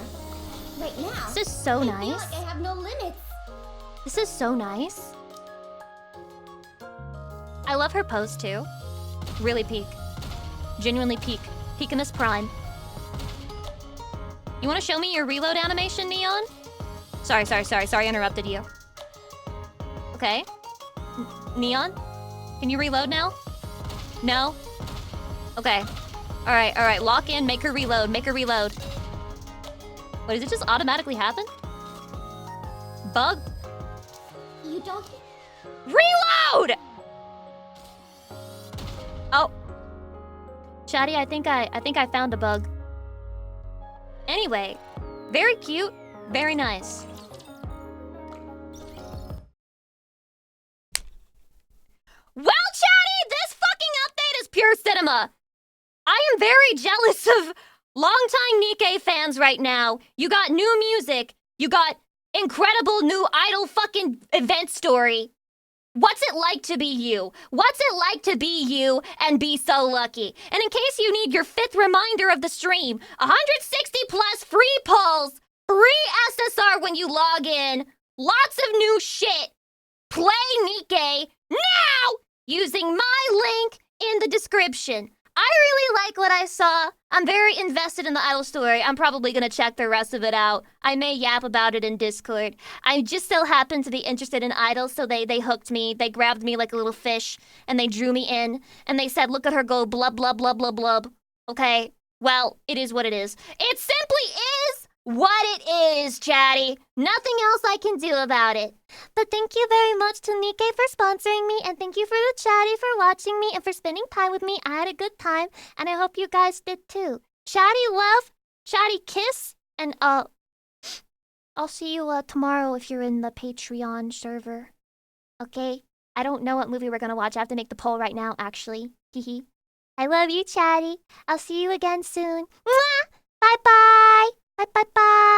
Right now,
This is so
I
nice.
feel like I have no limits.
This is so nice. I love her pose too. Really peak. Genuinely peak. Peakimus Prime. You want to show me your reload animation, Neon? Sorry, I interrupted you. Okay. Neon? Can you reload now? No? Okay. Alright, lock in, make her reload, Wait, does it just automatically happen? Bug?
You don't...
Reload! Oh. Chatty, I think I found a bug. Anyway, very cute, very nice. Well, Chatty, this fucking update is pure cinema. I am very jealous of longtime NIKKE fans right now. You got new music. You got incredible new idol fucking event story. What's it like to be you? What's it like to be you and be so lucky? And in case you need your 5th reminder of the stream, 160 plus free polls, free SSR when you log in, lots of new shit. Play NIKKE now using my link in the description. I really like what I saw. I'm very invested in the idol story. I'm probably gonna check the rest of it out. I may yap about it in Discord. I just so happen to be interested in idols, so they hooked me. They grabbed me like a little fish, and they drew me in, and they said, look at her go blub, blub, blub, blub, blub. Okay, well, it is what it is. It simply is what it is, chatty. Nothing else I can do about it. But thank you very much to NIKKE for sponsoring me, and thank you for the chatty for watching me and for spending time with me. I had a good time, and I hope you guys did too. Chatty love, chatty kiss, and I'll see you tomorrow if you're in the Patreon server. Okay? I don't know what movie we're gonna watch. I have to make the poll right now, actually. Hehe. I love you, chatty. I'll see you again soon. Mwah! Bye-bye! Bye-bye-bye!